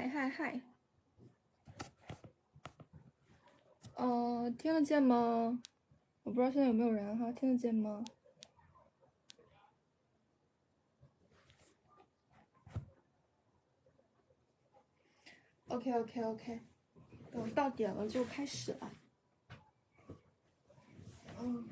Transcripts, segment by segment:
嗨嗨嗨，听得见吗？我不知道现在有没有人哈，听得见吗？OK OK OK，等到点了就开始了。嗯。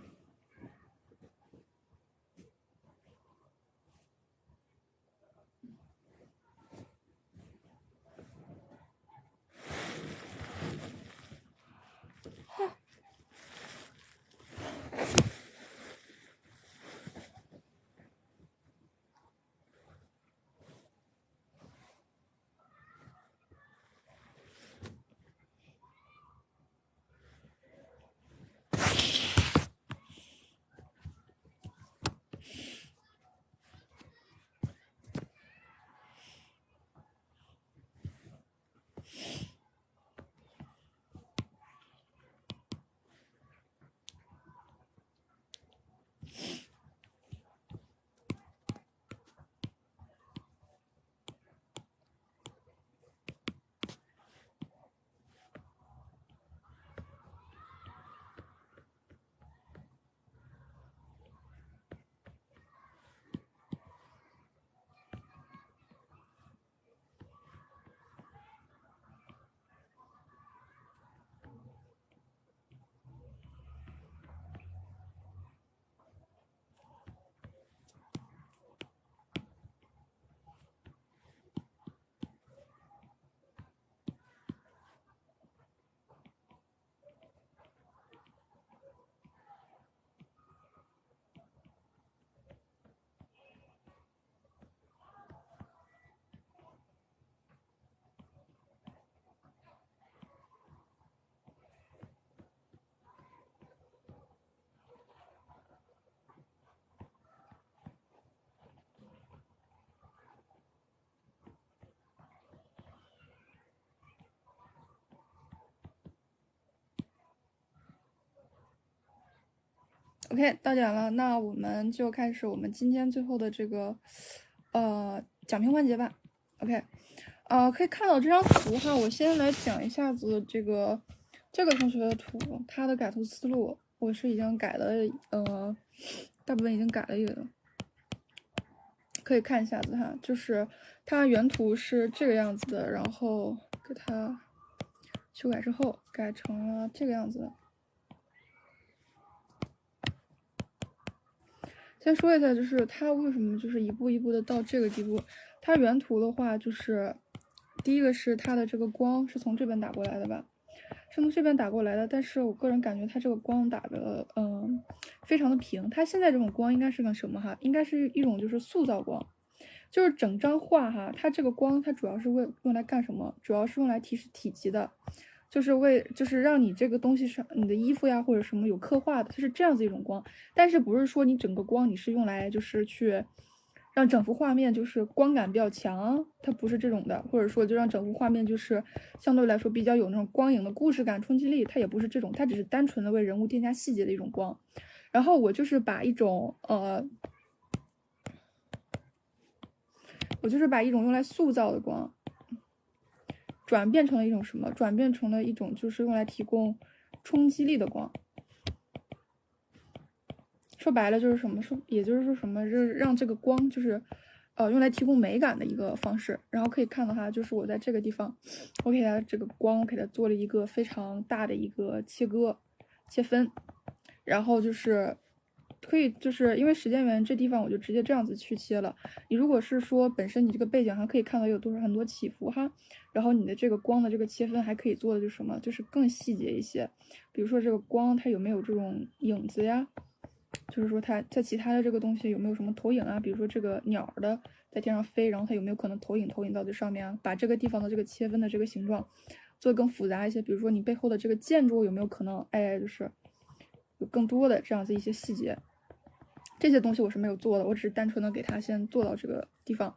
OK，到点了，那我们就开始我们今天最后的这个讲评环节吧。OK，可以看到这张图哈，我先来讲一下子这个同学的图，他的改图思路我是已经改了，大部分已经改了一个了，可以看一下子哈，就是它原图是这个样子的，然后给它修改之后改成了这个样子的。先说一下，就是它为什么就是一步一步的到这个地步。它原图的话，就是第一个是它的这个光是从这边打过来的吧，是从这边打过来的。但是我个人感觉它这个光打的非常的平。它现在这种光应该是个什么哈？应该是一种就是塑造光，就是整张画哈，它这个光它主要是用来干什么？主要是用来提示体积的。就是让你这个东西上你的衣服呀或者什么有刻画的，就是这样子一种光。但是不是说你整个光你是用来就是去让整幅画面就是光感比较强，它不是这种的，或者说就让整幅画面就是相对来说比较有那种光影的故事感、冲击力，它也不是这种，它只是单纯的为人物添加细节的一种光。然后我就是把一种用来塑造的光转变成了一种什么？转变成了一种就是用来提供冲击力的光。说白了就是什么？也就是说什么？让这个光就是用来提供美感的一个方式。然后可以看到哈，就是我在这个地方，我给它这个光，我给它做了一个非常大的一个切分，然后就是可以就是因为时间原因，这地方我就直接这样子去切了。你如果是说本身你这个背景还可以看到有很多起伏哈，然后你的这个光的这个切分还可以做的就是什么？就是更细节一些，比如说这个光它有没有这种影子呀？就是说它在其他的这个东西有没有什么投影啊？比如说这个鸟的在天上飞，然后它有没有可能投影到这上面啊？把这个地方的这个切分的这个形状做得更复杂一些。比如说你背后的这个建筑有没有可能，就是有更多的这样子一些细节。这些东西我是没有做的，我只是单纯的给它先做到这个地方。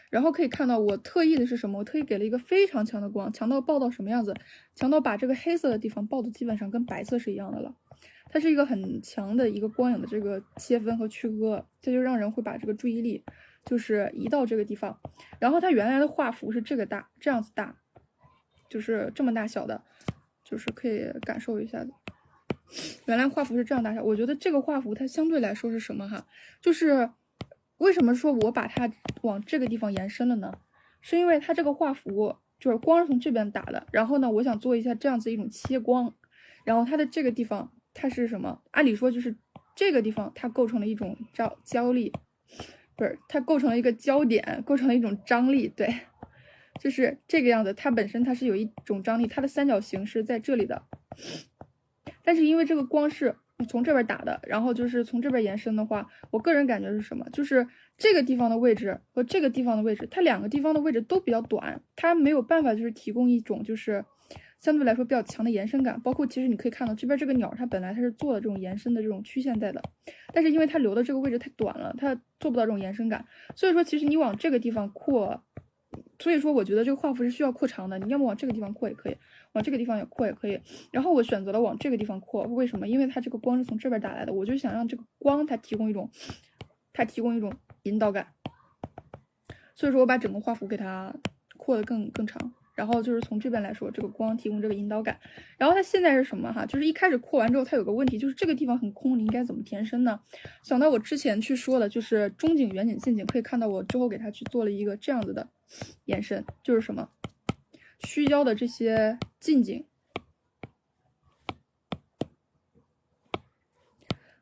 然后可以看到我特意的是什么？我特意给了一个非常强的光，强到爆到什么样子？强到把这个黑色的地方爆的基本上跟白色是一样的了。它是一个很强的一个光影的这个切分和区隔，这就让人会把这个注意力就是移到这个地方。然后它原来的画幅是这样子大，就是这么大小的，就是可以感受一下的。原来画幅是这样大小，我觉得这个画幅它相对来说是什么哈？就是为什么说我把它往这个地方延伸了呢？是因为它这个画幅就是光是从这边打的，然后呢，我想做一下这样子一种切光，然后它的这个地方它是什么？按理说就是这个地方它构成了一种焦力，不是它构成了一个焦点，构成了一种张力，对，就是这个样子。它本身它是有一种张力，它的三角形是在这里的。但是因为这个光是从这边打的，然后就是从这边延伸的话，我个人感觉是什么？就是这个地方的位置和这个地方的位置，它两个地方的位置都比较短，它没有办法就是提供一种就是相对来说比较强的延伸感。包括其实你可以看到这边这个鸟，它本来它是做了这种延伸的这种曲线在的，但是因为它留的这个位置太短了，它做不到这种延伸感。所以说其实你往这个地方扩，所以说我觉得这个画幅是需要扩长的，你要么往这个地方扩也可以。往这个地方也扩也可以，然后我选择了往这个地方扩，为什么？因为它这个光是从这边打来的，我就想让这个光它提供一种引导感，所以说我把整个画幅给它扩得更长，然后就是从这边来说，这个光提供这个引导感。然后它现在是什么哈？就是一开始扩完之后，它有个问题，就是这个地方很空，你应该怎么填深呢？想到我之前去说的，就是中景、远景、近景，可以看到我之后给它去做了一个这样子的延伸，就是什么？虚焦的这些近景，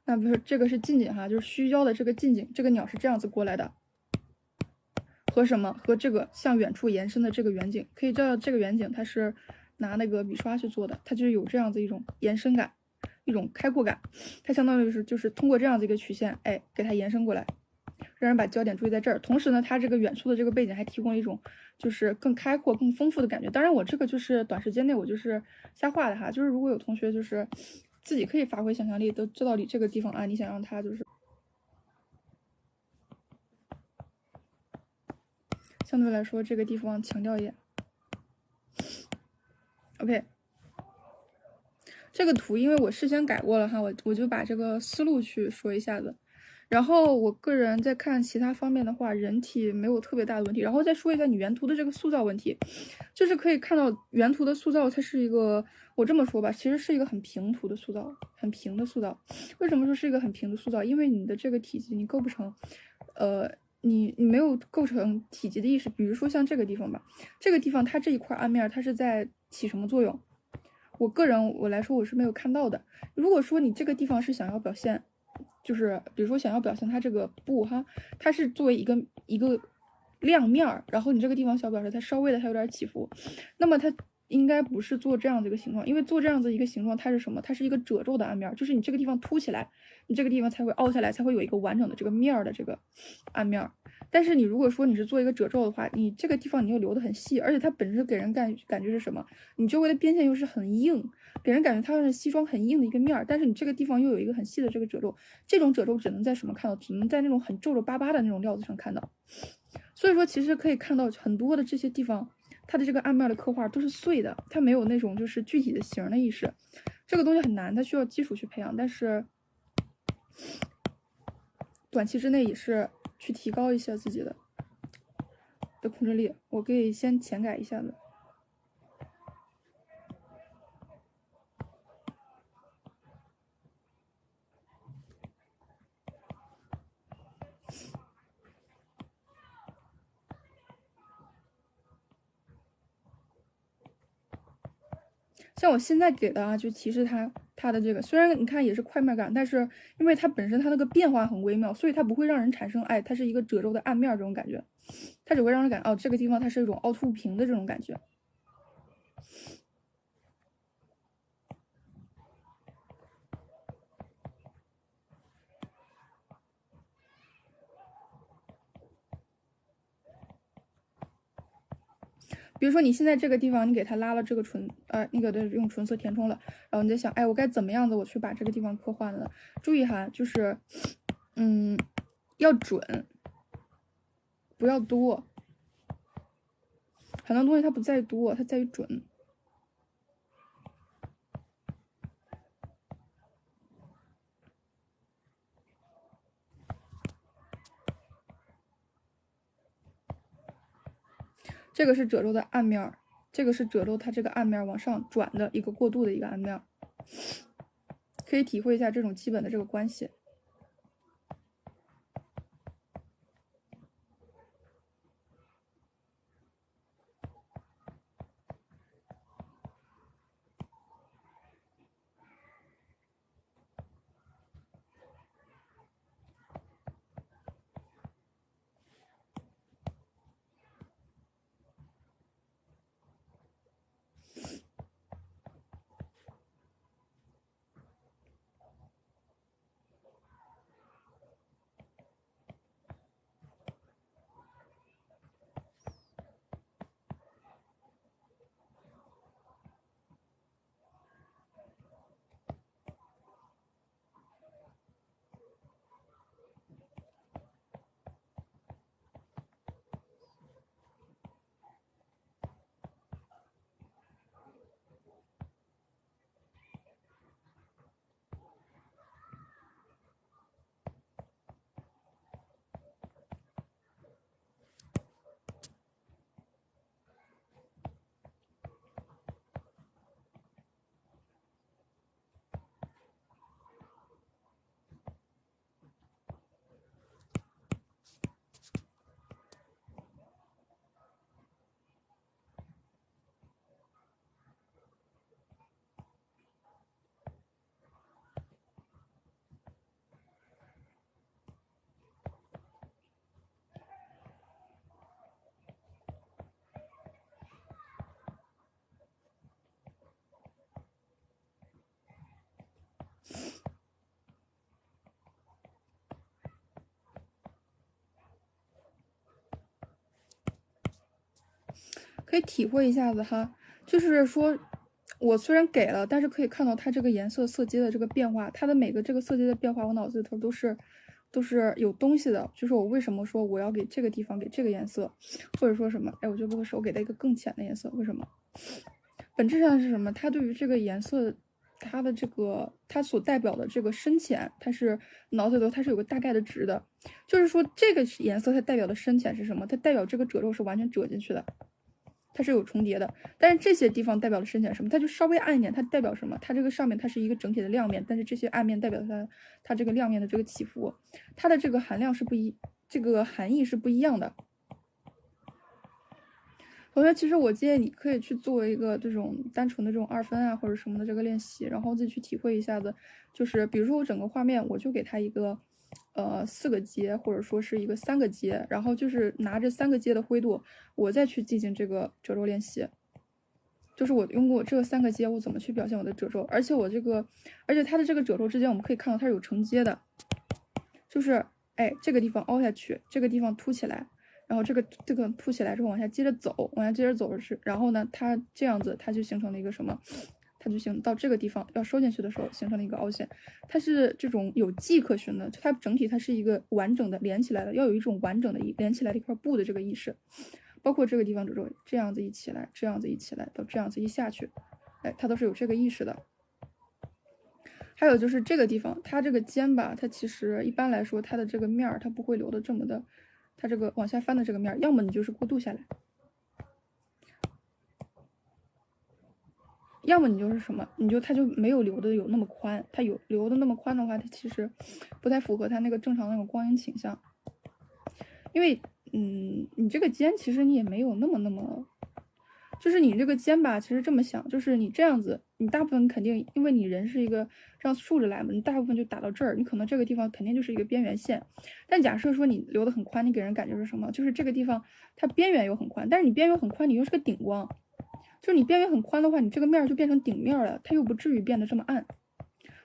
那不是这个是近景哈，就是虚焦的这个近景，这个鸟是这样子过来的，和什么？和这个向远处延伸的这个远景，可以知道这个远景它是拿那个笔刷去做的，它就是有这样子一种延伸感，一种开阔感，它相当于是就是通过这样子一个曲线，哎，给它延伸过来。让人把焦点注意在这儿，同时呢，它这个远处的这个背景还提供了一种就是更开阔、更丰富的感觉。当然，我这个就是短时间内我就是瞎画的哈，就是如果有同学就是自己可以发挥想象力，都知道你这个地方啊，你想让它就是相对来说这个地方强调一点。OK， 这个图因为我事先改过了哈，我就把这个思路去说一下子。然后我个人在看其他方面的话，人体没有特别大的问题。然后再说一下你原图的这个塑造问题，就是可以看到原图的塑造，它是一个，我这么说吧，其实是一个很平图的塑造，很平的塑造。为什么说是一个很平的塑造？因为你的这个体积你构不成，你没有构成体积的意识。比如说像这个地方吧，这个地方它这一块暗面它是在起什么作用？我个人我来说我是没有看到的。如果说你这个地方是想要表现。就是比如说想要表现它这个布哈，它是作为一个亮面儿，然后你这个地方想表示它稍微的它有点起伏，那么它应该不是做这样的一个形状，因为做这样子一个形状它是什么？它是一个褶皱的暗面，就是你这个地方凸起来，你这个地方才会凹下来，才会有一个完整的这个面儿的这个暗面。但是你如果说你是做一个褶皱的话，你这个地方你又留得很细，而且它本身给人感觉是什么？你周围的边线又是很硬，给人感觉它是西装很硬的一个面儿，但是你这个地方又有一个很细的这个褶皱，这种褶皱只能在什么看到？只能在那种很皱皱巴巴的那种料子上看到。所以说，其实可以看到很多的这些地方，它的这个暗面的刻画都是碎的，它没有那种就是具体的形的意识。这个东西很难，它需要基础去培养，但是短期之内也是去提高一下自己的控制力。我可以先前改一下的。像我现在给的啊，就提示它的这个，虽然你看也是快慢感，但是因为它本身它那个变化很微妙，所以它不会让人产生它是一个褶皱的暗面这种感觉，它只会让人感这个地方它是一种凹凸不平的这种感觉。比如说你现在这个地方你给它拉了这个那个的用纯色填充了，然后你在想，我该怎么样子我去把这个地方刻画呢？注意哈，就是要准，不要多。很多东西它不在于多，它在于准。这个是褶皱的暗面，这个是褶皱它这个暗面往上转的一个过渡的一个暗面，可以体会一下这种基本的这个关系。可以体会一下子哈，就是说，我虽然给了，但是可以看到它这个颜色色阶的这个变化，它的每个这个色阶的变化，我脑子里头都是有东西的。就是我为什么说我要给这个地方给这个颜色，或者说什么，哎，我就不合适，我给它一个更浅的颜色，为什么？本质上是什么？它对于这个颜色，它的这个它所代表的这个深浅，它是脑子里头它是有个大概的值的。就是说这个颜色它代表的深浅是什么？它代表这个褶皱是完全褶进去的。它是有重叠的，但是这些地方代表的深浅什么？它就稍微暗一点，它代表什么？它这个上面它是一个整体的亮面，但是这些暗面代表它这个亮面的这个起伏，它的这个含量是这个含义是不一样的。同学，其实我建议你可以去做一个这种单纯的这种2分啊或者什么的这个练习，然后自己去体会一下子，就是比如说我整个画面我就给它一个4个阶，或者说是一个3个阶，然后就是拿着3个阶的灰度，我再去进行这个褶皱练习。就是我用过这个3个阶，我怎么去表现我的褶皱？而且它的这个褶皱之间，我们可以看到它是有承接的，就是哎这个地方凹下去，这个地方凸起来，然后这个凸起来之后往下接着走，然后呢，它这样子它就形成了一个什么？它就到这个地方要收进去的时候，形成了一个凹陷，它是这种有迹可循的，它整体它是一个完整的连起来的，要有一种完整的连起来的一块布的这个意识，包括这个地方褶皱这样子一起来，这样子一起来，到这样子一下去，哎，它都是有这个意识的。还有就是这个地方，它这个尖吧，它其实一般来说它的这个面儿它不会留的这么的，它这个往下翻的这个面，要么你就是过渡下来。要么你就是什么，它就没有留的有那么宽，它有留的那么宽的话，它其实不太符合它那个正常那种光影倾向。因为你这个尖其实你也没有那么，就是你这个尖吧，其实这么想，就是你这样子，你大部分肯定因为你人是一个这样竖着来嘛，你大部分就打到这儿，你可能这个地方肯定就是一个边缘线。但假设说你留的很宽，你给人感觉是什么？就是这个地方它边缘又很宽，但是你边缘很宽，你又是个顶光。就是你边缘很宽的话，你这个面就变成顶面了，它又不至于变得这么暗。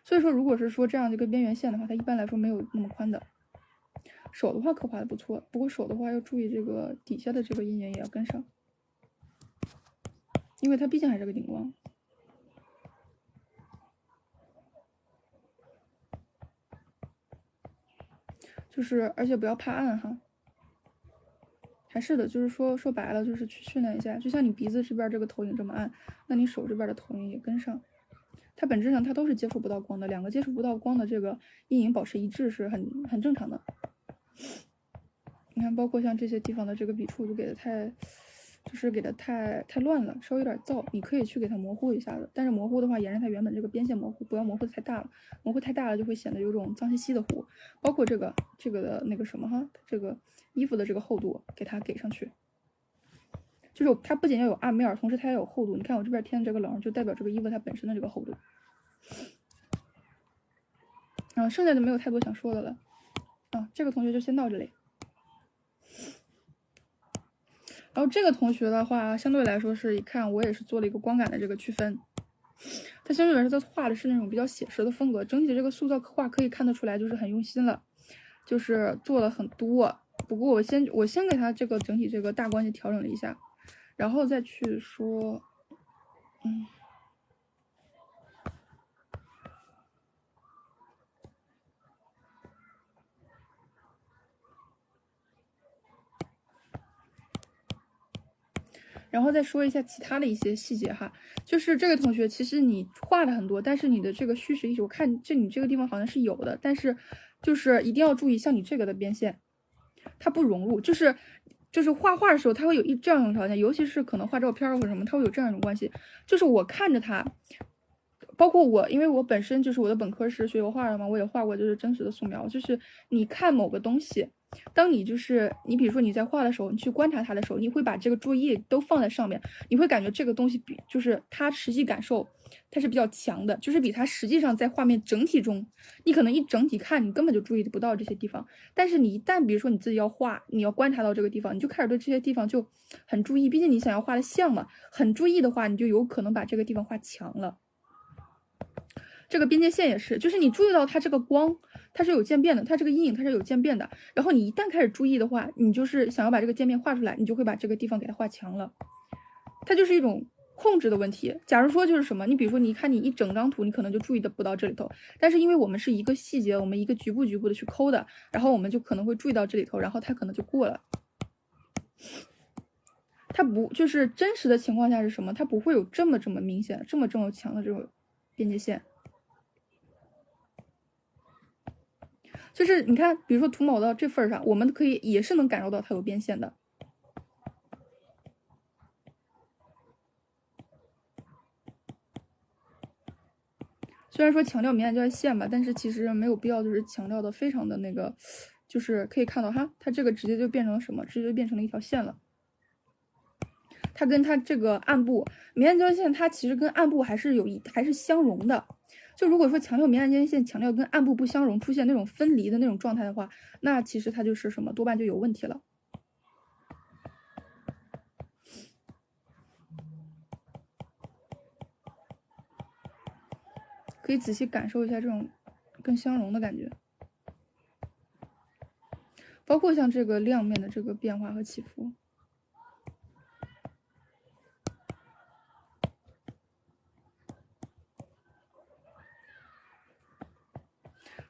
所以说，如果是说这样一个边缘线的话，它一般来说没有那么宽的。手的话刻画的不错，不过手的话要注意这个底下的这个阴影也要跟上，因为它毕竟还是个顶光。就是而且不要怕暗哈。还是的，就是说白了，就是去训练一下，就像你鼻子这边这个投影这么暗，那你手这边的投影也跟上。它本质上它都是接触不到光的，两个接触不到光的这个阴影保持一致是很正常的。你看，包括像这些地方的这个笔触就给的太，就就是给它太乱了，稍微有点燥，你可以去给它模糊一下子，但是模糊的话，沿着它原本这个边线模糊，不要模糊的太大了，模糊太大了就会显得有种脏兮兮的糊。包括这个的那个什么哈，这个衣服的这个厚度给它给上去，就是它不仅要有暗面，同时它也有厚度。你看我这边添的这个棱，就代表这个衣服它本身的这个厚度。剩下的没有太多想说的了。这个同学就先到这里。然后这个同学的话，相对来说是一看我也是做了一个光感的这个区分。他相对来说他画的是那种比较写实的风格，整体的这个塑造刻画可以看得出来就是很用心了，就是做了很多。不过我先给他这个整体这个大关系调整了一下，然后再去说，然后再说一下其他的一些细节哈，就是这个同学其实你画的很多，但是你的这个虚实意识，我看你这个地方好像是有的，但是就是一定要注意，像你这个的边线，它不融入，就是画画的时候，它会有这样一种条件，尤其是可能画照片或者什么，它会有这样一种关系，就是我看着它。包括我，因为我本身就是我的本科是学油画的嘛，我也画过就是真实的素描。就是你看某个东西，当你比如说你在画的时候，你去观察它的时候，你会把这个注意力都放在上面，你会感觉这个东西就是它实际感受它是比较强的，就是比它实际上在画面整体中，你可能一整体看你根本就注意不到这些地方，但是你一旦比如说你自己要画，你要观察到这个地方，你就开始对这些地方就很注意，毕竟你想要画的像嘛，很注意的话，你就有可能把这个地方画强了。这个边界线也是，就是你注意到它这个光，它是有渐变的，它这个阴影它是有渐变的。然后你一旦开始注意的话，你就是想要把这个渐变画出来，你就会把这个地方给它画强了。它就是一种控制的问题。假如说就是什么，你比如说你看你一整张图，你可能就注意的不到这里头，但是因为我们是一个细节，我们一个局部的去抠的，然后我们就可能会注意到这里头，然后它可能就过了。它不就是真实的情况下是什么？它不会有这么明显、这么强的这种边界线。就是你看，比如说涂抹到这份上，我们可以也是能感受到它有边线的。虽然说强调明暗交界线吧，但是其实没有必要，就是强调的非常的那个，就是可以看到哈，它这个直接就变成了什么？直接就变成了一条线了。它跟它这个暗部明暗交界线，它其实跟暗部还是相融的。就如果说强调明暗交界线，强调跟暗部不相容，出现那种分离的那种状态的话，那其实它就是什么，多半就有问题了。可以仔细感受一下这种更相融的感觉，包括像这个亮面的这个变化和起伏。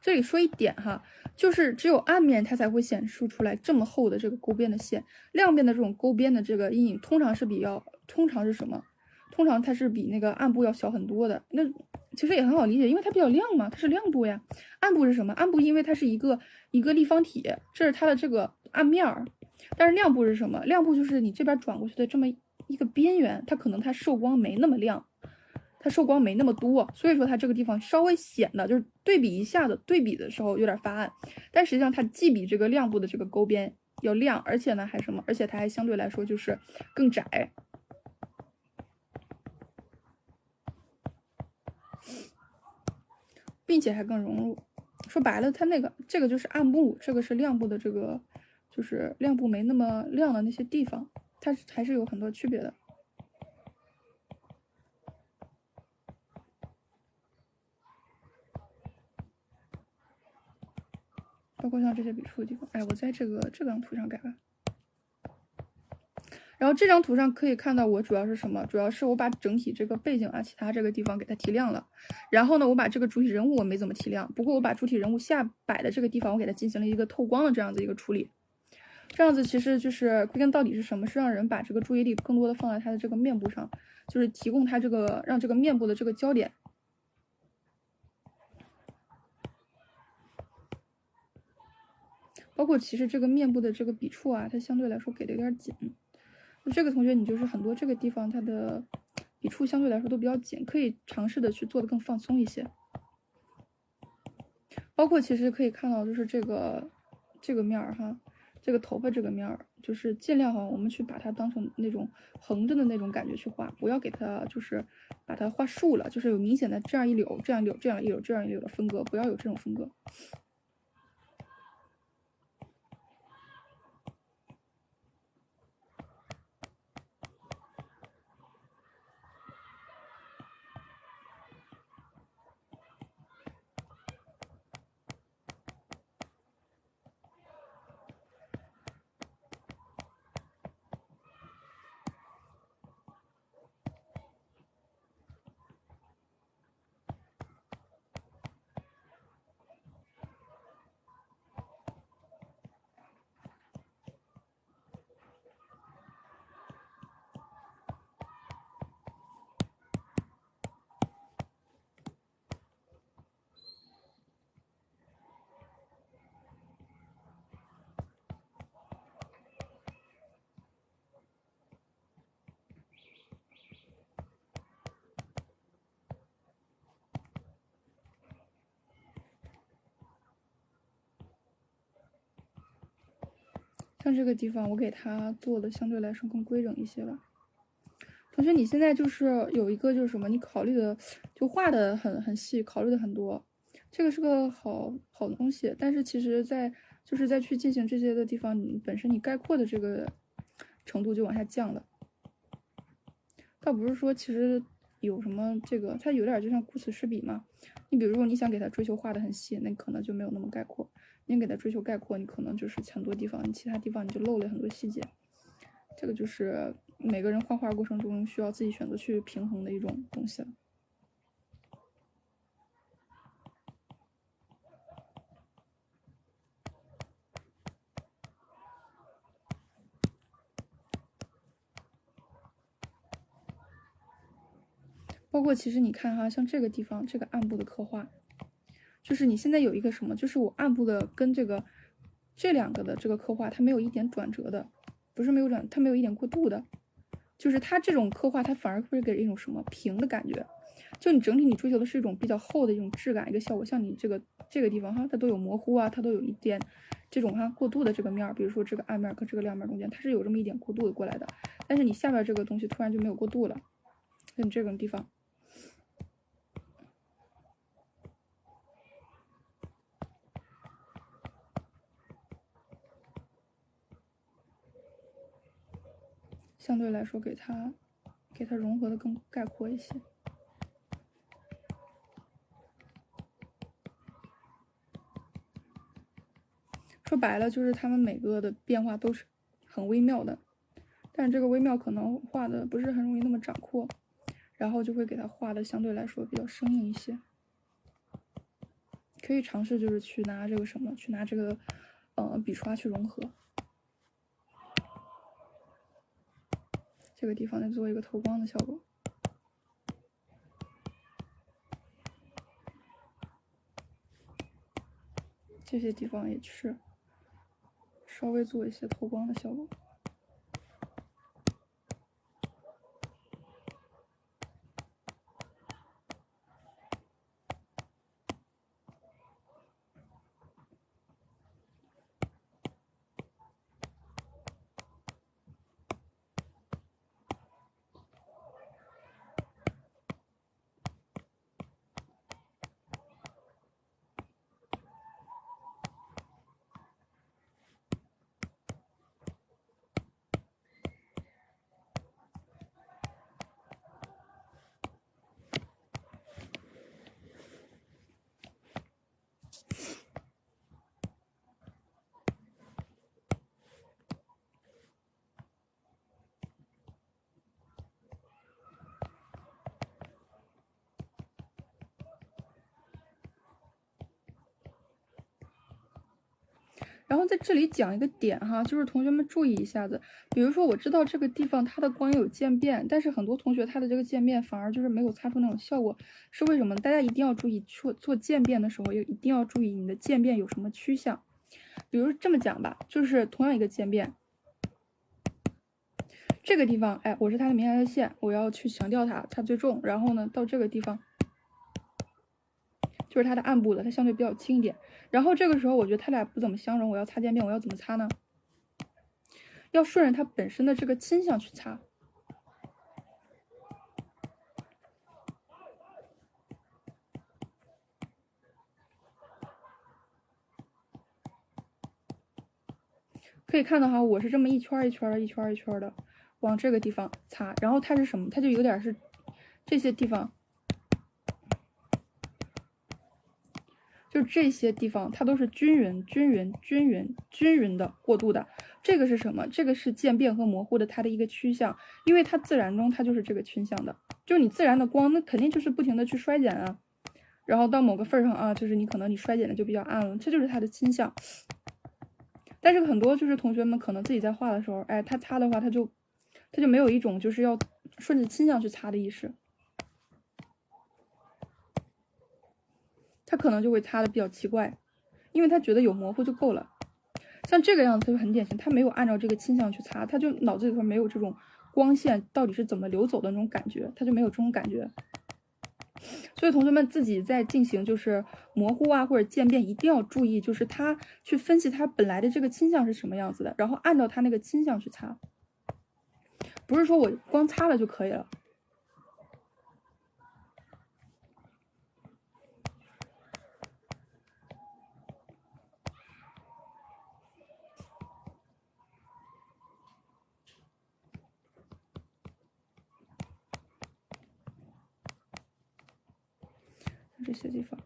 这里说一点哈，就是只有暗面它才会显示出来这么厚的这个勾边的线，亮面的这种勾边的这个阴影通常是什么？通常它是比那个暗部要小很多的。那其实也很好理解，因为它比较亮嘛，它是亮部呀。暗部是什么？暗部因为它是一个立方体，这是它的这个暗面儿。但是亮部是什么？亮部就是你这边转过去的这么一个边缘，它可能它受光没那么亮。它受光没那么多，所以说它这个地方稍微显得就是对比一下子，对比的时候有点发暗，但实际上它既比这个亮部的这个勾边要亮，而且呢还什么？而且它还相对来说就是更窄，并且还更融入。说白了，它这个就是暗部，这个是亮部的这个就是亮部没那么亮的那些地方，它还是有很多区别的。包括像这些笔触的地方，哎，我在这张图上改了。然后这张图上可以看到，我主要是什么？主要是我把整体这个背景啊，其他这个地方给它提亮了。然后呢，我把这个主体人物我没怎么提亮，不过我把主体人物下摆的这个地方，我给它进行了一个透光的这样子一个处理。这样子其实就是归根到底是什么？是让人把这个注意力更多的放在他的这个面部上，就是提供他让这个面部的这个焦点。包括其实这个面部的这个笔触啊，它相对来说给的有点紧，这个同学你就是很多这个地方它的笔触相对来说都比较紧，可以尝试的去做的更放松一些。包括其实可以看到，就是这个面儿哈，这个头发这个面儿，就是尽量哈，我们去把它当成那种横着的那种感觉去画，不要给它就是把它画竖了，就是有明显的这样一绺、这样一绺、这样一绺、这样一绺的分割，不要有这种分割。像这个地方，我给它做的相对来说更规整一些吧。同学，你现在就是有一个就是什么，你考虑的就画的很细，考虑的很多，这个是个好的东西。但是其实就是在去进行这些的地方，你本身你概括的这个程度就往下降了。倒不是说其实有什么这个，它有点就像顾此失彼嘛。你比如说你想给它追求画的很细，那可能就没有那么概括。你给它追求概括，你可能就是很多地方，你其他地方你就漏了很多细节。这个就是每个人画画过程中需要自己选择去平衡的一种东西了。包括其实你看哈，像这个地方这个暗部的刻画，就是你现在有一个什么，就是我暗部的跟这两个的这个刻画，它没有一点转折的，不是没有转，它没有一点过渡的，就是它这种刻画，它反而会给人一种什么平的感觉。就你整体你追求的是一种比较厚的一种质感，一个效果。像你这个地方哈，它都有模糊啊，它都有一点这种哈过渡的这个面，比如说这个暗面和这个亮面中间，它是有这么一点过渡的过来的。但是你下面这个东西突然就没有过渡了，像你这种地方。相对来说给它融合的更概括一些。说白了就是它们每个的变化都是很微妙的，但是这个微妙可能画的不是很容易那么掌握，然后就会给它画的相对来说比较生硬一些。可以尝试就是去拿这个什么，去拿这个笔刷去融合。这个地方再做一个透光的效果。这些地方也是稍微做一些透光的效果。然后在这里讲一个点哈，就是同学们注意一下子。比如说，我知道这个地方它的光有渐变，但是很多同学他的这个渐变反而就是没有擦出那种效果，是为什么？大家一定要注意，做渐变的时候，也一定要注意你的渐变有什么趋向。比如这么讲吧，就是同样一个渐变，这个地方，哎，我是它的明暗色线，我要去强调它最重。然后呢，到这个地方就是它的暗部了，它相对比较轻一点。然后这个时候我觉得它俩不怎么相容，我要擦渐变，我要怎么擦呢？要顺着它本身的这个倾向去擦。可以看到哈，我是这么一圈一圈的，一圈一圈的往这个地方擦，然后它是什么？它就有点是这些地方，就是这些地方它都是均匀的过渡的。这个是什么？这个是渐变和模糊的它的一个趋向，因为它自然中它就是这个倾向的，就是你自然的光，那肯定就是不停的去衰减啊，然后到某个份上啊，就是你可能你衰减的就比较暗了，这就是它的倾向。但是很多就是同学们可能自己在画的时候，哎，他擦的话，他就没有一种就是要顺着倾向去擦的意识，他可能就会擦的比较奇怪，因为他觉得有模糊就够了。像这个样子就很典型，他没有按照这个倾向去擦，他就脑子里头没有这种光线到底是怎么流走的那种感觉，他就没有这种感觉。所以同学们自己在进行就是模糊啊或者渐变，一定要注意，就是他去分析他本来的这个倾向是什么样子的，然后按照他那个倾向去擦，不是说我光擦了就可以了。这些地方。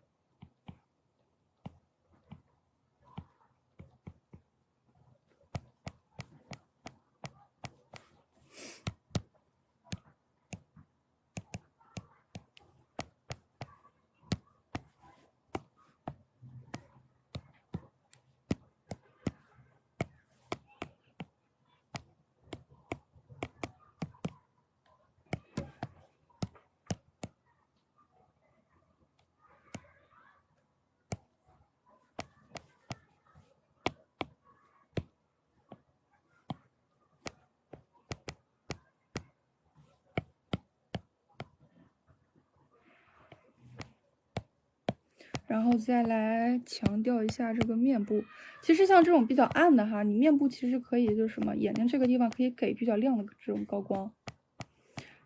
然后再来强调一下这个面部，其实像这种比较暗的哈，你面部其实可以就是什么，眼睛这个地方可以给比较亮的这种高光，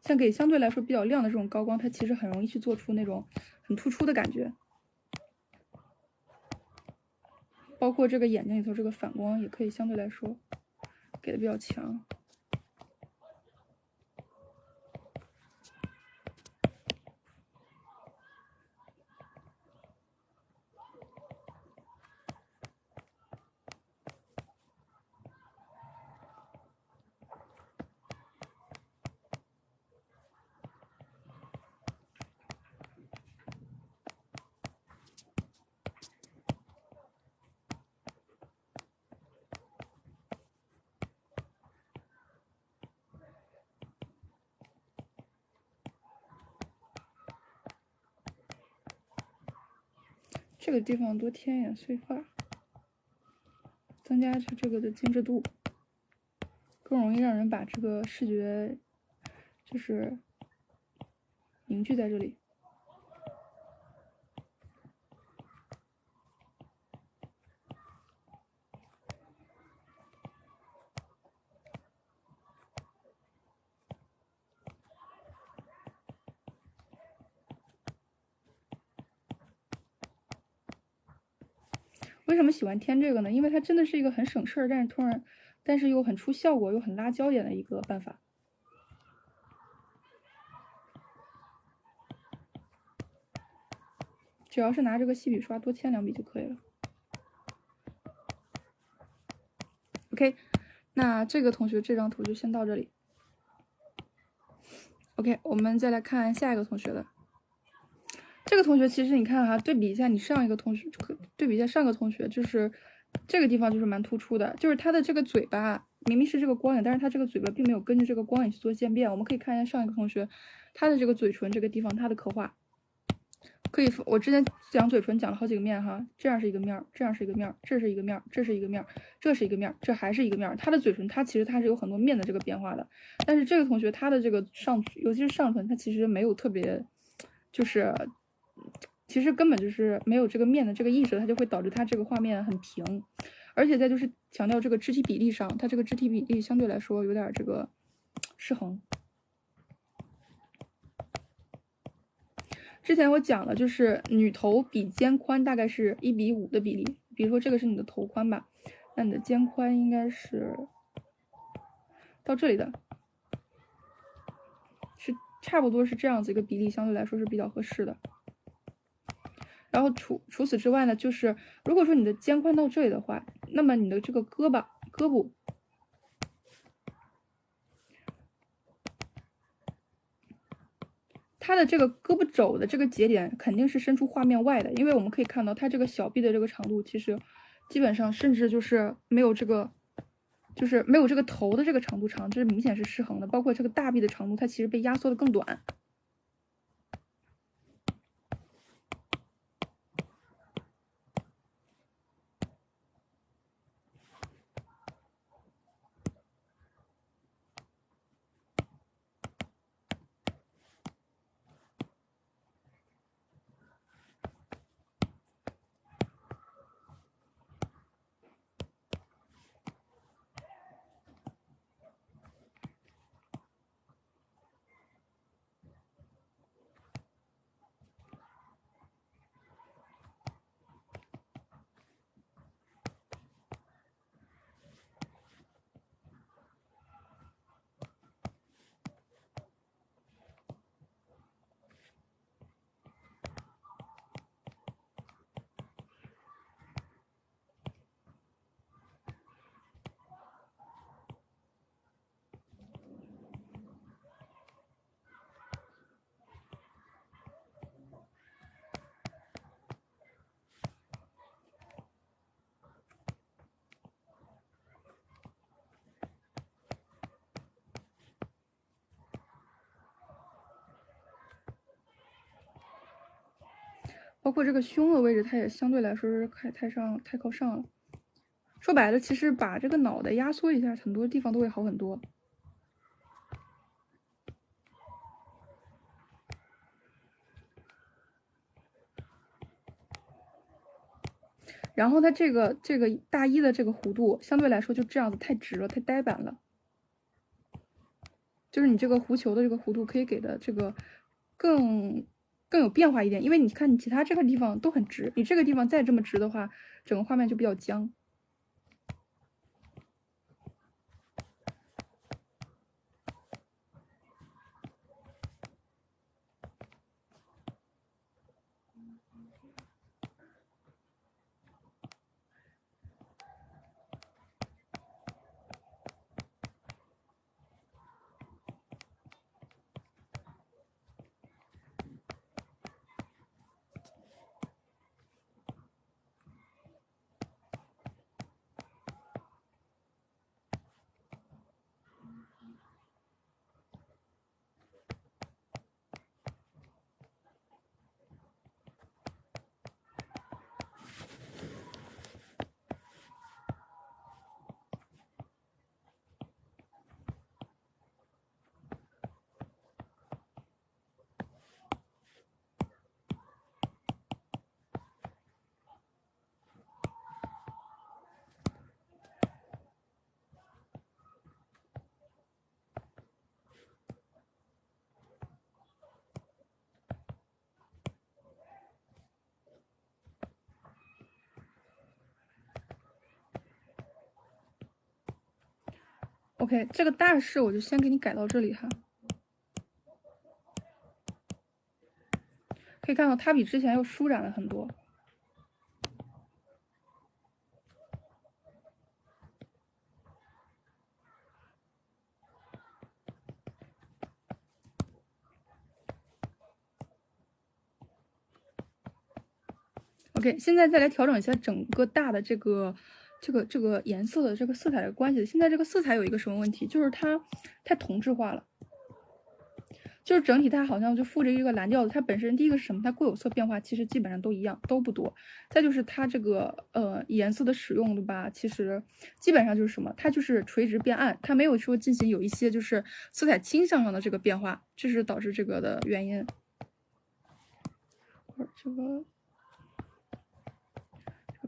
像给相对来说比较亮的这种高光，它其实很容易去做出那种很突出的感觉，包括这个眼睛里头这个反光也可以相对来说给的比较强。这个地方多添一点碎发，增加这个的精致度，更容易让人把这个视觉就是凝聚在这里。为什么喜欢添这个呢？因为它真的是一个很省事儿，但是又很出效果又很拉焦点的一个办法。只要是拿这个细笔刷多添2笔就可以了。OK， 那这个同学这张图就先到这里。OK， 我们再来看下一个同学的。这个同学其实你看哈，对比一下你上一个同学，对比一下上个同学，就是这个地方就是蛮突出的，就是他的这个嘴巴明明是这个光影，但是他这个嘴巴并没有根据这个光影去做渐变。我们可以看一下上一个同学，他的这个嘴唇这个地方他的刻画，可以，我之前讲嘴唇讲了好几个面哈，这样是一个面，这样是一个面，这是一个面，这是一个面，这是一个面，这还是一个面。他的嘴唇，其实是有很多面的这个变化的，但是这个同学他的这个尤其是上唇，他其实没有特别，就是其实根本就是没有这个面的这个意识，它就会导致他这个画面很平，而且再就是强调这个肢体比例上，他这个肢体比例相对来说有点这个失衡。之前我讲了，就是女头比肩宽大概是1:5的比例。比如说这个是你的头宽吧，那你的肩宽应该是到这里的，是差不多是这样子一个比例，相对来说是比较合适的。然后除此之外呢，就是如果说你的肩宽到这里的话，那么你的这个胳部。它的这个胳膊肘的这个节点肯定是伸出画面外的，因为我们可以看到它这个小臂的这个长度，其实基本上甚至就是没有这个，就是没有这个头的这个长度长，这是明显是失衡的。包括这个大臂的长度，它其实被压缩的更短。包括这个胸的位置，它也相对来说是太靠上了。说白了，其实把这个脑袋压缩一下，很多地方都会好很多。然后它这个大衣的这个弧度，相对来说就这样子太直了，太呆板了。就是你这个弧球的这个弧度可以给的这个更有变化一点，因为你看你其他这个地方都很直，你这个地方再这么直的话，整个画面就比较僵。OK， 这个大势我就先给你改到这里哈。可以看到它比之前又舒展了很多。OK， 现在再来调整一下整个大的这个颜色的这个色彩的关系。现在这个色彩有一个什么问题，就是它太同质化了。就是整体它好像就附着一个蓝调的，它本身第一个是什么？它固有色变化其实基本上都一样，都不多。再就是它这个颜色的使用的吧，其实基本上就是什么？它就是垂直变暗，它没有说进行有一些就是色彩倾向上的这个变化，这是导致这个的原因。这个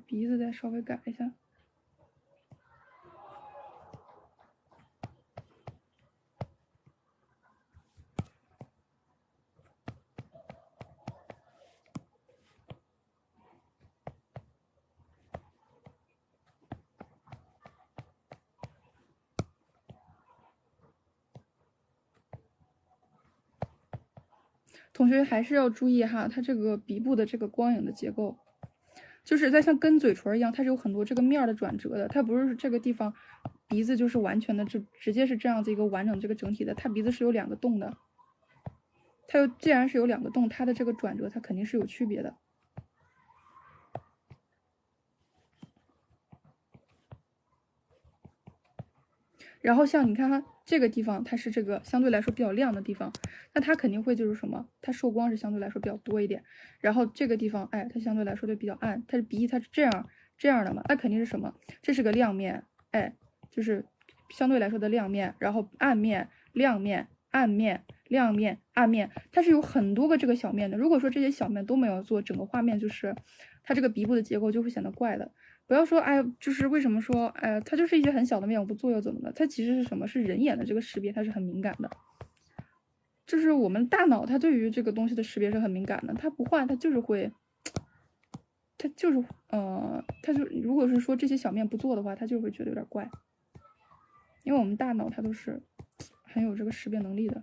鼻子再稍微改一下。同学还是要注意哈，它这个鼻部的这个光影的结构，就是它像跟嘴唇一样，它是有很多这个面的转折的，它不是这个地方鼻子就是完全的直接是这样子一个完整这个整体的，它鼻子是有2个洞的，它既然是有2个洞，它的这个转折它肯定是有区别的。然后像你看它这个地方，它是这个相对来说比较亮的地方，那它肯定会就是什么，它受光是相对来说比较多一点。然后这个地方，哎，它相对来说就比较暗，它是鼻翼它是这样的嘛，那肯定是什么？这是个亮面，哎，就是相对来说的亮面，然后暗面、亮面、暗面、亮面、暗面，它是有很多个这个小面的。如果说这些小面都没有做，整个画面就是它这个鼻部的结构就会显得怪的。不要说哎，就是为什么说哎，它就是一些很小的面，我不做又怎么的？它其实是什么？是人眼的这个识别，它是很敏感的。就是我们大脑它对于这个东西的识别是很敏感的，它不换它就是会，它就是它就如果是说这些小面不做的话，它就会觉得有点怪，因为我们大脑它都是很有这个识别能力的。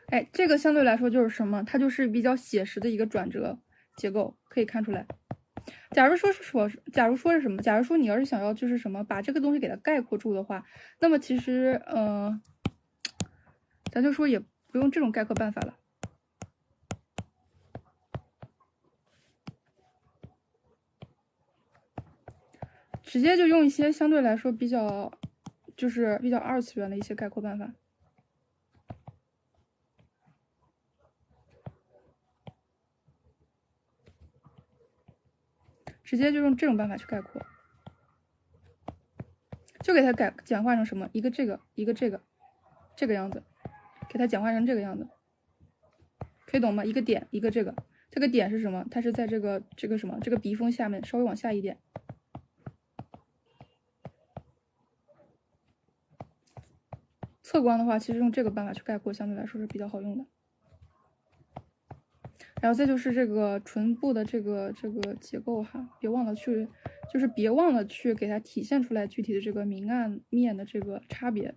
哎，这个相对来说就是什么？它就是比较写实的一个转折结构，可以看出来。假如说是什么？假如说你要是想要就是什么，把这个东西给它概括住的话，那么其实咱就说也不用这种概括办法了，直接就用一些相对来说比较二次元的一些概括办法。直接就用这种办法去概括，就给它简化成什么？一个这个，一个这个，这个样子，给它简化成这个样子，可以懂吗？一个点，一个这个，这个点是什么？它是在这个什么？这个鼻峰下面稍微往下一点。测光的话，其实用这个办法去概括，相对来说是比较好用的。然后再就是这个唇部的这个结构哈，别忘了去给它体现出来具体的这个明暗面的这个差别，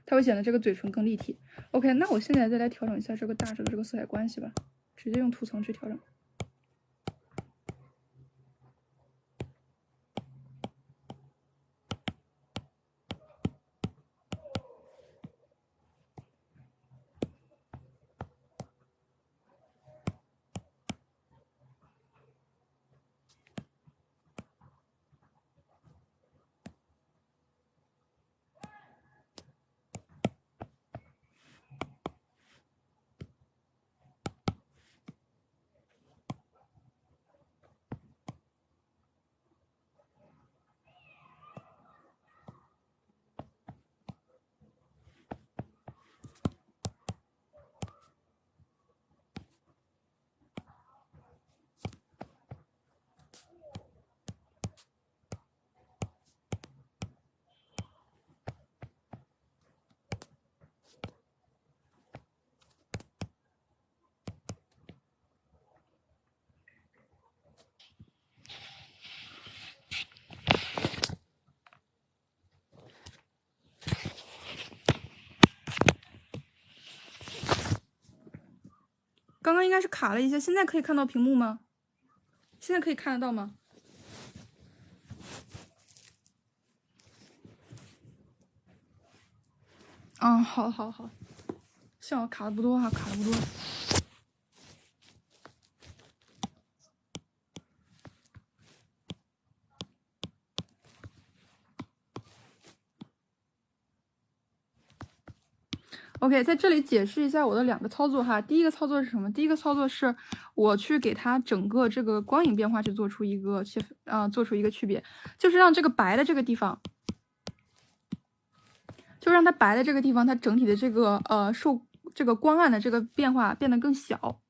它会显得这个嘴唇更立体。OK， 那我现在再来调整一下这个大致的这个色彩关系吧，直接用图层去调整。刚刚应该是卡了一下，现在可以看到屏幕吗？现在可以看得到吗？啊，好，幸好卡的不多哈，卡的不多。OK， 在这里解释一下我的2个操作哈。第一个操作是什么？第一个操作是我去给它整个这个光影变化去做出一个区别，就是让这个白的这个地方，就让它白的这个地方，它整体的这个受这个光暗的这个变化变得更小，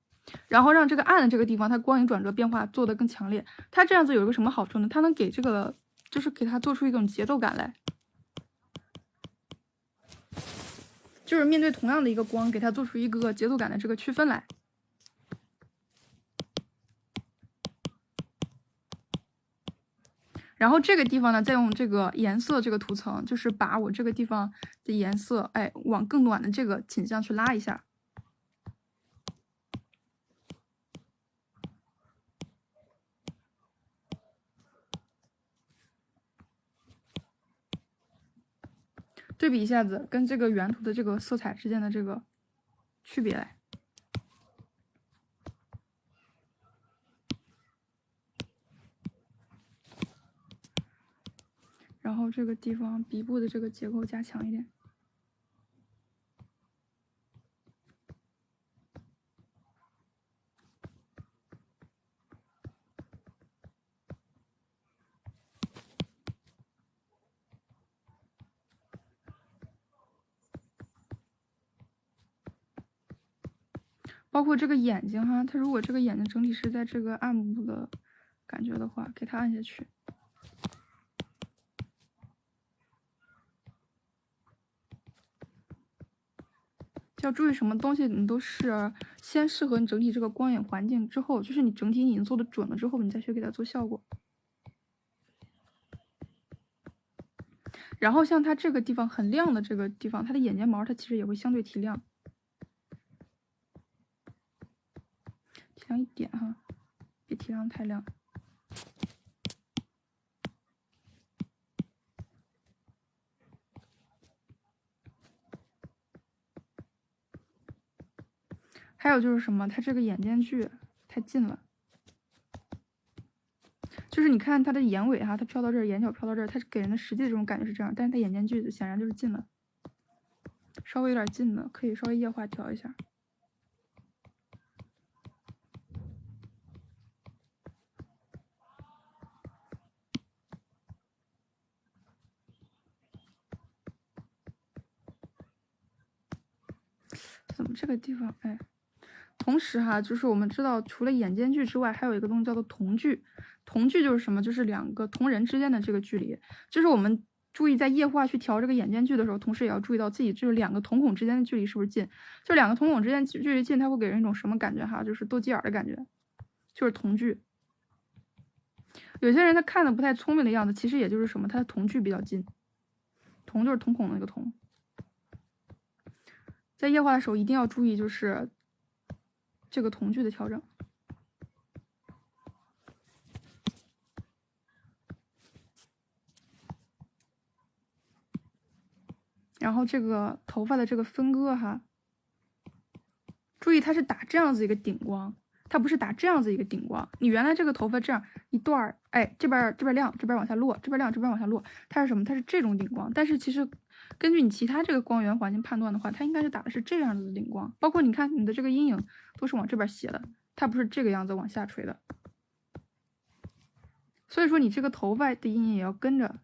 然后让这个暗的这个地方，它光影转折变化做得更强烈。它这样子有一个什么好处呢？它能给这个就是给它做出一种节奏感来。就是面对同样的一个光，给它做出一个节奏感的这个区分来。然后这个地方呢，再用这个颜色这个图层，就是把我这个地方的颜色，哎，往更暖的这个倾向去拉一下。对比一下子，跟这个原图的这个色彩之间的这个区别来。然后这个地方鼻部的这个结构加强一点。包括这个眼睛哈，它如果这个眼睛整体是在这个暗部的感觉的话，给它按下去。要注意什么东西，你都是先适合你整体这个光影环境之后，就是你整体已经做的准了之后，你再去给它做效果。然后像它这个地方很亮的这个地方，它的眼睫毛它其实也会相对提亮，提亮一点哈，别提亮太亮。还有就是什么，它这个眼间距太近了，就是你看它的眼尾哈，它飘到这儿，眼角飘到这儿，它给人的实际的这种感觉是这样，但是它眼间距显然就是近了，稍微有点近的，可以稍微液化调一下。怎么这个地方哎？同时哈，就是我们知道，除了眼间距之外，还有一个东西叫做瞳距。瞳距就是什么？就是2个同人之间的这个距离。就是我们注意在液化去调这个眼间距的时候，同时也要注意到自己就是2个瞳孔之间的距离是不是近。就2个瞳孔之间距离近，它会给人一种什么感觉哈？就是斗鸡眼的感觉，就是瞳距。有些人他看的不太聪明的样子，其实也就是什么，他的瞳距比较近。瞳就是瞳孔的那个瞳。在液化的时候一定要注意，就是这个瞳距的调整。然后这个头发的这个分割哈，注意它是打这样子一个顶光，它不是打这样子一个顶光。你原来这个头发这样一段儿，哎，这边亮，这边往下落，这边亮，这边往下落，它是什么？它是这种顶光。但是其实根据你其他这个光源环境判断的话，它应该是打的是这样子的顶光。包括你看你的这个阴影都是往这边斜的，它不是这个样子往下垂的。所以说你这个头发的阴影也要跟着。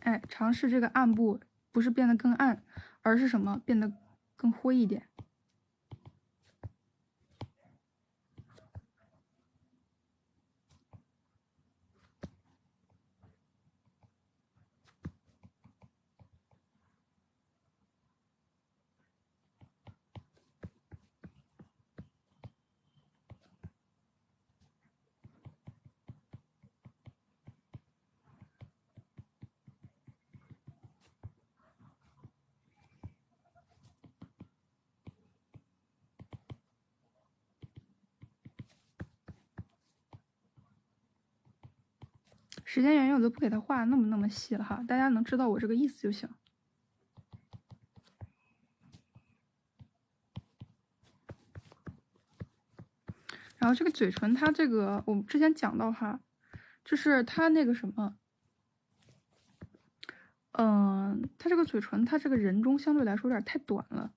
哎，尝试这个暗部不是变得更暗，而是什么？变得更灰一点。时间原因我都不给它画那么细了哈，大家能知道我这个意思就行。然后这个嘴唇，它这个我们之前讲到哈，就是它那个什么，它这个嘴唇，它这个人中相对来说有点太短了。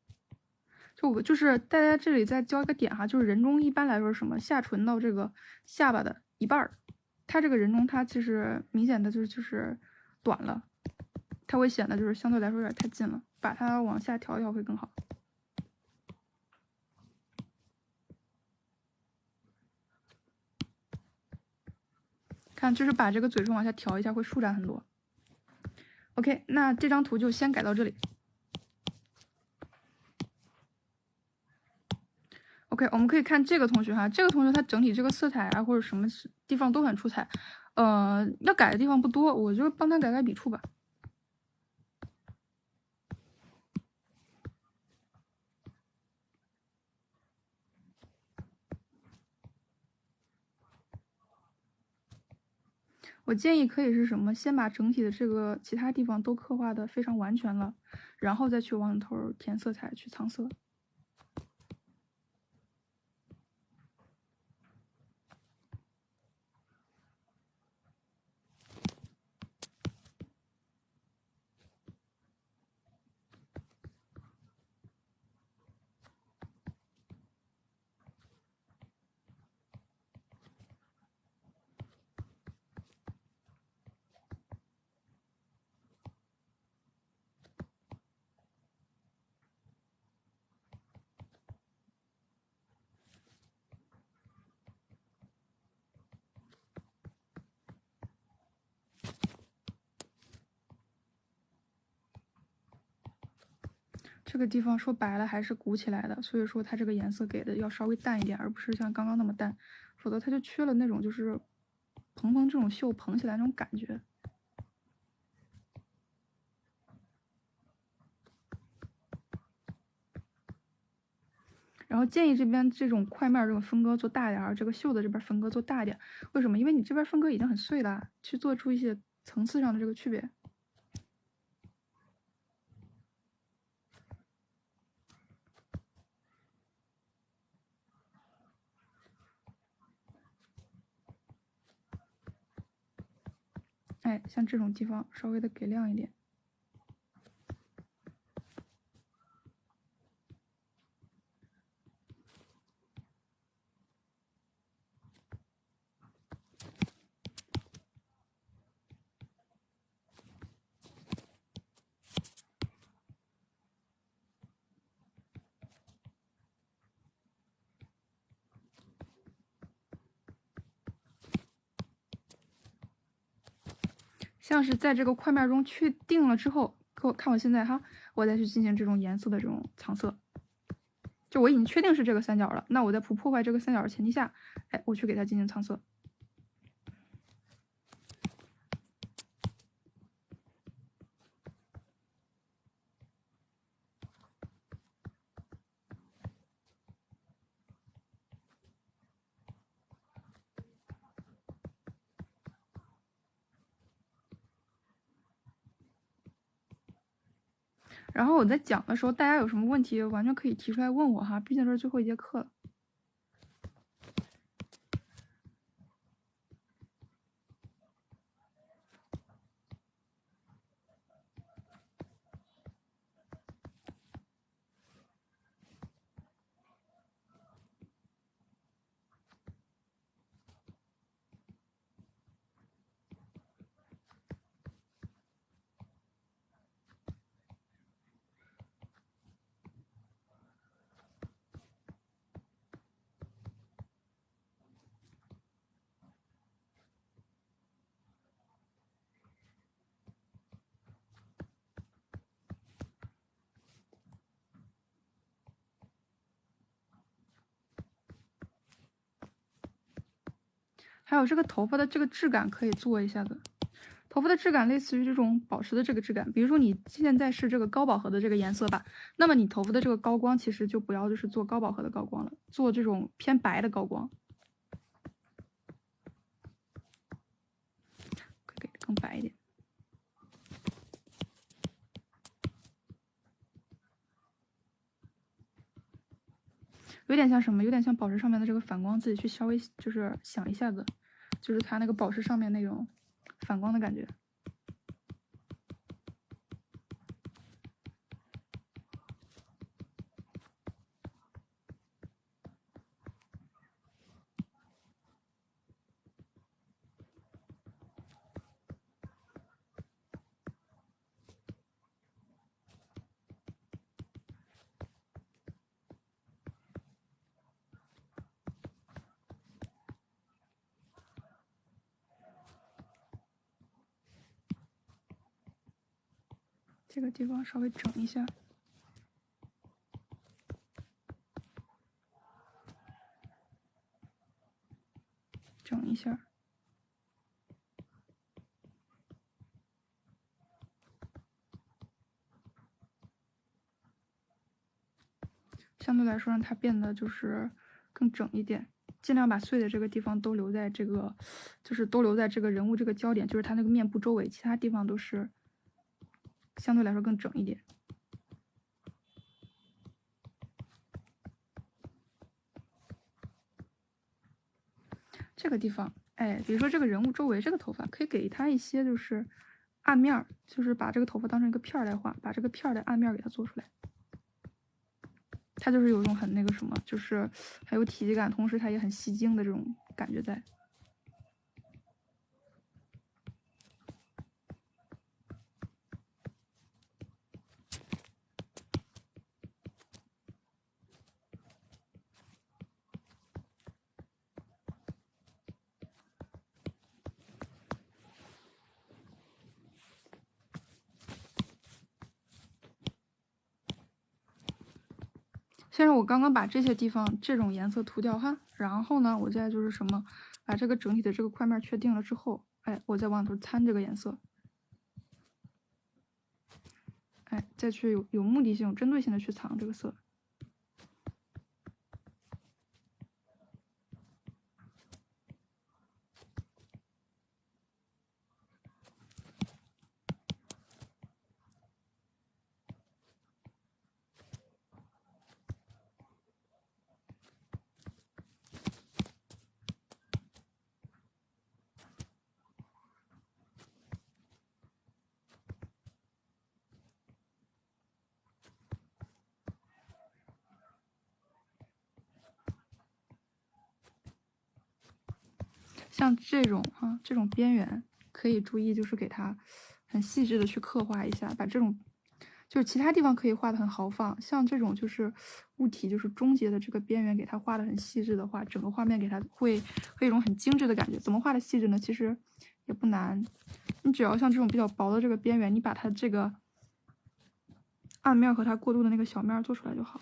就是大家这里再教一个点哈，就是人中一般来说什么下唇到这个下巴的一半儿，它这个人中它其实明显的就是短了，它会显得就是相对来说有点太近了，把它往下调一调会更好。看，就是把这个嘴唇往下调一下，会舒展很多。OK， 那这张图就先改到这里。OK， 我们可以看这个同学哈，这个同学他整体这个色彩啊或者什么地方都很出彩，要改的地方不多，我就帮他改改笔触吧。我建议可以是什么？先把整体的这个其他地方都刻画的非常完全了，然后再去往里头填色彩去藏色。这个地方说白了还是鼓起来的，所以说它这个颜色给的要稍微淡一点，而不是像刚刚那么淡，否则它就缺了那种就是蓬这种袖蓬起来那种感觉。然后建议这边这种块面这种分割做大点儿，这个袖的这边分割做大一点。为什么？因为你这边分割已经很碎了，去做出一些层次上的这个区别。哎，像这种地方稍微的给亮一点。像是在这个块面中确定了之后，看我现在哈，我再去进行这种颜色的这种藏色。就我已经确定是这个三角了，那我在不破坏这个三角的前提下，哎，我去给它进行藏色。然后我在讲的时候，大家有什么问题，完全可以提出来问我哈，毕竟这是最后一节课了。还有这个头发的这个质感可以做一下子，头发的质感类似于这种宝石的这个质感。比如说你现在是这个高饱和的这个颜色吧，那么你头发的这个高光其实就不要就是做高饱和的高光了，做这种偏白的高光，可以给更白一点。有点像什么？有点像宝石上面的这个反光，自己去稍微就是想一下子，就是它那个宝石上面那种反光的感觉。这个地方稍微整一下，整一下。相对来说，让它变得就是更整一点，尽量把碎的这个地方都留在这个，就是都留在这个人物这个焦点，就是它那个面部周围，其他地方都是相对来说更整一点。这个地方，哎，比如说这个人物周围这个头发，可以给它一些就是暗面儿，就是把这个头发当成一个片儿来画，把这个片儿的暗面给它做出来。它就是有一种很那个什么，就是很有体积感，同时它也很吸睛的这种感觉在。先是我刚刚把这些地方这种颜色涂掉哈，然后呢，我再就是什么，把这个整体的这个块面确定了之后，哎，我再往头掺这个颜色，哎，再去有目的性、有针对性的去藏这个色。像这种这种边缘可以注意，就是给它很细致的去刻画一下，把这种就是其他地方可以画的很豪放，像这种就是物体就是终结的这个边缘，给它画的很细致的话，整个画面给它会有一种很精致的感觉。怎么画的细致呢？其实也不难，你只要像这种比较薄的这个边缘，你把它这个暗面和它过渡的那个小面做出来就好。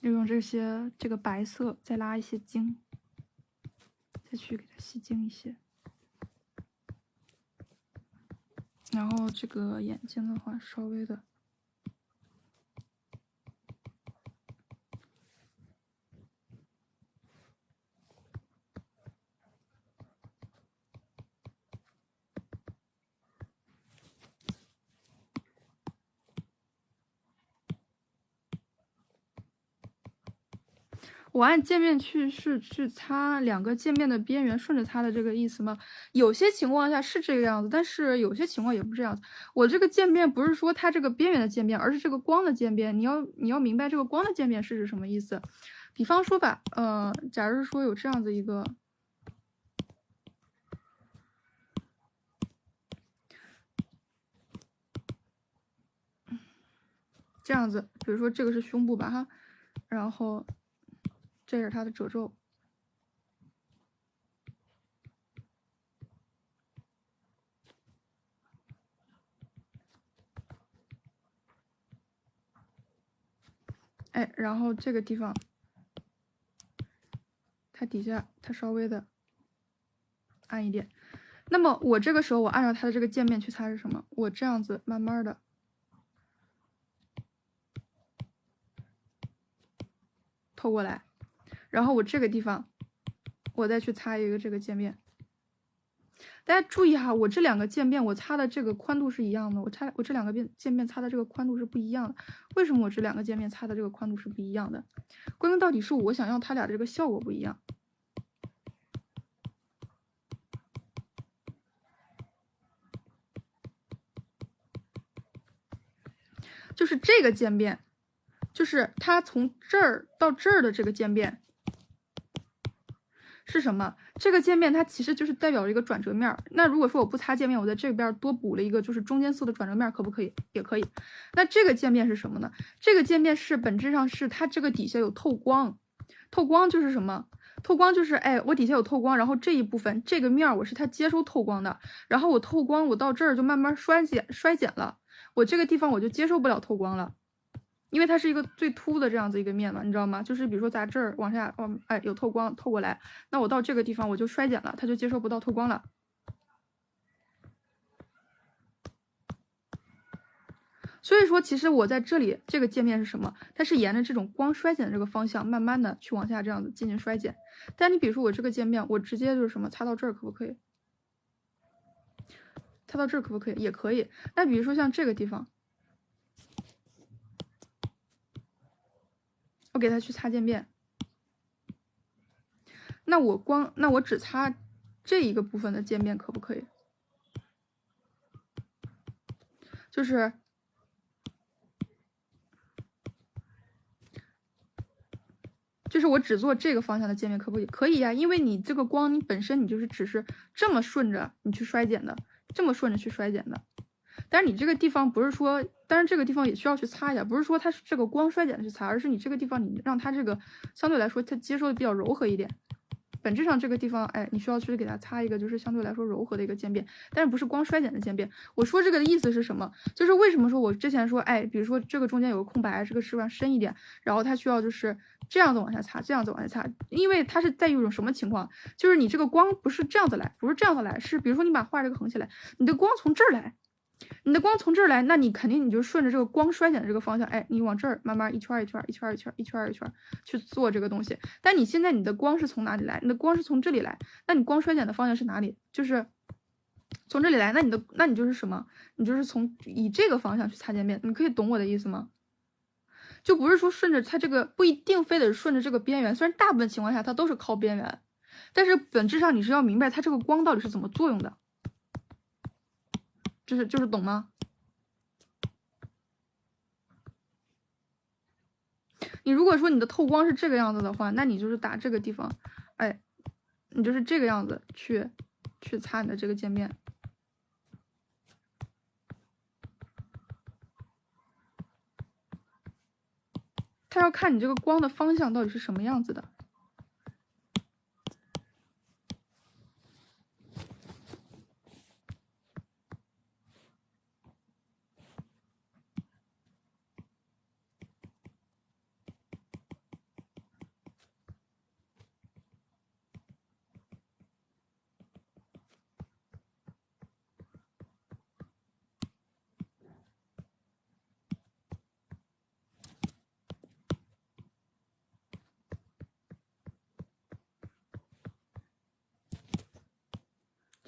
就用这个白色再拉一些晶，再去给它吸睛一些。然后这个眼睛的话，稍微的我按渐变去是去擦两个渐变的边缘，顺着擦的这个意思吗？有些情况下是这个样子，但是有些情况也不是这样子。我这个渐变不是说它这个边缘的渐变，而是这个光的渐变。你要明白这个光的渐变是指什么意思。比方说吧，假如说有这样子一个，这样子，比如说这个是胸部吧哈，然后这是它的褶皱。哎，然后这个地方，它底下它稍微的暗一点。那么我这个时候我按照它的这个渐变去擦是什么？我这样子慢慢的透过来，然后我这个地方我再去擦一个这个渐变。大家注意哈，我这两个渐变我擦的这个宽度是一样的，我这两个渐变擦的这个宽度是不一样的。为什么我这两个渐变擦的这个宽度是不一样的？归根到底是我想要它俩的这个效果不一样。就是这个渐变，就是它从这儿到这儿的这个渐变是什么？这个渐变它其实就是代表了一个转折面。那如果说我不擦渐变，我在这边多补了一个就是中间色的转折面，可不可以？也可以。那这个渐变是什么呢？这个渐变是本质上是它这个底下有透光，透光就是什么？透光就是哎，我底下有透光，然后这一部分这个面我是它接收透光的，然后我透光我到这儿就慢慢衰减了，我这个地方我就接受不了透光了。因为它是一个最凸的这样子一个面嘛，你知道吗？就是比如说咱这儿往下，哎，有透光透过来，那我到这个地方我就衰减了，它就接受不到透光了。所以说，其实我在这里这个渐变是什么？它是沿着这种光衰减的这个方向，慢慢的去往下这样子进行衰减。但你比如说我这个渐变，我直接就是什么擦到这儿可不可以？擦到这儿可不可以？也可以。那比如说像这个地方。我给它去擦渐变，那我只擦这一个部分的渐变可不可以？就是我只做这个方向的渐变可不可以？可以呀，因为你这个光你本身你就是只是这么顺着你去衰减的，这么顺着去衰减的。但是你这个地方不是说，当然这个地方也需要去擦一下，不是说它是这个光衰减的去擦，而是你这个地方你让它这个相对来说它接受的比较柔和一点。本质上这个地方，哎，你需要去给它擦一个就是相对来说柔和的一个渐变，但是不是光衰减的渐变。我说这个的意思是什么？就是为什么说我之前说，哎，比如说这个中间有个空白，这个是不是深一点，然后它需要就是这样子往下擦，这样子往下擦，因为它是在于一种什么情况，就是你这个光不是这样子来，不是这样子来，是比如说你把画这个横起来，你的光从这儿来。你的光从这儿来，那你肯定你就顺着这个光衰减的这个方向，哎，你往这儿慢慢一圈一圈一圈一圈一圈一圈去做这个东西。但你现在你的光是从哪里来？你的光是从这里来，那你光衰减的方向是哪里？就是从这里来，那你就是什么？你就是以这个方向去擦渐变。你可以懂我的意思吗？就不是说顺着它这个，不一定非得是顺着这个边缘，虽然大部分情况下它都是靠边缘，但是本质上你是要明白它这个光到底是怎么作用的。就是懂吗？你如果说你的透光是这个样子的话，那你就是打这个地方，哎，你就是这个样子去擦你的这个渐变。它要看你这个光的方向到底是什么样子的。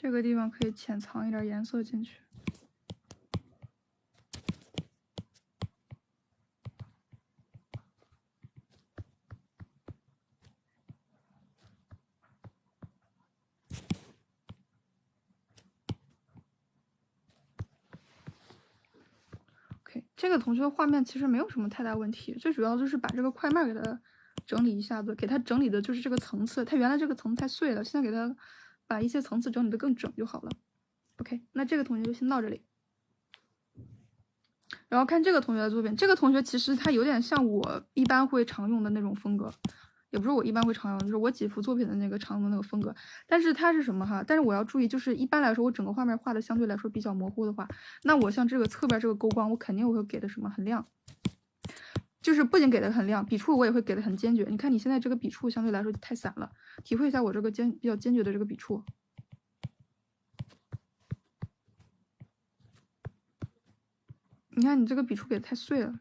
这个地方可以浅藏一点颜色进去。OK， 这个同学的画面其实没有什么太大问题，最主要就是把这个块面给它整理一下子，给它整理的就是这个层次，它原来这个层太碎了，现在给它把一些层次整理的更整就好了。OK， 那这个同学就先到这里。然后看这个同学的作品，这个同学其实他有点像我一般会常用的那种风格，也不是我一般会常用，就是我几幅作品的那个常用的那个风格。但是它是什么哈？但是我要注意，就是一般来说，我整个画面画的相对来说比较模糊的话，那我像这个侧边这个勾光，我肯定会给的什么很亮，就是不仅给的很亮，笔触我也会给的很坚决。你看你现在这个笔触相对来说太散了，体会一下我这个比较坚决的这个笔触。你看你这个笔触给的太碎了。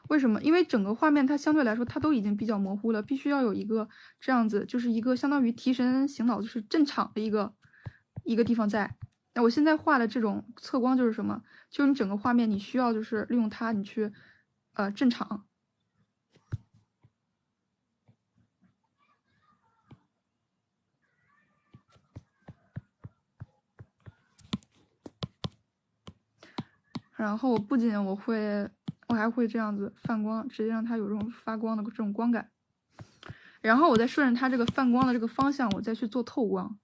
为什么？因为整个画面它相对来说它都已经比较模糊了，必须要有一个这样子，就是一个相当于提神醒脑，就是镇场的一个地方在。那我现在画的这种侧光就是什么？就是你整个画面你需要就是利用它，你去镇场。然后不仅我还会这样子泛光，直接让它有这种发光的这种光感。然后我再顺着它这个泛光的这个方向，我再去做透光。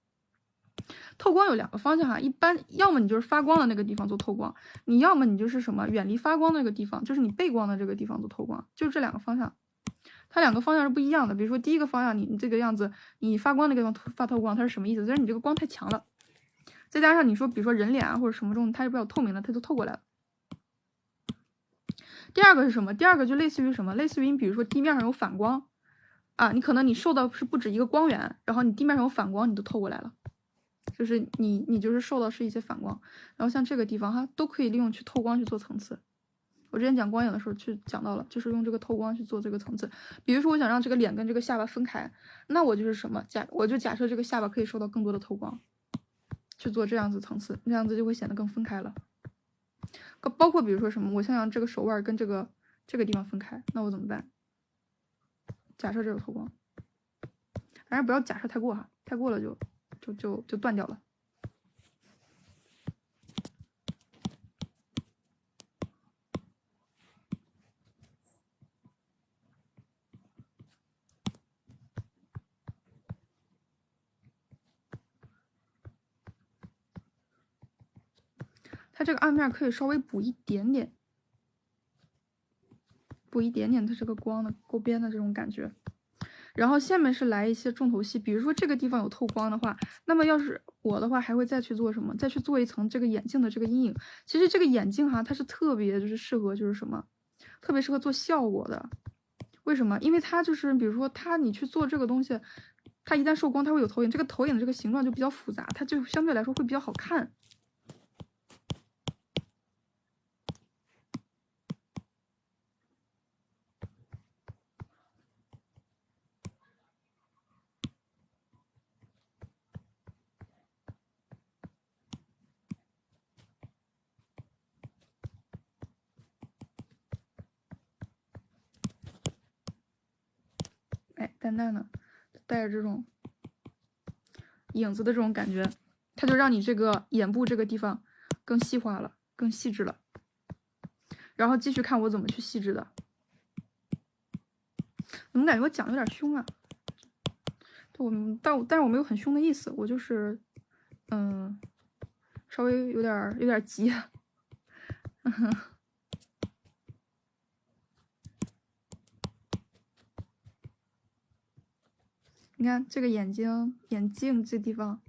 透光有两个方向哈，一般要么你就是发光的那个地方做透光，你要么你就是什么远离发光的那个地方，就是你背光的这个地方做透光，就这两个方向。它两个方向是不一样的。比如说第一个方向，你这个样子，你发光那个地方发透光，它是什么意思？就是你这个光太强了，再加上你说比如说人脸啊或者什么这种，它是比较透明的，它就透过来了。第二个是什么？第二个就类似于什么？类似于你比如说地面上有反光啊，你可能你受到是不止一个光源，然后你地面上有反光，你都透过来了。就是你就是受到是一些反光，然后像这个地方哈，都可以利用去透光去做层次。我之前讲光影的时候去讲到了，就是用这个透光去做这个层次。比如说我想让这个脸跟这个下巴分开，那我就是什么我就假设这个下巴可以受到更多的透光，去做这样子层次，这样子就会显得更分开了。包括比如说什么，我想让这个手腕跟这个地方分开，那我怎么办？假设这个透光，反正不要假设太过哈，太过了就断掉了。它这个暗面可以稍微补一点点，它这个光的勾边的这种感觉。然后下面是来一些重头戏，比如说这个地方有透光的话，那么要是我的话还会再去做什么？再去做一层这个眼镜的这个阴影。其实这个眼镜哈，它是特别就是适合就是什么，特别适合做效果的。为什么？因为它就是比如说你去做这个东西，它一旦受光，它会有投影，这个投影的这个形状就比较复杂，它就相对来说会比较好看。哎，淡淡的，带着这种影子的这种感觉，它就让你这个眼部这个地方更细化了，更细致了。然后继续看我怎么去细致的。怎么感觉我讲有点凶啊？但是我没有很凶的意思，我就是稍微有点急。你看这个眼镜这地方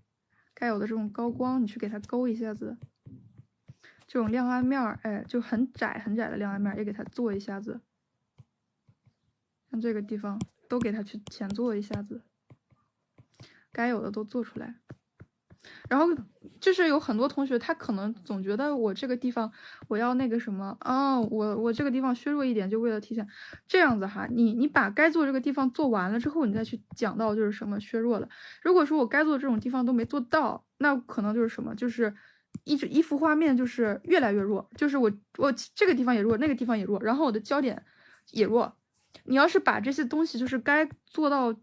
该有的这种高光，你去给它勾一下子。这种亮暗面儿，哎，就很窄的亮暗面也给它做一下子。像这个地方都给它去前做一下子，该有的都做出来。然后就是有很多同学，他可能总觉得我这个地方我要那个什么啊，我这个地方削弱一点，就为了体现这样子哈。你把该做这个地方做完了之后，你再去讲到就是什么削弱了。如果说我该做的这种地方都没做到，那可能就是什么，就是一幅画面就是越来越弱，就是我这个地方也弱，那个地方也弱，然后我的焦点也弱。你要是把这些东西就是该做到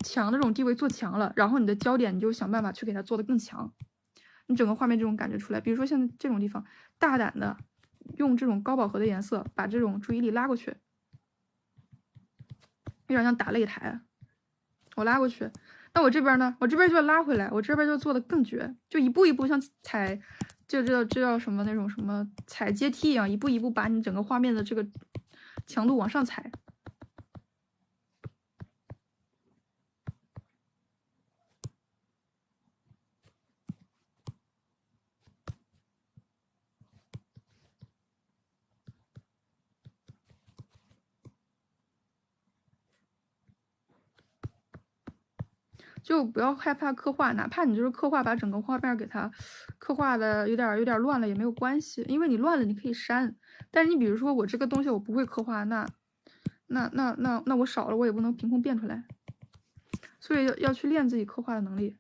强的这种地位做强了，然后你的焦点你就想办法去给它做得更强，你整个画面这种感觉出来。比如说像这种地方，大胆的用这种高饱和的颜色把这种注意力拉过去，有点像打擂台。我拉过去，那我这边呢？我这边就要拉回来，我这边就做的更绝，就一步一步像踩，这叫什么那种什么踩阶梯一样，一步一步把你整个画面的这个强度往上踩。就不要害怕刻画，哪怕你就是刻画把整个画面给它刻画的有点乱了也没有关系，因为你乱了你可以删。但是你比如说我这个东西我不会刻画，那我少了我也不能凭空变出来，所以要去练自己刻画的能力。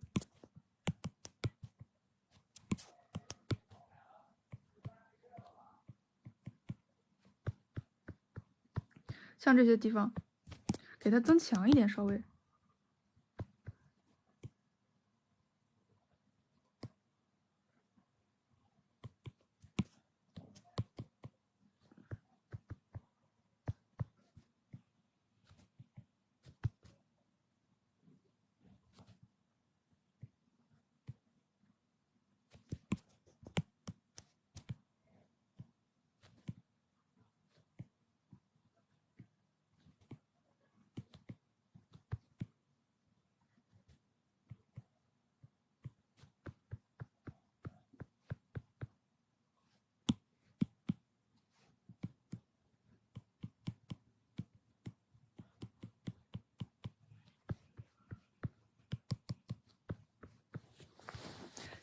像这些地方，给它增强一点稍微。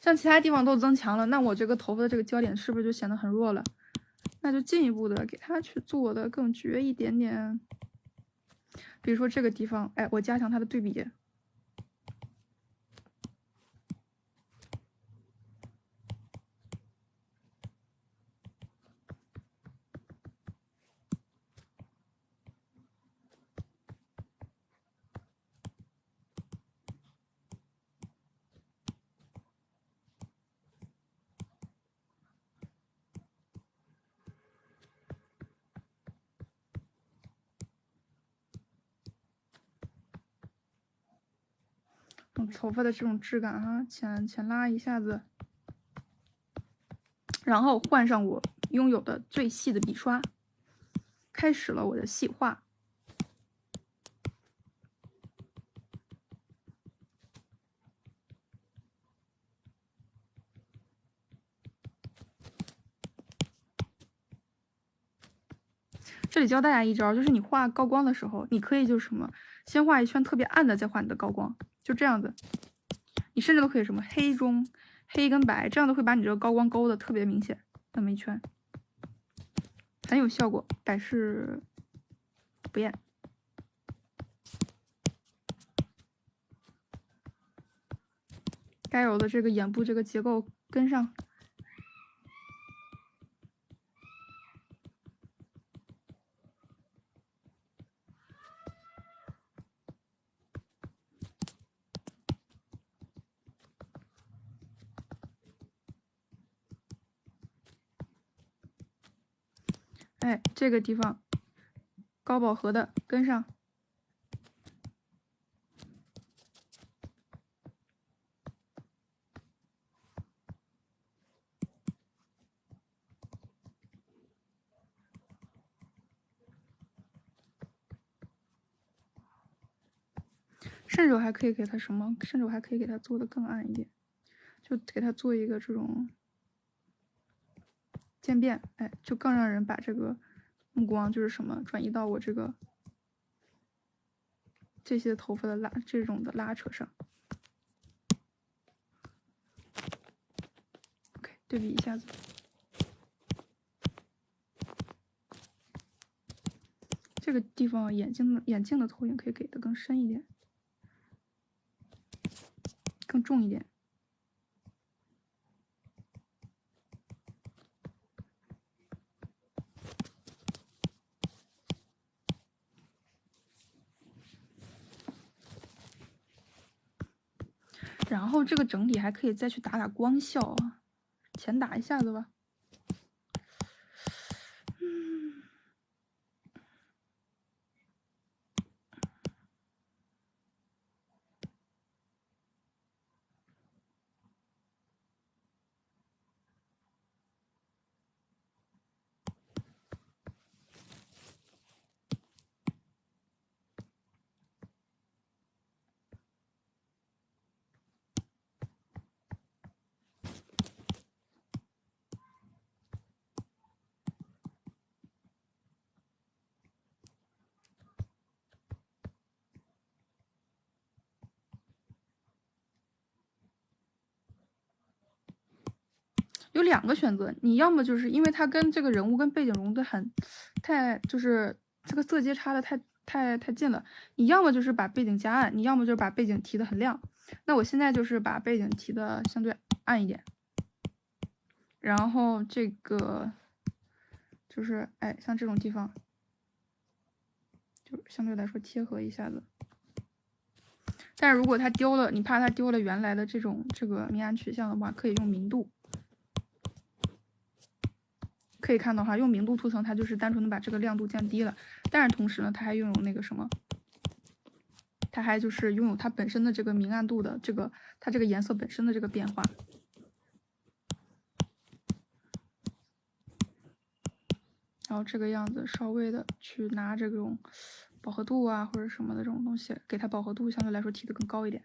像其他地方都增强了，那我这个头发的这个焦点是不是就显得很弱了？那就进一步的给它去做的更绝一点点。比如说这个地方，哎，我加强它的对比。头发的这种质感哈，前拉一下子，然后换上我拥有的最细的笔刷，开始了我的细化。这里教大家一招，就是你画高光的时候，你可以就是什么，先画一圈特别暗的，再画你的高光，就这样子。你甚至都可以什么黑中黑跟白，这样子会把你这个高光勾的特别明显，那么一圈，很有效果，百试不厌。该有的这个眼部这个结构跟上。哎，这个地方高饱和的跟上。甚至我还可以给它什么？甚至我还可以给它做的更暗一点，就给它做一个这种渐变，哎，就更让人把这个目光就是什么转移到我这个这些头发的这种的拉扯上。OK， 对比一下子。这个地方眼镜的投影可以给的更深一点，更重一点。然后这个整体还可以再去打光效啊，浅打一下子吧。有两个选择，你要么就是因为它跟这个人物跟背景融的就是这个色阶差的太近了，你要么就是把背景加暗，你要么就是把背景提的很亮。那我现在就是把背景提的相对暗一点，然后这个就是哎，像这种地方就相对来说贴合一下子。但是如果它丢了，你怕它丢了原来的这个明暗取向的话，可以用明度。可以看到哈，用明度涂层，它就是单纯的把这个亮度降低了，但是同时呢，它还拥有那个什么，它还就是拥有它本身的这个明暗度的它这个颜色本身的这个变化。然后这个样子稍微的去拿这种饱和度啊或者什么的这种东西，给它饱和度相对来说提的更高一点。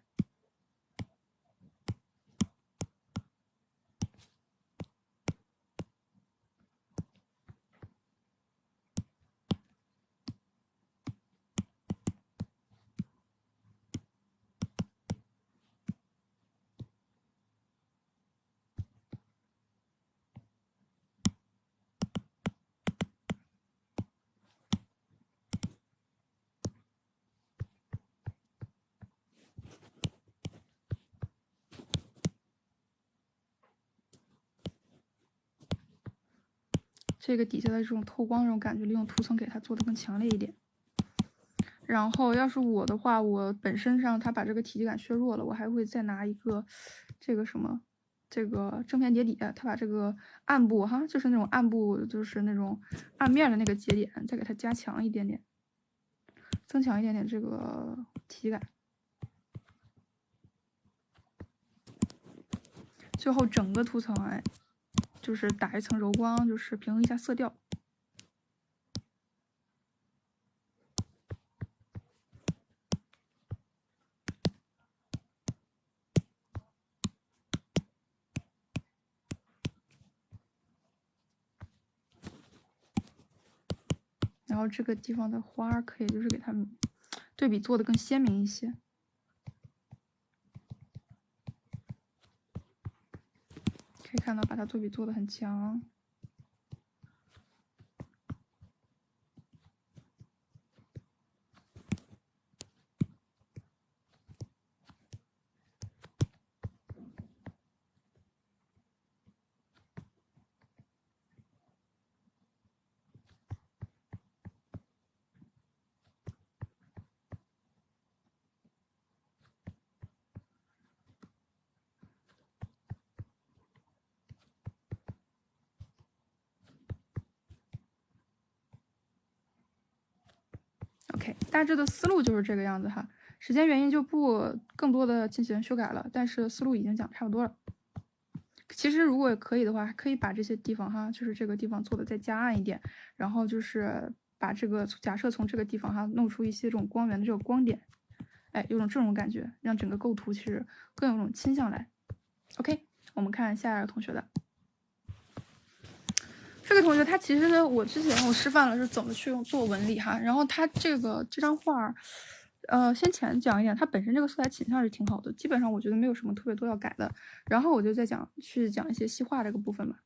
这个底下的这种透光这种感觉，利用涂层给它做的更强烈一点。然后要是我的话，我本身上它把这个体积感削弱了，我还会再拿一个这个什么，这个正片叠底，它把这个暗部哈，就是那种暗部，就是那种暗面的那个节点，再给它加强一点点，增强一点点这个体积感。最后整个涂层哎，就是打一层柔光，就是平衡一下色调。然后这个地方的花可以就是给它们对比做的更鲜明一些。可以看到把它对比做的很强。OK， 大致的思路就是这个样子哈。时间原因就不更多的进行修改了，但是思路已经讲差不多了。其实如果可以的话，可以把这些地方哈，就是这个地方做的再加暗一点，然后就是把这个假设从这个地方哈弄出一些这种光源的这个光点，哎，有种这种感觉，让整个构图其实更有种倾向来。OK， 我们看下一个同学的。这个同学他其实我之前我示范了是怎么去用做纹理哈，然后他这张画，先前讲一点，它本身这个色彩倾向是挺好的，基本上我觉得没有什么特别多要改的，然后我就再讲一些细化这个部分吧。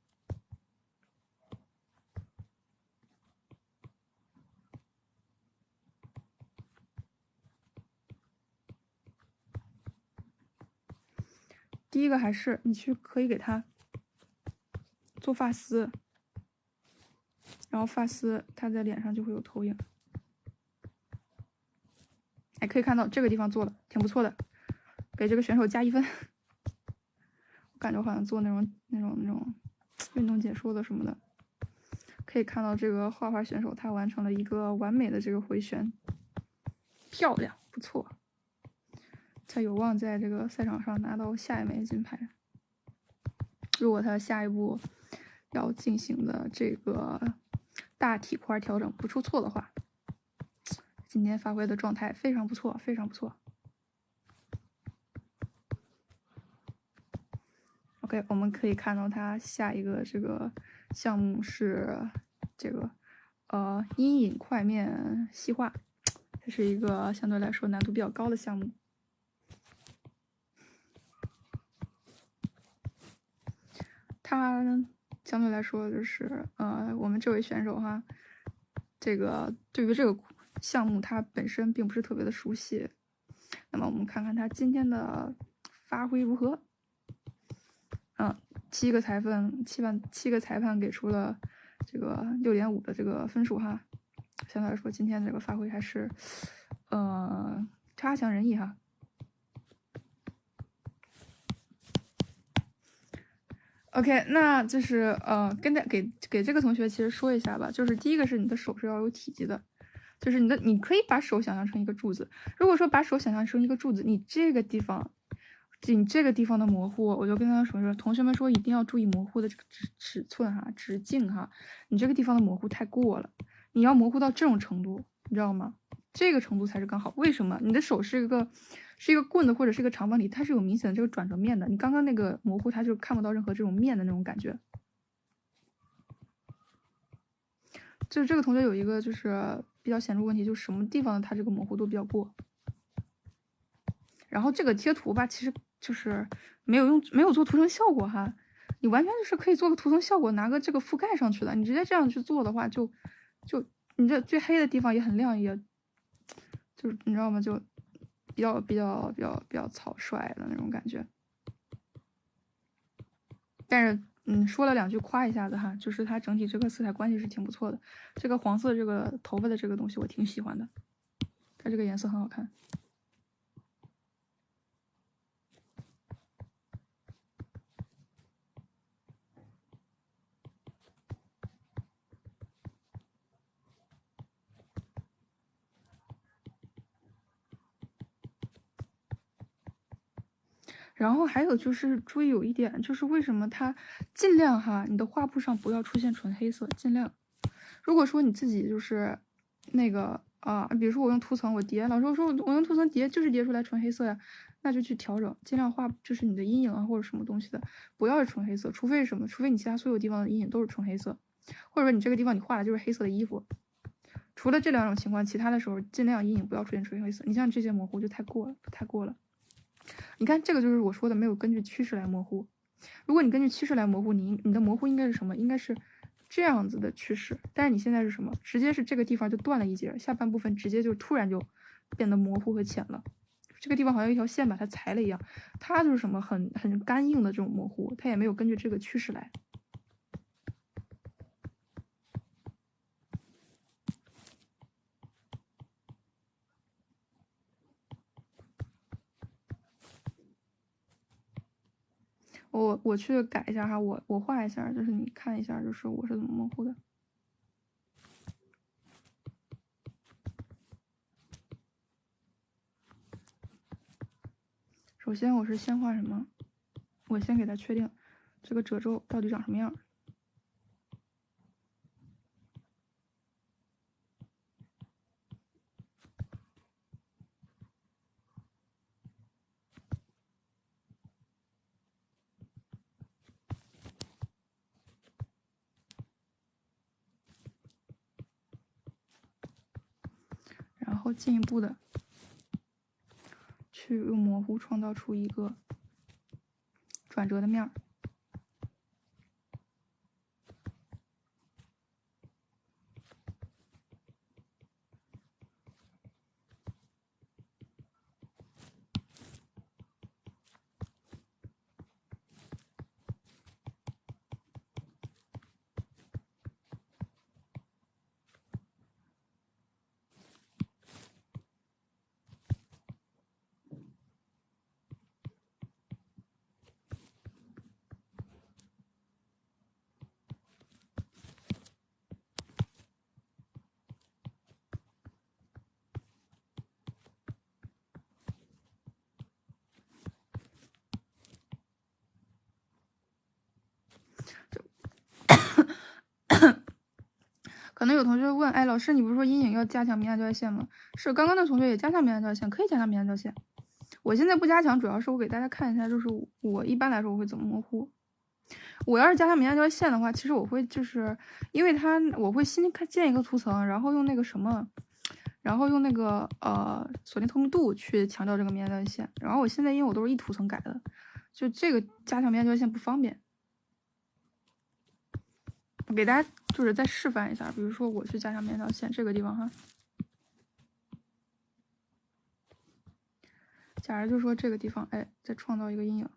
第一个还是你可以给它做发丝。然后发丝它在脸上就会有投影，哎，可以看到这个地方做的挺不错的，给这个选手加1分。我感觉好像做那种运动解说的什么的，可以看到这个画画选手他完成了一个完美的这个回旋，漂亮，不错，他有望在这个赛场上拿到下一枚金牌。如果他下一步要进行的这个大体块调整不出错的话，今天发挥的状态非常不错，非常不错。OK， 我们可以看到他下一个这个项目是这个阴影块面细化，这是一个相对来说难度比较高的项目。他相对来说就是我们这位选手哈，这个对于这个项目他本身并不是特别的熟悉。那么我们看看他今天的发挥如何。7个裁判给出了这个6.5的这个分数哈，相对来说今天这个发挥还是差强人意哈。OK， 那就是给这个同学其实说一下吧，就是第一个是你的手是要有体积的，就是你可以把手想象成一个柱子。如果说把手想象成一个柱子，你这个地方的模糊，我就跟他说同学们说一定要注意模糊的这个尺寸哈、直径哈，你这个地方的模糊太过了，你要模糊到这种程度，你知道吗？这个程度才是刚好。为什么？你的手是一个棍子或者是一个长方体，它是有明显的这个转折面的。你刚刚那个模糊，它就看不到任何这种面的那种感觉。就是这个同学有一个就是比较显著问题，就是什么地方它这个模糊度比较过。然后这个贴图吧，其实就是没有做图层效果哈，你完全就是可以做个图层效果，拿个这个覆盖上去的。你直接这样去做的话，就你这最黑的地方也很亮，也就是你知道吗？就比较草率的那种感觉。但是说了2句夸一下子哈，就是它整体这个色彩关系是挺不错的。这个黄色这个头发的这个东西我挺喜欢的，它这个颜色很好看。然后还有就是注意有一点，就是为什么它尽量哈，你的画布上不要出现纯黑色，尽量。如果说你自己就是那个比如说我用图层我叠，老师说我用图层叠就是叠出来纯黑色呀，那就去调整，尽量画就是你的阴影啊或者什么东西的，不要是纯黑色，除非是什么，除非你其他所有地方的阴影都是纯黑色，或者说你这个地方你画的就是黑色的衣服，除了这2种情况，其他的时候尽量阴影不要出现纯黑色。你像这些模糊就太过了，太过了。你看这个就是我说的没有根据趋势来模糊。如果你根据趋势来模糊，你的模糊应该是什么？应该是这样子的趋势。但是你现在是什么？直接是这个地方就断了一截，下半部分直接就突然就变得模糊和浅了。这个地方好像一条线把它裁了一样，它就是什么很干硬的这种模糊，它也没有根据这个趋势来。我去改一下哈，我画一下，就是你看一下，就是我是怎么模糊的。首先我是先画什么？我先给它确定这个褶皱到底长什么样。然后进一步的去用模糊创造出一个转折的面儿。可能有同学问，哎，老师，你不是说阴影要加强明暗交界线吗？是，刚刚的同学也加强明暗交界线，可以加强明暗交界线。我现在不加强，主要是我给大家看一下，就是我一般来说我会怎么模糊。我要是加强明暗交界线的话，其实我会就是因为我会新建一个图层，然后用那个什么，然后用那个锁定透明度去强调这个明暗交界线。然后我现在因为我都是一图层改的，就这个加强明暗交界线不方便。我给大家就是再示范一下，比如说我去加强明暗交界线这个地方哈。假如就说这个地方，哎，再创造一个阴影，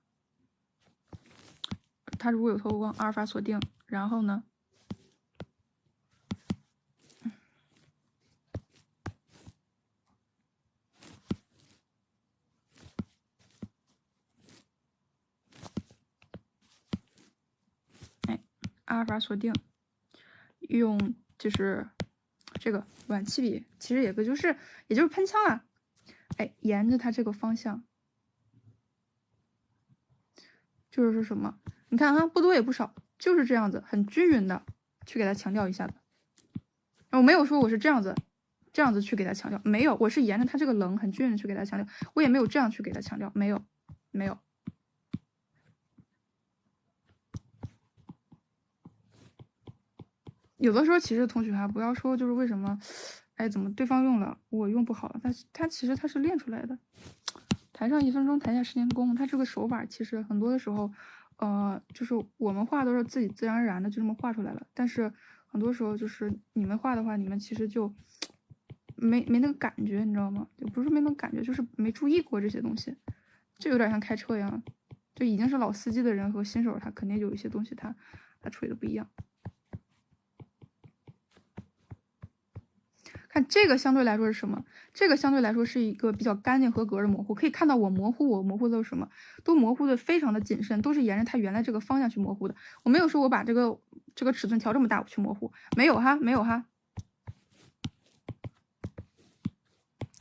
它如果有透光，阿尔法锁定，然后呢，哎，阿尔法锁定，用就是这个软漆笔，其实也就是喷枪啊，哎，沿着它这个方向，就是什么？你看哈，不多也不少，就是这样子，很均匀的去给它强调一下的。我没有说我是这样子去给它强调，没有，我是沿着它这个棱很均匀的去给它强调，我也没有这样去给它强调，没有。有的时候其实同学哈，不要说就是为什么，哎，怎么对方用了我用不好，他其实他是练出来的。台上1分钟，台下10年功，他这个手法其实很多的时候，就是我们画都是自己自然而然的就这么画出来了，但是很多时候就是你们画的话，你们其实就没那个感觉，你知道吗？就不是没那个感觉，就是没注意过这些东西，就有点像开车一样，就已经是老司机的人和新手，他肯定有一些东西他处理的不一样。看这个相对来说是什么？这个相对来说是一个比较干净合格的模糊。可以看到我模糊的是什么？都模糊的非常的谨慎，都是沿着它原来这个方向去模糊的。我没有说我把这个尺寸调这么大我去模糊，没有哈。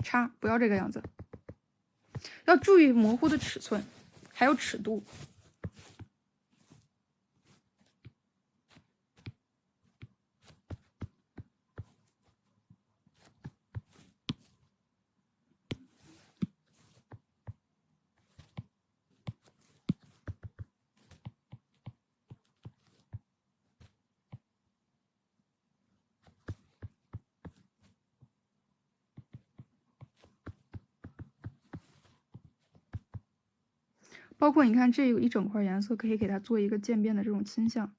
叉，不要这个样子，要注意模糊的尺寸，还有尺度。包括你看这有一整块颜色，可以给它做一个渐变的这种倾向。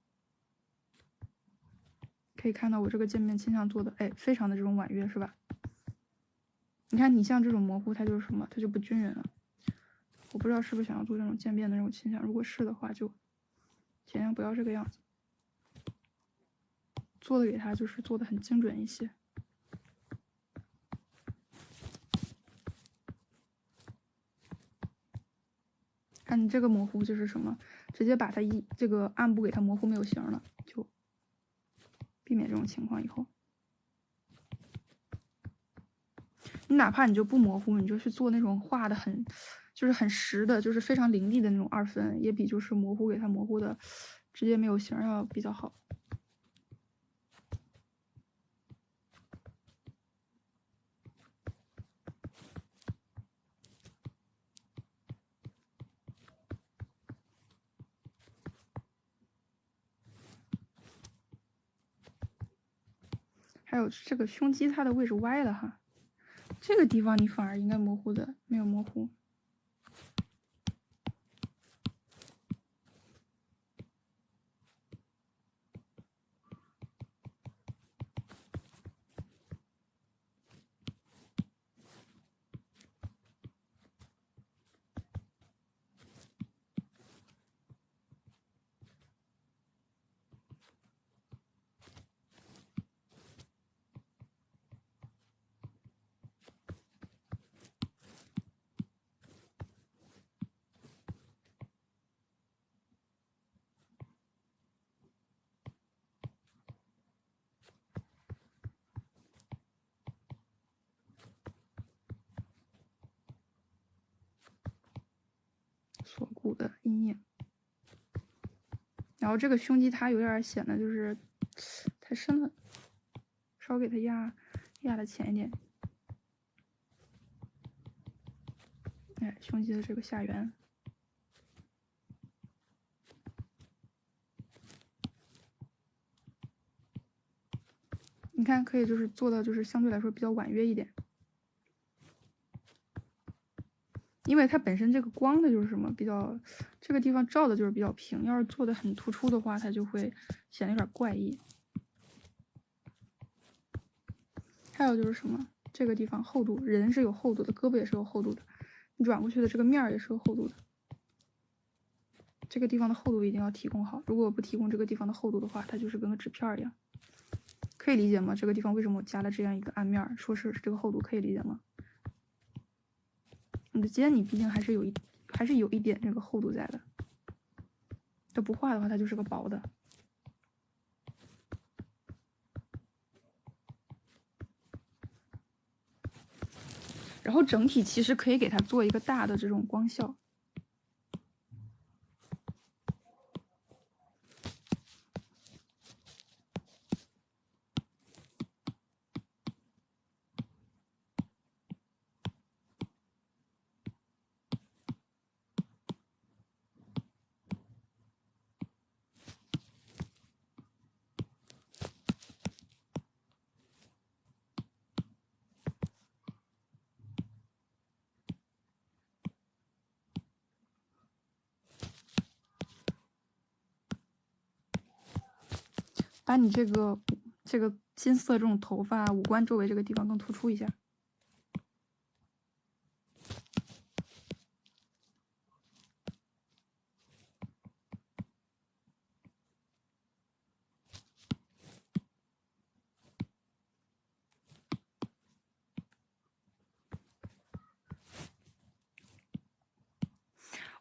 可以看到我这个渐变倾向做的，哎，非常的这种婉约，是吧？你看你像这种模糊，它就是什么？它就不均匀了。我不知道是不是想要做这种渐变的这种倾向，如果是的话，就尽量不要这个样子。做的给它就是做的很精准一些。看你这个模糊就是什么，直接把它这个暗部给它模糊没有形了，就避免这种情况以后。你哪怕你就不模糊，你就去做那种画的很，就是很实的，就是非常凌厉的那种2分，也比就是模糊给它模糊的直接没有形要比较好。还有这个胸肌它的位置歪了哈，这个地方你反而应该模糊的，没有模糊。锁骨的阴影，然后这个胸肌它有点显得就是太深了，稍微给它压的浅一点。哎，胸肌的这个下缘，你看可以就是做的就是相对来说比较婉约一点。因为它本身这个光的就是什么比较，这个地方照的就是比较平，要是做的很突出的话，它就会显得有点怪异。还有就是什么，这个地方厚度，人是有厚度的，胳膊也是有厚度的，你转过去的这个面儿也是有厚度的。这个地方的厚度一定要提供好，如果不提供这个地方的厚度的话，它就是跟个纸片一样。可以理解吗？这个地方为什么我加了这样一个暗面，说是这个厚度，可以理解吗？你的肩你毕竟还是有一点这个厚度在的，它不画的话，它就是个薄的。然后整体其实可以给它做一个大的这种光效。把你这个金色这种头发五官周围这个地方更突出一下。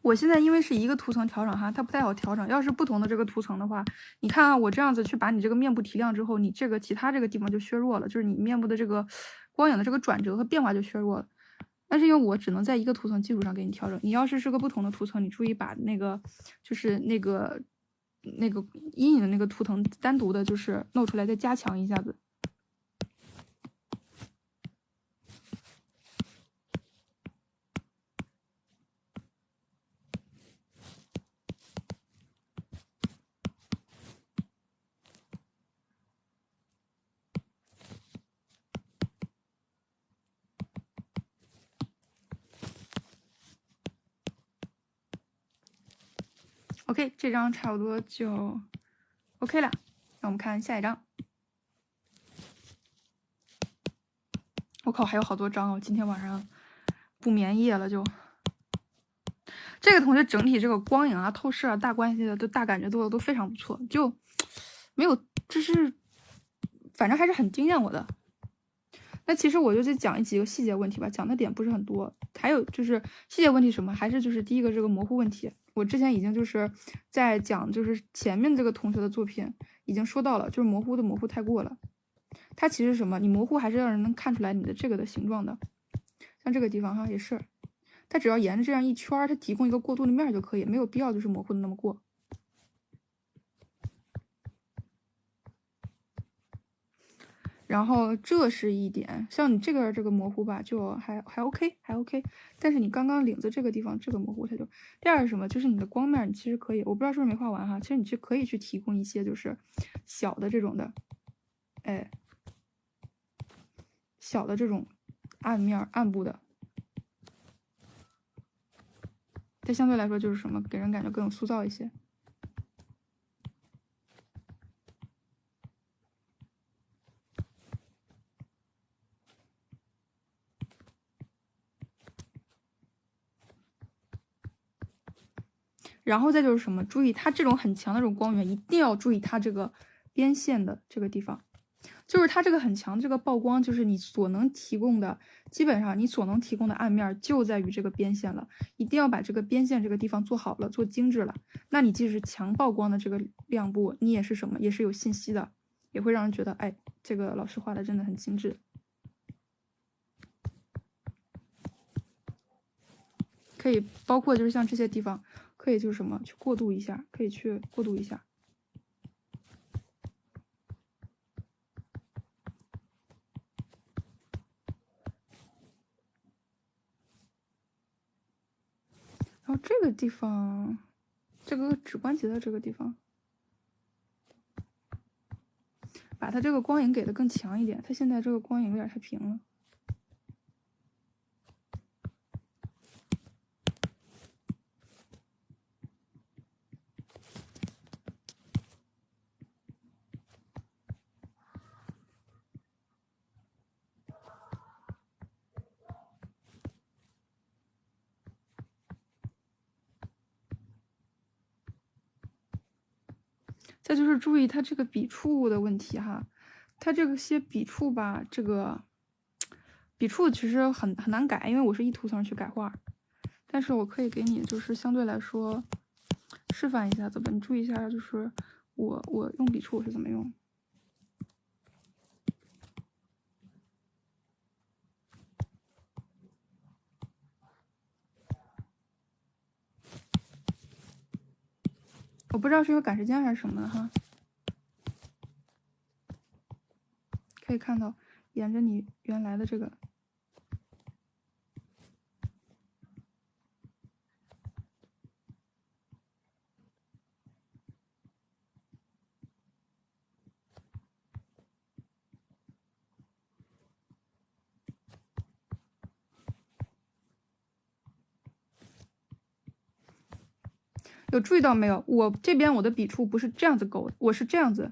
我现在因为是一个图层调整哈，它不太好调整。要是不同的这个图层的话，你看啊，我这样子去把你这个面部提亮之后，你这个其他这个地方就削弱了，就是你面部的这个光影的这个转折和变化就削弱了。但是因为我只能在一个图层基础上给你调整，你要是个不同的图层，你注意把那个就是那个阴影的那个图层单独的就是弄出来，再加强一下子。OK， 这张差不多就 OK 了。让我们看下一张。我靠，还有好多张哦！今天晚上不眠夜了就。这个同学整体这个光影啊、透视啊、大关系的都大感觉做的都非常不错，就没有，就是反正还是很惊艳我的。那其实我就讲几个细节问题吧，讲的点不是很多。还有就是细节问题什么，还是就是第一个这个模糊问题，我之前已经就是在讲就是前面这个同学的作品已经说到了，就是模糊太过了。它其实什么，你模糊还是让人能看出来你的这个的形状的。像这个地方哈也是，它只要沿着这样一圈，它提供一个过渡的面就可以，没有必要就是模糊的那么过。然后这是一点，像你这个模糊吧，就还 OK， 还 OK。但是你刚刚领子这个地方这个模糊，它就第二是什么？就是你的光面，你其实可以，我不知道是不是没画完哈，其实你可以去提供一些就是小的这种的，哎，小的这种暗面暗部的，它相对来说就是什么，给人感觉更有塑造一些。然后再就是什么，注意它这种很强的这种光源，一定要注意它这个边线的这个地方，就是它这个很强这个曝光，就是你所能提供的，基本上你所能提供的暗面就在于这个边线了，一定要把这个边线这个地方做好了，做精致了。那你即使强曝光的这个亮部，你也是什么，也是有信息的，也会让人觉得，哎，这个老师画的真的很精致。可以包括就是像这些地方。可以就是什么去过渡一下，可以去过渡一下。然后这个地方，这个指关节的这个地方，把它这个光影给的更强一点。它现在这个光影有点太平了。再就是注意它这个笔触的问题哈，它这个些笔触吧，这个笔触其实很难改，因为我是一图层去改画，但是我可以给你就是相对来说示范一下怎么，你注意一下，就是我用笔触我是怎么用。我不知道是因为赶时间还是什么的哈，可以看到沿着你原来的这个，有注意到没有？我这边我的笔触不是这样子勾，我是这样子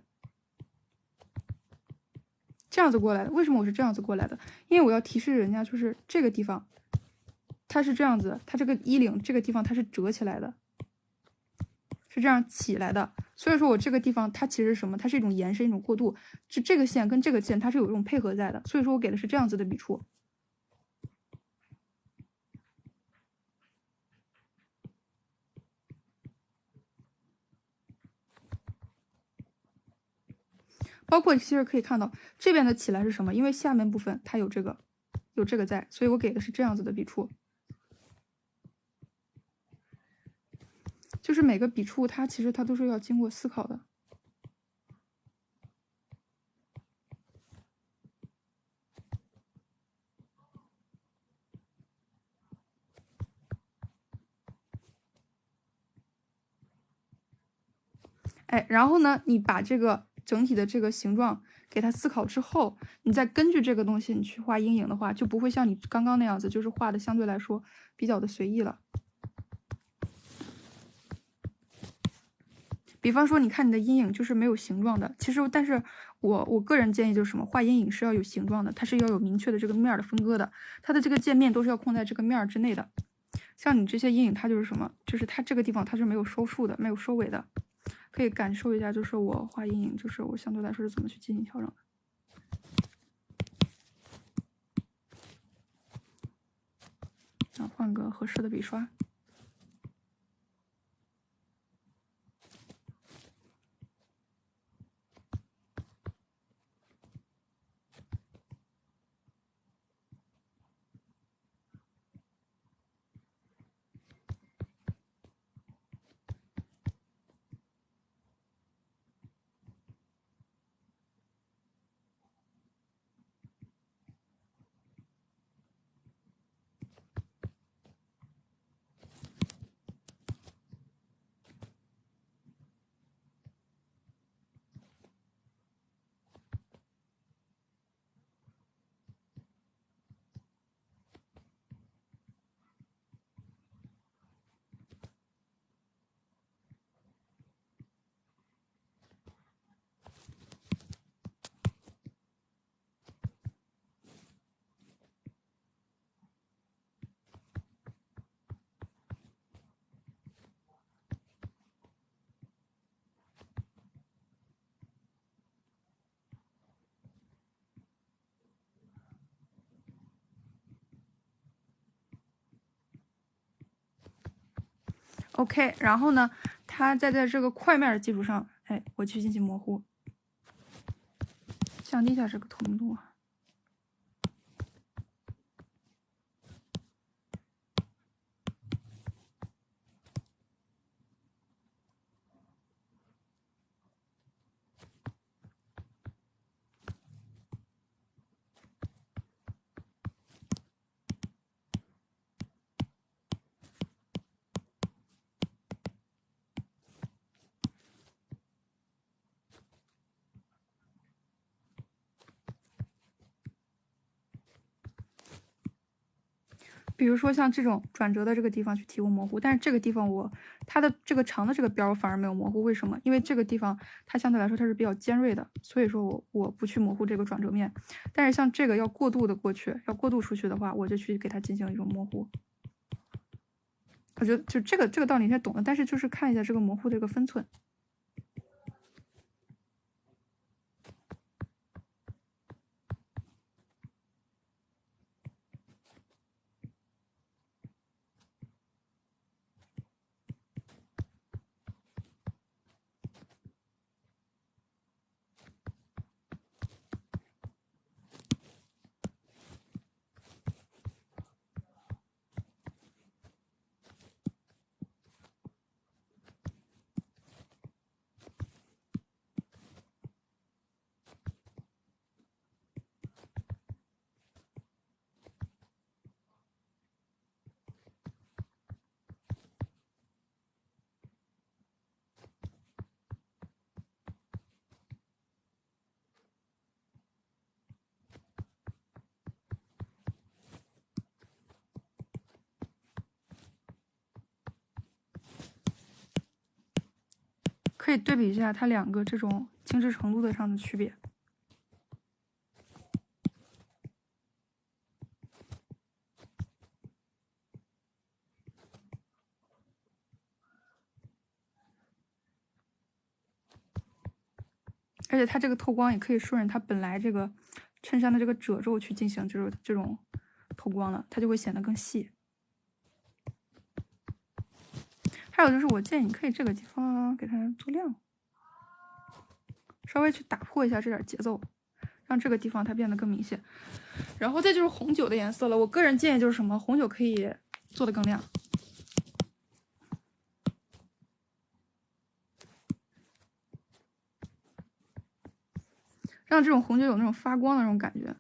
过来的。为什么我是这样子过来的？因为我要提示人家，就是这个地方，它是这样子，它这个衣领这个地方它是折起来的，是这样起来的。所以说我这个地方它其实是什么？它是一种延伸，一种过渡。就这个线跟这个线它是有一种配合在的。所以说我给的是这样子的笔触。包括其实可以看到这边的起来是什么？因为下面部分它有这个在，所以我给的是这样子的笔触。就是每个笔触它其实它都是要经过思考的。哎，然后呢，你把这个整体的这个形状给它思考之后，你再根据这个东西你去画阴影的话，就不会像你刚刚那样子，就是画的相对来说比较的随意了。比方说，你看你的阴影就是没有形状的。其实，但是我个人建议就是什么，画阴影是要有形状的，它是要有明确的这个面的分割的，它的这个界面都是要控在这个面之内的。像你这些阴影，它就是什么，就是它这个地方它是没有收束的，没有收尾的。可以感受一下，就是我画阴影，就是我相对来说是怎么去进行调整的。换个合适的笔刷。OK， 然后呢，它再在这个块面的基础上，哎，我去进行模糊，降低一下这个透明度。比如说像这种转折的这个地方去提供模糊，但是这个地方它的这个长的这个边反而没有模糊，为什么？因为这个地方它相对来说它是比较尖锐的，所以说我不去模糊这个转折面。但是像这个要过渡的过去，要过渡出去的话，我就去给它进行一种模糊。我觉得就这个道理应该懂的，但是就是看一下这个模糊的一个分寸。可以对比一下它两个这种精致程度的上的区别。而且它这个透光也可以顺着它本来这个衬衫的这个褶皱去进行这种透光了，它就会显得更细。还有就是，我建议你可以这个地方给它做亮，稍微去打破一下这点节奏，让这个地方它变得更明显。然后再就是红酒的颜色了，我个人建议就是什么，红酒可以做得更亮，让这种红酒有那种发光的那种感觉。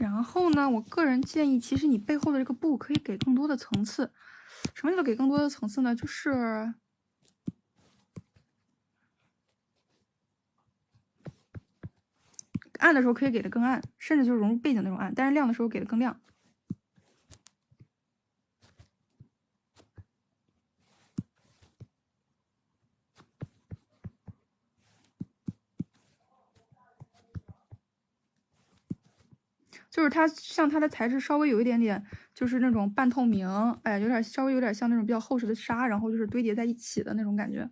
然后呢，我个人建议，其实你背后的这个布可以给更多的层次。什么叫做给更多的层次呢？就是暗的时候可以给的更暗，甚至就是融入背景那种暗，但是亮的时候给的更亮。就是它像它的材质稍微有一点点，就是那种半透明，哎，稍微有点像那种比较厚实的纱，然后就是堆叠在一起的那种感觉。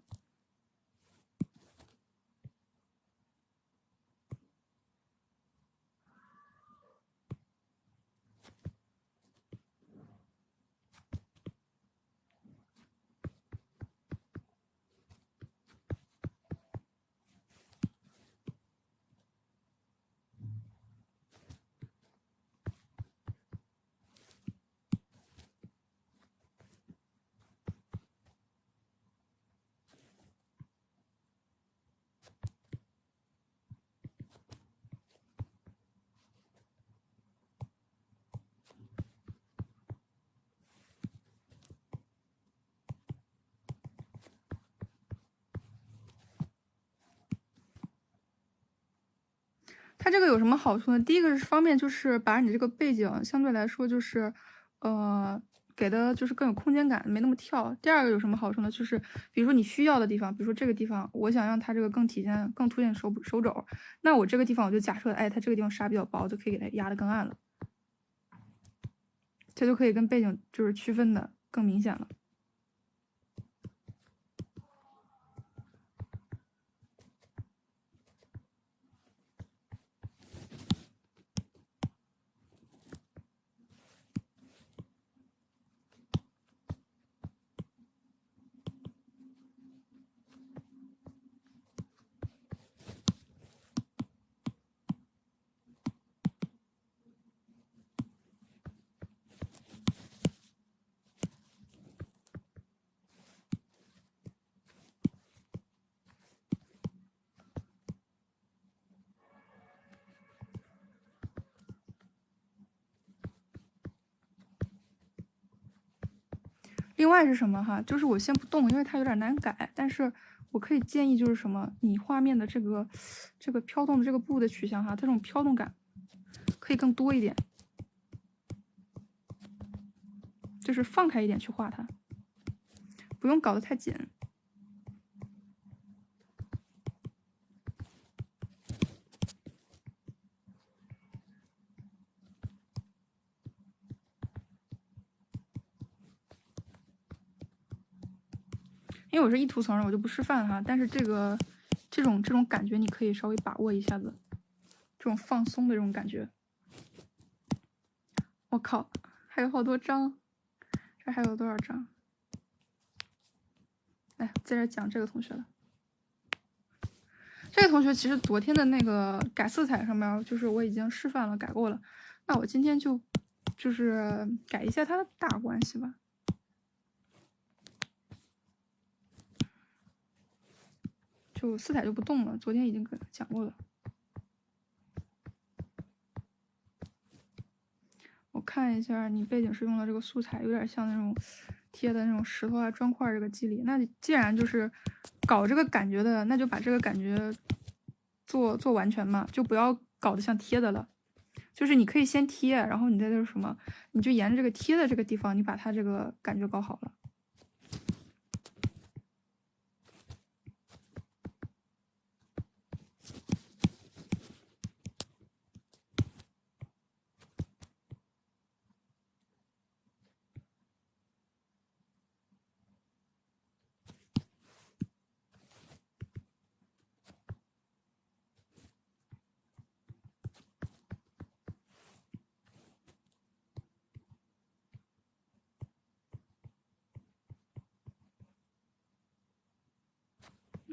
它这个有什么好处呢？第一个是方便，就是把你这个背景相对来说就是，给的就是更有空间感，没那么跳。第二个有什么好处呢？就是比如说你需要的地方，比如说这个地方，我想让它这个更体现、更凸显手肘，那我这个地方我就假设，哎，它这个地方纱比较薄，就可以给它压得更暗了，它就可以跟背景就是区分的更明显了。另外是什么哈？就是我先不动，因为它有点难改，但是我可以建议就是什么，你画面的这个飘动的这个布的取向哈，它这种飘动感可以更多一点，就是放开一点去画它，不用搞得太紧。因为我是一图层，我就不示范哈。但是这种感觉，你可以稍微把握一下子，这种放松的这种感觉。我靠，还有好多张，这还有多少张？哎，在这讲这个同学了。这个同学其实昨天的那个改色彩上面，就是我已经示范了，改过了。那我今天就是改一下它的大关系吧。就色彩就不动了，昨天已经讲过了。我看一下，你背景是用了这个素材，有点像那种贴的那种石头啊、砖块这个肌理。那你既然就是搞这个感觉的，那就把这个感觉做完全嘛，就不要搞得像贴的了。就是你可以先贴，然后你再就是什么，你就沿着这个贴的这个地方，你把它这个感觉搞好了。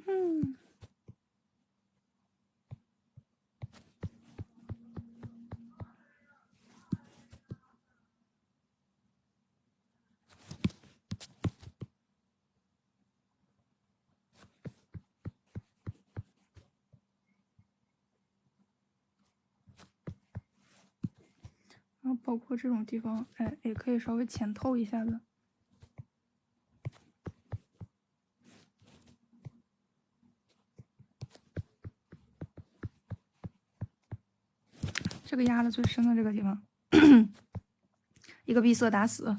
嗯。然后包括这种地方，哎，也可以稍微浅透一下的。这个压的最深的这个地方，一个闭塞打死。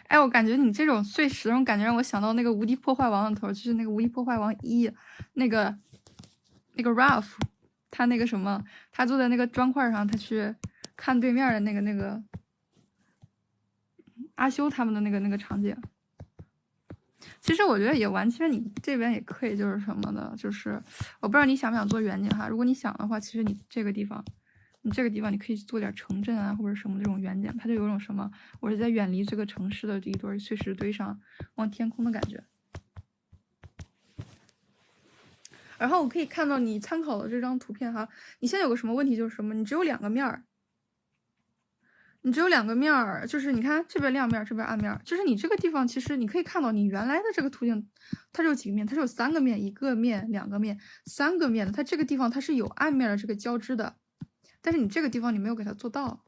哎，我感觉你这种碎石，感觉让我想到那个无敌破坏王的头，就是那个无敌破坏王1，那个 Ralph， 他那个什么，他坐在那个砖块上，他去看对面的那个阿修他们的那个场景。其实我觉得也完全，你这边也可以，就是什么的，就是我不知道你想不想做远景哈。如果你想的话，其实你这个地方，你可以做点城镇啊，或者什么这种远景，它就有种什么，我是在远离这个城市的一堆碎石堆上望天空的感觉。然后我可以看到你参考的这张图片哈，你现在有个什么问题就是什么，你只有2个面儿。你只有2个面儿，就是你看这边亮面，这边暗面，就是你这个地方，其实你可以看到你原来的这个图形，它是有几个面？它是有3个面，1个面、2个面、3个面的。它这个地方它是有暗面的这个交织的，但是你这个地方你没有给它做到。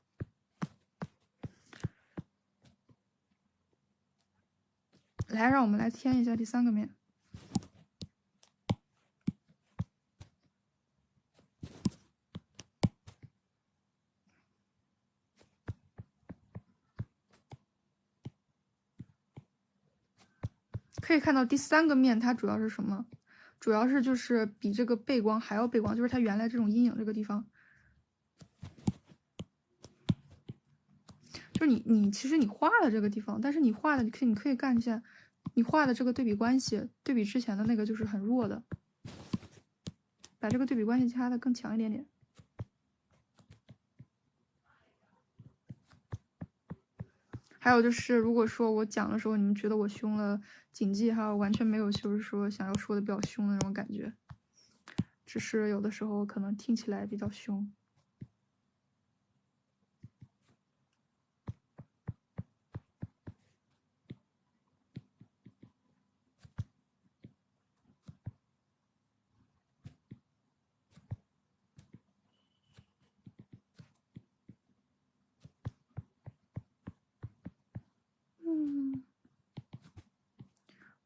来，让我们来添一下第3个面。可以看到第3个面，它主要是什么？主要是就是比这个背光还要背光，就是它原来这种阴影这个地方，就是你其实你画了这个地方，但是你画的你可以干一下，你画的这个对比关系，对比之前的那个就是很弱的，把这个对比关系加的更强一点点。还有就是，如果说我讲的时候你们觉得我凶了，谨记哈，我完全没有就是说想要说的比较凶的那种感觉，只是有的时候可能听起来比较凶。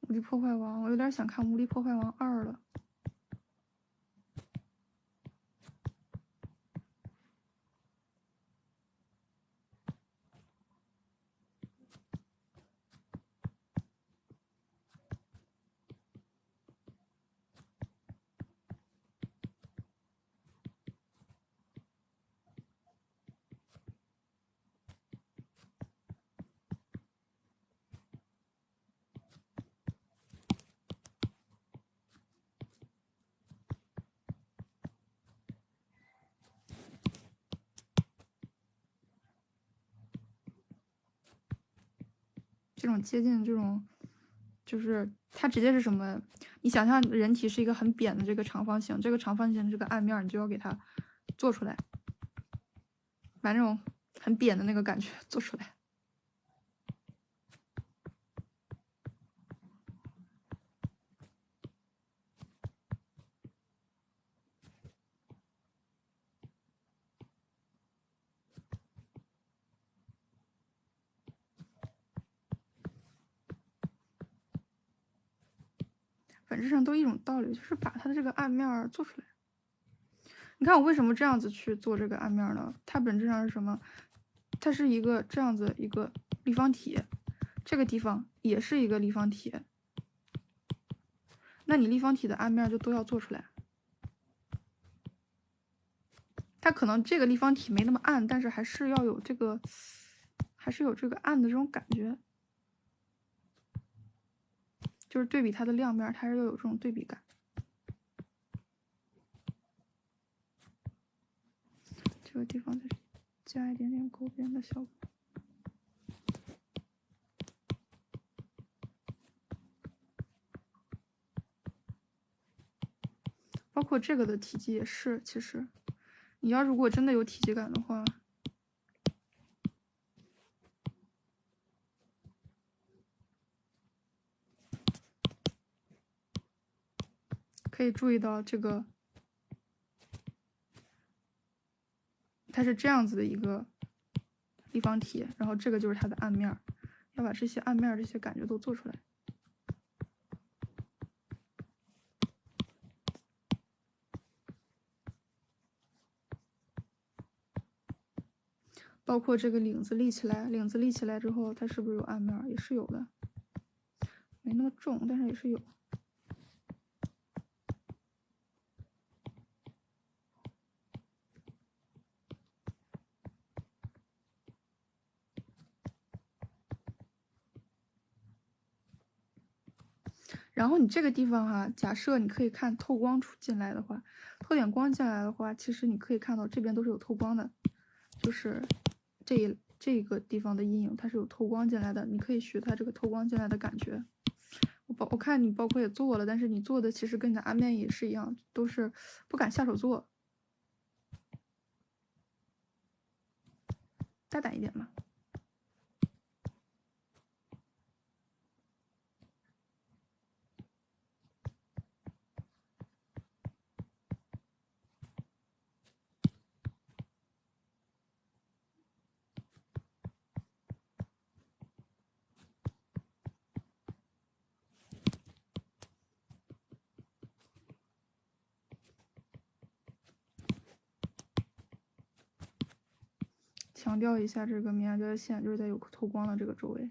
无敌破坏王，我有点想看无敌破坏王2了。这种接近这种，就是它直接是什么？你想象人体是一个很扁的这个长方形，这个长方形的这个暗面，你就要给它做出来，把那种很扁的那个感觉做出来。本质上都一种道理，就是把它的这个暗面做出来。你看我为什么这样子去做这个暗面呢？它本质上是什么？它是一个这样子一个立方体，这个地方也是一个立方体，那你立方体的暗面就都要做出来。它可能这个立方体没那么暗，但是还是要有这个，还是有这个暗的这种感觉。就是对比它的亮面，它是要有这种对比感。这个地方再加一点点勾边的效果。包括这个的体积也是，其实你要如果真的有体积感的话，可以注意到这个，它是这样子的一个立方体，然后这个就是它的暗面，要把这些暗面这些感觉都做出来。包括这个领子立起来，领子立起来之后，它是不是有暗面？也是有的，没那么重，但是也是有。然后你这个地方哈，假设你可以看透光出进来的话，透点光进来的话，其实你可以看到这边都是有透光的，就是这个地方的阴影它是有透光进来的，你可以学它这个透光进来的感觉。我看你包括也做了，但是你做的其实跟你的暗面也是一样，都是不敢下手做，大胆一点嘛。强调一下，这个明暗交界线就是在有透光的这个周围。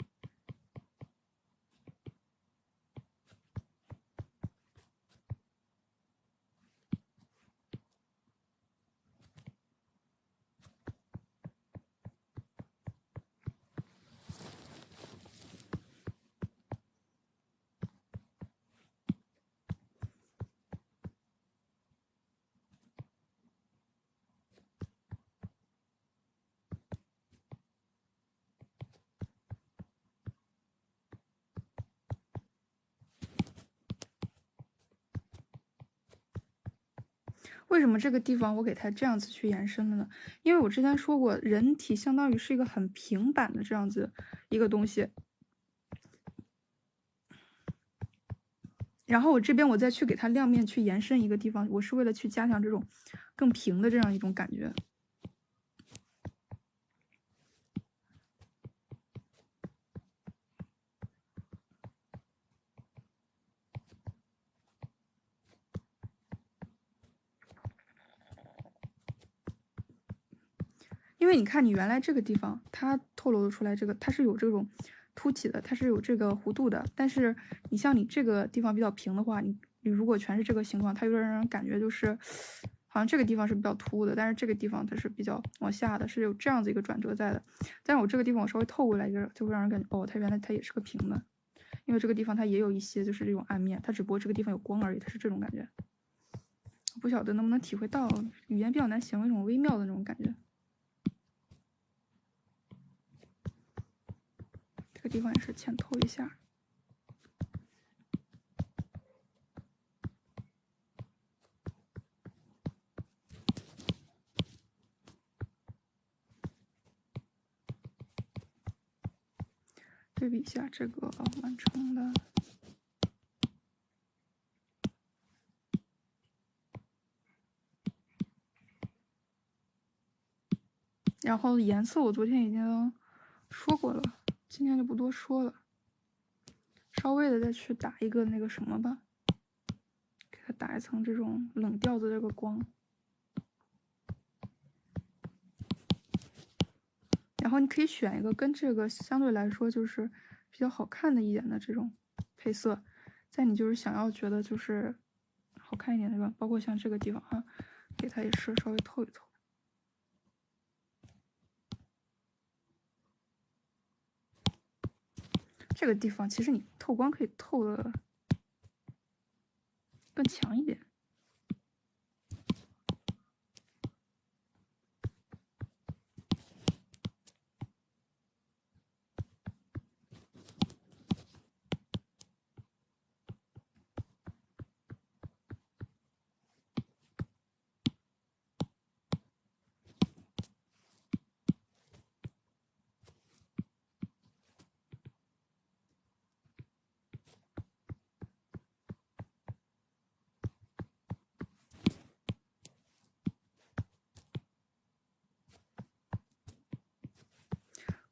为什么这个地方我给它这样子去延伸了呢？因为我之前说过，人体相当于是一个很平板的这样子一个东西。然后我这边我再去给它亮面去延伸一个地方，我是为了去加强这种更平的这样一种感觉。因为你看，你原来这个地方它透露的出来，这个它是有这种凸起的，它是有这个弧度的。但是你像你这个地方比较平的话，你如果全是这个形状，它有点让人感觉就是好像这个地方是比较凸的，但是这个地方它是比较往下的，是有这样子一个转折在的。但是我这个地方我稍微透过来一个，就会让人感觉哦，它原来它也是个平的，因为这个地方它也有一些就是这种暗面，它只不过这个地方有光而已，它是这种感觉。不晓得能不能体会到，语言比较难形容一种微妙的那种感觉。这个地方也是浅透一下。对比一下这个完成的。然后颜色我昨天已经说过了，今天就不多说了。稍微的再去打一个那个什么吧，给它打一层这种冷调的这个光。然后你可以选一个跟这个相对来说就是比较好看的一点的这种配色，在你就是想要觉得就是好看一点的地方，包括像这个地方哈，给它也是稍微透一透。这个地方其实你透光可以透的更强一点。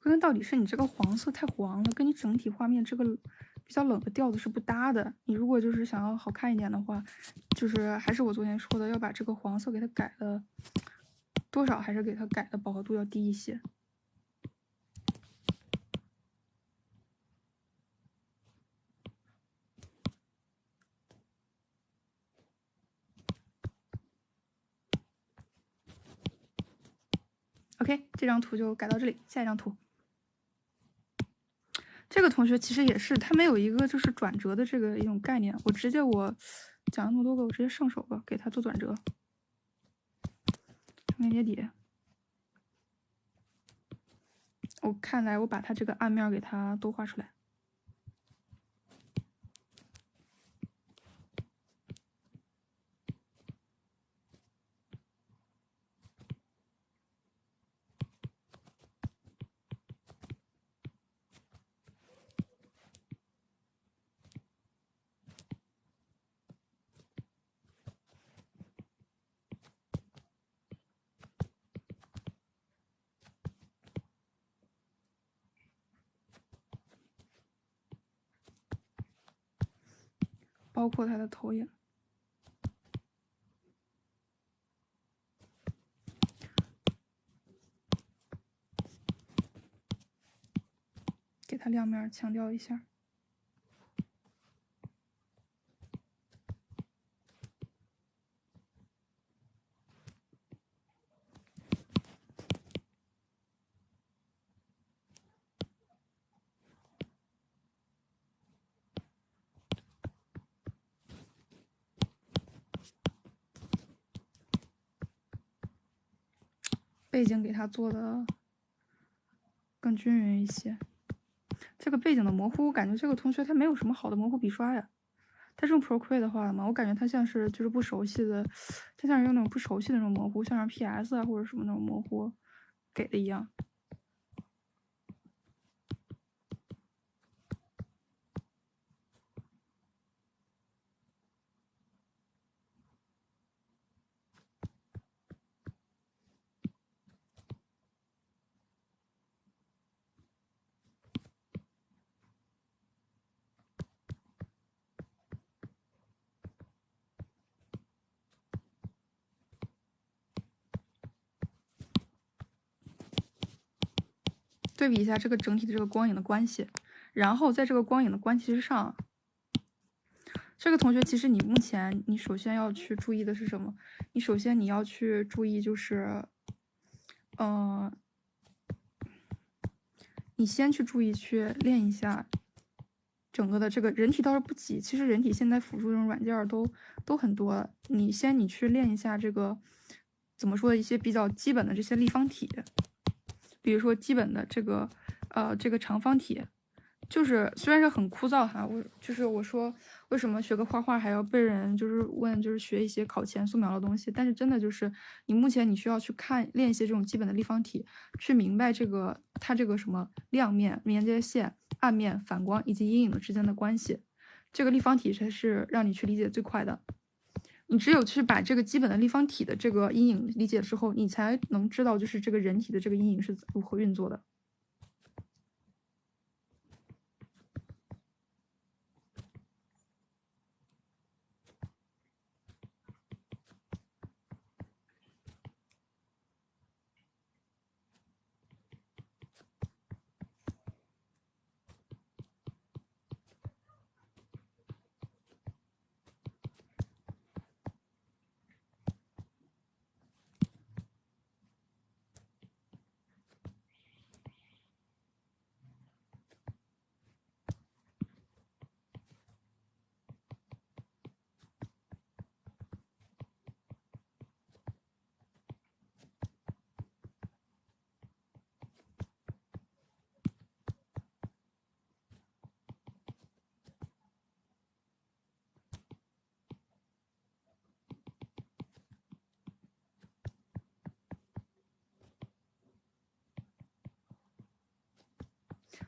归根到底是你这个黄色太黄了，跟你整体画面这个比较冷的调子是不搭的。你如果就是想要好看一点的话，就是还是我昨天说的，要把这个黄色给它改的多少，还是给它改的饱和度要低一些。OK， 这张图就改到这里，下一张图。这个同学其实也是，他没有一个就是转折的这个一种概念。我讲了那么多个，我直接上手吧，给他做转折。链接底，看来我把它这个暗面给它都画出来。包括它的投影，给它亮面强调一下。背景给它做的更均匀一些。这个背景的模糊，我感觉这个同学他没有什么好的模糊笔刷呀。他是用 Procreate 画的嘛？我感觉他像是就是不熟悉的，他像是用那种不熟悉的那种模糊，像是 PS 啊或者什么那种模糊给的一样。对比一下这个整体的这个光影的关系，然后在这个光影的关系之上，这个同学其实你目前你首先要去注意的是什么？你首先你要去注意就是，你先去注意去练一下整个的这个人体倒是不急，其实人体现在辅助这种软件都很多，你去练一下这个怎么说的一些比较基本的这些立方体。比如说基本的这个长方体，就是虽然是很枯燥哈，我说为什么学个画画还要被人就是问就是学一些考前素描的东西，但是真的就是你目前你需要去练一些这种基本的立方体，去明白它这个什么亮面、连接线、暗面、反光以及阴影的之间的关系，这个立方体才是让你去理解最快的。你只有去把这个基本的立方体的这个阴影理解之后，你才能知道就是这个人体的这个阴影是如何运作的。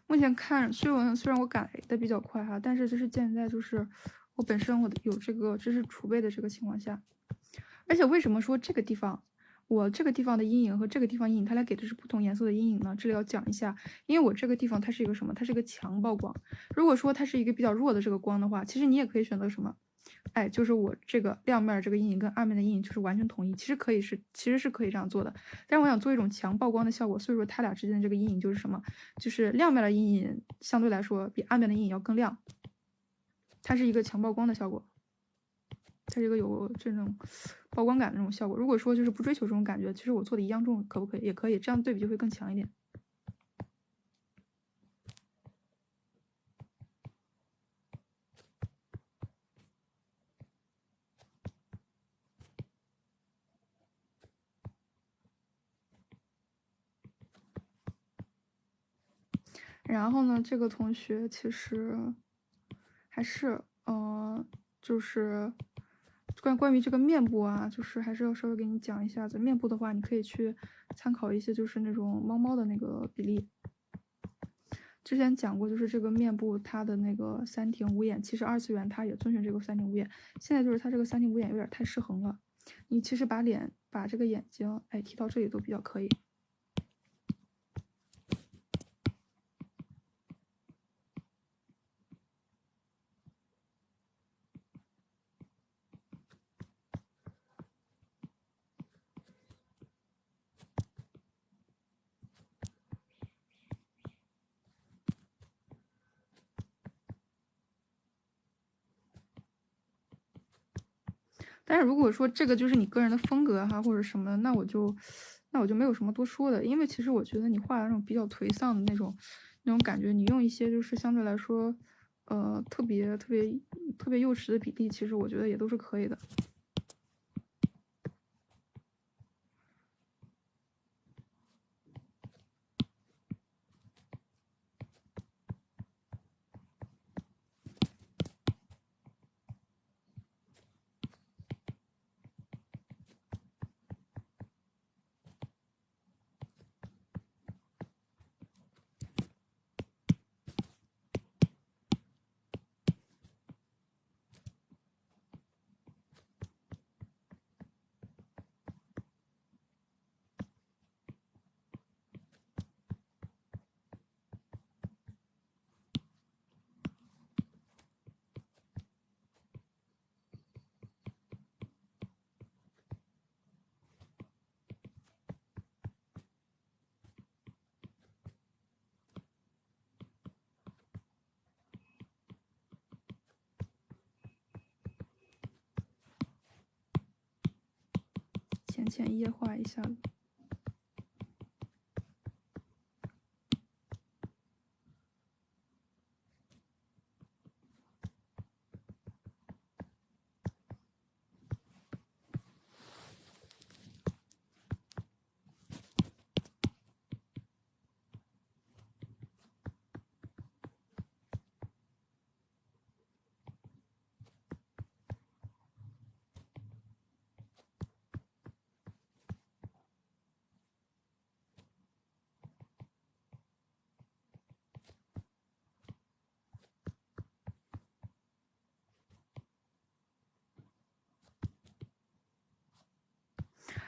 目前看，虽然我改的比较快哈，但是这是建立在就是我本身有这个知识储备的这个情况下。而且为什么说这个地方我这个地方的阴影和这个地方阴影，它俩给的是不同颜色的阴影呢？这里要讲一下，因为我这个地方它是一个什么？它是一个强曝光。如果说它是一个比较弱的这个光的话，其实你也可以选择什么？哎，就是我这个亮面这个阴影跟暗面的阴影就是完全统一，其实是可以这样做的。但是我想做一种强曝光的效果，所以说它俩之间的这个阴影就是什么？就是亮面的阴影相对来说比暗面的阴影要更亮，它是一个强曝光的效果。它是一个有这种曝光感的那种效果。如果说就是不追求这种感觉，其实我做的一样重可不可以？也可以，这样对比就会更强一点。然后呢，这个同学其实还是就是关于这个面部啊，就是还是要稍微给你讲一下子。面部的话，你可以去参考一些就是那种猫的那个比例。之前讲过，就是这个面部它的那个三庭五眼，其实二次元它也遵循这个三庭五眼。现在就是它这个三庭五眼有点太失衡了，你其实把这个眼睛哎提到这里都比较可以。但是如果说这个就是你个人的风格哈，或者什么，那我就没有什么多说的，因为其实我觉得你画的那种比较颓丧的那种感觉，你用一些就是相对来说，特别幼齿的比例，其实我觉得也都是可以的。浅液化一下。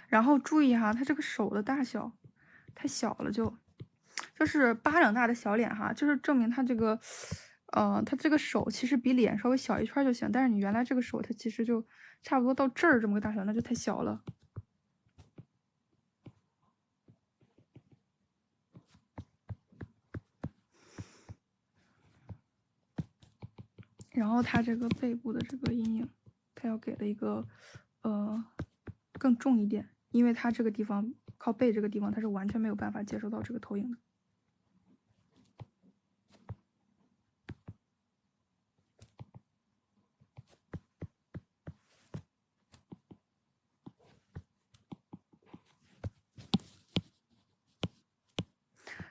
然后注意哈，他这个手的大小太小了，就是巴掌大的小脸哈，就是证明他这个，他这个手其实比脸稍微小一圈就行。但是你原来这个手，它其实就差不多到这儿这么个大小，那就太小了。然后他这个背部的这个阴影，他要给的一个，更重一点，因为他这个地方靠背这个地方，他是完全没有办法接受到这个投影的。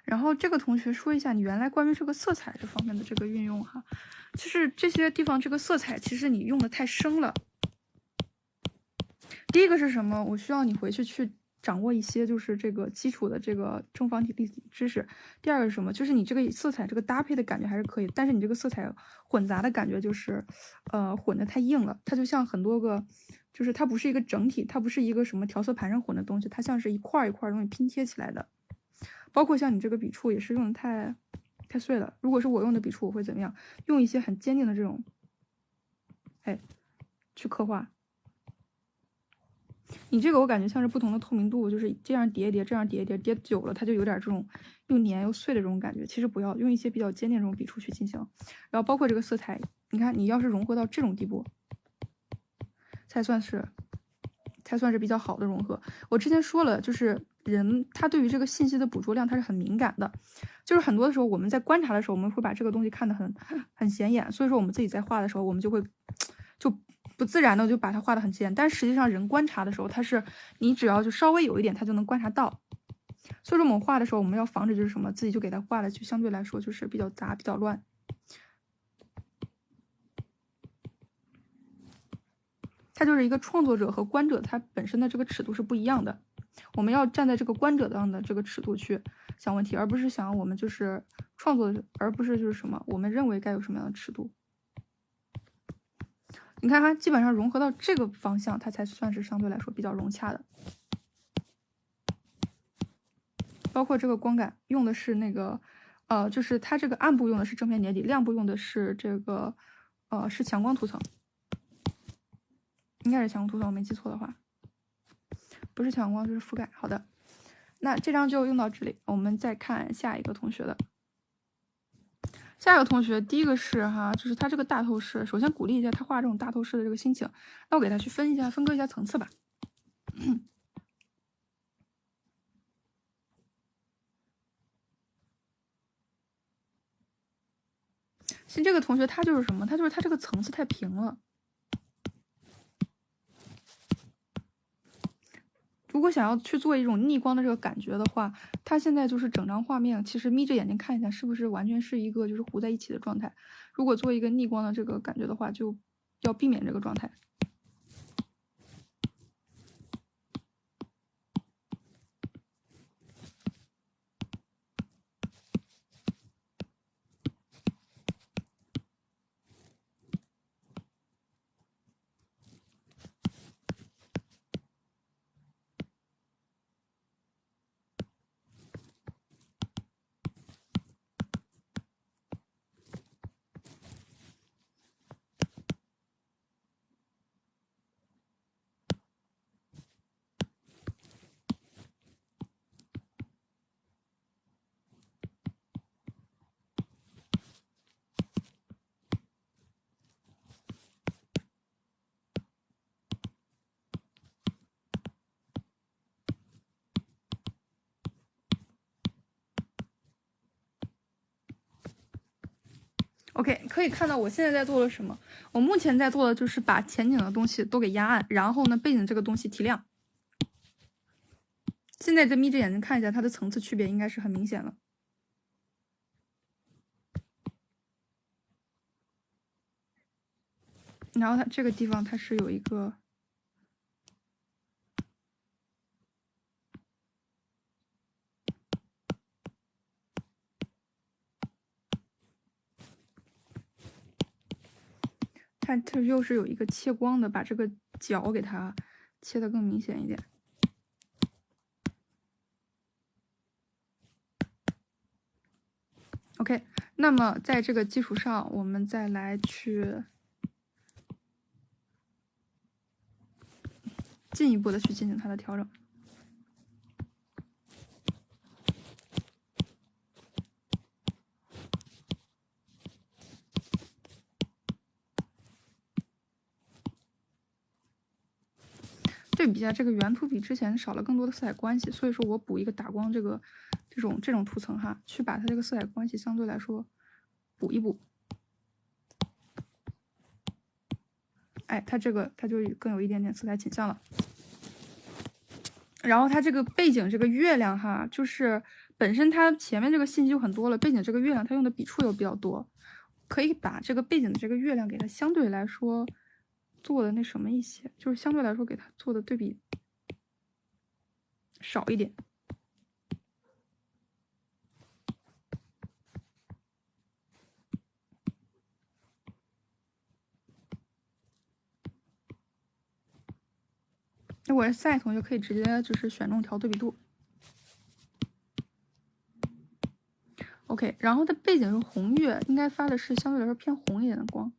然后这个同学说一下你原来关于这个色彩这方面的这个运用哈，就是这些地方这个色彩其实你用的太生了。第一个是什么？我需要你回去掌握一些就是这个基础的这个正方体立体知识。第二个是什么？就是你这个色彩这个搭配的感觉还是可以，但是你这个色彩混杂的感觉就是，混的太硬了，它就像很多个就是它不是一个整体，它不是一个什么调色盘上混的东西，它像是一块一块东西拼贴起来的。包括像你这个笔触也是用的太碎了。如果是我用的笔触，我会怎么样？用一些很坚定的这种，哎，去刻画。你这个我感觉像是不同的透明度，就是这样叠一叠，这样叠一叠，叠久了它就有点这种又黏又碎的这种感觉。其实不要用一些比较坚定这种笔触去进行。然后包括这个色彩，你看你要是融合到这种地步，才算是比较好的融合。我之前说了，就是人他对于这个信息的捕捉量他是很敏感的，就是很多的时候我们在观察的时候，我们会把这个东西看得很显眼，所以说我们自己在画的时候，我们就会就不自然的就把它画得很显眼。但实际上人观察的时候，他是你只要就稍微有一点，他就能观察到。所以说我们画的时候，我们要防止就是什么，自己就给它画的就相对来说就是比较杂、比较乱。它就是一个创作者和观者，他本身的这个尺度是不一样的。我们要站在这个观者上的这个尺度去想问题，而不是想我们就是创作，而不是就是什么我们认为该有什么样的尺度。你看它基本上融合到这个方向，它才算是相对来说比较融洽的。包括这个光感用的是那个，就是它这个暗部用的是正片叠底，亮部用的是这个，是强光涂层。应该是强光涂层，我没记错的话，不是强光就是覆盖。好的，那这张就用到这里，我们再看下一个同学的。下一个同学，第一个是哈，就是他这个大透视，首先鼓励一下他画这种大透视的这个心情，那我给他去分割一下层次吧。其实这个同学他就是什么？他就是他这个层次太平了。如果想要去做一种逆光的这个感觉的话，它现在就是整张画面，其实眯着眼睛看一下，是不是完全是一个就是糊在一起的状态？如果做一个逆光的这个感觉的话，就要避免这个状态。OK， 可以看到我现在在做的什么？我目前在做的就是把前景的东西都给压暗，然后呢，背景这个东西提亮。现在这眯着眼睛看一下，它的层次区别应该是很明显了。然后它这个地方它是有一个。它又是有一个切光的，把这个角给它切得更明显一点。OK， 那么在这个基础上，我们再来去进一步的去进行它的调整。对比一下这个原图比之前少了更多的色彩关系，所以说我补一个打光这种图层哈，去把它这个色彩关系相对来说补一补。哎，它这个它就更有一点点色彩倾向了。然后它这个背景这个月亮哈，就是本身它前面这个信息就很多了，背景这个月亮它用的笔触又比较多，可以把这个背景的这个月亮给它相对来说做的那什么一些，就是相对来说给它做的对比少一点。那我下一同学可以直接就是选中调对比度。OK， 然后它背景是红月，应该发的是相对来说偏红一点的光。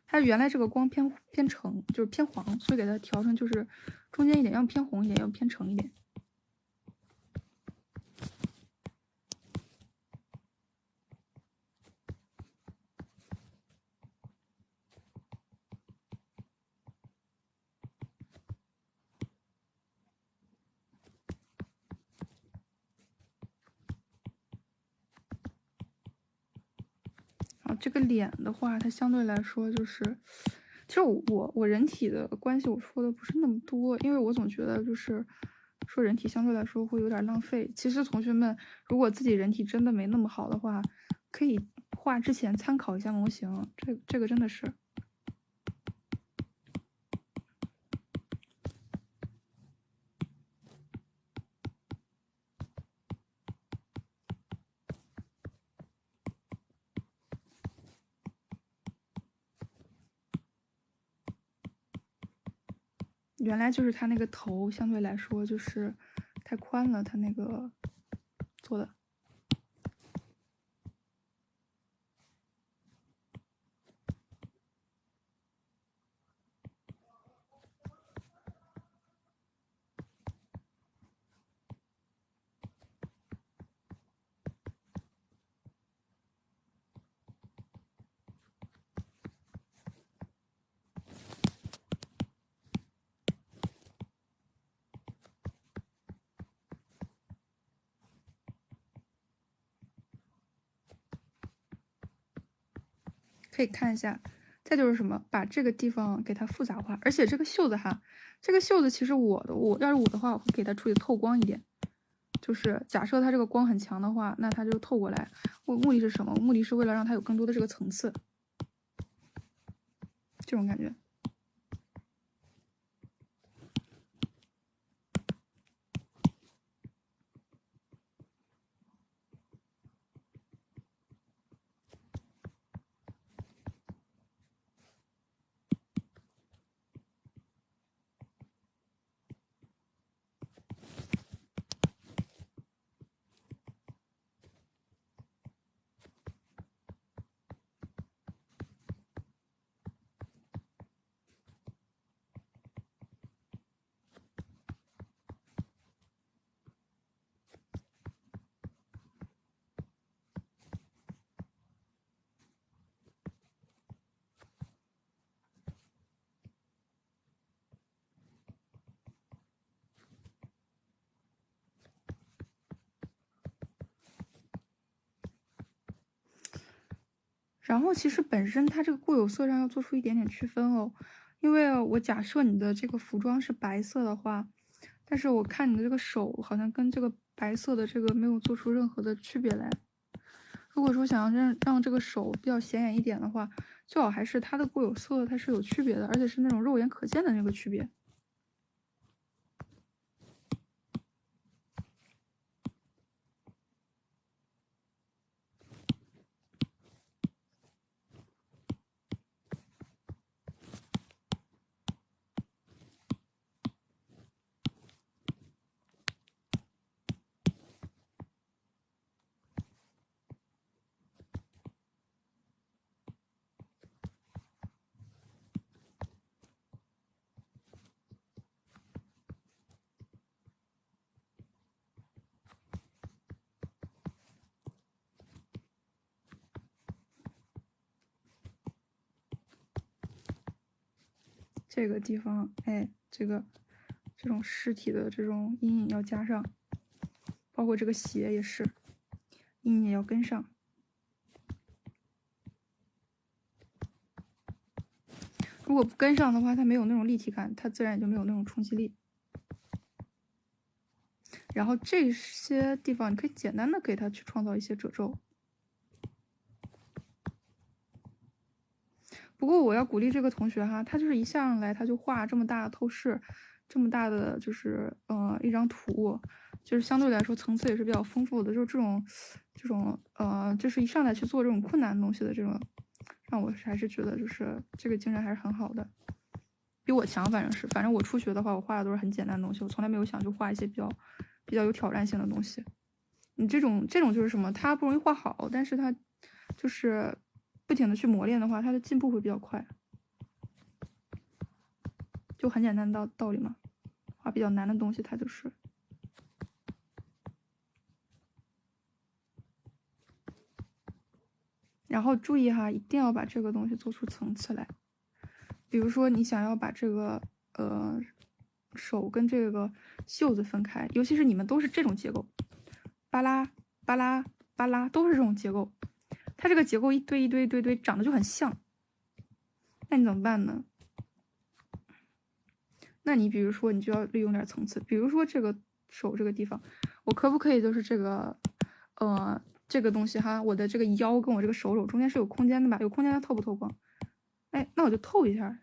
它原来这个光偏橙，就是偏黄，所以给它调成就是中间一点，要偏红一点，要偏橙一点。这个脸的话，它相对来说就是，其实我人体的关系我说的不是那么多，因为我总觉得就是说人体相对来说会有点浪费。其实同学们如果自己人体真的没那么好的话，可以画之前参考一下模型，这个真的是。原来就是它那个头相对来说就是太宽了，它那个做的。可以看一下，再就是什么，把这个地方给它复杂化，而且这个袖子哈，这个袖子其实我要是我的话，我会给它处理透光一点，就是假设它这个光很强的话，那它就透过来。目的是什么？目的是为了让它有更多的这个层次，这种感觉。然后其实本身它这个固有色上要做出一点点区分哦，因为我假设你的这个服装是白色的话，但是我看你的这个手好像跟这个白色的这个没有做出任何的区别来。如果说想要让这个手比较显眼一点的话，最好还是它的固有色它是有区别的，而且是那种肉眼可见的那个区别。这个地方，哎，这种尸体的这种阴影要加上，包括这个鞋也是，阴影也要跟上。如果不跟上的话，它没有那种立体感，它自然也就没有那种冲击力。然后这些地方你可以简单的给它去创造一些褶皱。不过我要鼓励这个同学哈，他就是一上来他就画这么大的透视，这么大的就是一张图，就是相对来说层次也是比较丰富的，就是这种就是一上来去做这种困难的东西的这种，让我还是觉得就是这个精神还是很好的。比我强，反正我初学的话，我画的都是很简单的东西，我从来没有想去画一些比较有挑战性的东西。你这种就是什么，它不容易画好，但是它就是不停的去磨练的话，它的进步会比较快。就很简单的道理嘛，画比较难的东西，它就是。然后注意哈，一定要把这个东西做出层次来。比如说，你想要把这个手跟这个袖子分开，尤其是你们都是这种结构，巴拉巴拉巴拉，都是这种结构。它这个结构一堆一堆一堆堆，长得就很像。那你怎么办呢？那你比如说，你就要利用点层次，比如说这个手这个地方，我可不可以就是这个这个东西哈，我的这个腰跟我这个手肘中间是有空间的吧？有空间它透不透光？哎，那我就透一下。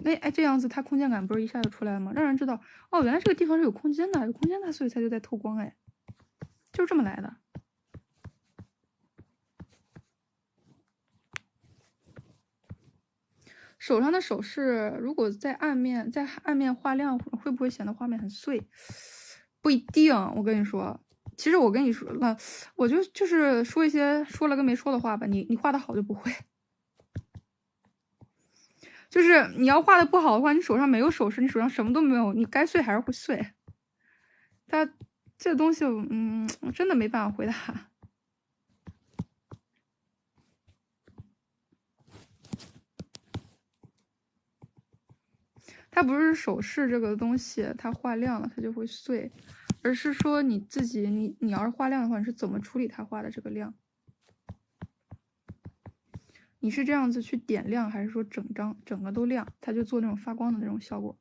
哎，这样子它空间感不是一下就出来了吗？让人知道哦，原来这个地方是有空间的，有空间的，所以它就在透光。哎，就是这么来的。手上的首饰，如果在暗面画亮，会不会显得画面很碎？不一定。我跟你说，其实我跟你说了，我就是说一些说了跟没说的话吧。你画的好就不会，就是你要画的不好的话，你手上没有首饰，你手上什么都没有，你该碎还是会碎。它这个东西，我真的没办法回答。它不是首饰这个东西，它画亮了它就会碎，而是说你自己，你要是画亮的话，你是怎么处理它画的这个亮？你是这样子去点亮，还是说整个都亮，它就做那种发光的那种效果？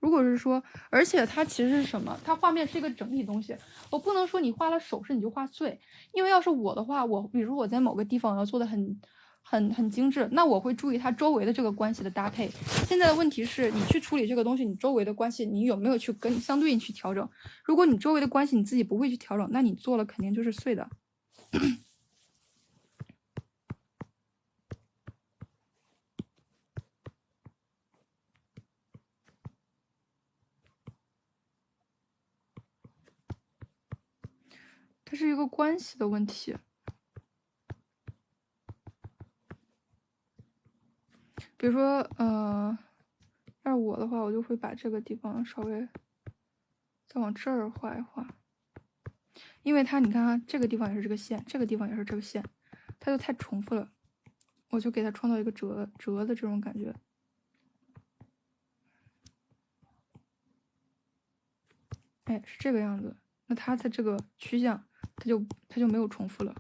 如果是说，而且它其实是什么？它画面是一个整体东西，我不能说你画了首饰你就画碎，因为要是我的话，比如我在某个地方要做的很精致，那我会注意它周围的这个关系的搭配。现在的问题是你去处理这个东西，你周围的关系你有没有去跟相对应去调整？如果你周围的关系你自己不会去调整，那你做了肯定就是碎的。它是一个关系的问题。比如说，要是我的话，我就会把这个地方稍微再往这儿画一画，因为它你看啊，这个地方也是这个线，这个地方也是这个线，它就太重复了，我就给它创造一个折的这种感觉。哎，是这个样子，那它的这个趋向，它就没有重复了。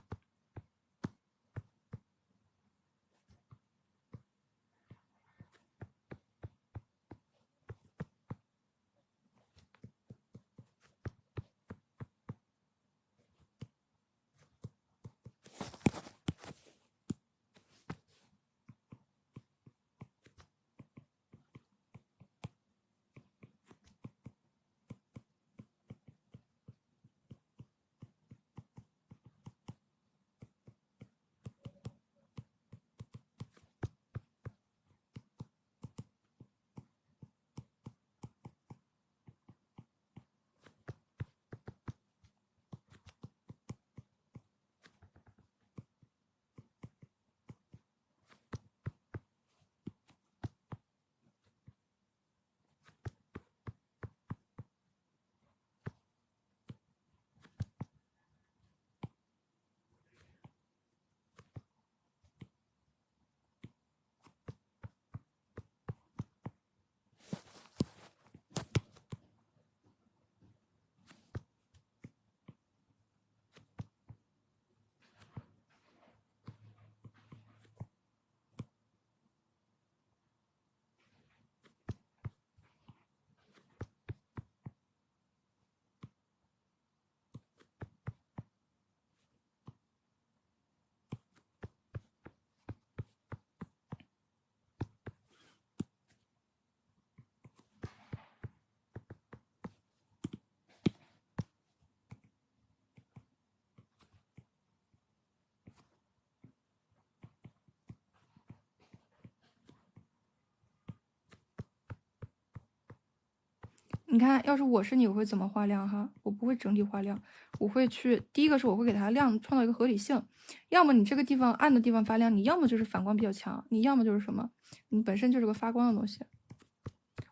你看，要是我是你，我会怎么画亮哈？我不会整体画亮，我会去第一个是我会给它亮创造一个合理性，要么你这个地方暗的地方发亮，你要么就是反光比较强，你要么就是什么，你本身就是个发光的东西。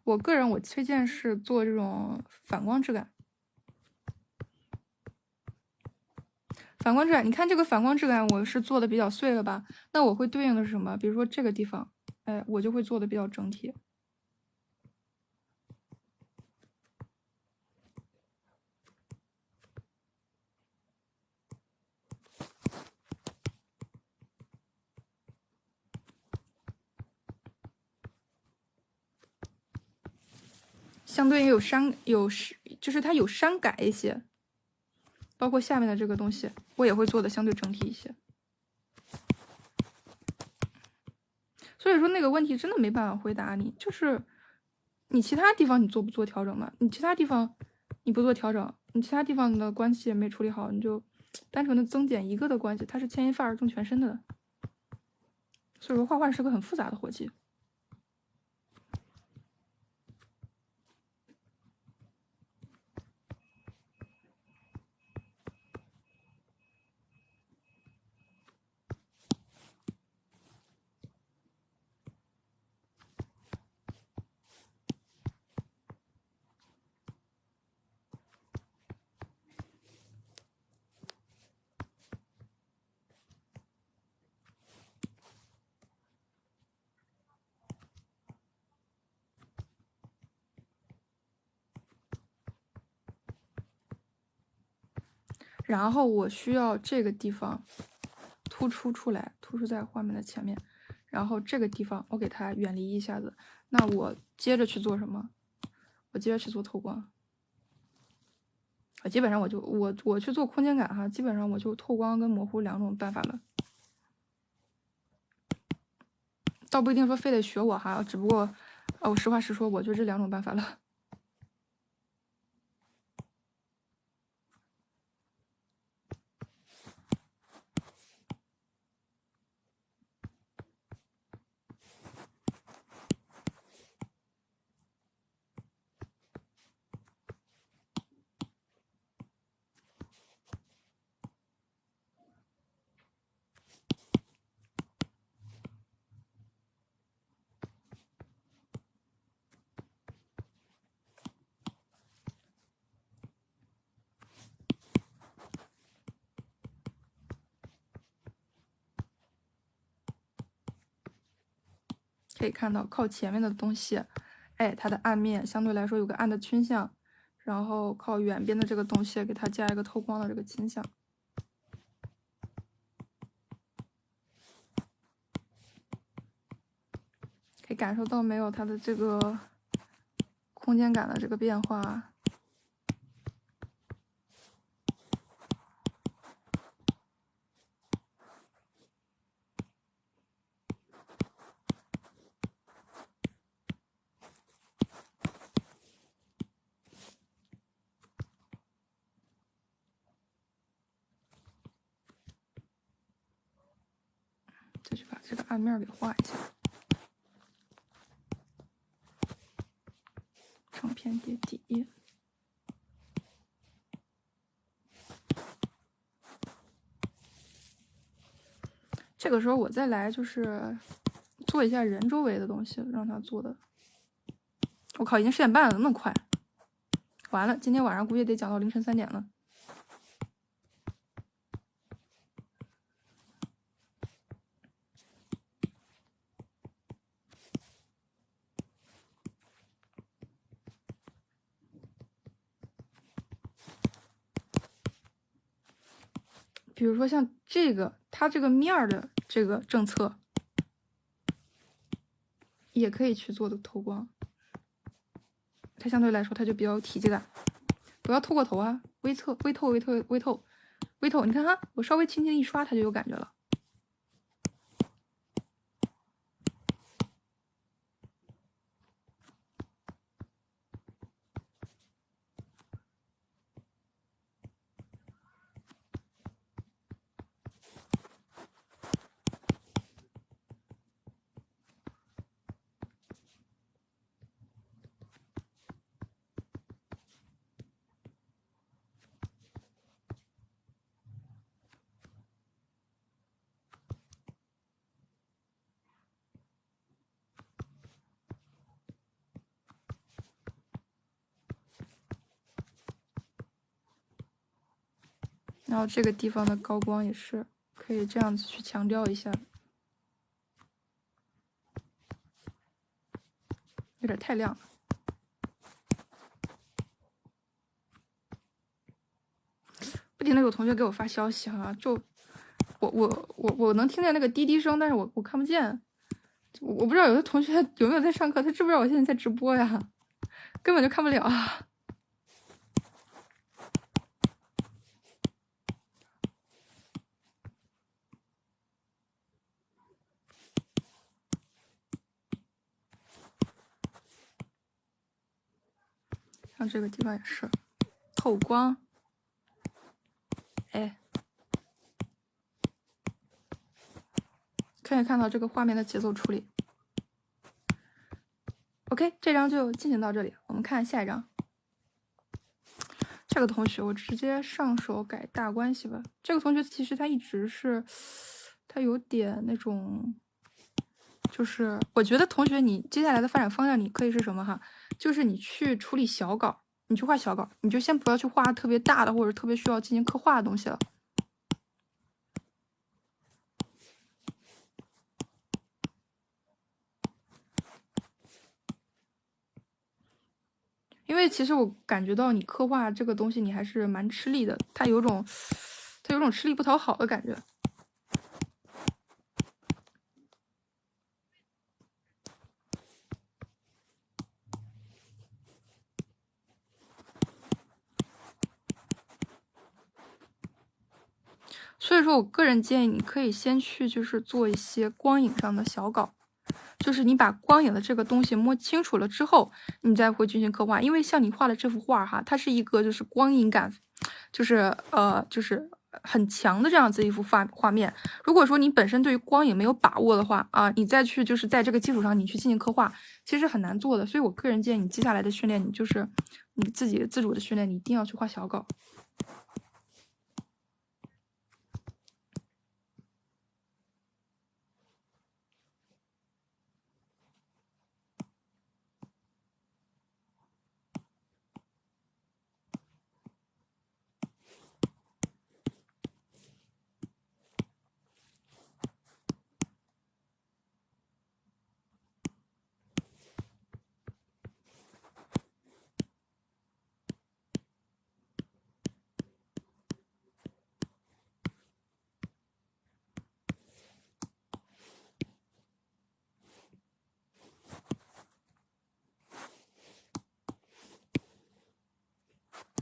我个人我推荐是做这种反光质感。反光质感，你看这个反光质感，我是做的比较碎了吧？那我会对应的是什么？比如说这个地方，哎，我就会做的比较整体。相对有就是它有删改一些，包括下面的这个东西，我也会做的相对整体一些。所以说那个问题真的没办法回答你，就是你其他地方你做不做调整嘛？你其他地方你不做调整，你其他地方的关系也没处理好，你就单纯的增减一个的关系，它是牵一发而动全身的。所以说画画是个很复杂的活计。然后我需要这个地方突出出来，突出在画面的前面，然后这个地方我给它远离一下子。那我接着去做什么？我接着去做透光。基本上我去做空间感哈，基本上我就透光跟模糊两种办法了。倒不一定说非得学我哈，只不过我实话实说，我就这两种办法了。可以看到靠前面的东西，哎，它的暗面相对来说有个暗的倾向，然后靠远边的这个东西给它加一个透光的这个倾向。可以感受到没有它的这个空间感的这个变化。再去把这个暗面给画一下，成片叠底。这个时候我再来就是做一下人周围的东西，让他做的。我靠，已经10点半了，那么快，完了，今天晚上估计得讲到凌晨3点了。比如说像这个，它这个面儿的这个政策，也可以去做的透光，它相对来说它就比较有体积感。不要透过头啊，微透，微透，微透，微透，微透。你看哈，我稍微轻轻一刷，它就有感觉了。然后这个地方的高光也是可以这样子去强调一下，有点太亮了。不停的有同学给我发消息哈，就我能听见那个滴滴声，但是我看不见。我不知道有的同学有没有在上课，他知不知道我现在在直播呀？根本就看不了。像这个地方也是透光，哎，可以看到这个画面的节奏处理。OK， 这张就进行到这里，我们看下一张。这个同学，我直接上手改大关系吧。这个同学其实他一直是，他有点那种，就是我觉得同学你接下来的发展方向你可以是什么哈？就是你去处理小稿，你去画小稿，你就先不要去画特别大的或者特别需要进行刻画的东西了。因为其实我感觉到你刻画这个东西，你还是蛮吃力的，它有种吃力不讨好的感觉。所以说我个人建议你可以先去就是做一些光影上的小稿，就是你把光影的这个东西摸清楚了之后，你再会进行刻画。因为像你画的这幅画哈，它是一个就是光影感，就是很强的这样子一幅画面。如果说你本身对于光影没有把握的话啊，你再去就是在这个基础上你去进行刻画，其实很难做的。所以我个人建议你接下来的训练，你就是你自己自主的训练，你一定要去画小稿。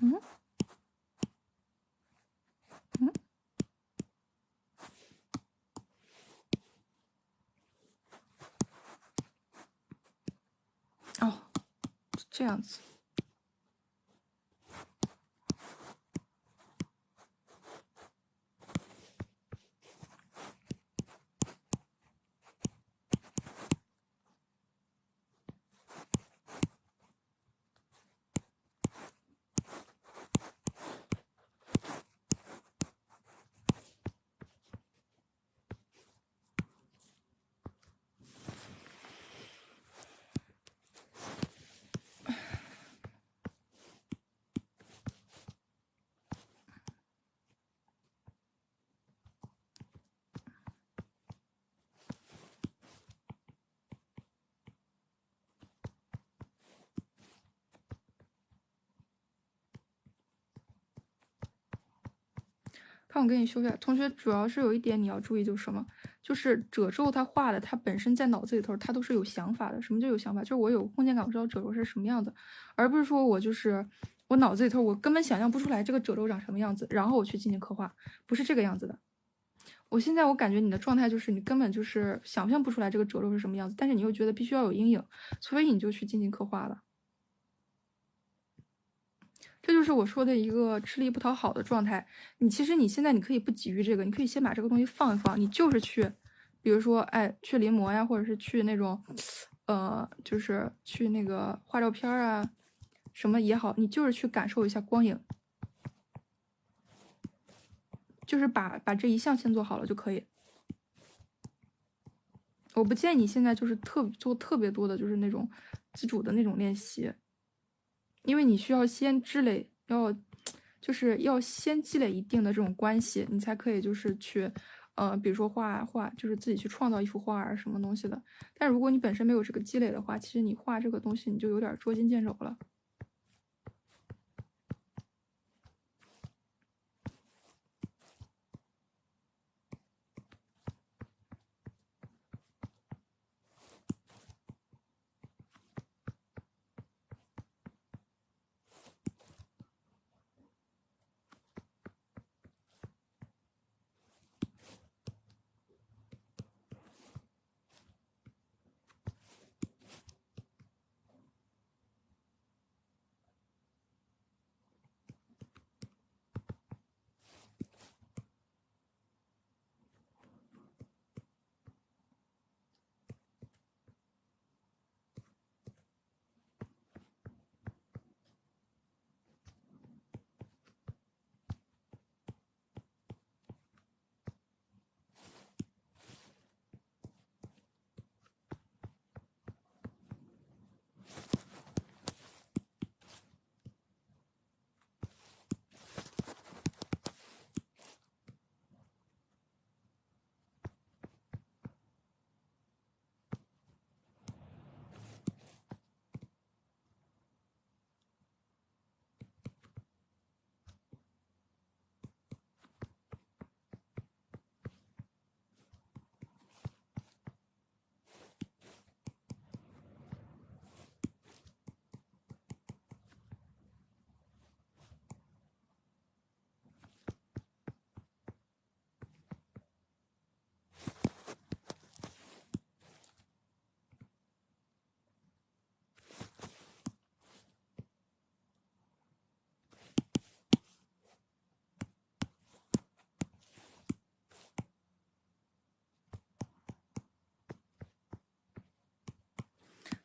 嗯。哦，这样子。看我给你修改，同学主要是有一点你要注意，就是什么？就是褶皱它画的，它本身在脑子里头，它都是有想法的。什么叫有想法？就是我有空间感，我知道褶皱是什么样子，而不是说我就是我脑子里头我根本想象不出来这个褶皱长什么样子，然后我去进行刻画，不是这个样子的。我现在我感觉你的状态就是你根本就是想象不出来这个褶皱是什么样子，但是你又觉得必须要有阴影，所以你就去进行刻画了。这就是我说的一个吃力不讨好的状态。你其实你现在你可以不急于这个，你可以先把这个东西放一放，你就是去，比如说哎去临摹呀，或者是去那种，就是去那个画照片啊，什么也好，你就是去感受一下光影，就是把这一项先做好了就可以。我不建议你现在就是做特别多的，就是那种自主的那种练习，因为你需要先积累，要就是要先积累一定的这种关系，你才可以就是去，比如说画，就是自己去创造一幅画啊什么东西的。但如果你本身没有这个积累的话，其实你画这个东西你就有点捉襟见肘了。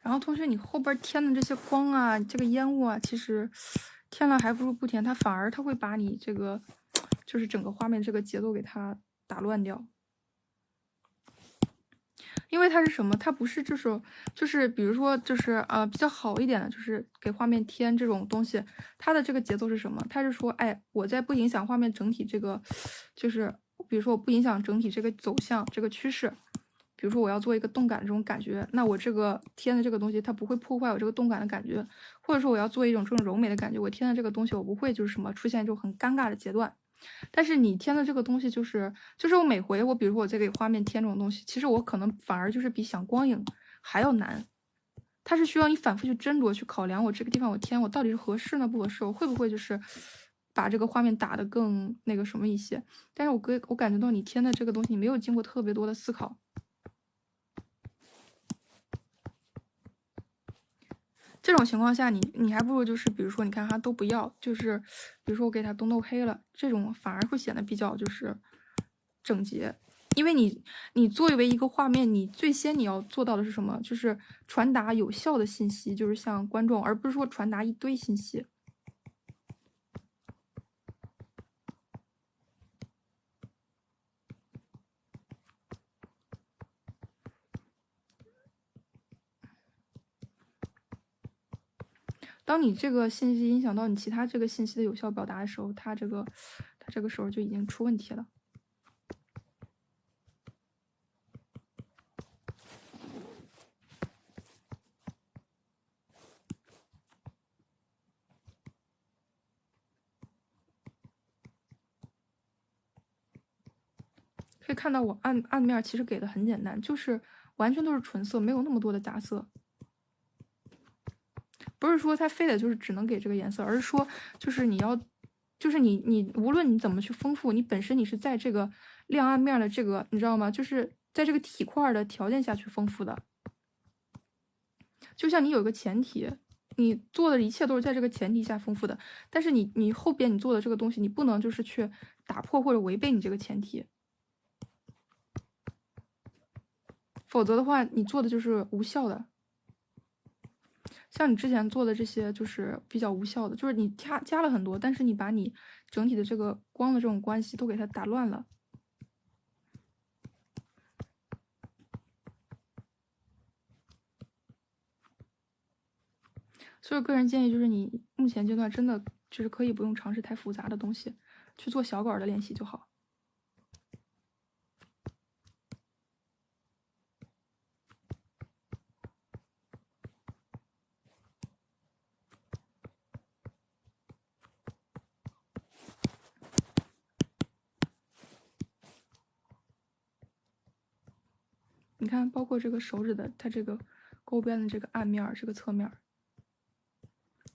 然后同学，你后边添的这些光啊，这个烟雾啊，其实添了还不如不添，它反而它会把你这个就是整个画面这个节奏给它打乱掉。因为它是什么？它不是就是比如说就是比较好一点的，就是给画面添这种东西，它的这个节奏是什么？它是说，哎，我在不影响画面整体这个，就是比如说我不影响整体这个走向这个趋势。比如说我要做一个动感的这种感觉，那我这个添的这个东西它不会破坏我这个动感的感觉，或者说我要做一种这种柔美的感觉，我添的这个东西我不会就是什么出现这种很尴尬的阶段。但是你添的这个东西就是我每回我比如说我在给画面添这种东西，其实我可能反而就是比想光影还要难，它是需要你反复去斟酌去考量我这个地方我添我到底是合适呢不合适，我会不会就是把这个画面打得更那个什么一些。但是我感觉到你添的这个东西你没有经过特别多的思考。这种情况下你还不如就是比如说你看它都不要，就是比如说我给它都弄黑了，这种反而会显得比较就是整洁。因为你作为一个画面，你最先你要做到的是什么？就是传达有效的信息，就是向观众，而不是说传达一堆信息。当你这个信息影响到你其他这个信息的有效表达的时候，它这个时候就已经出问题了。可以看到我暗面其实给的很简单，就是完全都是纯色，没有那么多的杂色。不是说它非得就是只能给这个颜色，而是说就是你要，就是你无论你怎么去丰富，你本身你是在这个亮暗面的这个你知道吗？就是在这个体块的条件下去丰富的。就像你有一个前提，你做的一切都是在这个前提下丰富的，但是你后边你做的这个东西，你不能就是去打破或者违背你这个前提，否则的话你做的就是无效的。像你之前做的这些就是比较无效的，就是你加了很多，但是你把你整体的这个光的这种关系都给它打乱了。所以个人建议就是你目前阶段真的就是可以不用尝试太复杂的东西，去做小稿的练习就好。你看，包括这个手指的它这个勾边的这个暗面，这个侧面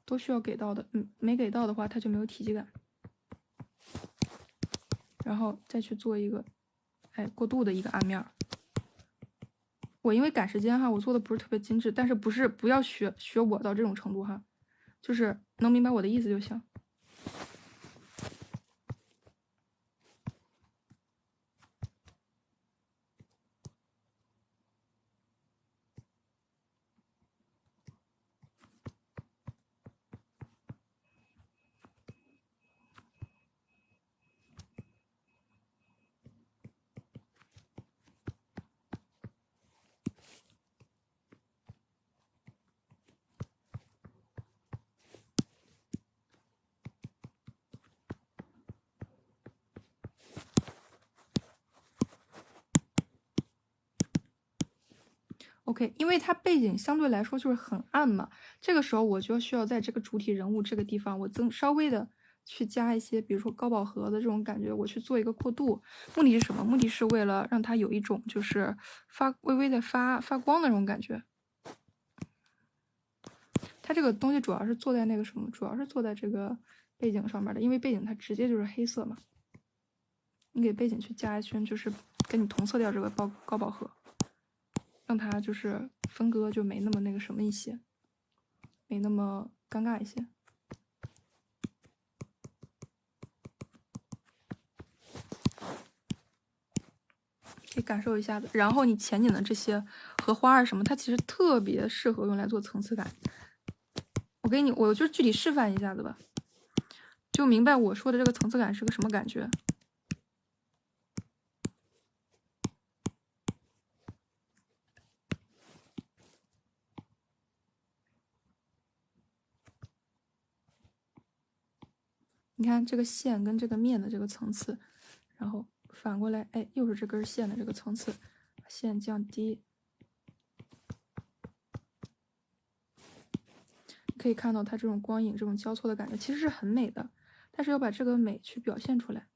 都需要给到的，没给到的话它就没有体积感。然后再去做一个，过渡的一个暗面。我因为赶时间哈，我做的不是特别精致，但是不要学我到这种程度哈，就是能明白我的意思就行。OK， 因为它背景相对来说就是很暗嘛，这个时候我就需要在这个主体人物这个地方，我稍微的去加一些，比如说高饱和的这种感觉，我去做一个过渡。目的是什么？目的是为了让它有一种就是微微的发光的那种感觉。它这个东西主要是做在那个什么，主要是做在这个背景上面的，因为背景它直接就是黑色嘛。你给背景去加一圈，就是跟你同色调这个高饱和。让它就是分割就没那么那个什么一些，没那么尴尬一些。可以感受一下的。然后你前景的这些荷花啊什么，它其实特别适合用来做层次感。我就具体示范一下子吧，就明白我说的这个层次感是个什么感觉。你看这个线跟这个面的这个层次，然后反过来，又是这根线的这个层次，线降低，可以看到它这种光影这种交错的感觉，其实是很美的，但是要把这个美去表现出来。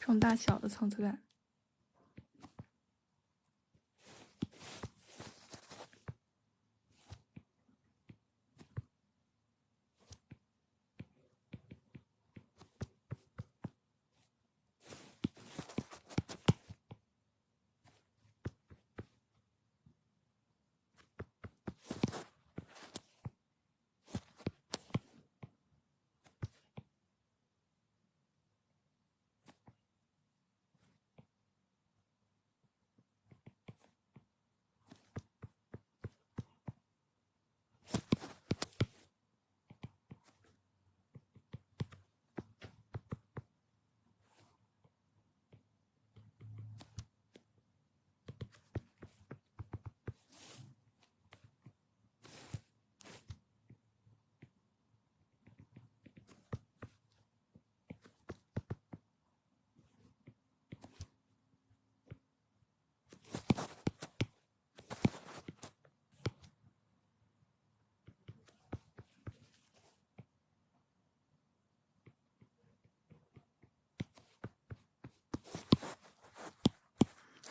这种大小的层次感。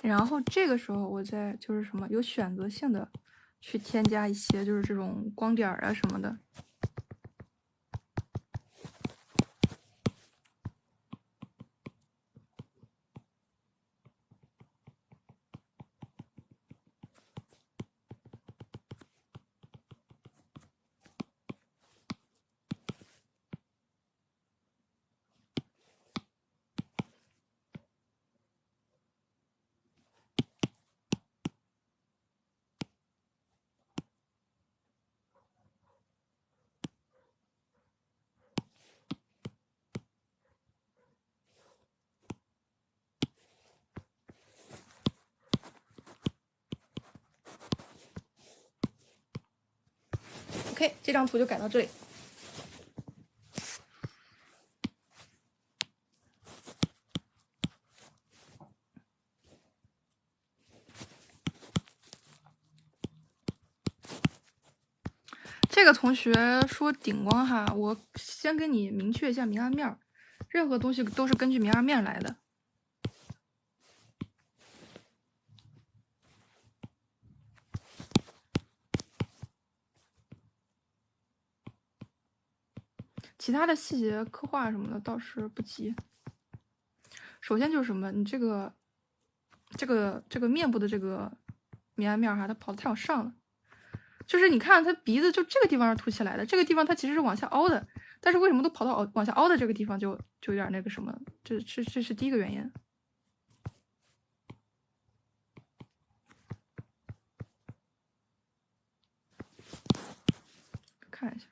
然后这个时候我再就是什么有选择性的去添加一些就是这种光点啊什么的。OK， 这张图就改到这里。这个同学说顶光哈，我先跟你明确一下明暗面，任何东西都是根据明暗面来的。其他的细节刻画什么的倒是不急。首先就是什么，你这个面部的这个明暗面哈，它跑得太往上了。就是你看它鼻子就这个地方是凸起来的，这个地方它其实是往下凹的，但是为什么都跑到往下凹的这个地方就有点那个什么？这是第一个原因。看一下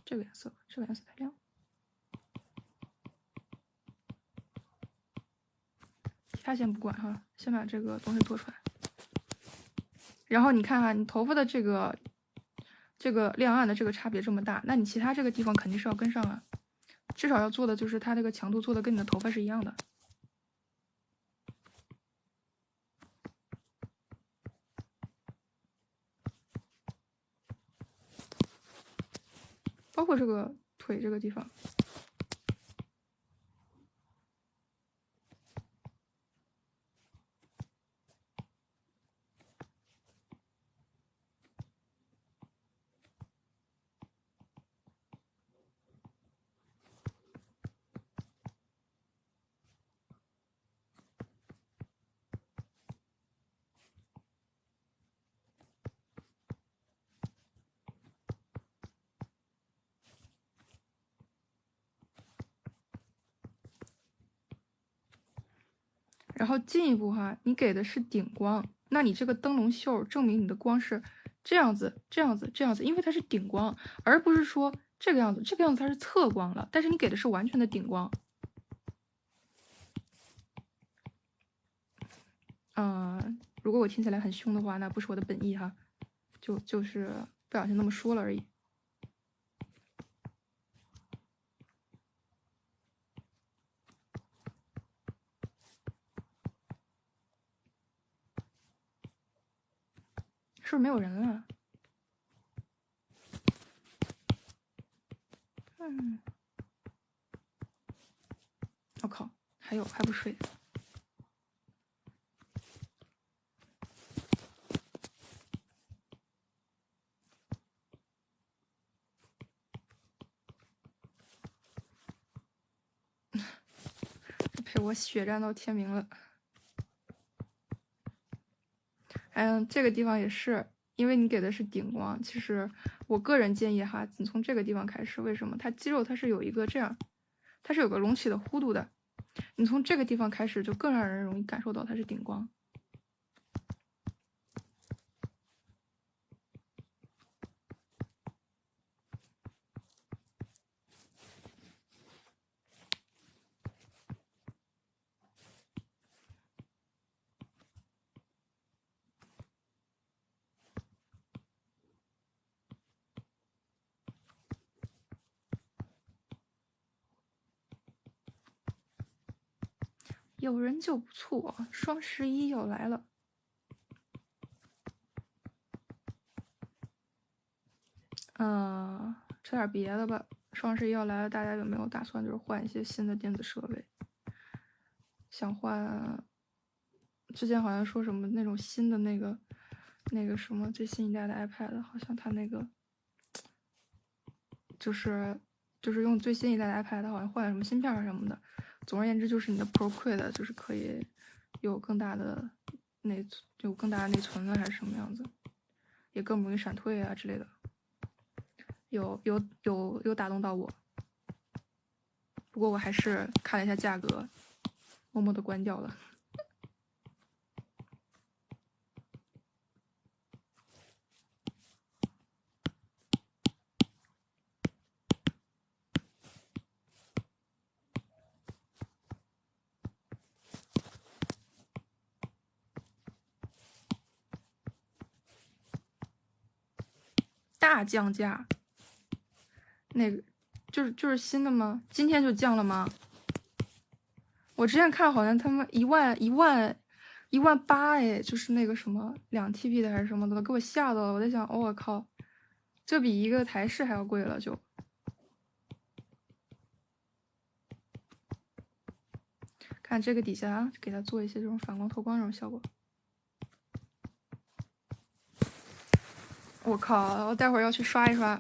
这个颜色，这个颜色太亮。其他先不管哈，先把这个东西做出来。然后你看哈，你头发的这个亮暗的这个差别这么大，那你其他这个地方肯定是要跟上啊，至少要做的就是它这个强度做的跟你的头发是一样的。包括这个腿这个地方。然后进一步哈，你给的是顶光，那你这个灯笼袖证明你的光是这样子，这样子，这样子，因为它是顶光，而不是说这个样子，这个样子它是侧光了，但是你给的是完全的顶光。如果我听起来很凶的话，那不是我的本意哈，就是不小心那么说了而已。是不是没有人了？我靠，还不睡。陪我血战到天明了。这个地方也是，因为你给的是顶光。其实我个人建议哈，你从这个地方开始。为什么？它肌肉它是有一个这样，它是有个隆起的弧度的。你从这个地方开始，就更让人容易感受到它是顶光。有人就不错，双11要来了。扯点别的吧。双11要来了，大家有没有打算就是换一些新的电子设备？想换之前好像说什么那种新的那个什么最新一代的 iPad，好像它那个就是用最新一代的 iPad，好像换了什么芯片什么的。总而言之，就是你的 Procreate 就是可以有更大的内存了，还是什么样子，也更不容易闪退啊之类的。有打动到我，不过我还是看了一下价格，默默的关掉了。大降价，那个就是新的吗？今天就降了吗？我之前看好像他们11800哎，就是那个什么2TB 的还是什么的，给我吓到了。我在想，哦我靠，这比一个台式还要贵了就。看这个底下啊，给它做一些这种反光透光这种效果。我靠，我待会儿要去刷一刷。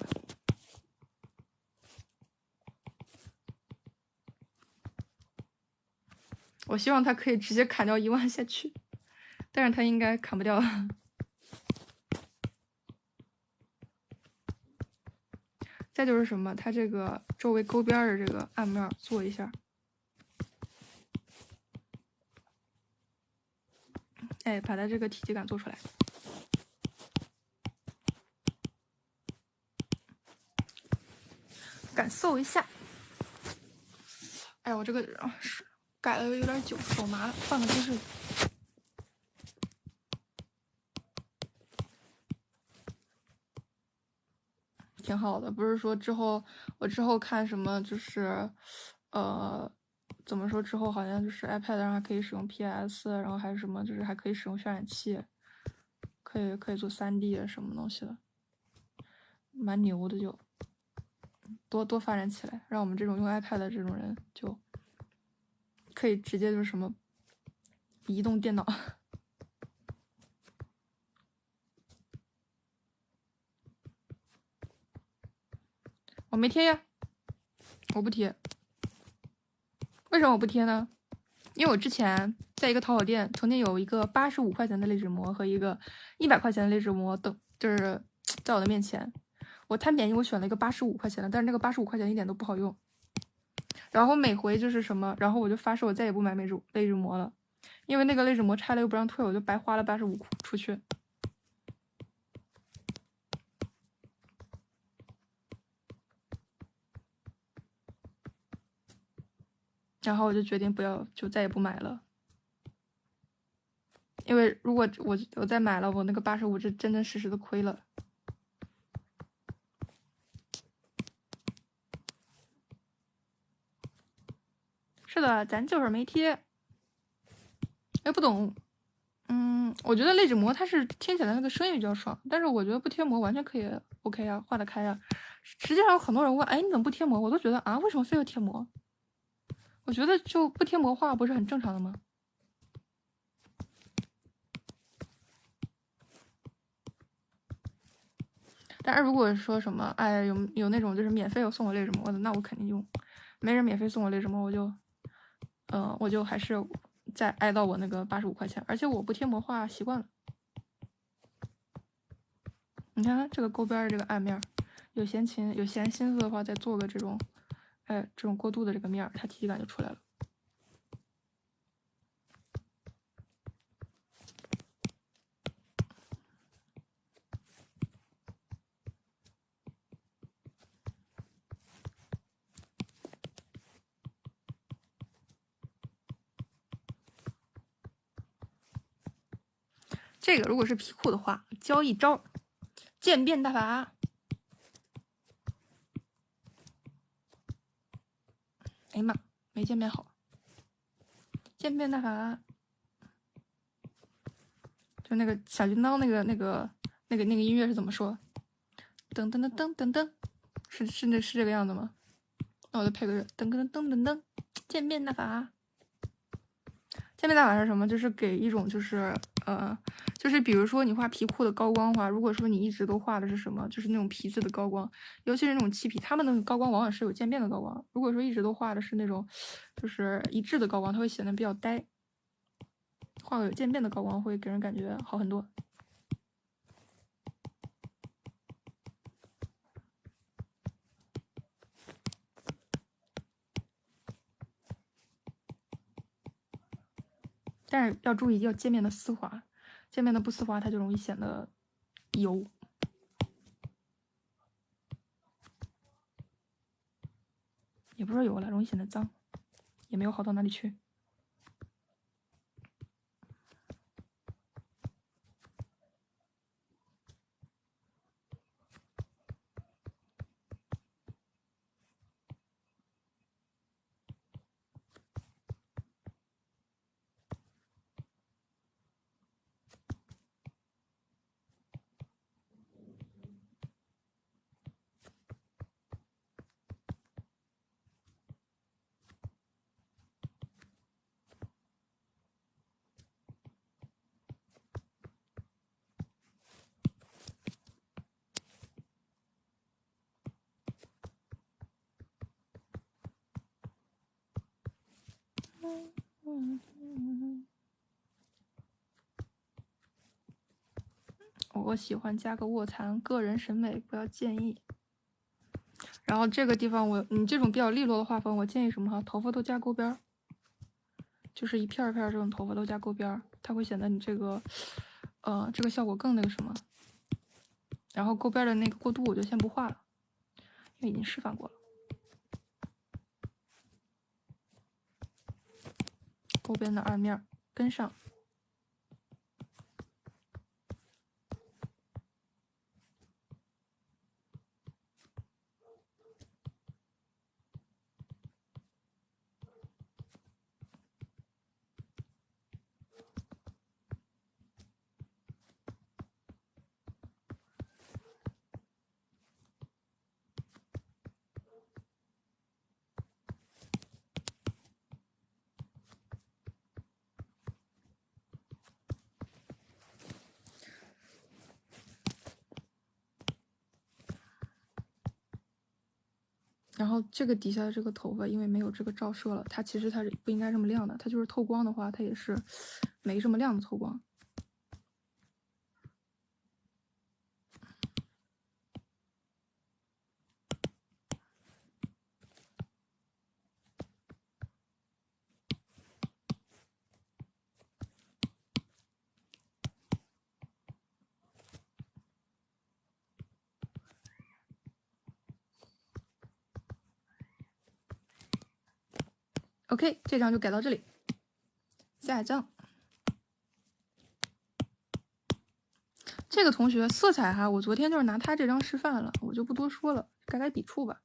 我希望它可以直接砍掉1万下去，但是它应该砍不掉。再就是什么，它这个周围勾边的这个暗面做一下，哎，把它这个体积感做出来。感受一下。哎，我这个改了有点久，手麻了，换个姿势。挺好的，不是说我之后看什么就是怎么说之后好像就是 iPad 上还可以使用 PS， 然后还是什么就是还可以使用渲染器，可以做3D 什么东西的，蛮牛的，就多发展起来，让我们这种用 iPad 的这种人就可以直接就是什么移动电脑。我没贴呀，我不贴。为什么我不贴呢？因为我之前在一个淘宝店曾经有一个85块钱的类纸膜和一个100块钱的类纸膜等，就是在我的面前，我贪便宜我选了一个85块钱的，但是那个85块钱一点都不好用。然后每回就是什么，然后我就发誓我再也不买类纸膜了，因为那个类纸膜拆了又不让退，我就白花了85出去。然后我就决定不要，就再也不买了。因为如果我再买了，我那个85是真真实实的亏了。是的，咱就是没贴。哎，不懂。我觉得类纸膜它是听起来那个声音比较爽，但是我觉得不贴膜完全可以 OK 啊，画得开啊。实际上有很多人问，哎，你怎么不贴膜？我都觉得啊，为什么非要贴膜？我觉得就不贴膜画不是很正常的吗？但是如果说什么，哎，有那种就是免费送我类纸膜的，那我肯定用。没人免费送我类纸膜，我就还是再挨到我那个85块钱，而且我不贴膜画习惯了。你看这个勾边的这个暗面，有闲心思的话，再做个这种，哎，这种过渡的这个面，它体积感就出来了。这个如果是皮裤的话，教一招渐变大法。哎呀妈，没渐变好。渐变大法，就那个小铃铛那个音乐是怎么说？噔噔噔噔噔噔，是这个样子吗？那我就配个噔噔噔噔噔，渐变大法。渐变大法是什么？就是给一种就是比如说你画皮裤的高光的话，如果说你一直都画的是什么，就是那种皮质的高光，尤其是那种漆皮，它们的高光往往是有渐变的高光。如果说一直都画的是那种就是一致的高光，它会显得比较呆。画个有渐变的高光会给人感觉好很多。但是要注意，要渐变的丝滑，渐变的不丝滑，它就容易显得油。也不是油了，容易显得脏，也没有好到哪里去。我喜欢加个卧蚕，个人审美，不要建议。然后这个地方你这种比较利落的画风，我建议什么哈？头发都加勾边，就是一片一片这种头发都加勾边，它会显得你这个这个效果更那个什么。然后勾边的那个过渡我就先不画了，因为已经示范过了。勾边的2面跟上。然后这个底下的这个头发，因为没有这个照射了，它其实它是不应该这么亮的，它就是透光的话，它也是没这么亮的透光。OK， 这张就改到这里。下一张，这个同学色彩哈，我昨天就是拿他这张示范了，我就不多说了，改笔触吧。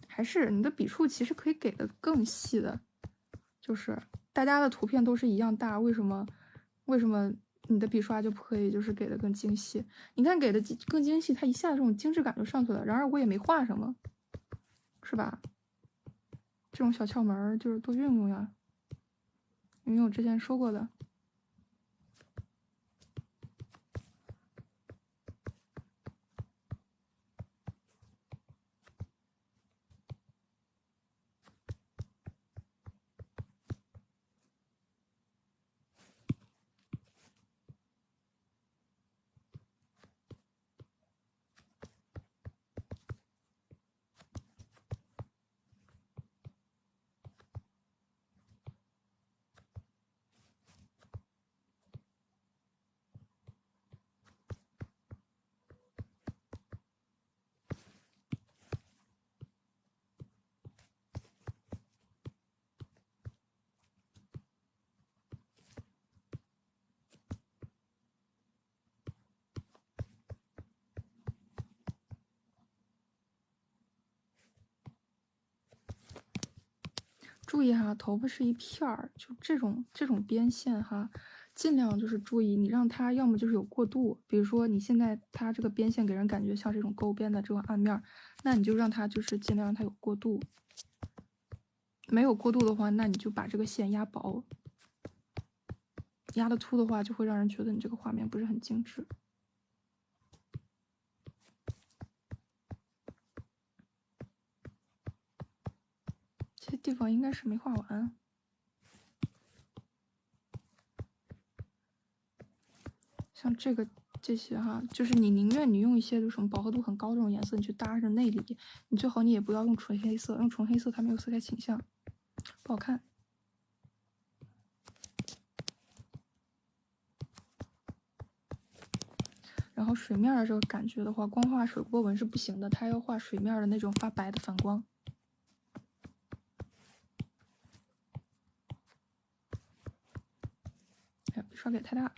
还是你的笔触其实可以给的更细的，就是大家的图片都是一样大，为什么你的笔刷就不可以就是给的更精细？你看给的更精细，它一下这种精致感就上去了。然而我也没画什么，是吧？这种小窍门就是多运用呀，因为我之前说过的。注意哈，头发是一片儿，就这种边线哈，尽量就是注意，你让它要么就是有过渡，比如说你现在它这个边线给人感觉像这种勾边的这种暗面，那你就让它就是尽量让它有过渡。没有过渡的话，那你就把这个线压薄，压的粗的话，就会让人觉得你这个画面不是很精致。这些地方应该是没画完。像这些哈，就是你宁愿你用一些就什么饱和度很高这种颜色，你去搭着内里，你最好你也不要用纯黑色，用纯黑色它没有色彩倾向，不好看。然后水面的这个感觉的话，光画水波纹是不行的，它要画水面的那种发白的反光。哎，笔刷给太大。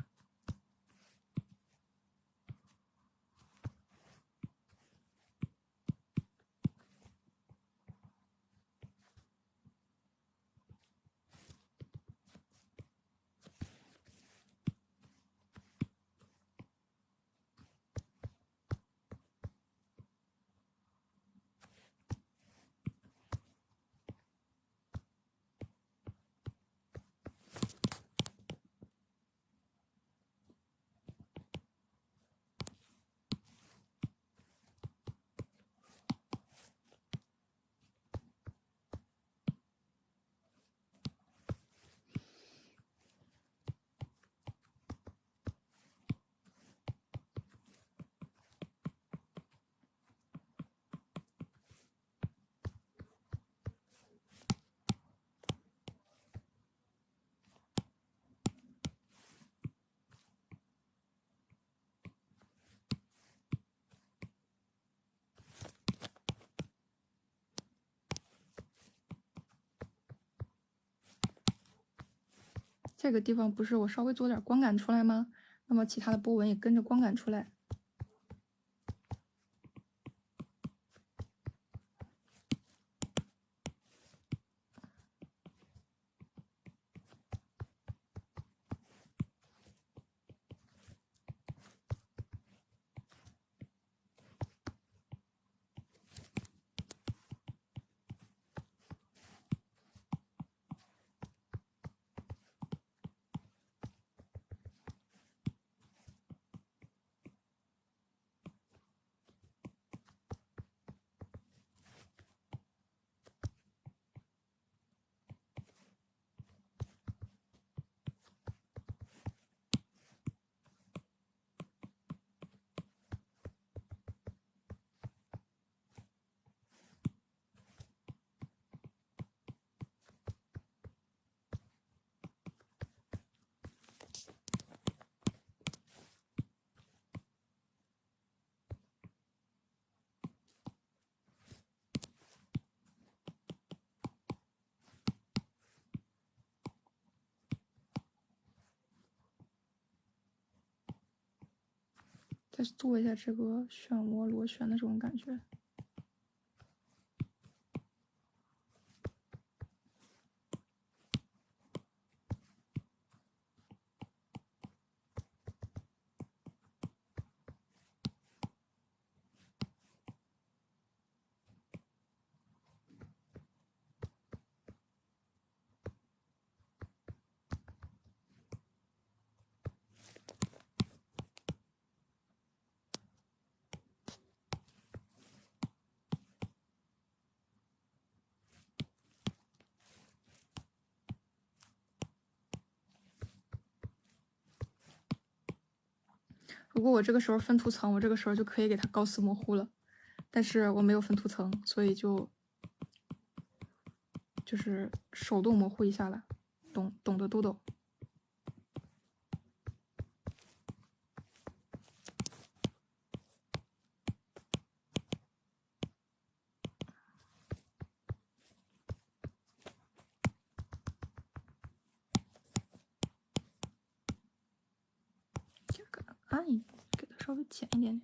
这个地方不是我稍微做点光感出来吗？那么其他的波纹也跟着光感出来。再做一下这个漩涡螺旋的这种感觉。如果我这个时候分图层，我这个时候就可以给它高斯模糊了，但是我没有分图层，所以就是手动模糊一下了，懂的都懂。这个暗一点，给它稍微浅一点点。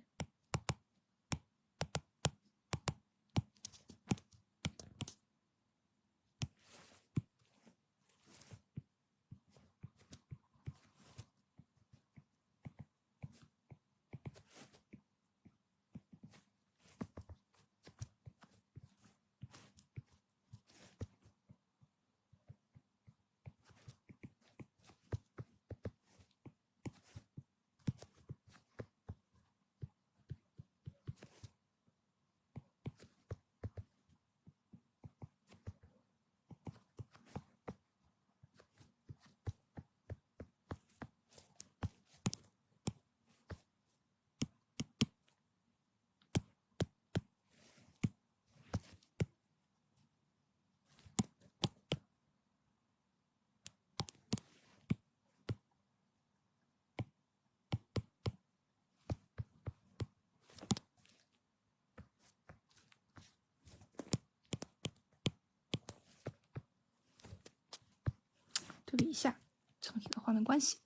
对比一下整体的画面关系。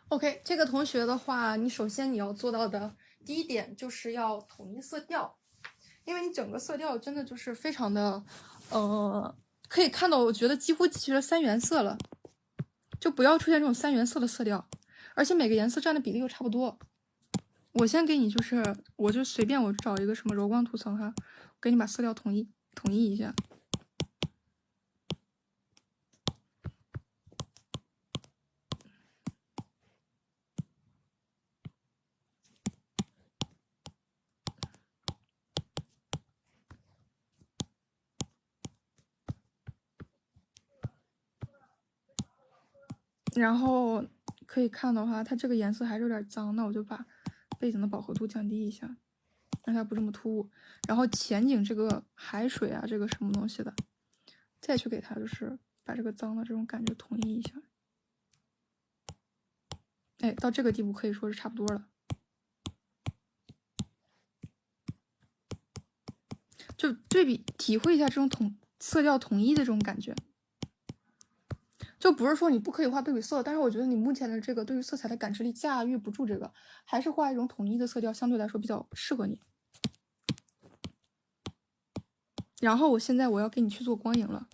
OK， 这个同学的话，你首先你要做到的第一点就是要统一色调，因为你整个色调真的就是非常的，可以看到，我觉得几乎集齐了3原色了，就不要出现这种3原色的色调，而且每个颜色占的比例又差不多。我先给你我就随便我找一个什么柔光图层哈，给你把色调统一一下。然后可以看的话，它这个颜色还是有点脏，那我就把背景的饱和度降低一下，让它不这么突兀。然后前景这个海水啊，这个什么东西的，再去给它就是把这个脏的这种感觉统一一下。哎，到这个地步可以说是差不多了，就对比体会一下这种色调统一的这种感觉。就不是说你不可以画对比色，但是我觉得你目前的这个对于色彩的感知力驾驭不住这个，还是画一种统一的色调相对来说比较适合你。然后现在我要给你去做光影了。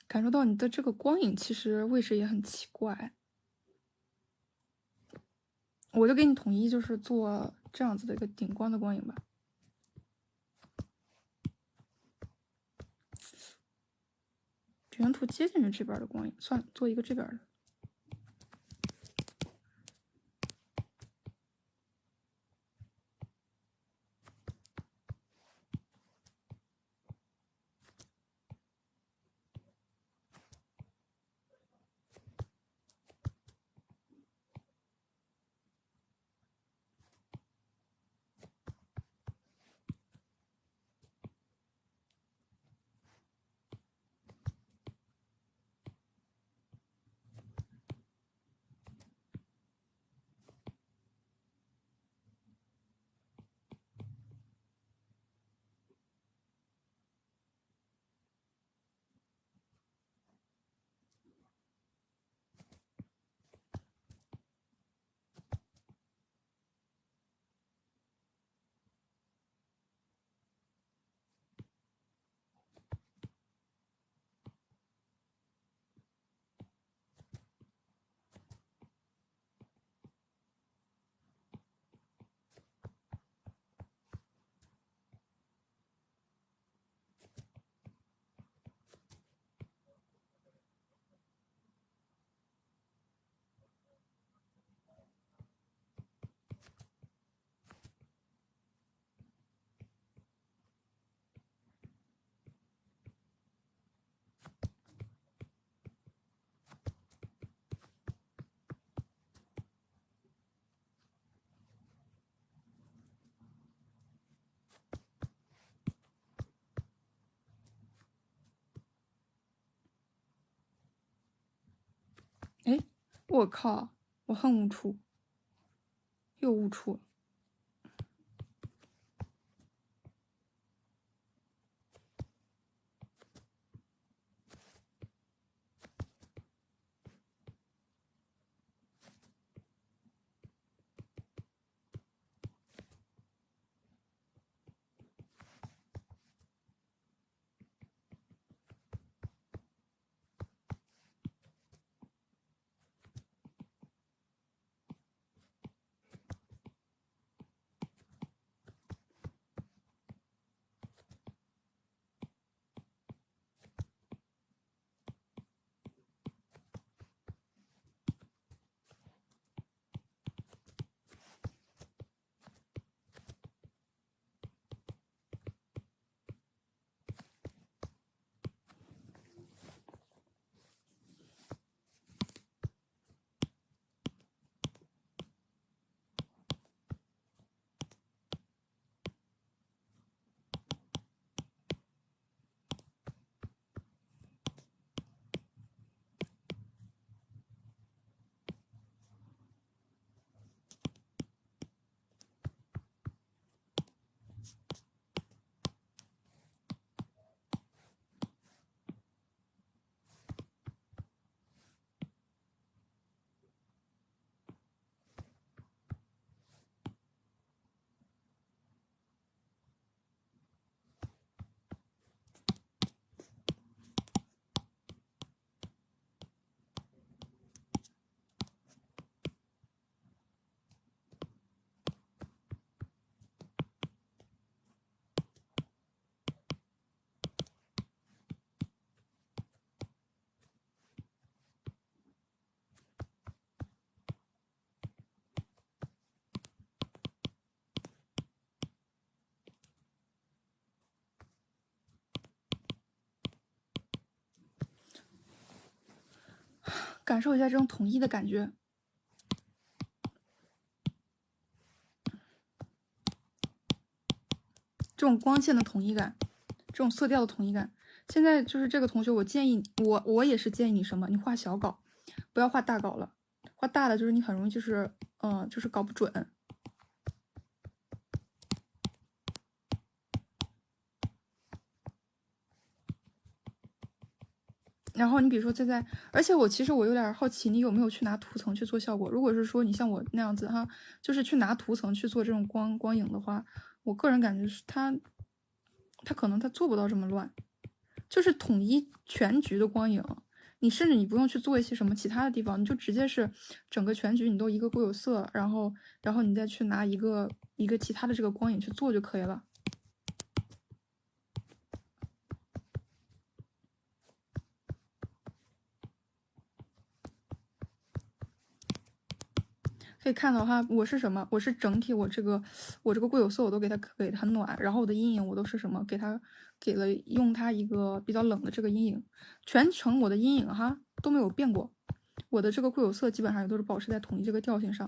感受到你的这个光影其实位置也很奇怪，我就给你统一就是做这样子的一个顶光的光影吧。原图接近于这边的光影，算了，做一个这边的。哎，我靠，我恨误触，又误触了。感受一下这种统一的感觉，这种光线的统一感，这种色调的统一感。现在就是这个同学，我建议我也是建议你什么，你画小稿，不要画大稿了，画大了就是你很容易就是就是搞不准。然后你比如说在，而且其实我有点好奇，你有没有去拿图层去做效果？如果是说你像我那样子哈，就是去拿图层去做这种光影的话，我个人感觉是他可能他做不到这么乱，就是统一全局的光影。你甚至你不用去做一些什么其他的地方，你就直接是整个全局你都一个固有色，然后你再去拿一个其他的这个光影去做就可以了。可以看到哈，我是什么？我是整体我这个固有色我都给它很暖，然后我的阴影我都是什么？用它一个比较冷的这个阴影，全程我的阴影哈都没有变过，我的这个固有色基本上也都是保持在统一这个调性上。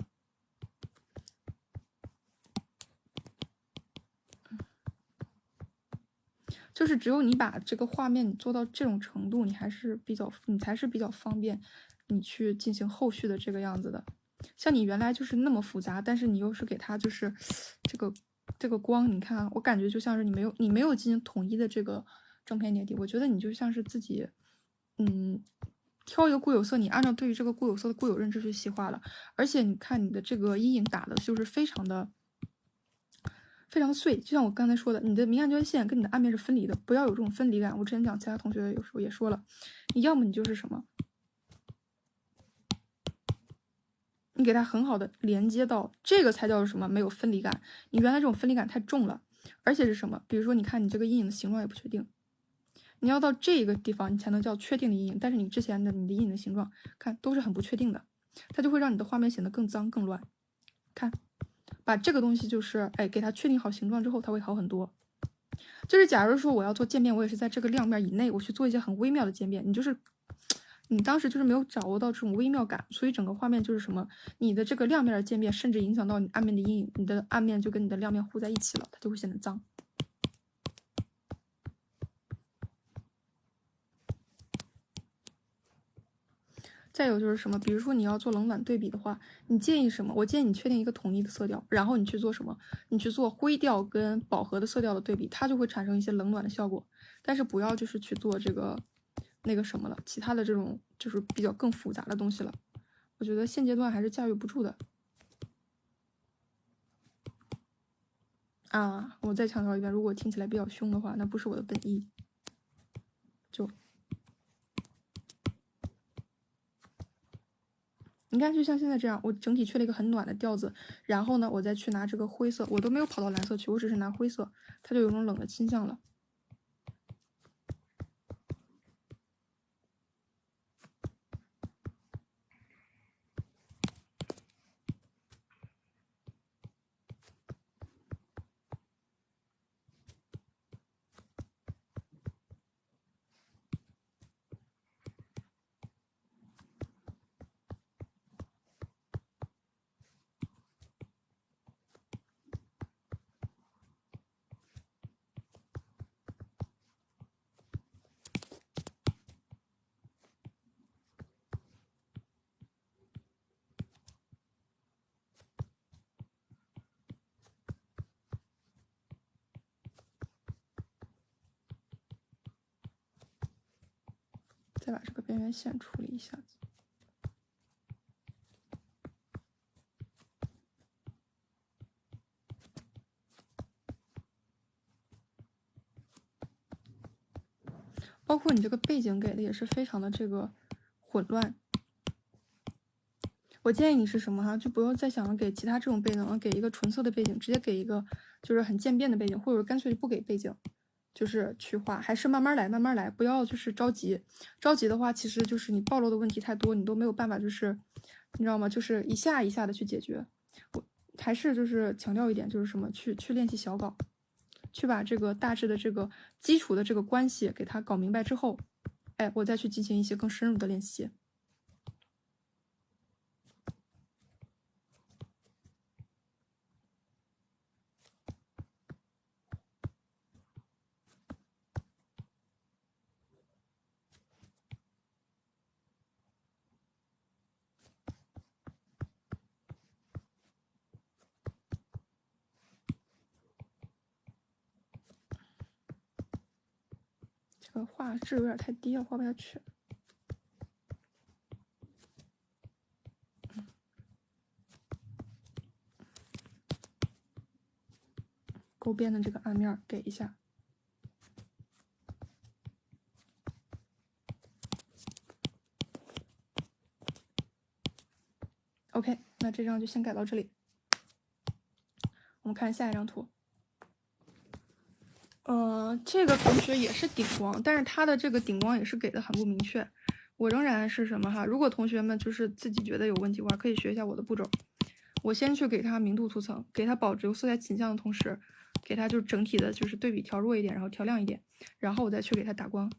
就是只有你把这个画面你做到这种程度，你才是比较方便你去进行后续的这个样子的。像你原来就是那么复杂，但是你又是给它就是这个光，你看我感觉就像是你没有进行统一的这个正片叠底，我觉得你就像是自己挑一个固有色，你按照对于这个固有色的固有认知去细化了，而且你看你的这个阴影打的就是非常的碎，就像我刚才说的，你的明暗交界线跟你的暗面是分离的，不要有这种分离感。我之前讲其他同学有时候也说了，你要么你就是什么，你给它很好的连接到这个才叫什么没有分离感。你原来这种分离感太重了，而且是什么？比如说你看你这个阴影的形状也不确定，你要到这个地方你才能叫确定的阴影，但是你之前的你的阴影的形状看都是很不确定的，它就会让你的画面显得更脏更乱。看，把这个东西就是给它确定好形状之后，它会好很多。就是假如说我要做渐变，我也是在这个亮面以内，我去做一些很微妙的渐变。你当时就是没有掌握到这种微妙感，所以整个画面就是什么，你的这个亮面的渐变，甚至影响到你暗面的阴影，你的暗面就跟你的亮面糊在一起了，它就会显得脏。再有就是什么，比如说你要做冷暖对比的话，你建议什么？我建议你确定一个统一的色调，然后你去做什么？你去做灰调跟饱和的色调的对比，它就会产生一些冷暖的效果。但是不要就是去做这个那个什么了，其他的这种就是比较更复杂的东西了。我觉得现阶段还是驾驭不住的。啊，我再强调一遍，如果听起来比较凶的话，那不是我的本意。你看，就像现在这样，我整体缺了一个很暖的调子，然后呢，我再去拿这个灰色，我都没有跑到蓝色去，我只是拿灰色，它就有种冷的倾向了。再把这个边缘线处理一下子。包括你这个背景给的也是非常的这个混乱。我建议你是什么哈，就不用再想着给其他这种背景了，给一个纯色的背景，直接给一个就是很渐变的背景，或者干脆就不给背景，就是去画，还是慢慢来，慢慢来，不要就是着急。着急的话，其实就是你暴露的问题太多，你都没有办法，就是你知道吗？就是一下一下的去解决。我还是就是强调一点，就是什么，去练习小稿，去把这个大致的这个基础的这个关系给它搞明白之后，我再去进行一些更深入的练习。这个画质有点太低了，画不下去。勾边的这个暗面给一下。OK， 那这张就先改到这里。我们看下一张图。这个同学也是顶光，但是他的这个顶光也是给的很不明确。我仍然是什么哈？如果同学们就是自己觉得有问题的话，可以学一下我的步骤。我先去给他明度涂层，给他保留色彩倾向的同时，给他就整体的就是对比调弱一点，然后调亮一点，然后我再去给他打光。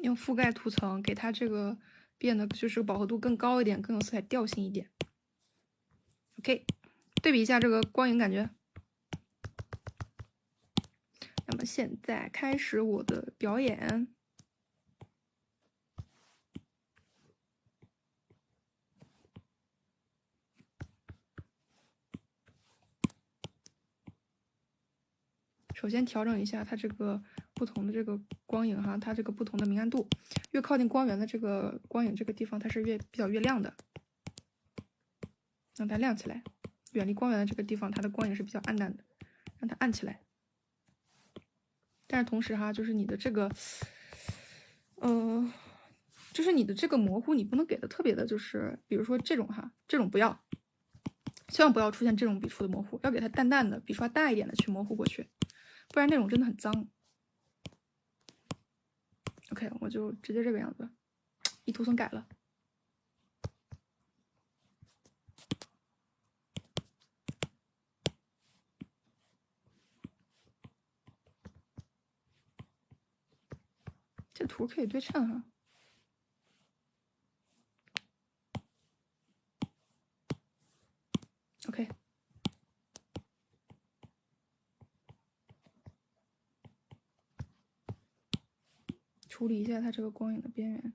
用覆盖涂层给它这个变得就是饱和度更高一点，更有色彩调性一点。OK， 对比一下这个光影感觉。那么现在开始我的表演。首先调整一下它这个不同的这个光影哈，它这个不同的明暗度，越靠近光源的这个光影这个地方，它是比较越亮的，让它亮起来；远离光源的这个地方，它的光影是比较暗淡的，让它暗起来。但是同时哈，就是你的这个，就是你的这个模糊，你不能给的特别的，就是比如说这种哈，这种不要，千万不要出现这种笔触的模糊，要给它淡淡的，笔刷大一点的去模糊过去。不然那种真的很脏。OK， 我就直接这个样子，一涂层改了。这图可以对称哈。OK， 处理一下它这个光影的边缘。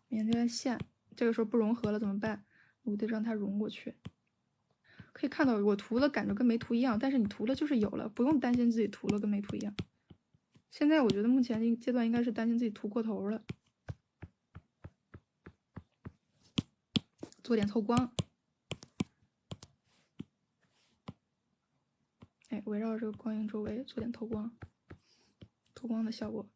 面对线，这个时候不融合了怎么办？我得让它融过去。可以看到我涂了感觉跟没涂一样，但是你涂了就是有了，不用担心自己涂了跟没涂一样。现在我觉得目前这个阶段应该是担心自己涂过头了。做点透光，哎，围绕这个光影周围做点透光，透光的效果。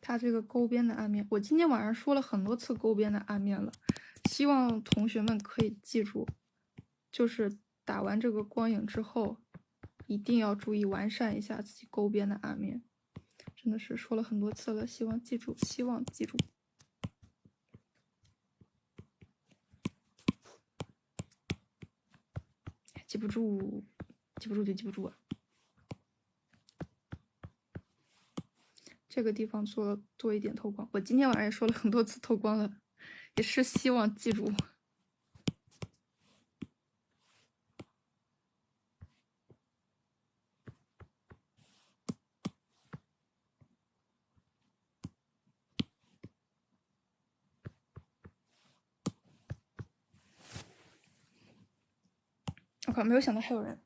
它这个勾边的暗面，我今天晚上说了很多次勾边的暗面了，希望同学们可以记住，就是打完这个光影之后，一定要注意完善一下自己勾边的暗面，真的是说了很多次了，希望记住，希望记住。记不住，记不住就记不住啊。这个地方做一点透光，我今天晚上也说了很多次透光了，也是希望记住。我靠，没有想到还有人。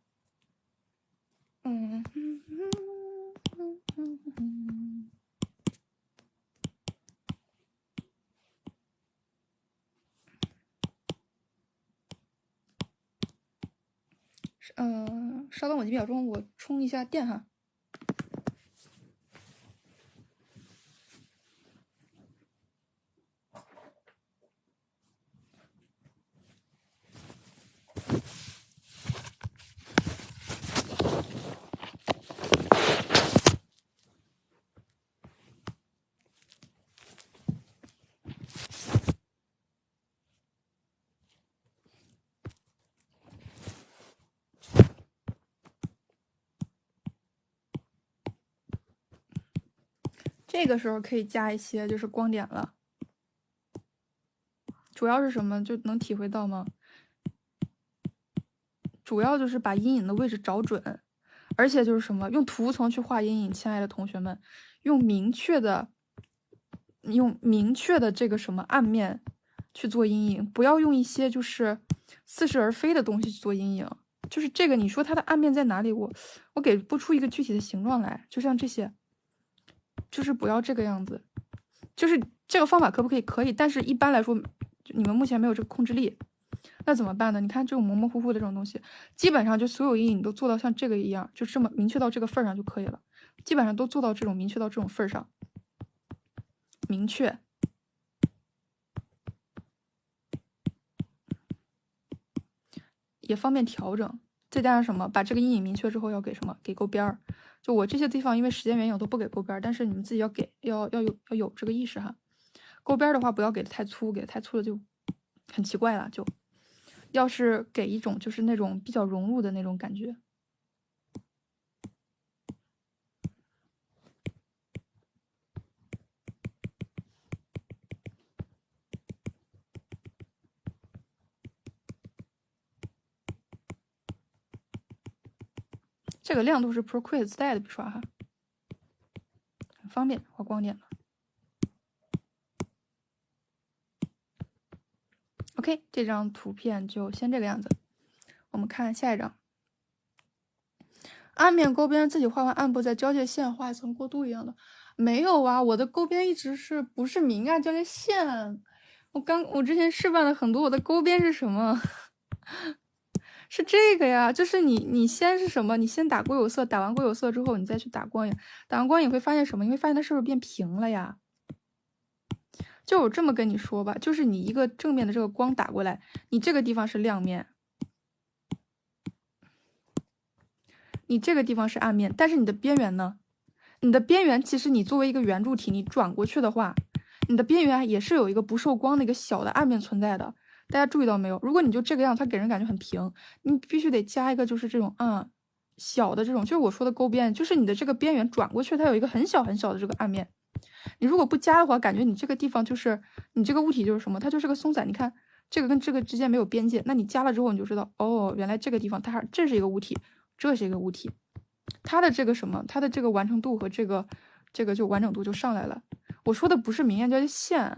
稍等我几秒钟，我充一下电哈。这个时候可以加一些就是光点了，主要是什么就能体会到吗？主要就是把阴影的位置找准，而且就是什么用图层去画阴影，亲爱的同学们，用明确的这个什么暗面去做阴影，不要用一些就是似是而非的东西去做阴影。就是这个，你说它的暗面在哪里？我给不出一个具体的形状来，就像这些。就是不要这个样子，就是这个方法可不可以？可以，但是一般来说，你们目前没有这个控制力，那怎么办呢？你看这种模模糊糊的这种东西，基本上就所有阴影都做到像这个一样，就这么明确到这个份儿上就可以了，基本上都做到这种明确到这种份儿上，明确，也方便调整。再加上什么？把这个阴影明确之后要给什么？给勾边儿。就我这些地方，因为时间原因，我都不给勾边儿，但是你们自己要给，要有这个意识哈。勾边儿的话，不要给的太粗，给的太粗了就很奇怪了。就要是给一种就是那种比较融入的那种感觉。这个亮度是 Procreate 自带的笔刷哈，很方便画光点的。OK， 这张图片就先这个样子。我们看下一张，暗面勾边自己画完暗部，在交界线画一层过渡一样的。没有啊，我的勾边一直是不是明暗交界线？我之前示范了很多，我的勾边是什么？是这个呀，就是你先是什么？你先打固有色，打完固有色之后，你再去打光影，打完光影会发现什么？你会发现它是不是变平了呀？就我这么跟你说吧，就是你一个正面的这个光打过来，你这个地方是亮面，你这个地方是暗面，但是你的边缘呢？你的边缘其实你作为一个圆柱体，你转过去的话，你的边缘也是有一个不受光的一个小的暗面存在的。大家注意到没有？如果你就这个样，它给人感觉很平，你必须得加一个就是这种小的这种，就是我说的勾边，就是你的这个边缘转过去，它有一个很小很小的这个暗面。你如果不加的话，感觉你这个地方就是你这个物体就是什么？它就是个松散。你看这个跟这个之间没有边界，那你加了之后，你就知道哦，原来这个地方这是一个物体，这是一个物体，它的这个什么，它的这个完成度和这个就完整度就上来了。我说的不是明暗交界线，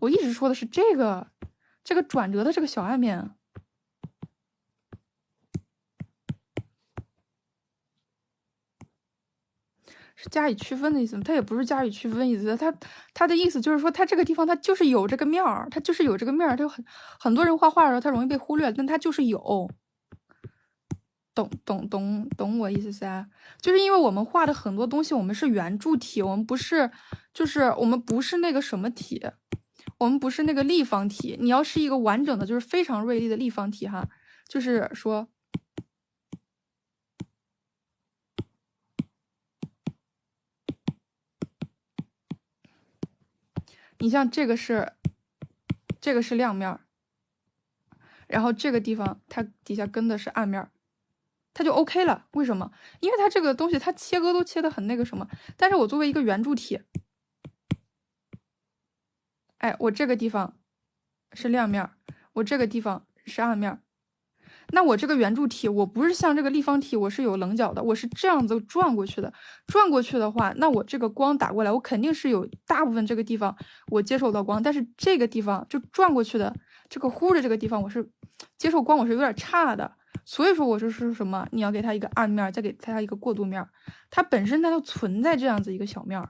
我一直说的是这个转折的这个小暗面。是加以区分的意思吗？它也不是加以区分意思，它的意思就是说，它这个地方它就是有这个面儿，它就是有这个面儿，它很多人画画的时候它容易被忽略，但它就是有。懂我意思噻？就是因为我们画的很多东西，我们是圆柱体，我们不是，就是我们不是那个什么体，我们不是那个立方体。你要是一个完整的，就是非常锐利的立方体哈，就是说。你像这个是亮面，然后这个地方它底下跟的是暗面，它就 OK 了。为什么？因为它这个东西它切割都切的很那个什么。但是我作为一个圆柱体，哎，我这个地方是亮面，我这个地方是暗面。那我这个圆柱体，我不是像这个立方体，我是有棱角的，我是这样子转过去的。转过去的话，那我这个光打过来，我肯定是有大部分这个地方我接受到光，但是这个地方就转过去的这个糊的这个地方，我是接受光，我是有点差的。所以说，我就是什么，你要给它一个暗面，再给它一个过渡面，它本身它就存在这样子一个小面，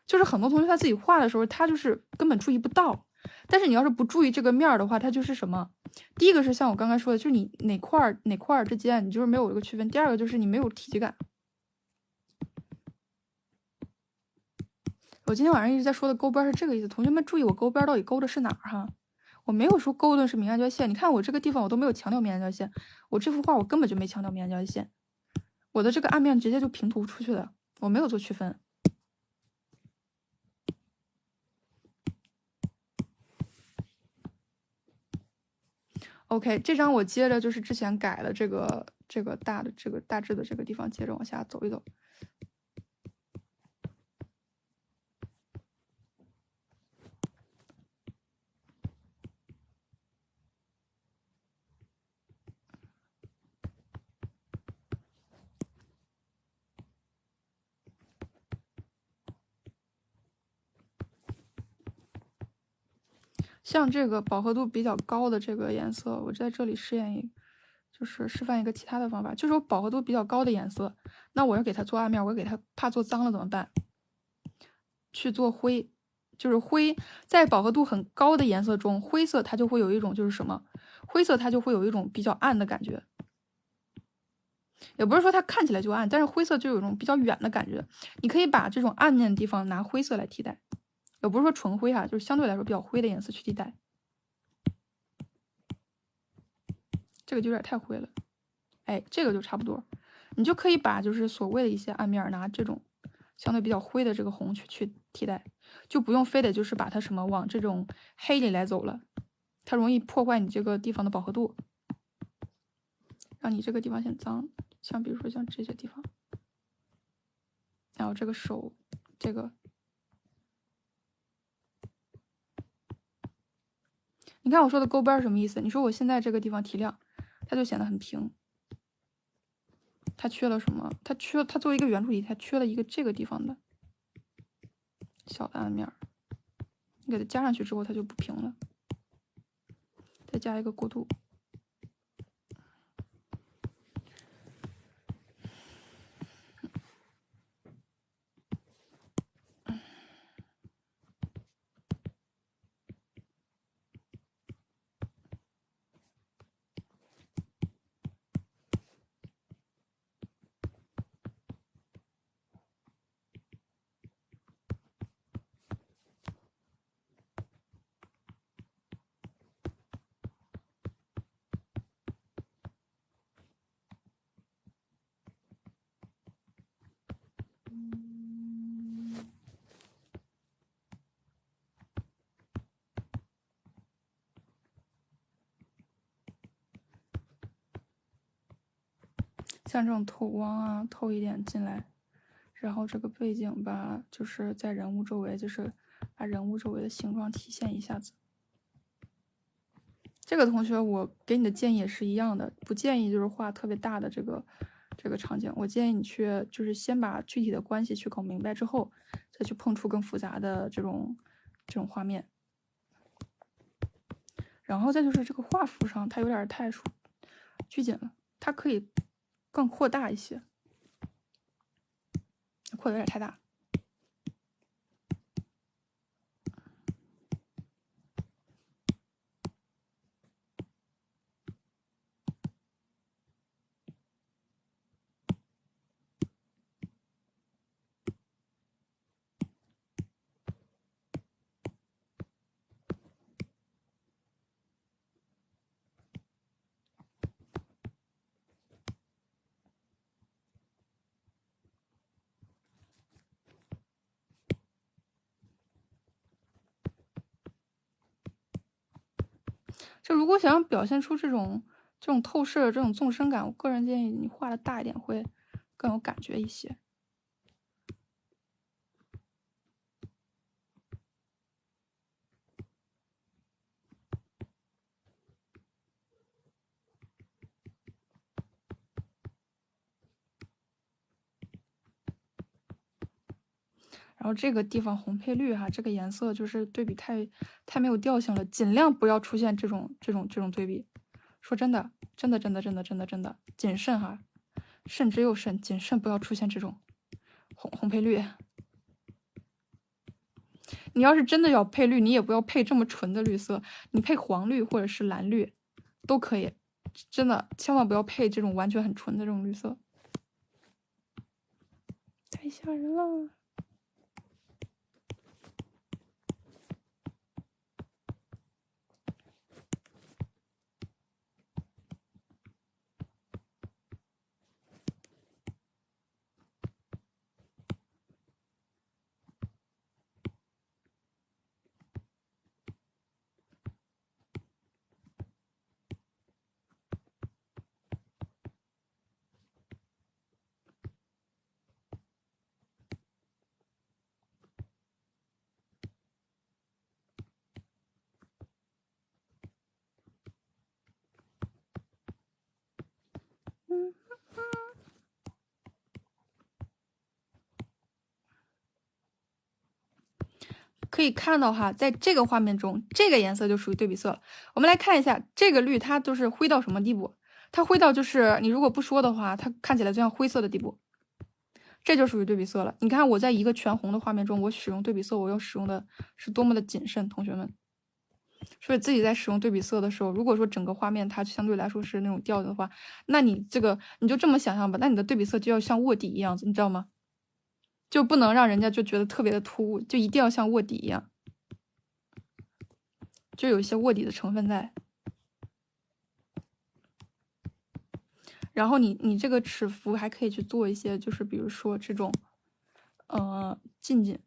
就是很多同学他自己画的时候，他就是根本注意不到。但是你要是不注意这个面的话，它就是什么？第一个是像我刚才说的，就是你哪块之间你就是没有一个区分。第二个就是你没有体积感。我今天晚上一直在说的勾边是这个意思，同学们注意我勾边到底勾的是哪儿哈？我没有说勾的是明暗交界线，你看我这个地方我都没有强调明暗交界线，我这幅画我根本就没强调明暗交界线，我的这个暗面直接就平涂出去的，我没有做区分。OK， 这张我接着就是之前改了这个大致的这个地方，接着往下走一走。像这个饱和度比较高的这个颜色，我在这里就是示范一个其他的方法，就是我饱和度比较高的颜色，那我要给它做暗面，我要给它怕做脏了怎么办？去做灰，就是灰在饱和度很高的颜色中，灰色它就会有一种就是什么？灰色它就会有一种比较暗的感觉，也不是说它看起来就暗，但是灰色就有一种比较远的感觉。你可以把这种暗面的地方拿灰色来替代。也不是说纯灰哈，就是相对来说比较灰的颜色去替代。这个就有点太灰了，哎，这个就差不多。你就可以把就是所谓的一些暗面拿这种相对比较灰的这个红去替代，就不用非得就是把它什么往这种黑里来走了，它容易破坏你这个地方的饱和度。让你这个地方显脏，像比如说像这些地方，然后这个手，这个，你看我说的勾边什么意思？你说我现在这个地方提亮，它就显得很平。它缺了什么？它作为一个圆柱体，它缺了一个这个地方的小的暗面。你给它加上去之后，它就不平了。再加一个过渡。像这种透光啊，透一点进来，然后这个背景吧，就是在人物周围，就是把人物周围的形状体现一下子。这个同学，我给你的建议也是一样的，不建议就是画特别大的这个场景，我建议你去就是先把具体的关系去搞明白之后，再去碰触更复杂的这种画面。然后再就是这个画幅上，它有点太拘谨了，它可以更扩大一些，扩的有点太大。就如果想要表现出这种透视的这种纵深感，我个人建议你画的大一点会更有感觉一些。然后这个地方红配绿哈，这个颜色就是对比太没有调性了，尽量不要出现这种对比。说真的，真的谨慎哈，慎之又慎，谨慎不要出现这种红配绿。你要是真的要配绿，你也不要配这么纯的绿色，你配黄绿或者是蓝绿都可以，真的千万不要配这种完全很纯的这种绿色，太吓人了。可以看到哈，在这个画面中，这个颜色就属于对比色了。我们来看一下这个绿，它就是灰到什么地步？它灰到就是你如果不说的话，它看起来就像灰色的地步，这就属于对比色了。你看我在一个全红的画面中，我使用对比色，我要使用的是多么的谨慎，同学们。所以自己在使用对比色的时候，如果说整个画面它相对来说是那种调子的话，那你这个你就这么想象吧，那你的对比色就要像卧底一样子，你知道吗？就不能让人家就觉得特别的突兀，就一定要像卧底一样，就有一些卧底的成分在。然后你这个尺幅还可以去做一些，就是比如说这种，近景。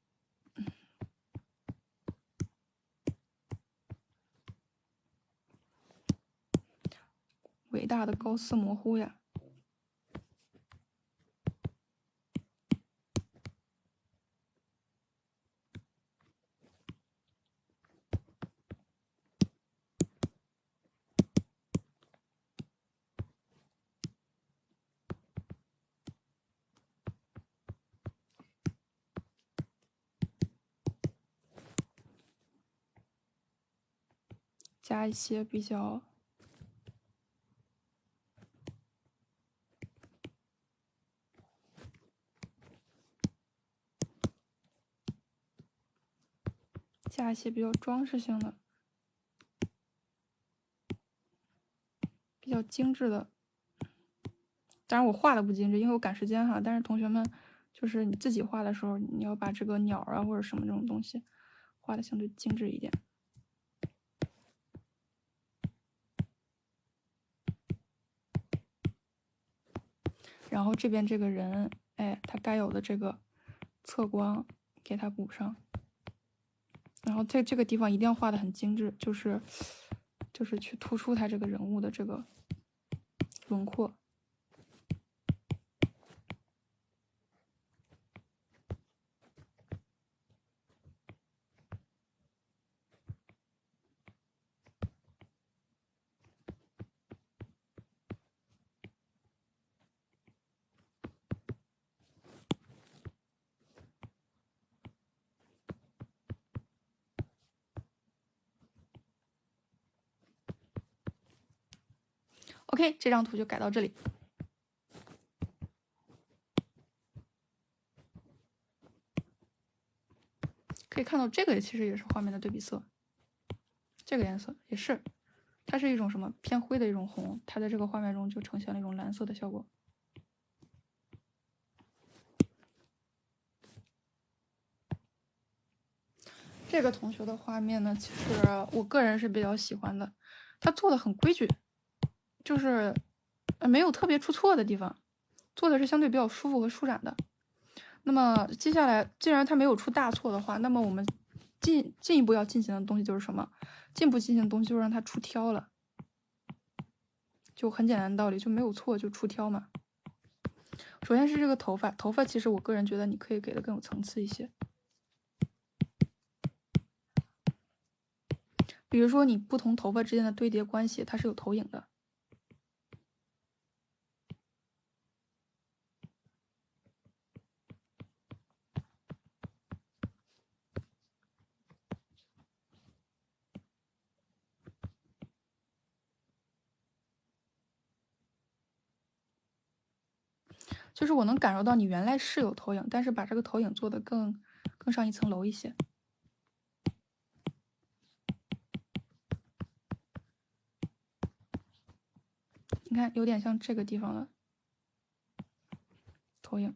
伟大的高斯模糊呀！加一些比较装饰性的、比较精致的。当然我画的不精致，因为我赶时间哈。但是同学们，就是你自己画的时候，你要把这个鸟啊或者什么这种东西画的相对精致一点。然后这边这个人，哎，他该有的这个侧光给他补上。然后在这个地方一定要画的很精致，就是去突出他这个人物的这个轮廓。OK， 这张图就改到这里。可以看到，这个其实也是画面的对比色。这个颜色也是，它是一种什么偏灰的一种红，它在这个画面中就呈现了一种蓝色的效果。这个同学的画面呢，其实我个人是比较喜欢的，他做的很规矩，就是没有特别出错的地方，做的是相对比较舒服和舒展的。那么接下来，既然他没有出大错的话，那么我们进一步要进行的东西就是什么？进一步进行的东西就是让它出挑了，就很简单的道理，就没有错就出挑嘛。首先是这个头发，头发其实我个人觉得你可以给的更有层次一些。比如说你不同头发之间的堆叠关系，它是有投影的。就是我能感受到你原来是有投影，但是把这个投影做得更上一层楼一些。你看，有点像这个地方的投影。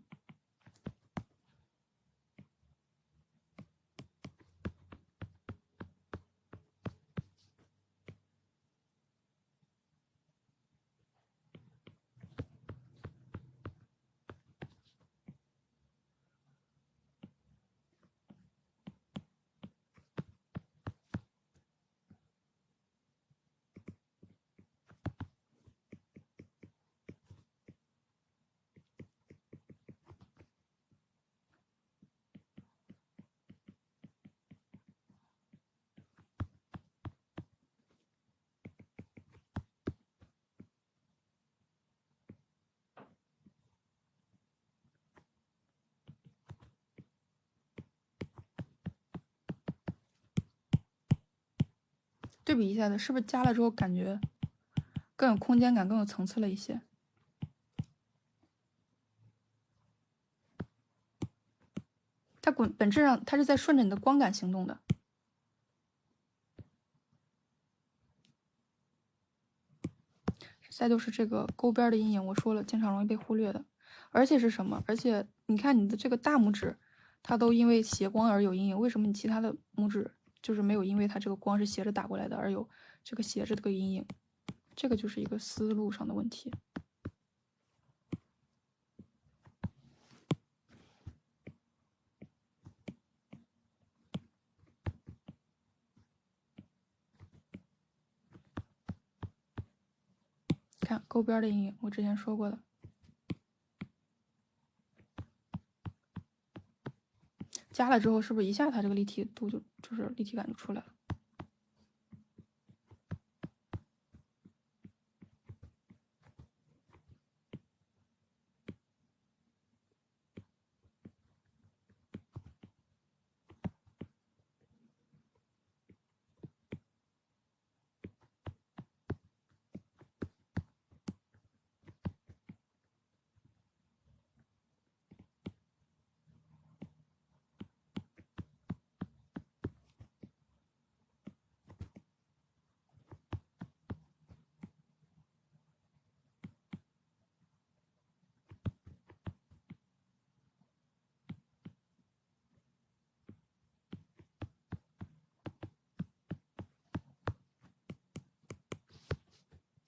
对比一下的，是不是加了之后感觉更有空间感，更有层次了一些？它本质上它是在顺着你的光感行动的。再就是这个勾边的阴影，我说了，经常容易被忽略的。而且是什么？而且你看你的这个大拇指，它都因为斜光而有阴影，为什么你其他的拇指就是没有因为它这个光是斜着打过来的而有这个斜着的阴影？这个就是一个思路上的问题。看勾边的阴影，我之前说过的。加了之后，是不是一下它这个立体度就是立体感就出来了？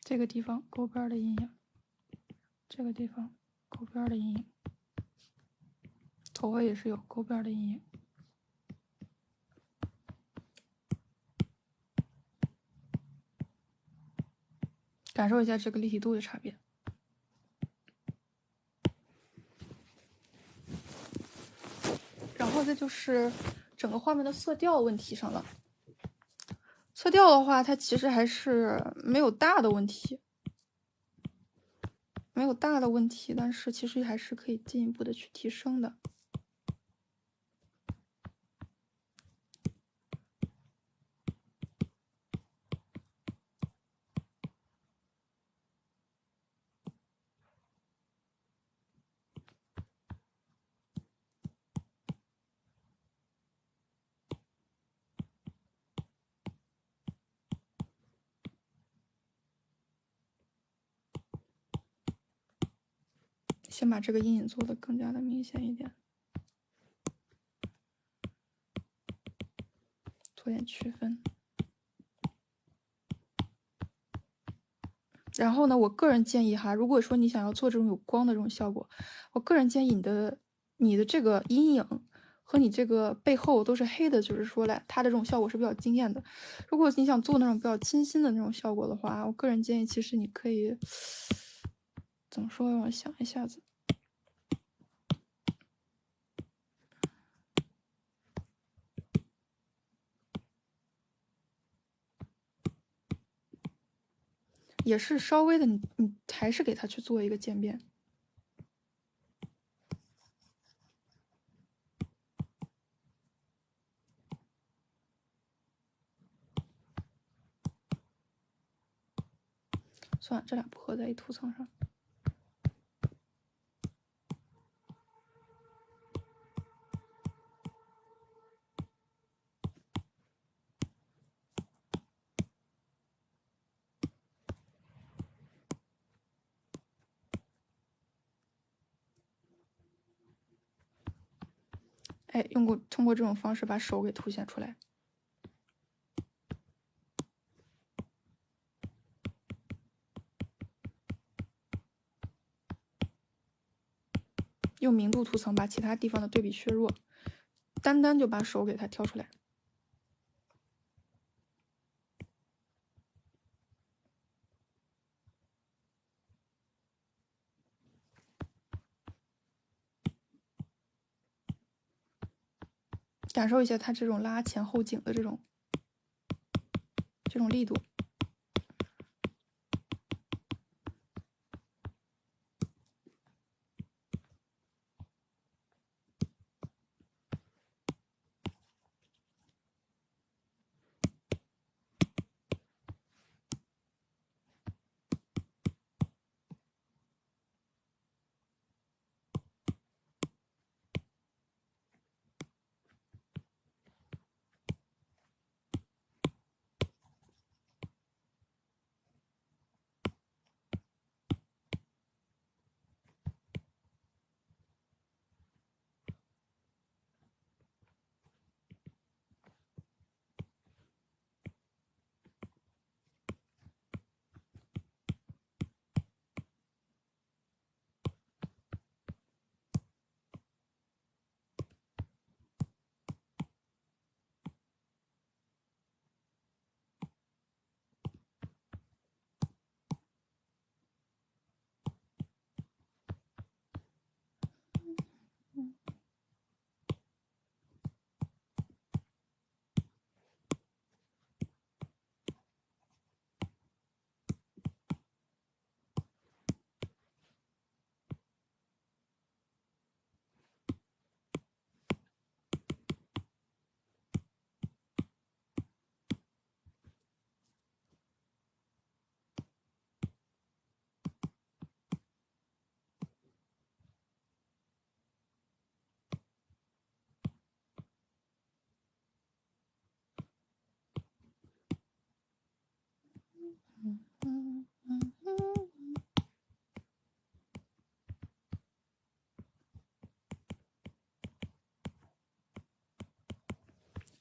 这个地方勾边的阴影，这个地方勾边的阴影，头发也是有勾边的阴影。感受一下这个立体度的差别。然后再就是整个画面的色调问题上了。色调的话，它其实还是没有大的问题，但是其实还是可以进一步的去提升的。先把这个阴影做得更加的明显一点，做点区分。然后呢，我个人建议哈，如果说你想要做这种有光的这种效果，我个人建议你的这个阴影和你这个背后都是黑的，就是说来它的这种效果是比较惊艳的。如果你想做那种比较清新的那种效果的话，我个人建议其实你可以怎么说？让我想一下子。也是稍微的你还是给它去做一个渐变。算了，这俩不合在一图层上。哎，通过这种方式把手给凸显出来。用明度图层把其他地方的对比削弱，单单就把手给它挑出来。感受一下它这种拉前后颈的这种力度。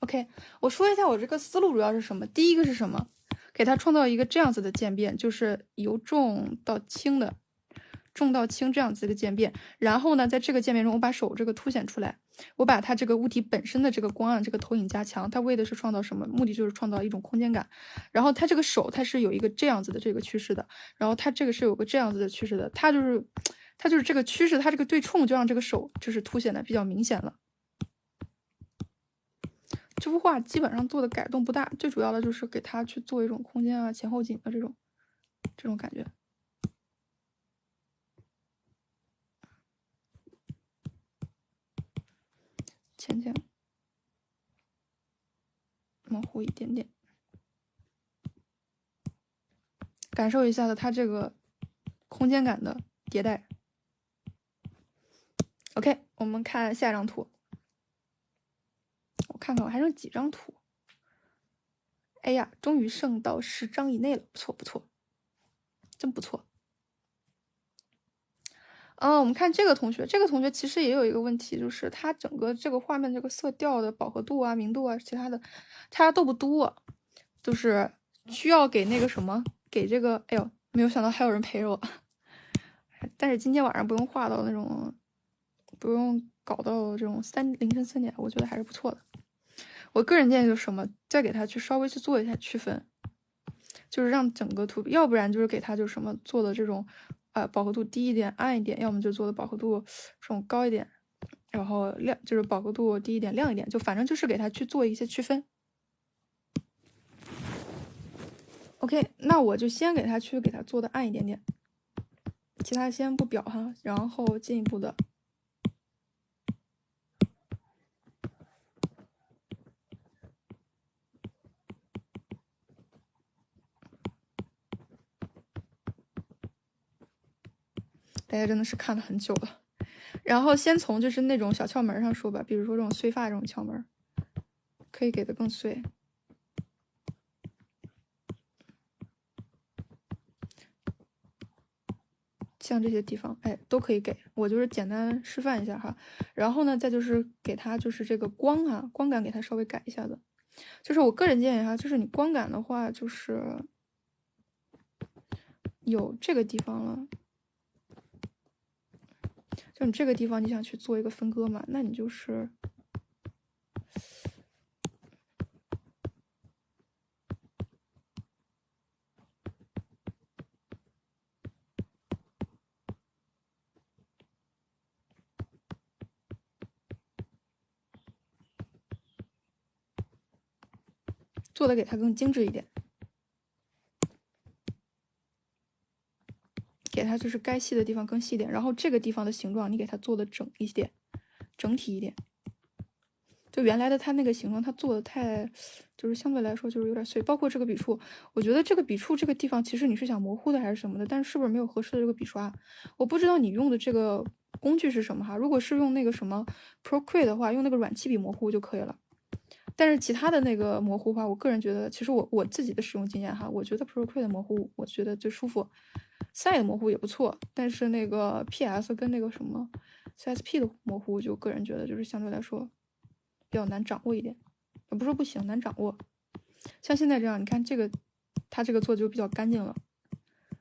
OK， 我说一下我这个思路主要是什么。第一个是什么？给它创造一个这样子的渐变，就是由重到轻的，重到轻这样子一个渐变。然后呢，在这个渐变中，我把手这个凸显出来，我把它这个物体本身的这个光暗这个投影加强，它为的是创造什么？目的就是创造一种空间感。然后它这个手它是有一个这样子的这个趋势的，然后它这个是有个这样子的趋势的，它就是这个趋势，它这个对冲就让这个手就是凸显的比较明显了。这幅画基本上做的改动不大，最主要的就是给它去做一种空间啊、前后景的这种感觉。浅浅模糊一点点，感受一下它这个空间感的迭代。OK， 我们看下一张图。我看看我还剩几张图。哎呀，终于剩到10张以内了，不错不错，真不错。我们看这个同学，这个同学其实也有一个问题，就是他整个这个画面这个色调的饱和度啊、明度啊，其他的他都不多，就是需要给那个什么，给这个，哎呦，没有想到还有人陪着我。但是今天晚上不用画到那种，不用搞到这种凌晨3点，我觉得还是不错的。我个人建议就是什么，再给他去稍微去做一下区分，就是让整个图，要不然就是给他就什么做的这种，饱和度低一点、暗一点，要么就做的饱和度这种高一点，然后亮就是饱和度低一点、亮一点，就反正就是给他去做一些区分。OK， 那我就先给他做的暗一点点，其他先不表哈，然后进一步的。大家真的是看了很久了，然后先从就是那种小窍门上说吧，比如说这种碎发这种窍门，可以给的更碎。像这些地方，哎，都可以给，我就是简单示范一下哈。然后呢，再就是给它就是这个光啊，光感给它稍微改一下子。就是我个人建议哈，就是你光感的话，就是有这个地方了，就你这个地方你想去做一个分割嘛，那你就是做的给它更精致一点，给它就是该细的地方更细一点，然后这个地方的形状你给它做的整一点，整体一点。就原来的它那个形状，它做的太，就是相对来说就是有点碎。包括这个笔触，我觉得这个笔触这个地方，其实你是想模糊的还是什么的，但是是不是没有合适的这个笔刷？我不知道你用的这个工具是什么哈。如果是用那个什么 Procreate 的话，用那个软漆笔模糊就可以了。但是其他的那个模糊的话，我个人觉得，其实我自己的使用经验哈，我觉得 Procreate 的模糊，我觉得最舒服。Side 模糊也不错，但是那个 PS 跟那个什么 CSP 的模糊，就个人觉得就是相对来说比较难掌握一点，也不是说不行，难掌握。像现在这样，你看这个，它这个做就比较干净了，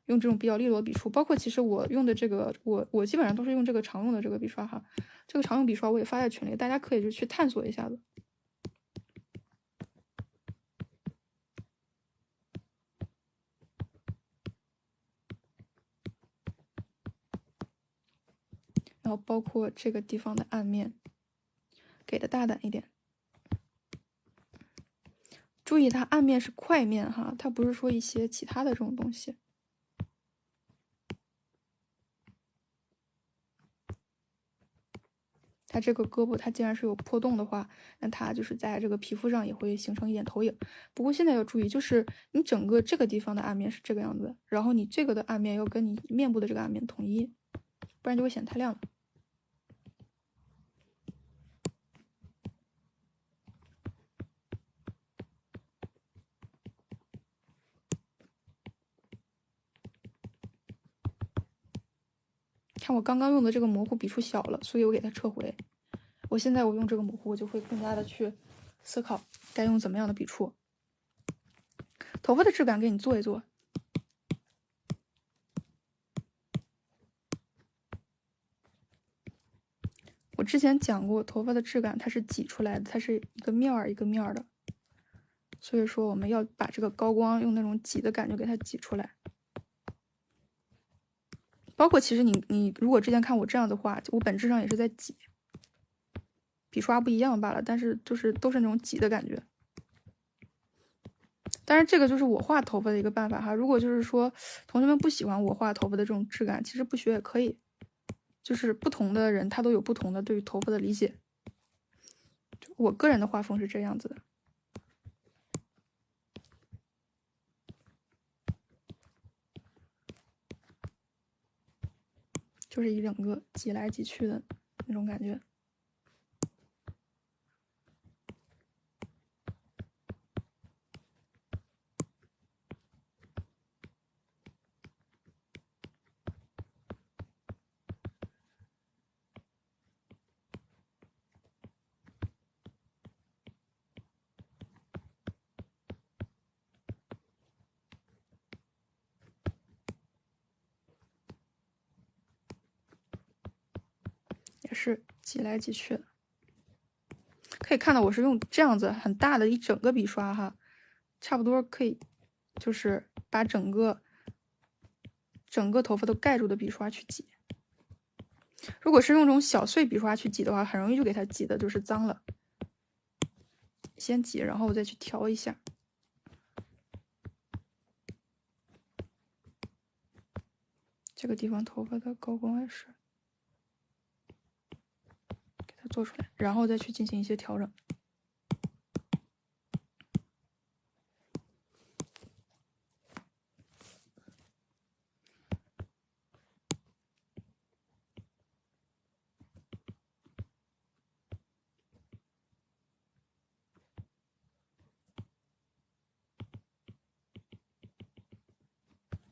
用这种比较利落的笔触。包括其实我用的这个，我基本上都是用这个常用的这个笔刷哈。这个常用笔刷我也发在群里，大家可以就去探索一下子。然后包括这个地方的暗面，给的大胆一点。注意它暗面是块面哈，它不是说一些其他的这种东西。它这个胳膊它既然是有破洞的话，那它就是在这个皮肤上也会形成一点投影。不过现在要注意，就是你整个这个地方的暗面是这个样子，然后你这个的暗面要跟你面部的这个暗面统一，不然就会显得太亮了。看我刚刚用的这个模糊笔触小了，所以我给它撤回。我现在我用这个模糊，我就会更加的去思考该用怎么样的笔触。头发的质感给你做一做。我之前讲过，头发的质感它是挤出来的，它是一个面儿一个面儿的，所以说我们要把这个高光用那种挤的感觉给它挤出来。包括其实你如果之前看我这样子画，我本质上也是在挤，笔刷不一样罢了，但是就是都是那种挤的感觉。当然这个就是我画头发的一个办法哈。如果就是说同学们不喜欢我画头发的这种质感，其实不学也可以。就是不同的人他都有不同的对于头发的理解。我个人的画风是这样子的。就是一整个挤来挤去的那种感觉。也是挤来挤去的。可以看到我是用这样子很大的一整个笔刷哈，差不多可以就是把整个头发都盖住的笔刷去挤。如果是用这种小碎笔刷去挤的话，很容易就给它挤的就是脏了。先挤，然后我再去调一下。这个地方头发的高光也是给它做出来，然后再去进行一些调整。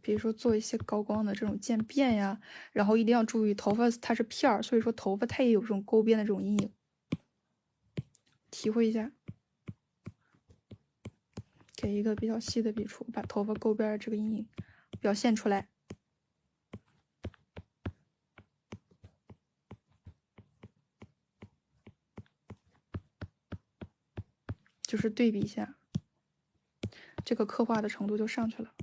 比如说做一些高光的这种渐变呀，然后一定要注意头发它是片儿，所以说头发它也有这种勾边的这种阴影，体会一下。给一个比较细的笔触，把头发勾边的这个阴影表现出来。就是对比一下，这个刻画的程度就上去了。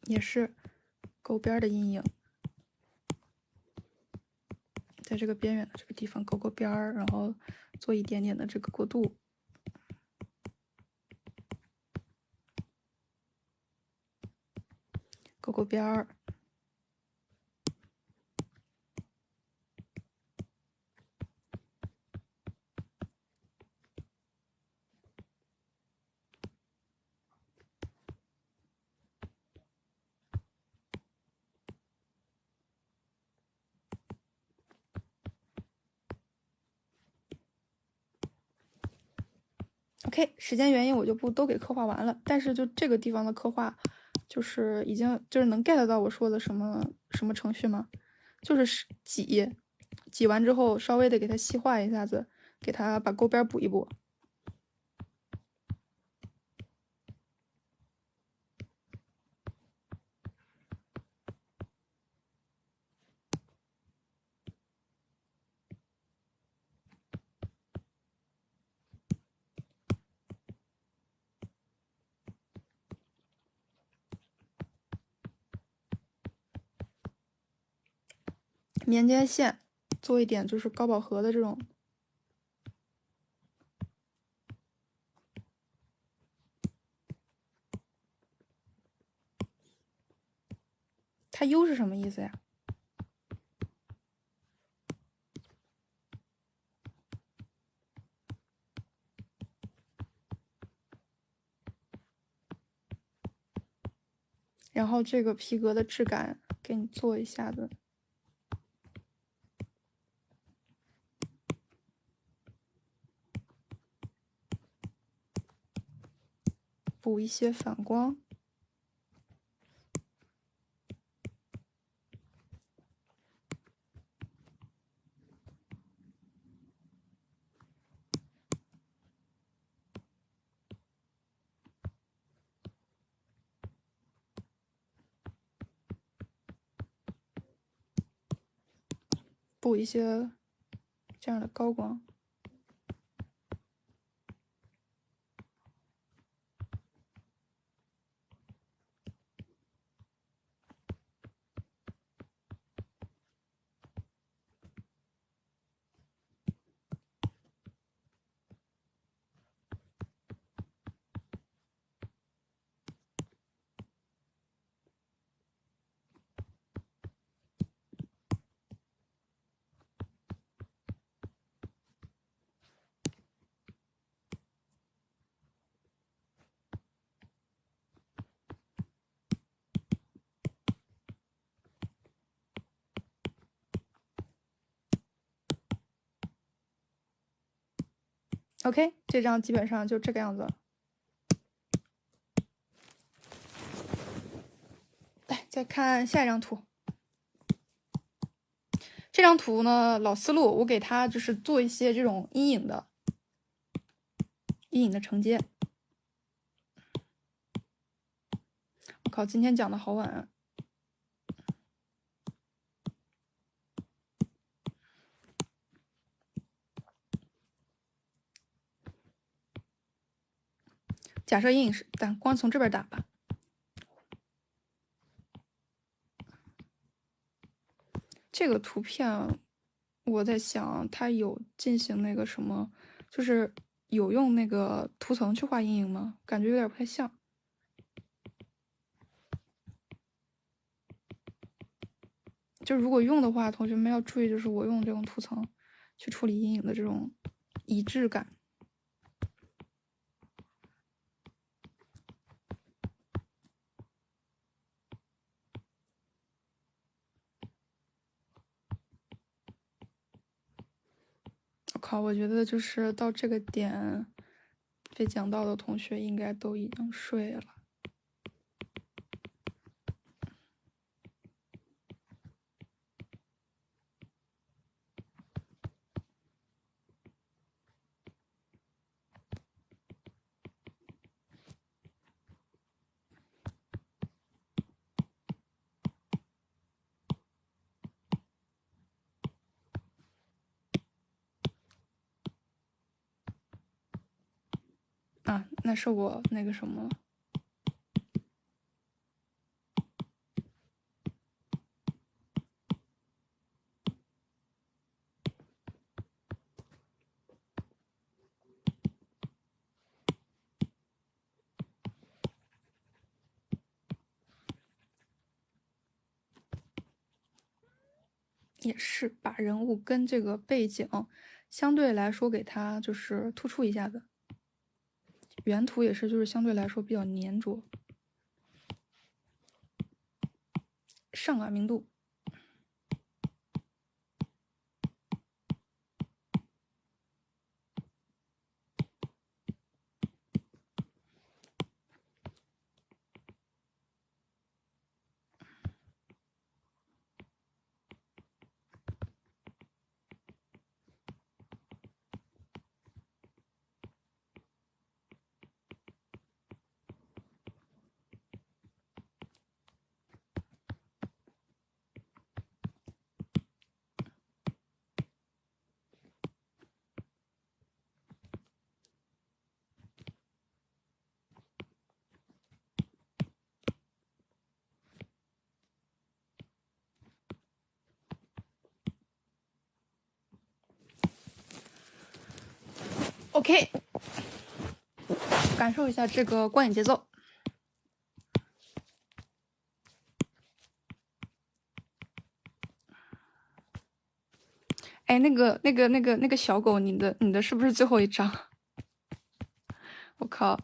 也是勾边的阴影，在这个边缘的这个地方勾勾边儿，然后做一点点的这个过渡。勾勾边儿。OK， 时间原因我就不都给刻画完了，但是就这个地方的刻画，就是已经就是能 get 到我说的什么程序吗？就是挤完之后稍微的给它细化一下子，给它把勾边补一补。棉接线，做一点就是高饱和的这种。它 U 是什么意思呀？然后这个皮革的质感给你做一下子，补一些反光。补一些这样的高光。OK， 这张基本上就这个样子了。来，再看下一张图。这张图呢，老思路，我给它就是做一些这种阴影的承接。我靠，今天讲的好晚啊！假设阴影是，但光从这边打吧。这个图片，我在想，它有进行那个什么，就是有用那个图层去画阴影吗？感觉有点不太像。就如果用的话，同学们要注意，就是我用这种图层去处理阴影的这种一致感。我靠，我觉得就是到这个点被讲到的同学应该都已经睡了。啊，那是我那个什么了。也是把人物跟这个背景相对来说给它就是突出一下子。原图也是就是相对来说比较粘着。上啊，明度。OK， 感受一下这个光影节奏。哎，那个小狗，你的是不是最后一张？我靠！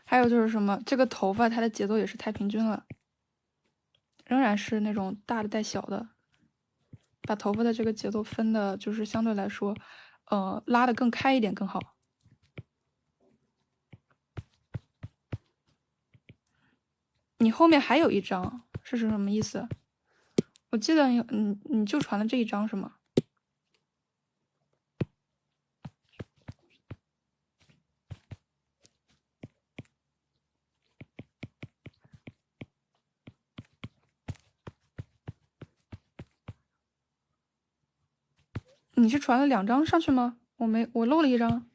还有就是什么，这个头发它的节奏也是太平均了，仍然是那种大的带小的，把头发的这个节奏分的，就是相对来说，拉的更开一点更好。你后面还有一张，是什么意思？我记得你就传了这一张是吗？你是传了2张上去吗？我漏了一张。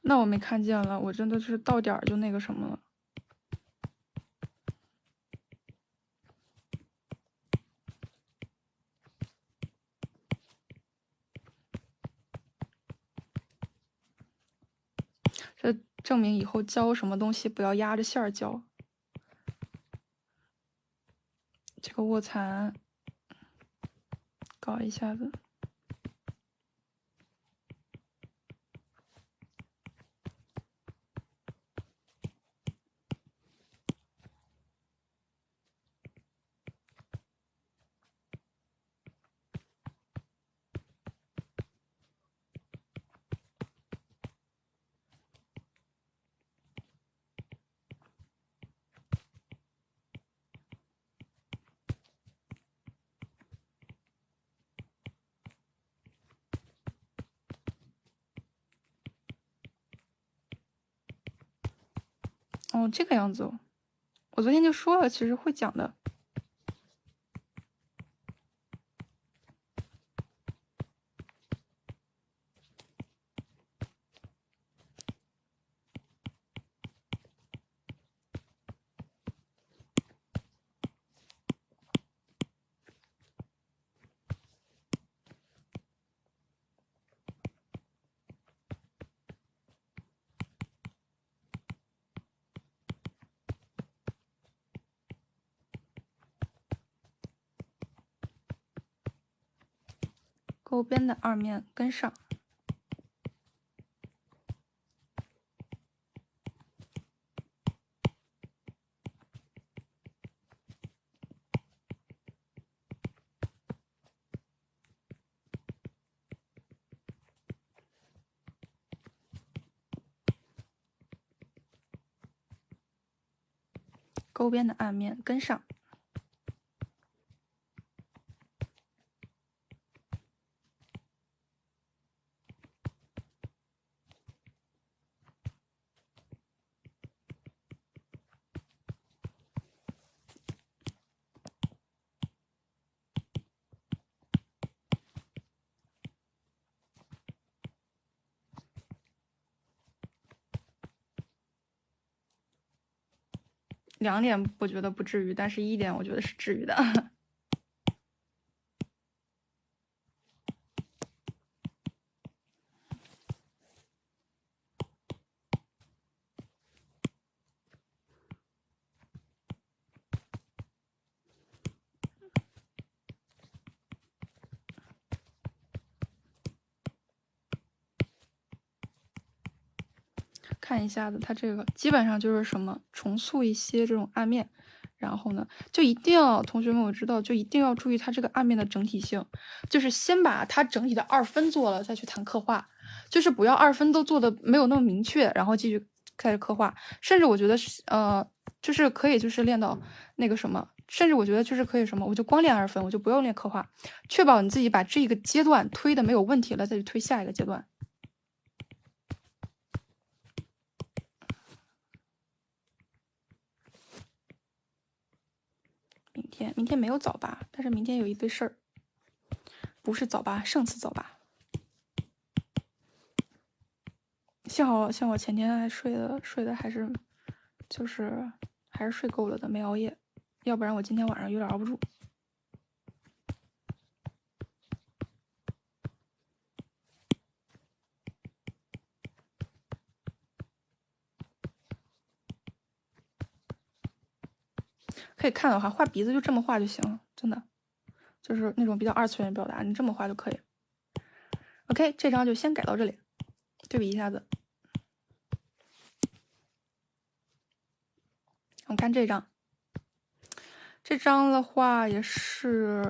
那我没看见了，我真的是到点儿就那个什么了。这证明以后教什么东西不要压着线儿教。这个卧蚕搞一下子。哦，这个样子哦，我昨天就说了，其实会讲的。钩边的2面跟上。钩边的2面跟上。2点我觉得不至于，但是1点我觉得是至于的。看一下子，它这个基本上就是什么重塑一些这种暗面，然后呢，就一定要同学们我知道，就一定要注意它这个暗面的整体性，就是先把它整体的2分做了，再去谈刻画，就是不要2分都做的没有那么明确，然后继续开始刻画，甚至我觉得就是可以就是练到那个什么，甚至我觉得就是可以什么，我就光练2分，我就不用练刻画，确保你自己把这个阶段推的没有问题了，再去推下一个阶段。明天？明天没有早八，但是明天有一堆事儿，不是早八，胜似早八。幸好我前天还睡的还是睡够了的，没熬夜，要不然我今天晚上有点熬不住。可以看的话，画鼻子就这么画就行了，真的，就是那种比较二次元表达，你这么画就可以。OK， 这张就先改到这里，对比一下子。我们看这张，这张的话也是，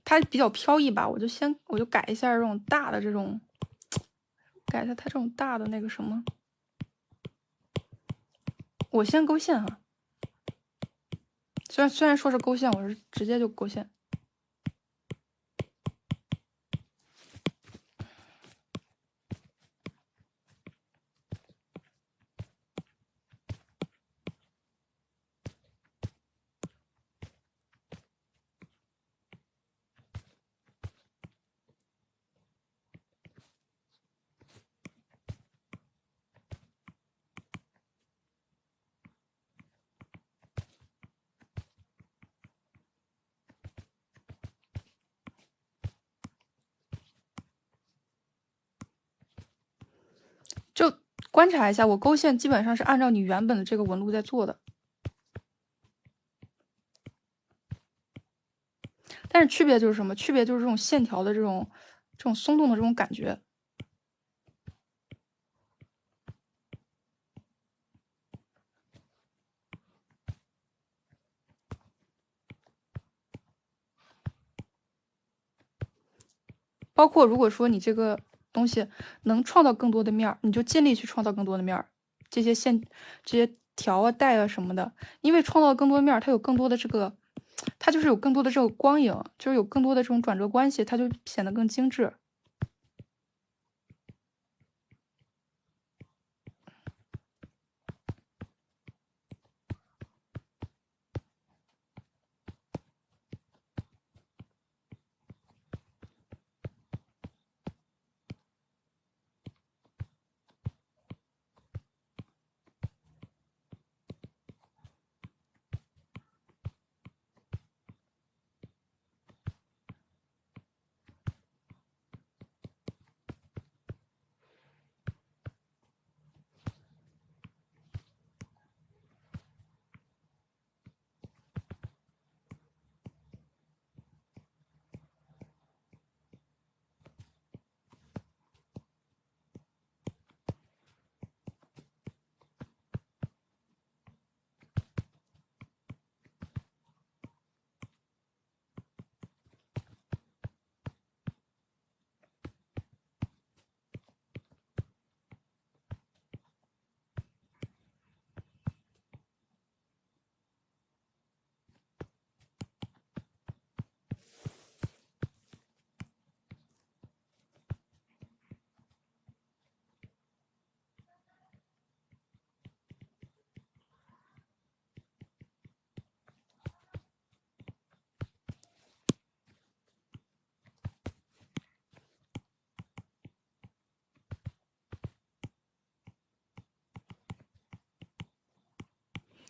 它比较飘逸吧，我就改一下这种大的这种，改一下它这种大的那个什么，我先勾线哈。虽然说是勾线，我是直接就勾线。就观察一下，我勾线基本上是按照你原本的这个纹路在做的，但是区别就是什么？区别就是这种线条的这种松动的这种感觉。包括如果说你这个东西能创造更多的面儿，你就尽力去创造更多的面儿。这些线、这些条啊、带啊什么的，因为创造更多的面儿，它有更多的这个，它就是有更多的这个光影，就是有更多的这种转折关系，它就显得更精致。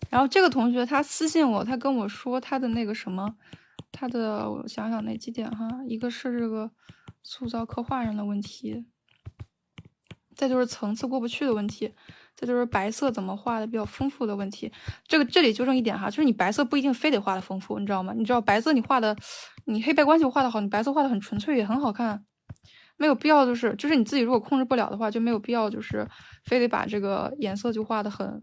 然后这个同学他私信我，他跟我说他的那个什么，他的我想想哪几点哈，一个是这个塑造刻画上的问题，再就是层次过不去的问题，再就是白色怎么画的比较丰富的问题。这里纠正一点哈，就是你白色不一定非得画的丰富，你知道吗？你知道白色你画的，你黑白关系画的好，你白色画的很纯粹也很好看，没有必要就是你自己如果控制不了的话，就没有必要就是非得把这个颜色就画的很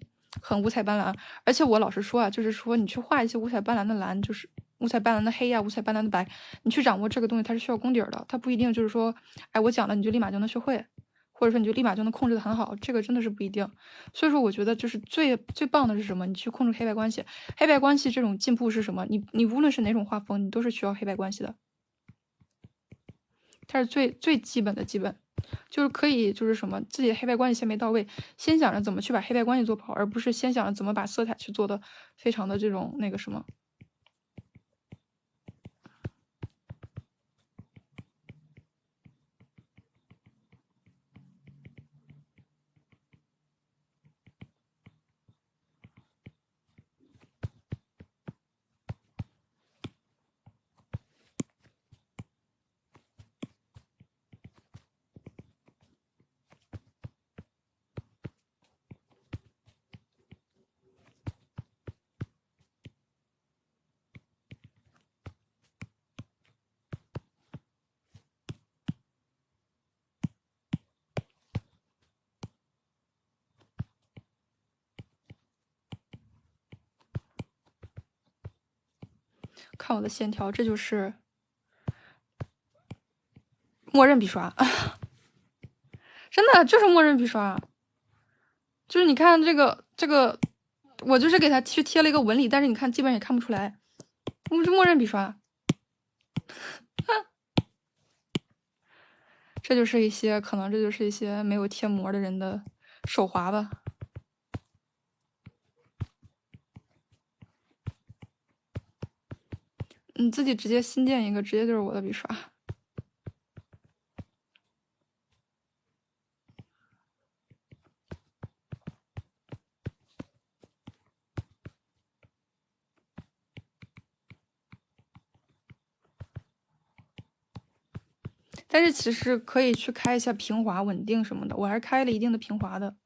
五彩斑斓。而且我老实说啊，就是说你去画一些五彩斑斓的蓝，就是五彩斑斓的黑呀、五彩斑斓的白，你去掌握这个东西，它是需要功底儿的，它不一定就是说，哎，我讲了你就立马就能学会，或者说你就立马就能控制的很好，这个真的是不一定。所以说，我觉得就是最棒的是什么？你去控制黑白关系，黑白关系这种进步是什么？你无论是哪种画风，你都是需要黑白关系的，它是最基本的基本。就是可以就是什么自己的黑白关系先没到位，先想着怎么去把黑白关系做好，而不是先想着怎么把色彩去做的非常的这种那个什么。看我的线条，这就是默认笔刷，真的就是默认笔刷。就是你看这个，我就是给它去贴了一个纹理，但是你看基本也看不出来，我是默认笔刷。这就是一些可能，这就是一些没有贴膜的人的手滑吧。你自己直接新建一个，直接就是我的笔刷。但是其实可以去开一下平滑、稳定什么的，我还是开了一定的平滑的。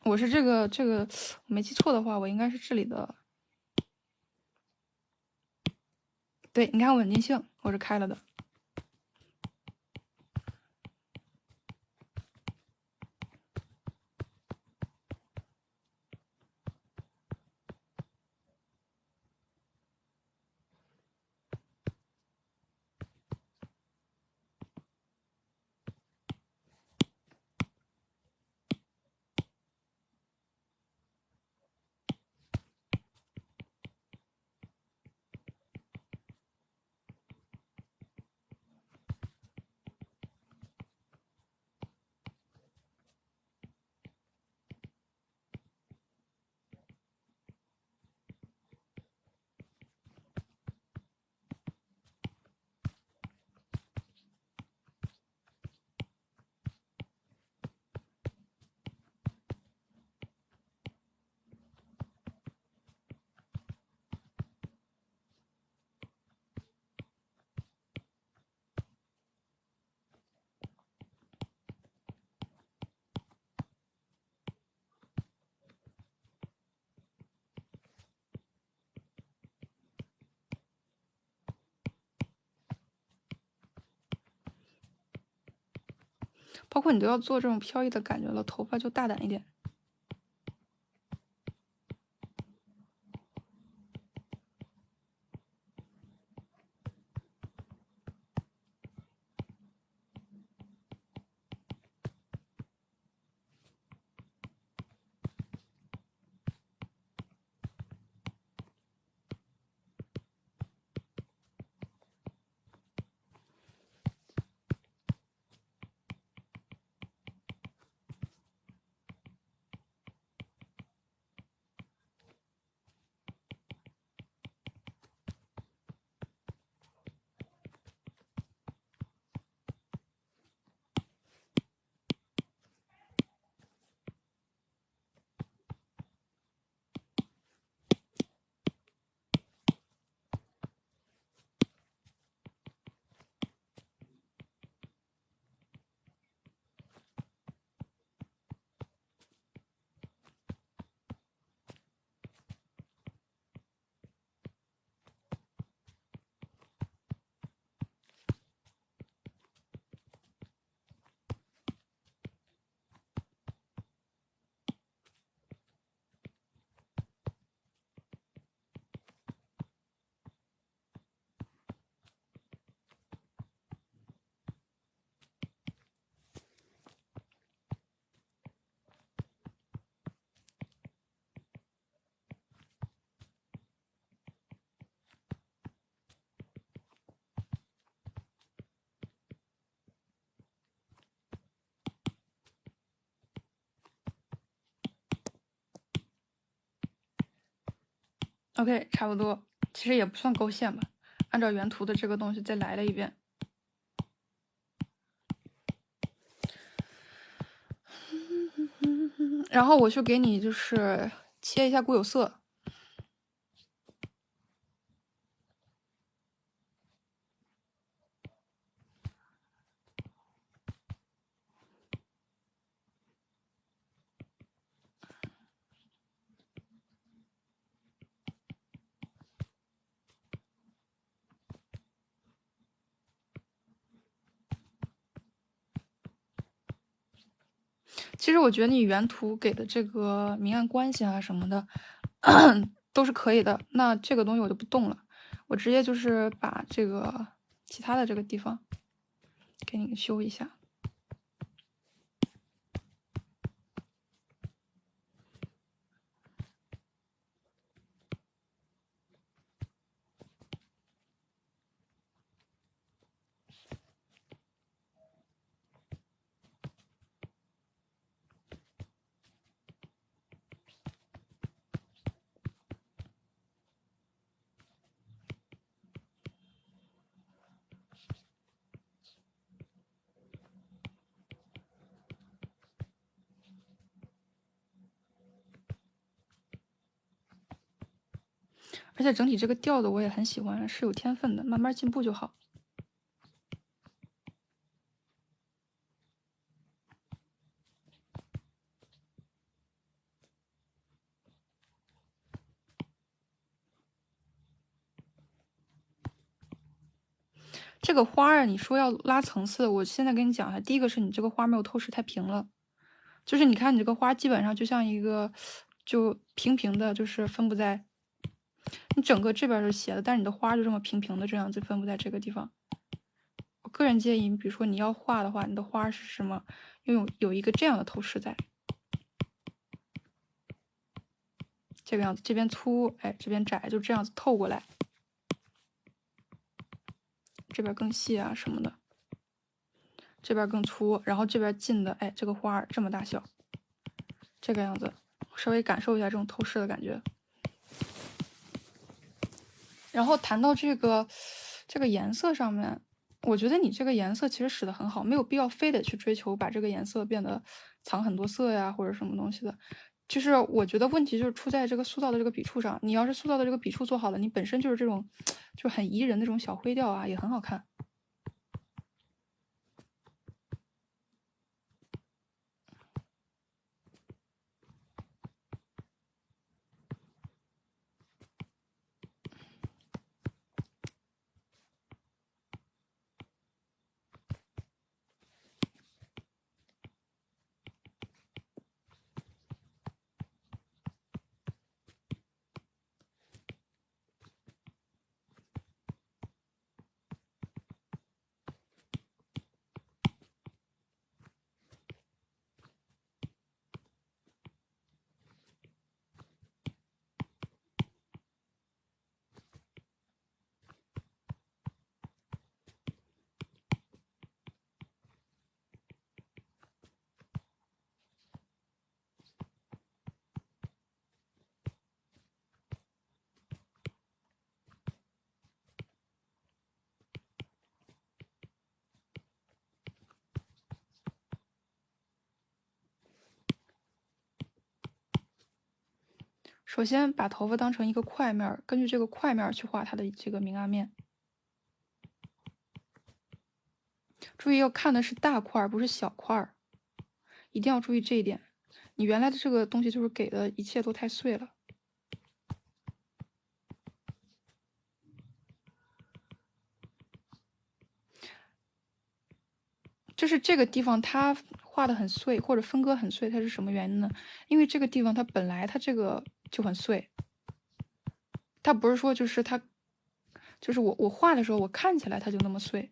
我是这个，我没记错的话，我应该是这里的。对，你看稳定性，我是开了的。包括你都要做这种飘逸的感觉了，头发就大胆一点。OK，差不多，其实也不算勾线吧，按照原图的这个东西再来了一遍。然后我就给你就是切一下固有色。其实我觉得你原图给的这个明暗关系啊什么的都是可以的，那这个东西我就不动了，我直接就是把这个其他的这个地方给你修一下。而且整体这个调子我也很喜欢，是有天分的，慢慢进步就好。这个花啊，你说要拉层次，我现在跟你讲一下，第一个是你这个花没有透视太平了，就是你看你这个花基本上就像一个就平平的，就是分布在你整个这边是斜的，但是你的花就这么平平的这样子分布在这个地方。我个人建议，比如说你要画的话，你的花是什么？有一个这样的透视在，这个样子，这边粗，哎，这边窄，就这样子透过来，这边更细啊什么的，这边更粗，然后这边近的，哎，这个花这么大小，这个样子，稍微感受一下这种透视的感觉。然后谈到这个颜色上面，我觉得你这个颜色其实使得很好，没有必要非得去追求把这个颜色变得藏很多色呀，或者什么东西的。就是我觉得问题就是出在这个塑造的这个笔触上。你要是塑造的这个笔触做好了，你本身就是这种就很宜人的这种小灰调啊，也很好看。首先把头发当成一个块面，根据这个块面去画它的这个明暗面。注意要看的是大块，不是小块，一定要注意这一点。你原来的这个东西就是给的一切都太碎了。就是这个地方它画的很碎，或者分割很碎，它是什么原因呢？因为这个地方它本来它这个就很碎，它不是说就是它，就是我画的时候我看起来它就那么碎，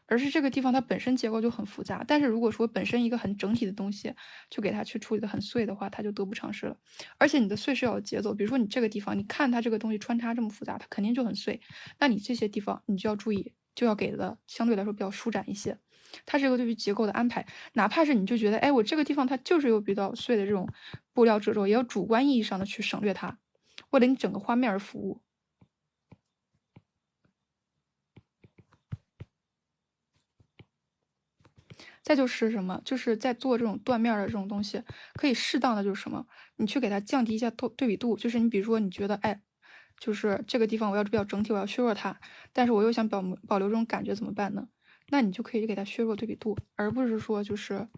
而是这个地方它本身结构就很复杂。但是如果说本身一个很整体的东西，就给它去处理的很碎的话，它就得不偿失了。而且你的碎是要有节奏，比如说你这个地方，你看它这个东西穿插这么复杂，它肯定就很碎。那你这些地方你就要注意，就要给的相对来说比较舒展一些。它是一个对于结构的安排，哪怕是你就觉得，哎，我这个地方它就是有比较碎的这种布料褶皱，也要主观意义上的去省略它。为了你整个画面而服务。再就是什么，就是在做这种断面的这种东西，可以适当的就是什么，你去给它降低一下对比度，就是你比如说你觉得，哎，就是这个地方我要比较整体，我要削弱它，但是我又想保留这种感觉，怎么办呢？那你就可以给它削弱对比度，而不是说就是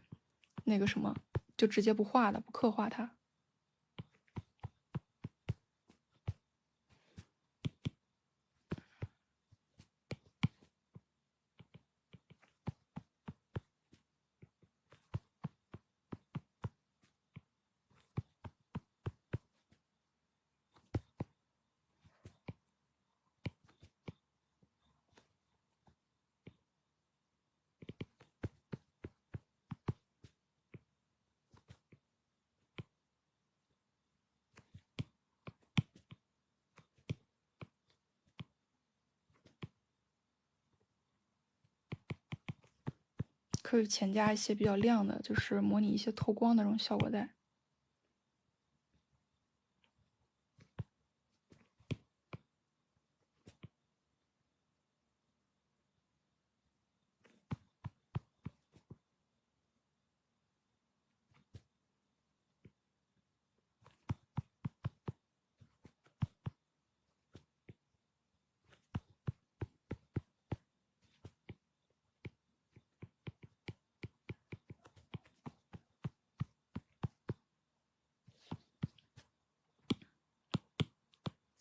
那个什么，就直接不画的，不刻画它。可以前加一些比较亮的，就是模拟一些透光的这种效果在。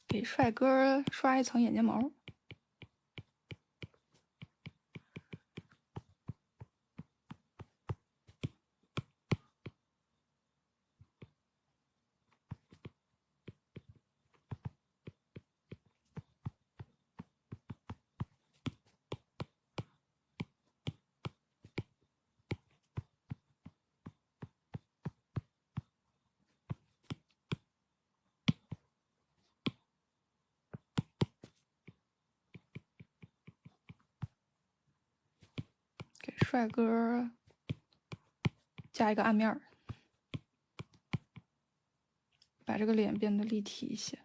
给帅哥刷一层眼睫毛。给帅哥加一个暗面儿，把这个脸变得立体一些。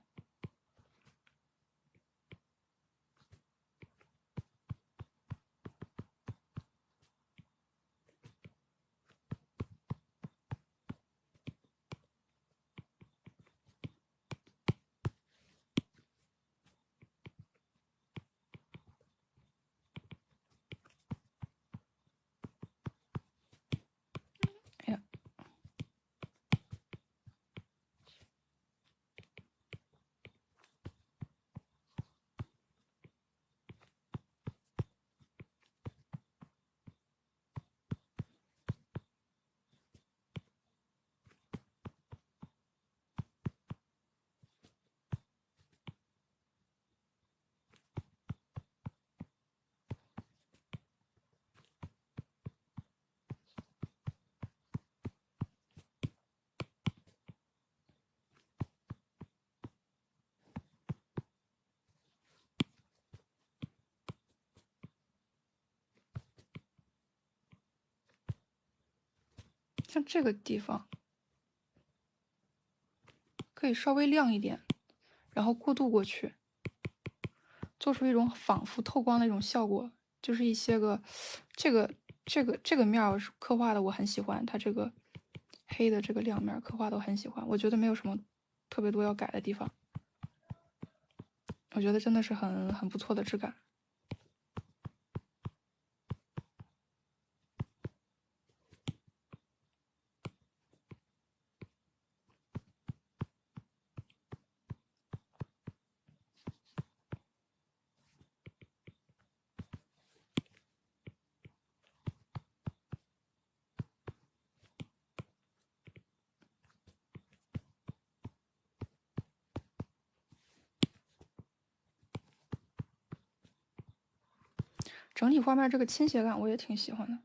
哎呀，像这个地方可以稍微亮一点，然后过渡过去，做出一种仿佛透光的一种效果。就是一些个这个面刻画的我很喜欢，它这个黑的这个亮面刻画的我很喜欢，我觉得没有什么特别多要改的地方，我觉得真的是很不错的质感。整体画面这个倾斜感我也挺喜欢的。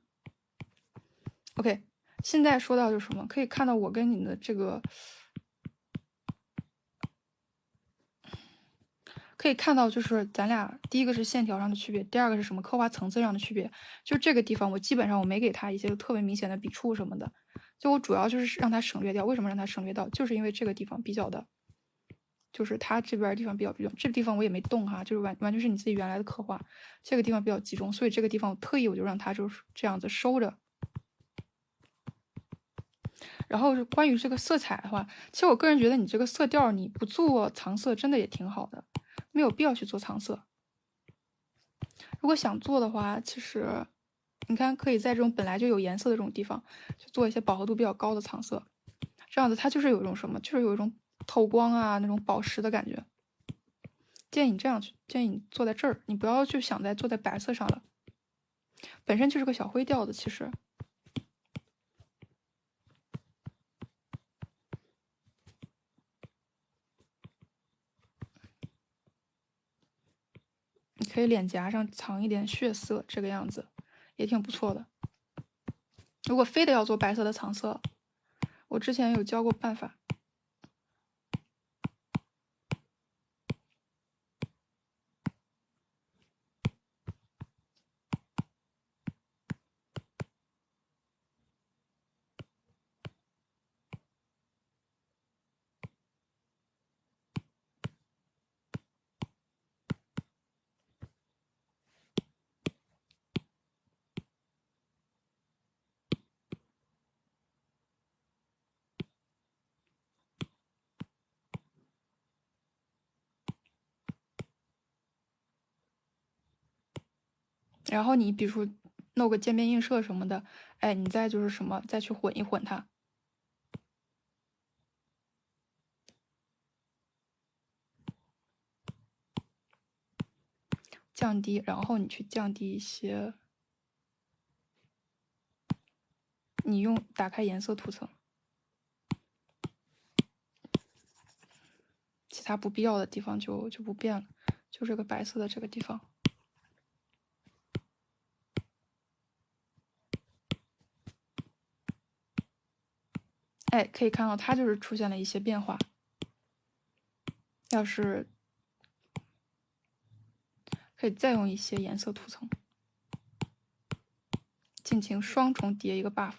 OK， 现在说到就是什么，可以看到我跟你的这个，可以看到就是咱俩第一个是线条上的区别，第二个是什么刻画层次上的区别。就这个地方我基本上我没给他一些特别明显的笔触什么的，就我主要就是让他省略掉。为什么让他省略掉？就是因为这个地方比较的就是它这边地方比较集中，这个地方我也没动哈，就是完全是你自己原来的刻画。这个地方比较集中，所以这个地方我特意我就让它就是这样子收着。然后关于这个色彩的话，其实我个人觉得你这个色调你不做藏色真的也挺好的，没有必要去做藏色。如果想做的话，其实你看可以在这种本来就有颜色的这种地方，去做一些饱和度比较高的藏色，这样子它就是有一种什么，就是有一种透光啊那种宝石的感觉。建议你这样去，建议你做在这儿，你不要去想再做在白色上了，本身就是个小灰调子，其实。你可以脸颊上藏一点血色，这个样子也挺不错的。如果非得要做白色的藏色，我之前有教过办法。然后你比如说弄个渐变映射什么的，哎，你再就是什么，再去混一混它，降低，然后你去降低一些，你用打开颜色图层，其他不必要的地方就不变了，就这个白色的这个地方。哎，可以看到它就是出现了一些变化。要是可以再用一些颜色图层，进行双重叠一个 buff，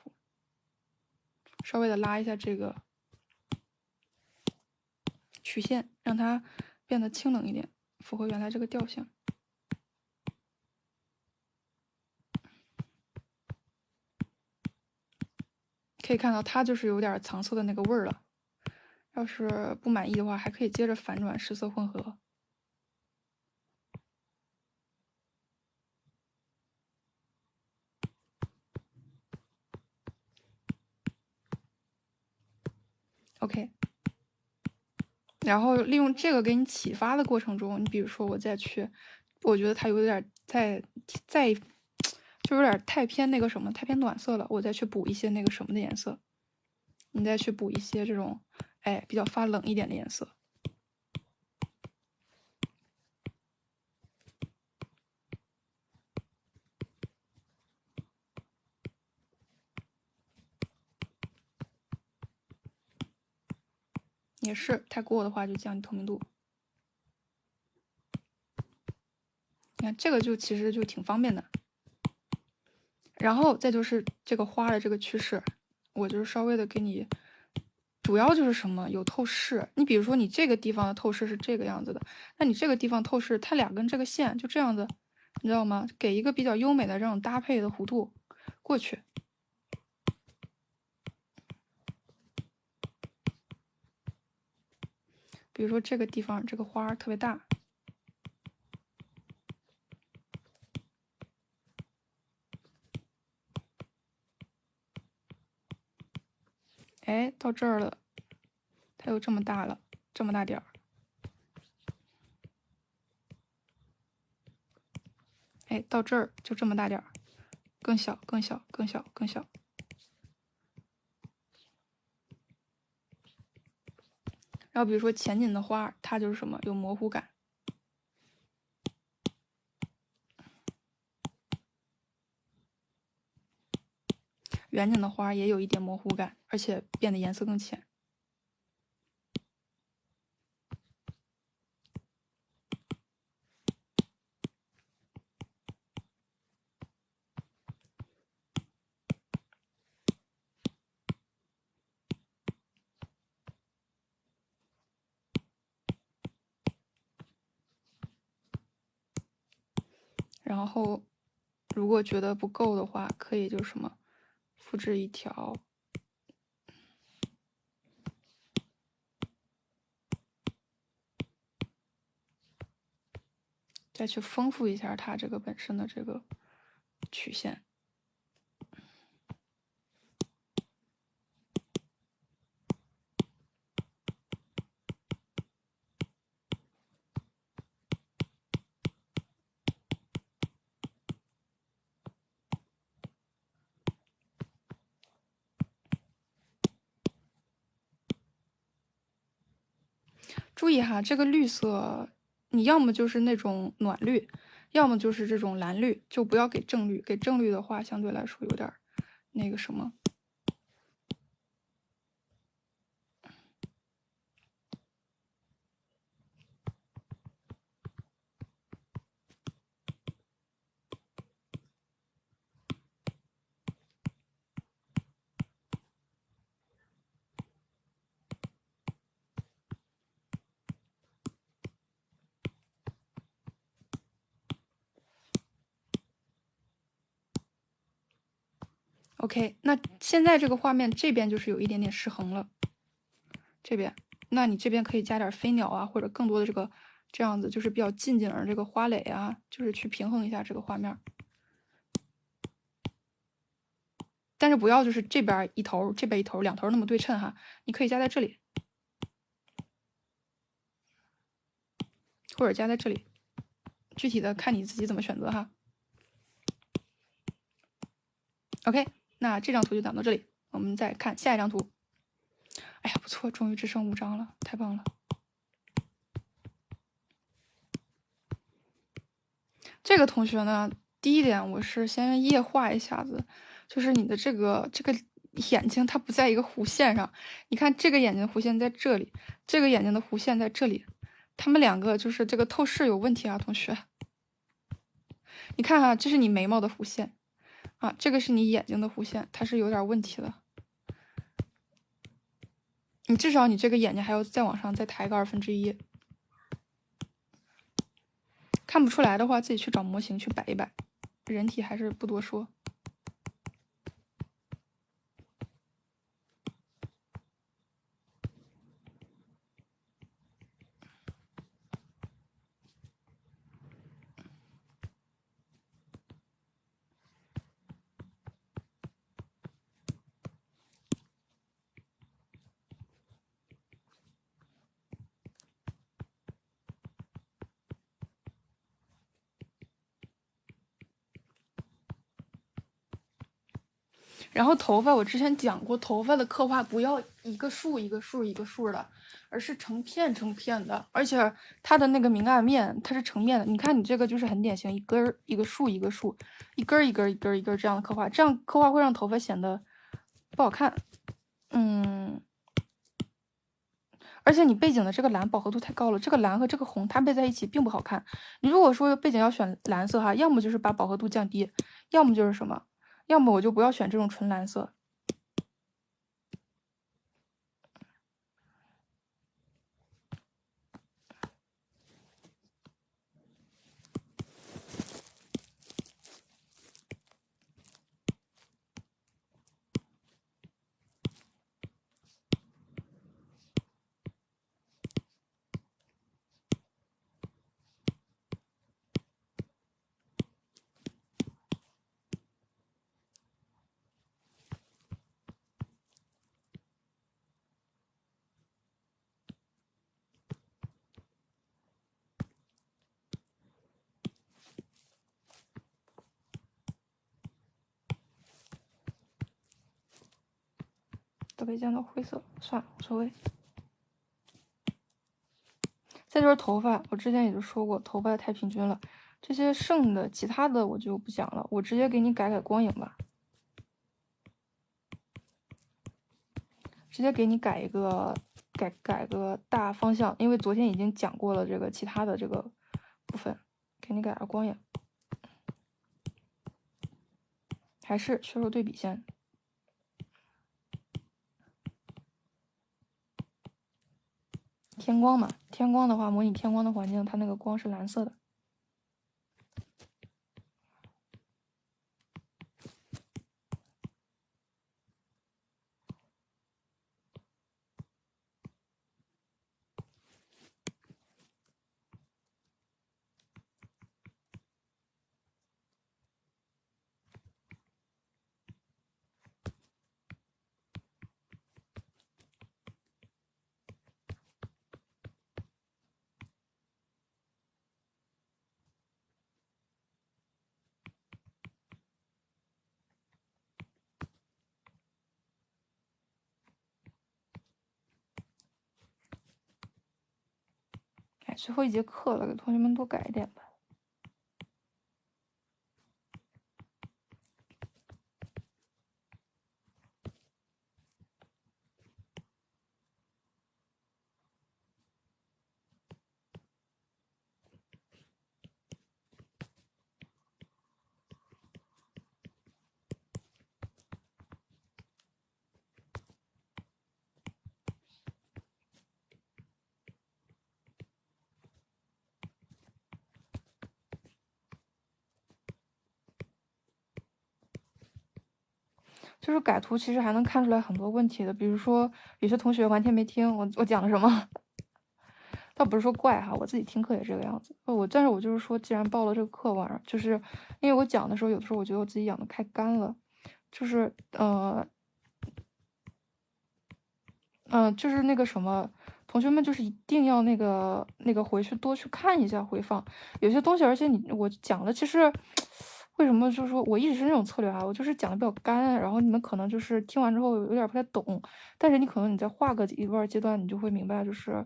稍微的拉一下这个曲线，让它变得清冷一点，符合原来这个调性。可以看到它就是有点藏色的那个味儿了。要是不满意的话，还可以接着反转实色混合。OK， 然后利用这个给你启发的过程中，你比如说我再去，我觉得它有点就有点太偏那个什么，太偏暖色了，我再去补一些那个什么的颜色，你再去补一些这种，哎，比较发冷一点的颜色。也是太过的话就降低透明度。你看这个就其实就挺方便的。然后再就是这个花的这个趋势，我就是稍微的给你，主要就是什么有透视。你比如说你这个地方的透视是这个样子的，那你这个地方透视它两根这个线就这样子，你知道吗？给一个比较优美的这种搭配的弧度过去。比如说这个地方这个花特别大，哎，到这儿了，它又这么大了，这么大点儿。哎，到这儿就这么大点儿，更小，更小，更小，更小。然后比如说前景的花，它就是什么有模糊感。远景的花也有一点模糊感，而且变得颜色更浅。然后如果觉得不够的话，可以就什么复制一条，再去丰富一下它这个本身的这个曲线。注意哈，这个绿色，你要么就是那种暖绿，要么就是这种蓝绿，就不要给正绿。给正绿的话，相对来说有点那个什么。OK， 那现在这个画面这边就是有一点点失衡了，这边，那你这边可以加点飞鸟啊，或者更多的这样子，就是比较近景的这个花蕾啊，就是去平衡一下这个画面。但是不要就是这边一头，这边一头，两头那么对称哈，你可以加在这里，或者加在这里，具体的看你自己怎么选择哈。OK， 那这张图就讲到这里，我们再看下一张图。哎呀，不错，终于只剩5张了，太棒了。这个同学呢，第一点我是先液化一下子，就是你的这个眼睛它不在一个弧线上，你看这个眼睛的弧线在这里，这个眼睛的弧线在这里，他们两个就是这个透视有问题啊，同学。你看哈，这是你眉毛的弧线啊，这个是你眼睛的弧线，它是有点问题的。你至少你这个眼睛还要再往上再抬个1/2。看不出来的话，自己去找模型去摆一摆。人体还是不多说。然后头发，我之前讲过，头发的刻画不要一个竖一个竖一个竖的，而是成片成片的，而且它的那个明暗面它是成面的。你看你这个就是很典型，一根一个竖一个竖，一根一根一根一根这样的刻画，这样刻画会让头发显得不好看。而且你背景的这个蓝饱和度太高了，这个蓝和这个红搭配在一起并不好看。你如果说背景要选蓝色哈，要么就是把饱和度降低，要么就是什么，要么我就不要选这种纯蓝色。都被降到灰色，算了，无所谓。再就是头发，我之前也就说过，头发太平均了。这些剩的其他的我就不讲了，我直接给你改改光影吧，直接给你改一个改个大方向，因为昨天已经讲过了这个其他的这个部分，给你改个光影，还是削弱对比先。天光嘛，天光的话，模拟天光的环境，它那个光是蓝色的。最后一节课了，给同学们多改一点吧。就是改图其实还能看出来很多问题的，比如说有些同学完全没听我讲的什么，倒不是说怪哈，我自己听课也这个样子。但是我就是说，既然报了这个课，晚上就是因为我讲的时候，有的时候我觉得我自己讲的太干了，就是就是那个什么，同学们就是一定要那个回去多去看一下回放，有些东西，而且我讲的其实为什么就是说我一直是那种策略啊，我就是讲的比较干，然后你们可能就是听完之后有点不太懂，但是你可能你再画个一段阶段，你就会明白，就是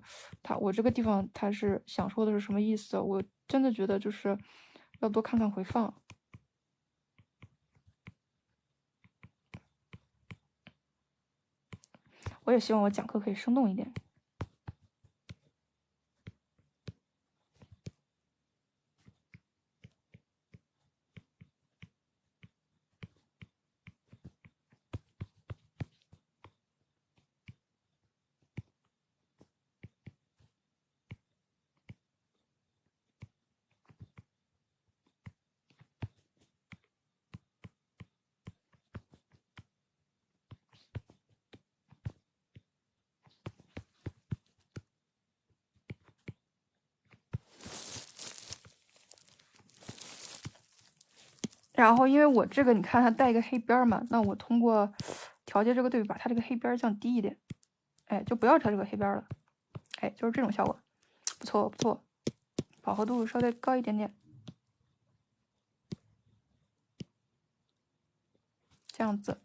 我这个地方他是想说的是什么意思，我真的觉得就是要多看看回放。我也希望我讲课可以生动一点。然后因为我这个你看它带一个黑边嘛，那我通过调节这个对比，把它这个黑边降低一点，哎，就不要调这个黑边了，哎，就是这种效果，不错不错，饱和度稍微高一点点，这样子，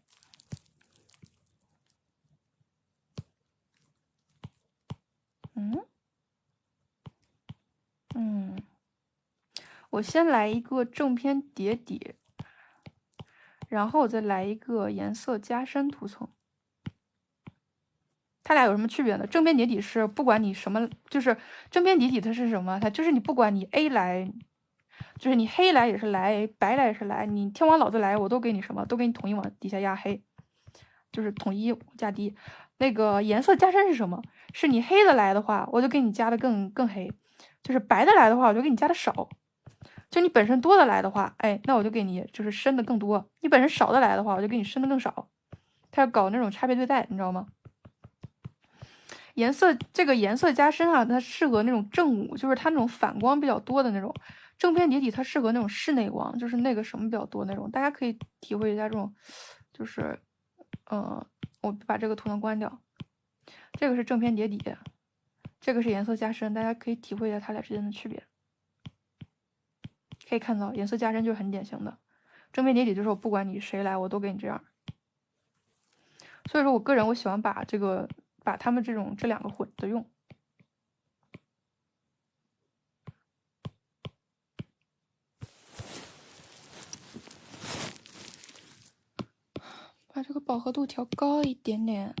我先来一个正片叠底，然后再来一个颜色加深涂层。它俩有什么区别呢？正片叠底是不管你什么，就是正片叠底它是什么？它就是你不管你 A 来，就是你黑来也是来，白来也是来，你天王老子来我都给你什么，都给你统一往底下压黑，就是统一加低。那个颜色加深是什么？是你黑的来的话，我就给你加的更黑；就是白的来的话，我就给你加的少。就你本身多的来的话，哎，那我就给你就是深的更多；你本身少的来的话，我就给你深的更少。它要搞那种差别对待，你知道吗？这个颜色加深啊，它适合那种正午，就是它那种反光比较多的那种。正片叠底它适合那种室内光，就是那个什么比较多那种。大家可以体会一下这种，就是我把这个图层关掉，这个是正片叠底，这个是颜色加深，大家可以体会一下它俩之间的区别。可以看到颜色加深就是很典型的，正片叠底就是我不管你谁来我都给你这样。所以说我个人我喜欢把他们这两个混着用。把这个饱和度调高一点点。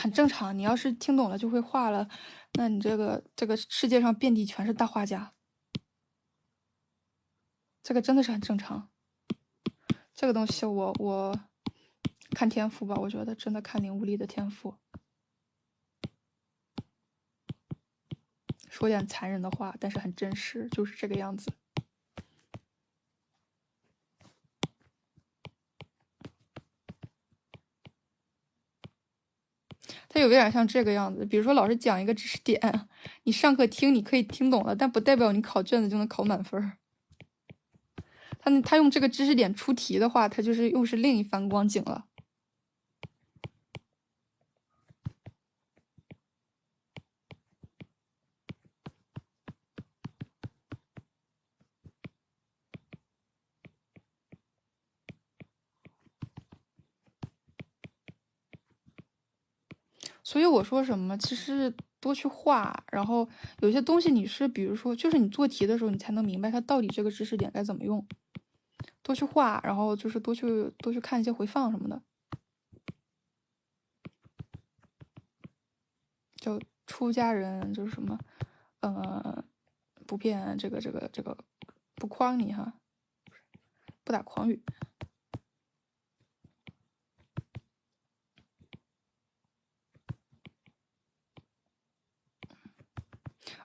很正常，你要是听懂了就会画了，那你这个世界上遍地全是大画家，这个真的是很正常。这个东西我看天赋吧，我觉得真的看领悟力的天赋。说点残忍的话，但是很真实，就是这个样子。它有点像这个样子，比如说老师讲一个知识点，你上课听你可以听懂了，但不代表你考卷子就能考满分。他用这个知识点出题的话，他就是又是另一番光景了。所以我说什么，其实多去画，然后有些东西你是，比如说，就是你做题的时候，你才能明白它到底这个知识点该怎么用。多去画，然后就是多去看一些回放什么的。就出家人就是什么，不骗这个，不诓你哈，不打诳语。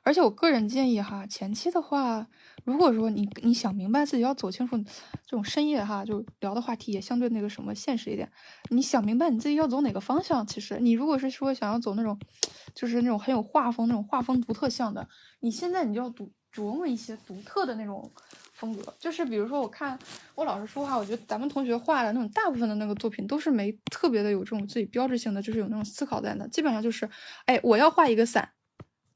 而且我个人建议哈，前期的话，如果说你想明白自己要走清楚这种深夜哈，就聊的话题也相对那个什么现实一点。你想明白你自己要走哪个方向，其实你如果是说想要走那种，就是那种很有画风、那种画风独特向的，你现在你就要琢磨一些独特的那种风格。就是比如说，我看我老实说哈，我觉得咱们同学画的那种大部分的那个作品都是没特别的有这种自己标志性的，就是有那种思考在的。基本上就是，哎，我要画一个伞。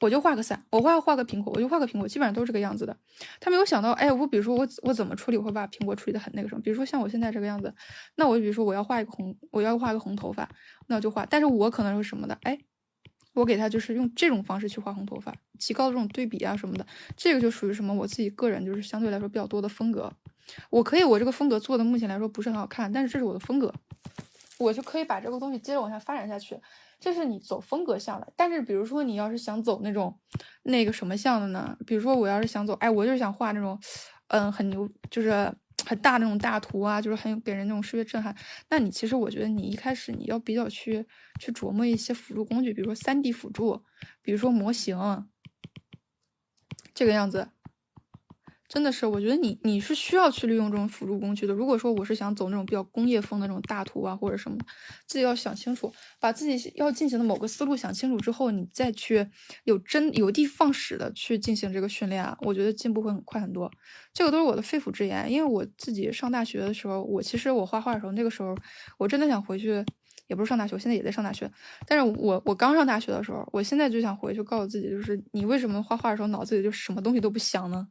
我就画个伞，我画个苹果，我就画个苹果，基本上都是这个样子的。他没有想到，哎，我比如说我怎么处理，我会把苹果处理的很那个什么。比如说像我现在这个样子，那我比如说我要画个红头发，那我就画。但是我可能是什么的，哎，我给他就是用这种方式去画红头发，提高这种对比啊什么的，这个就属于什么我自己个人就是相对来说比较多的风格。我这个风格做的目前来说不是很好看，但是这是我的风格，我就可以把这个东西接着往下发展下去。这是你走风格向的。但是比如说你要是想走那种那个什么向的呢？比如说我要是想走，哎，我就是想画那种很牛，就是很大那种大图啊，就是很给人那种视觉震撼。那你其实我觉得你一开始你要比较去琢磨一些辅助工具，比如说3D 辅助，比如说模型，这个样子。真的是，我觉得你是需要去利用这种辅助工具的。如果说我是想走那种比较工业风的那种大图啊，或者什么，自己要想清楚，把自己要进行的某个思路想清楚之后，你再去有的放矢的去进行这个训练啊，我觉得进步会很快很多。这个都是我的肺腑之言，因为我自己上大学的时候，其实我画画的时候，那个时候我真的想回去。也不是上大学，我现在也在上大学，但是我刚上大学的时候，我现在就想回去告诉自己，就是你为什么画画的时候脑子里就什么东西都不想呢？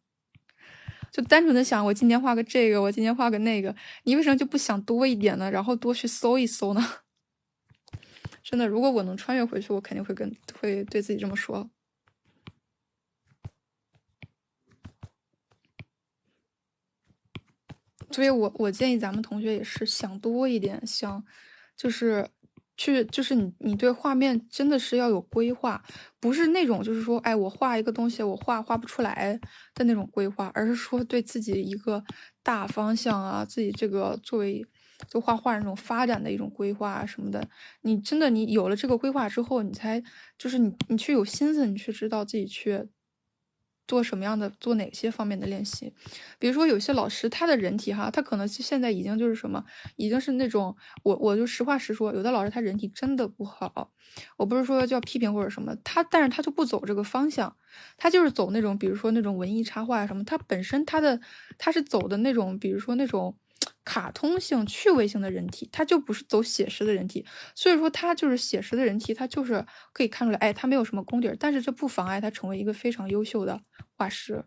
就单纯的想我今天画个这个，我今天画个那个，你为什么就不想多一点呢？然后多去搜一搜呢？真的，如果我能穿越回去，我肯定会对自己这么说。所以我建议咱们同学也是想多一点，就是就是你对画面真的是要有规划，不是那种就是说，哎，我画一个东西我画不出来的那种规划，而是说对自己一个大方向啊，自己这个作为就画画那种发展的一种规划啊什么的。你真的你有了这个规划之后，你才就是你去有心思，你去知道自己去做什么样的，做哪些方面的练习。比如说有些老师他的人体哈，他可能现在已经就是什么，已经是那种我就实话实说，有的老师他人体真的不好，我不是说叫批评或者什么，但是他就不走这个方向，他就是走那种比如说那种文艺插画啊什么，他本身他是走的那种，比如说那种卡通性、趣味性的人体，他就不是走写实的人体，所以说他就是写实的人体，他就是可以看出来，哎，他没有什么功底儿，但是这不妨碍他成为一个非常优秀的画师。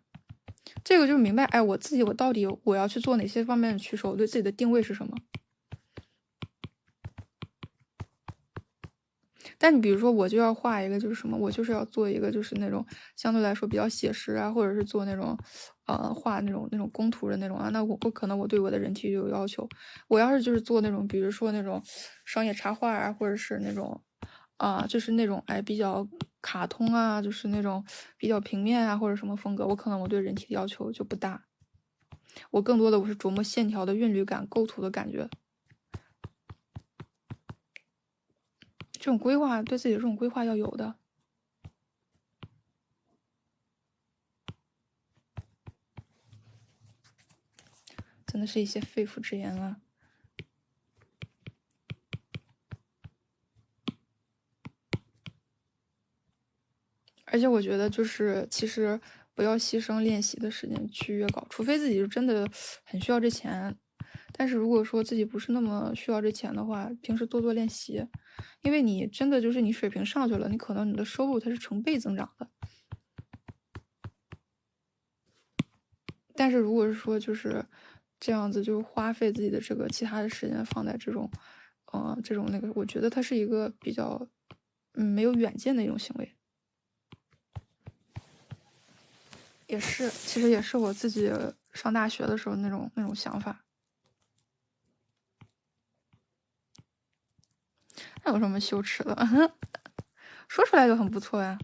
这个就是明白，哎，我自己我到底我要去做哪些方面的取舍，我对自己的定位是什么。但你比如说，我就要画一个，就是什么，我就是要做一个，就是那种相对来说比较写实啊，或者是做那种，画那种工图的那种啊，那我可能我对我的人体就有要求。我要是就是做那种，比如说那种商业插画啊，或者是那种，就是那种哎比较卡通啊，就是那种比较平面啊，或者什么风格，我可能我对人体的要求就不大。我更多的我是琢磨线条的韵律感、构图的感觉。这种规划对自己的这种规划要有的，真的是一些肺腑之言啊。而且我觉得就是其实不要牺牲练习的时间去约稿，除非自己是真的很需要这钱。但是如果说自己不是那么需要这钱的话，平时多做练习，因为你真的就是你水平上去了，你可能你的收入它是成倍增长的。但是如果是说就是这样子，就是花费自己的这个其他的时间放在这种，这种那个，我觉得它是一个比较没有远见的一种行为。也是，其实也是我自己上大学的时候那种想法。那有什么羞耻的？说出来就很不错呀。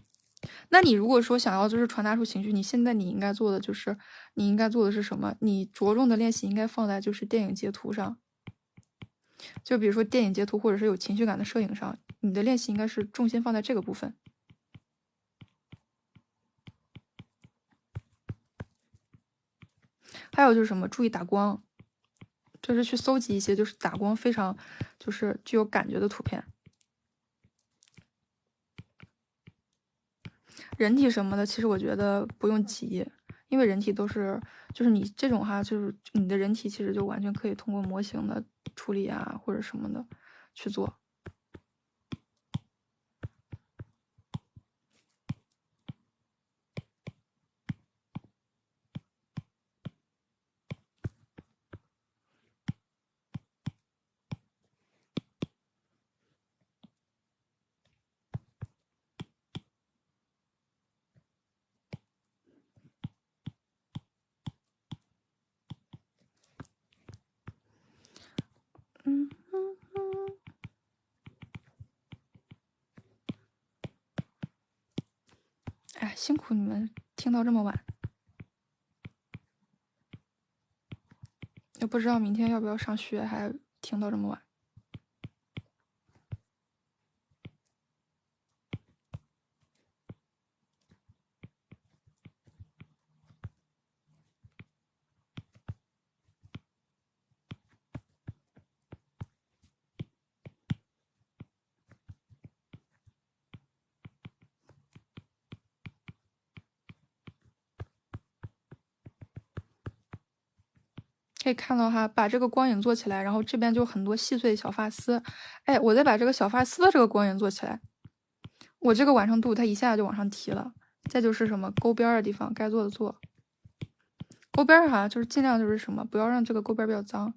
那你如果说想要就是传达出情绪，你应该做的就是你应该做的是什么？你着重的练习应该放在就是电影截图上，就比如说电影截图或者是有情绪感的摄影上，你的练习应该是重心放在这个部分。还有就是什么？注意打光，就是去搜集一些就是打光非常就是具有感觉的图片。人体什么的，其实我觉得不用急，因为人体都是就是你这种哈，就是你的人体其实就完全可以通过模型的处理啊或者什么的去做。哎，辛苦你们听到这么晚，也不知道明天要不要上学，还听到这么晚。可以看到哈，把这个光影做起来，然后这边就很多细碎小发丝。哎，我再把这个小发丝的这个光影做起来，我这个完成度它一下就往上提了。再就是什么勾边的地方该做的做，勾边哈就是尽量就是什么不要让这个勾边比较脏，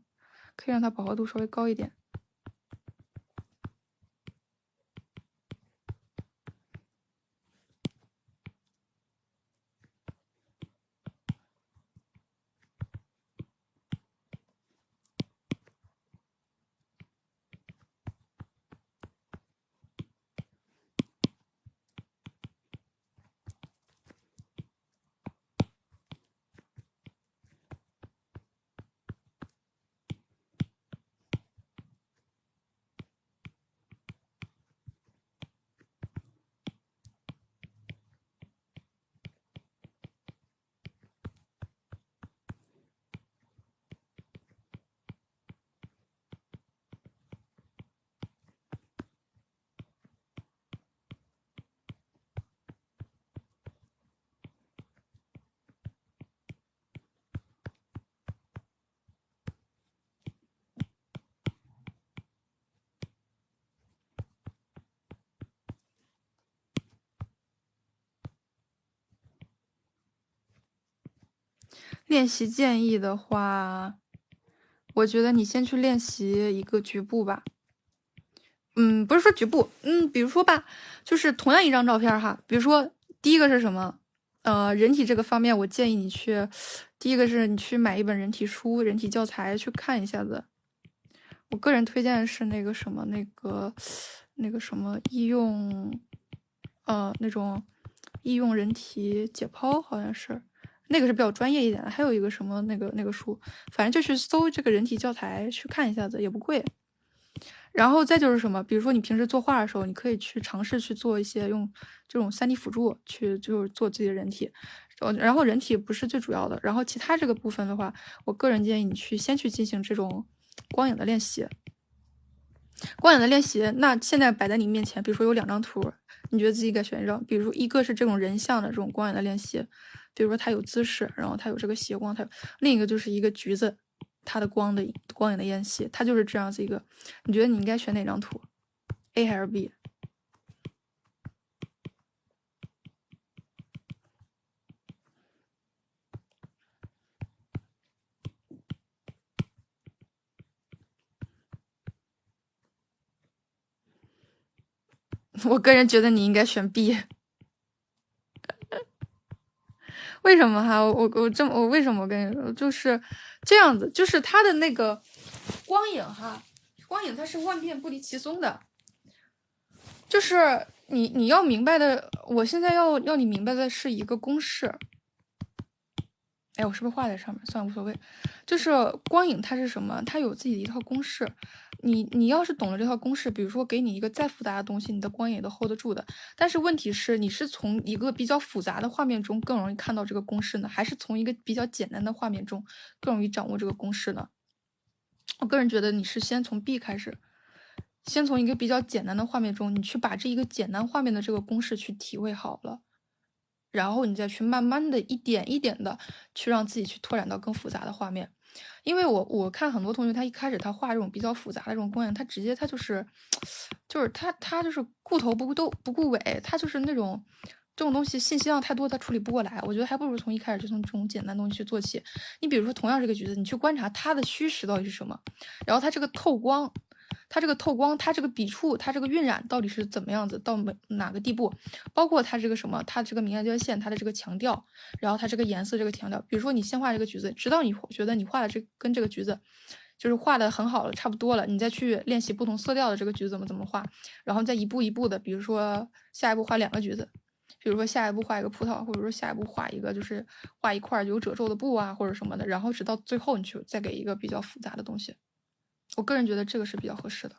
可以让它饱和度稍微高一点。练习建议的话，我觉得你先去练习一个局部吧。不是说局部，比如说吧，就是同样一张照片哈，比如说第一个是什么？人体这个方面，我建议你去，第一个是你去买一本人体书、人体教材去看一下子。我个人推荐的是那个什么，那个什么医用，那种医用人体解剖，好像是那个是比较专业一点的。还有一个什么那个书，反正就去搜这个人体教材去看一下子，也不贵。然后再就是什么，比如说你平时作画的时候，你可以去尝试去做一些用这种3D 辅助去就是做自己的人体，然后人体不是最主要的，然后其他这个部分的话，我个人建议你先去进行这种光影的练习。光影的练习，那现在摆在你面前，比如说有2张图，你觉得自己该选一张，比如说一个是这种人像的这种光影的练习，比如说它有姿势，然后它有这个斜光，另一个就是一个橘子。它的光影的练习，它就是这样子一个。你觉得你应该选哪张图 ？A 还是 B？我个人觉得你应该选 B。为什么哈？我为什么跟你说就是这样子？就是它的那个光影哈，光影它是万变不离其宗的。就是你要明白的，我现在要你明白的是一个公式。哎，我是不是画在上面？算了，无所谓。就是光影它是什么？它有自己的一套公式。你要是懂了这套公式，比如说给你一个再复杂的东西，你的光影也都 hold 得住的。但是问题是，你是从一个比较复杂的画面中更容易看到这个公式呢，还是从一个比较简单的画面中更容易掌握这个公式呢？我个人觉得你是先从 B 开始，先从一个比较简单的画面中，你去把这一个简单画面的这个公式去体会好了。然后你再去慢慢的一点一点的去让自己去拓展到更复杂的画面，因为我看很多同学他一开始他画这种比较复杂的这种光影，他直接他就是他就是顾头不顾尾，他就是那种这种东西信息量太多，他处理不过来。我觉得还不如从一开始就从这种简单东西去做起。你比如说同样这个橘子，你去观察它的虚实到底是什么，然后它这个透光。它这个透光，它这个笔触，它这个晕染到底是怎么样子，到哪个地步？包括它这个什么，它这个明暗交界线，它的这个强调，然后它这个颜色这个强调。比如说你先画这个橘子，直到你觉得你画的跟这个橘子就是画的很好了，差不多了，你再去练习不同色调的这个橘子怎么画，然后再一步一步的，比如说下一步画2个橘子。比如说下一步画一个葡萄，或者说下一步画一个就是画一块有褶皱的布啊，或者什么的，然后直到最后你去再给一个比较复杂的东西。我个人觉得这个是比较合适的。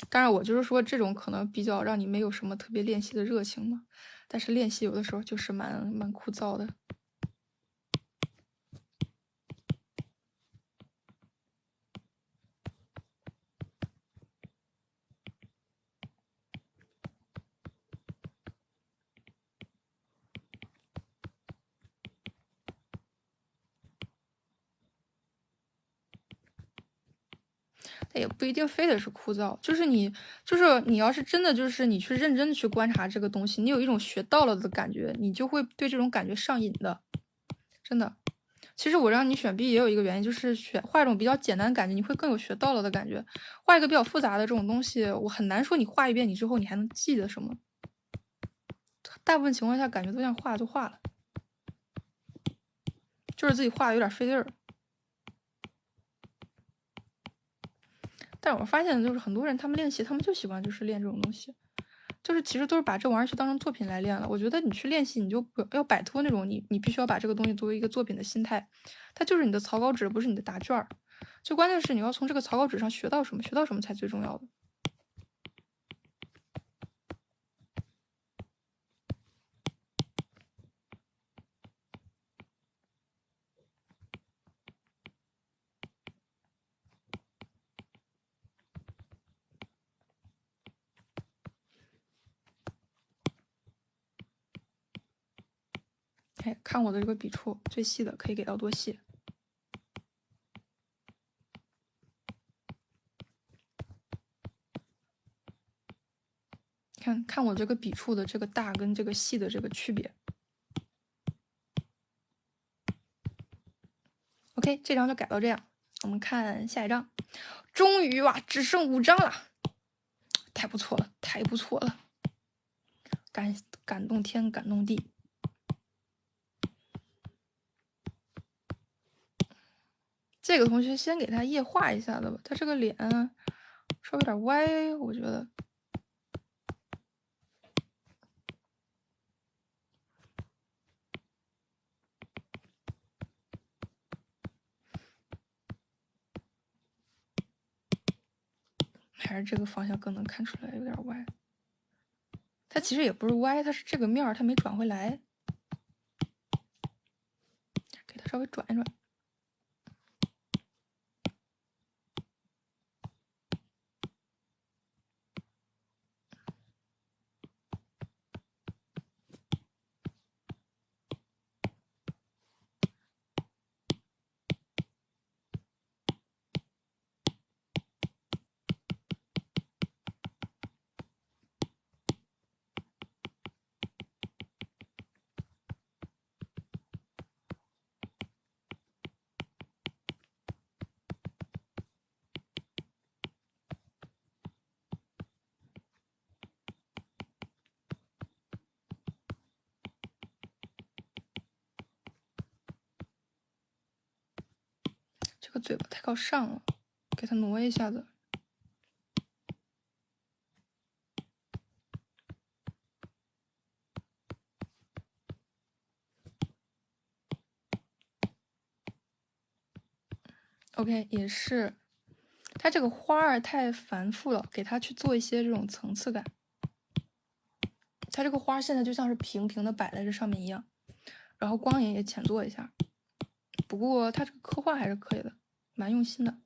当然，我就是说这种可能比较让你没有什么特别练习的热情嘛，但是练习有的时候就是蛮枯燥的。它也不一定非得是枯燥，就是你要是真的就是你去认真的去观察这个东西，你有一种学到了的感觉，你就会对这种感觉上瘾的，真的。其实我让你选 B 也有一个原因，就是画一种比较简单的感觉，你会更有学到了的感觉。画一个比较复杂的这种东西，我很难说你画一遍你之后你还能记得什么。大部分情况下感觉都像画就画了，就是自己画的有点费劲儿。但是我发现就是很多人他们练习，他们就喜欢就是练这种东西，就是其实都是把这玩意儿去当成作品来练了。我觉得你去练习，你就不要摆脱那种你必须要把这个东西作为一个作品的心态，它就是你的草稿纸，不是你的答卷儿。最关键是你要从这个草稿纸上学到什么，学到什么才最重要的。哎，看我的这个笔触，最细的可以给到多细？看我这个笔触的这个大跟这个细的这个区别。OK，这张就改到这样。我们看下一张，终于哇，只剩5张了，太不错了，太不错了，感动天，感动地。这个同学先给他液化一下子吧，他这个脸稍微有点歪，我觉得。还是这个方向更能看出来有点歪。它其实也不是歪，它是这个面儿它没转回来，给它稍微转一转。个嘴巴太靠上了，给它挪一下子。OK， 也是，它这个花儿太繁复了，给它去做一些这种层次感。它这个花现在就像是平平的摆在这上面一样，然后光影也浅做一下。不过它这个刻画还是可以的，蛮用心的。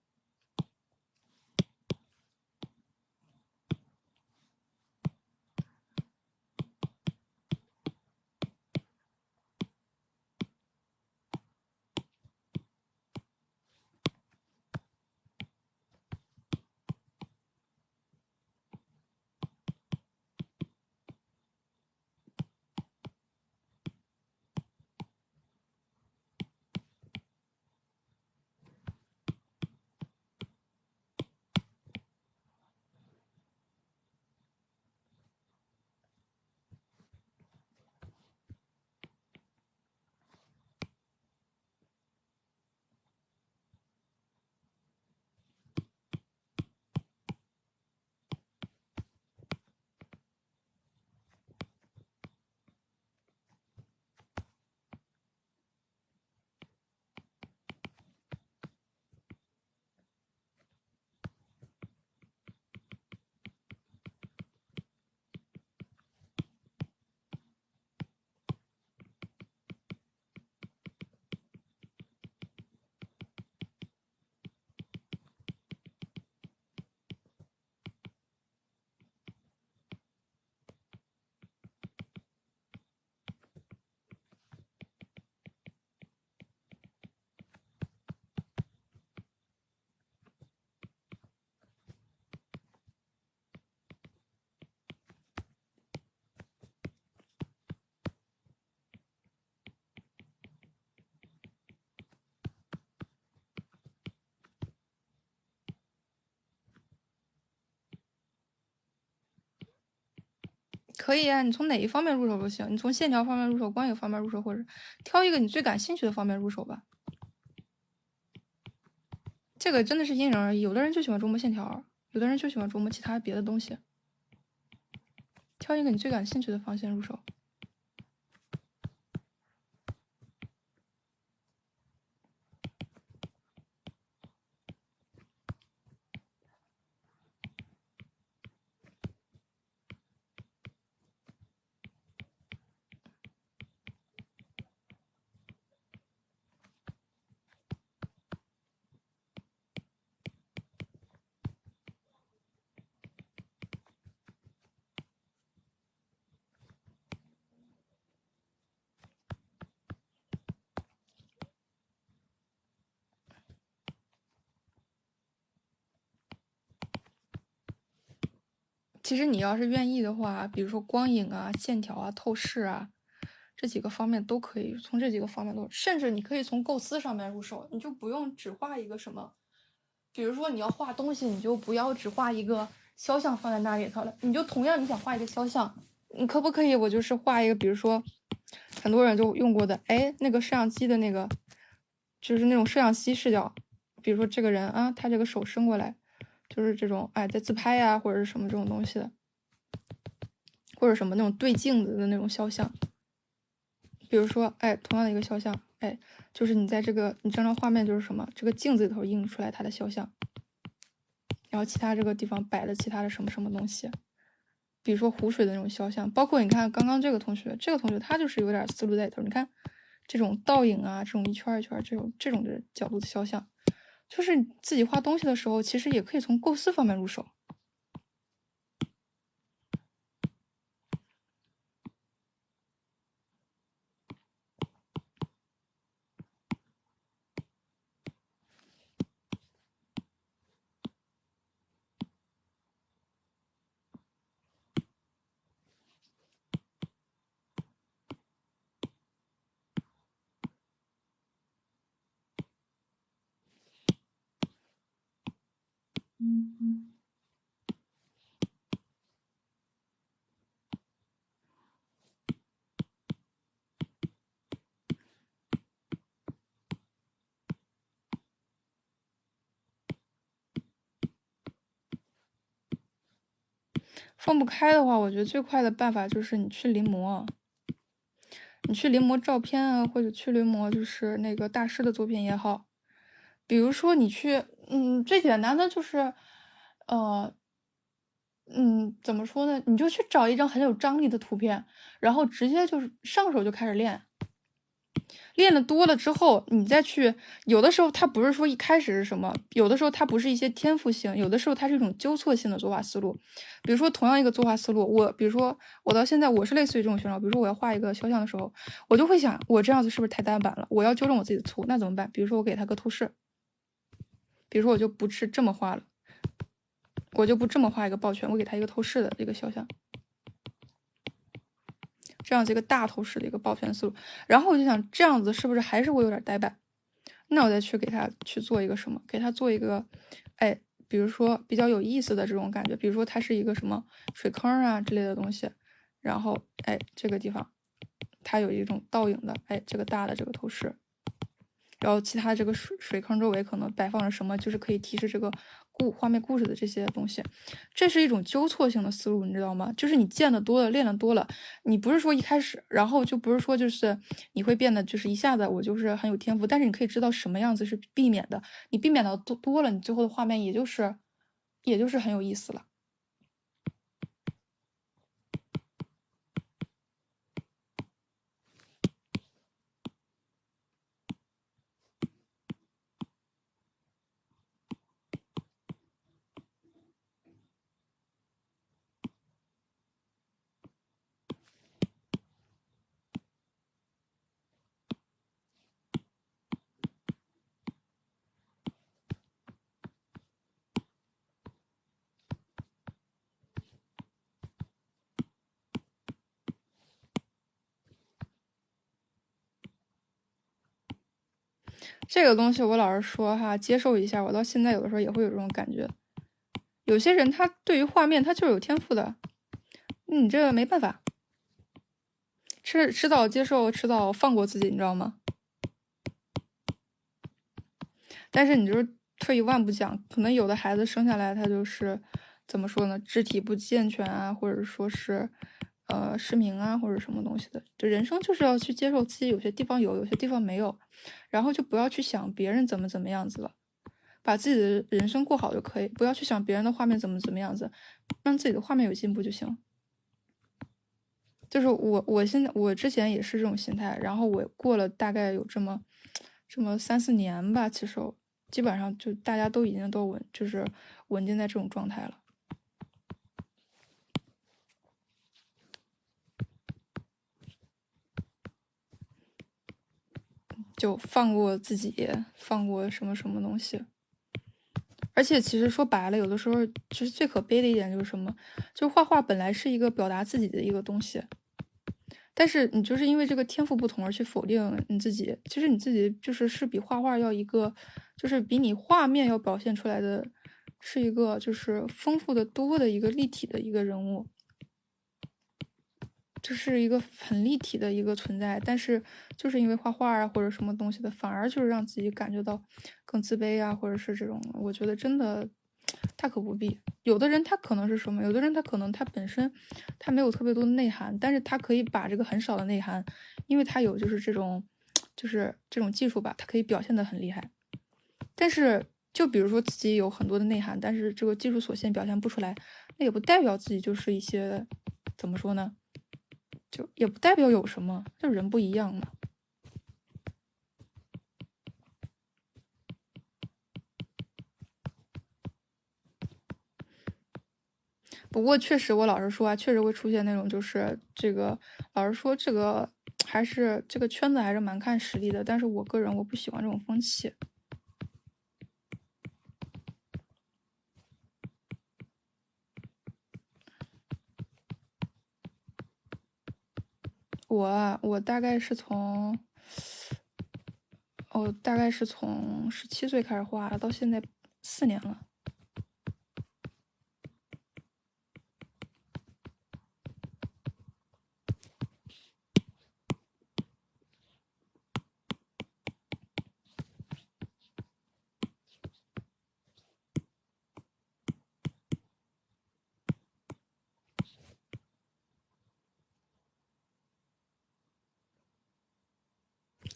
可以啊，你从哪一方面入手都行，你从线条方面入手，光影方面入手，或者挑一个你最感兴趣的方面入手吧。这个真的是因人而异，有的人就喜欢琢磨线条，有的人就喜欢琢磨其他别的东西。挑一个你最感兴趣的方向入手。其实你要是愿意的话，比如说光影啊、线条啊、透视啊，这几个方面都可以，从这几个方面都，甚至你可以从构思上面入手，你就不用只画一个什么，比如说你要画东西，你就不要只画一个肖像放在那里头了，你就同样你想画一个肖像，你可不可以我就是画一个，比如说很多人就用过的，哎，那个摄像机的那个，就是那种摄像机视角，比如说这个人啊，他这个手伸过来。就是这种哎，在自拍呀、或者是什么这种东西的，或者什么那种对镜子的那种肖像。比如说，哎，同样的一个肖像，哎，就是你在这个你这张画面就是什么，这个镜子里头映出来它的肖像，然后其他这个地方摆了其他的什么什么东西，比如说湖水的那种肖像，包括你看刚刚这个同学，他就是有点思路在里头。你看这种倒影啊，这种一圈一圈这种的角度的肖像。就是你自己画东西的时候，其实也可以从构思方面入手。放不开的话，我觉得最快的办法就是你去临摹，你去临摹照片啊，或者去临摹就是那个大师的作品也好。比如说你去，最简单的就是，呃，怎么说呢？你就去找一张很有张力的图片，然后直接就是上手就开始练。练的多了之后，你再去，有的时候它不是说一开始是什么，有的时候它不是一些天赋性，有的时候它是一种纠错性的作画思路。比如说同样一个作画思路，比如说我到现在我是类似于这种选手，比如说我要画一个肖像的时候，我就会想，我这样子是不是太单板了？我要纠正我自己的错误，那怎么办？比如说我给它个透视，比如说我就不是这么画了，我就不这么画一个抱拳，我给它一个透视的一个肖像。这样子一个大透视的一个抱拳思路，然后我就想，这样子是不是还是我有点呆板？那我再去给他去做一个什么？给他做一个，比如说比较有意思的这种感觉，比如说它是一个什么水坑啊之类的东西，然后这个地方它有一种倒影的，这个大的这个透视，然后其他这个水坑周围可能摆放着什么，就是可以提示这个画面故事的这些东西。这是一种纠错性的思路，你知道吗？就是你见的多了，练的多了，你不是说一开始，然后就不是说就是你会变得就是一下子我就是很有天赋，但是你可以知道什么样子是避免的，你避免的多了，你最后的画面也就是很有意思了。这个东西我老实说哈，接受一下，我到现在有的时候也会有这种感觉。有些人他对于画面他就是有天赋的，你这个没办法，迟早接受，迟早放过自己，你知道吗？但是你就是退一万步讲，可能有的孩子生下来他就是怎么说呢，肢体不健全啊，或者说是失明啊，或者什么东西的。就人生就是要去接受自己有些地方有，有些地方没有，然后就不要去想别人怎么样子了，把自己的人生过好就可以，不要去想别人的画面怎么样子，让自己的画面有进步就行。就是我之前也是这种心态，然后我过了大概有这么3-4年吧，其实基本上就大家都已经就是稳定在这种状态了，就放过自己，放过什么东西。而且其实说白了，有的时候其实最可悲的一点就是什么，就是画画本来是一个表达自己的一个东西。但是你就是因为这个天赋不同而去否定你自己，其实你自己是比画画要一个，就是比你画面要表现出来的，是一个就是丰富的多的一个立体的一个人物，就是一个很立体的一个存在。但是就是因为画画啊或者什么东西的，反而就是让自己感觉到更自卑啊，或者是这种，我觉得真的大可不必。有的人他可能是什么，有的人他可能他本身他没有特别多的内涵，但是他可以把这个很少的内涵，因为他有就是这种技术吧，他可以表现得很厉害。但是就比如说自己有很多的内涵，但是这个技术所限表现不出来，那也不代表自己就是一些怎么说呢，就也不代表有什么，就人不一样嘛。不过确实，我老实说啊，确实会出现那种就是这个，老实说这个还是这个圈子还是蛮看实力的。但是我个人我不喜欢这种风气。我大概是从17岁开始画，到现在4年了。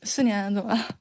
4年怎么了？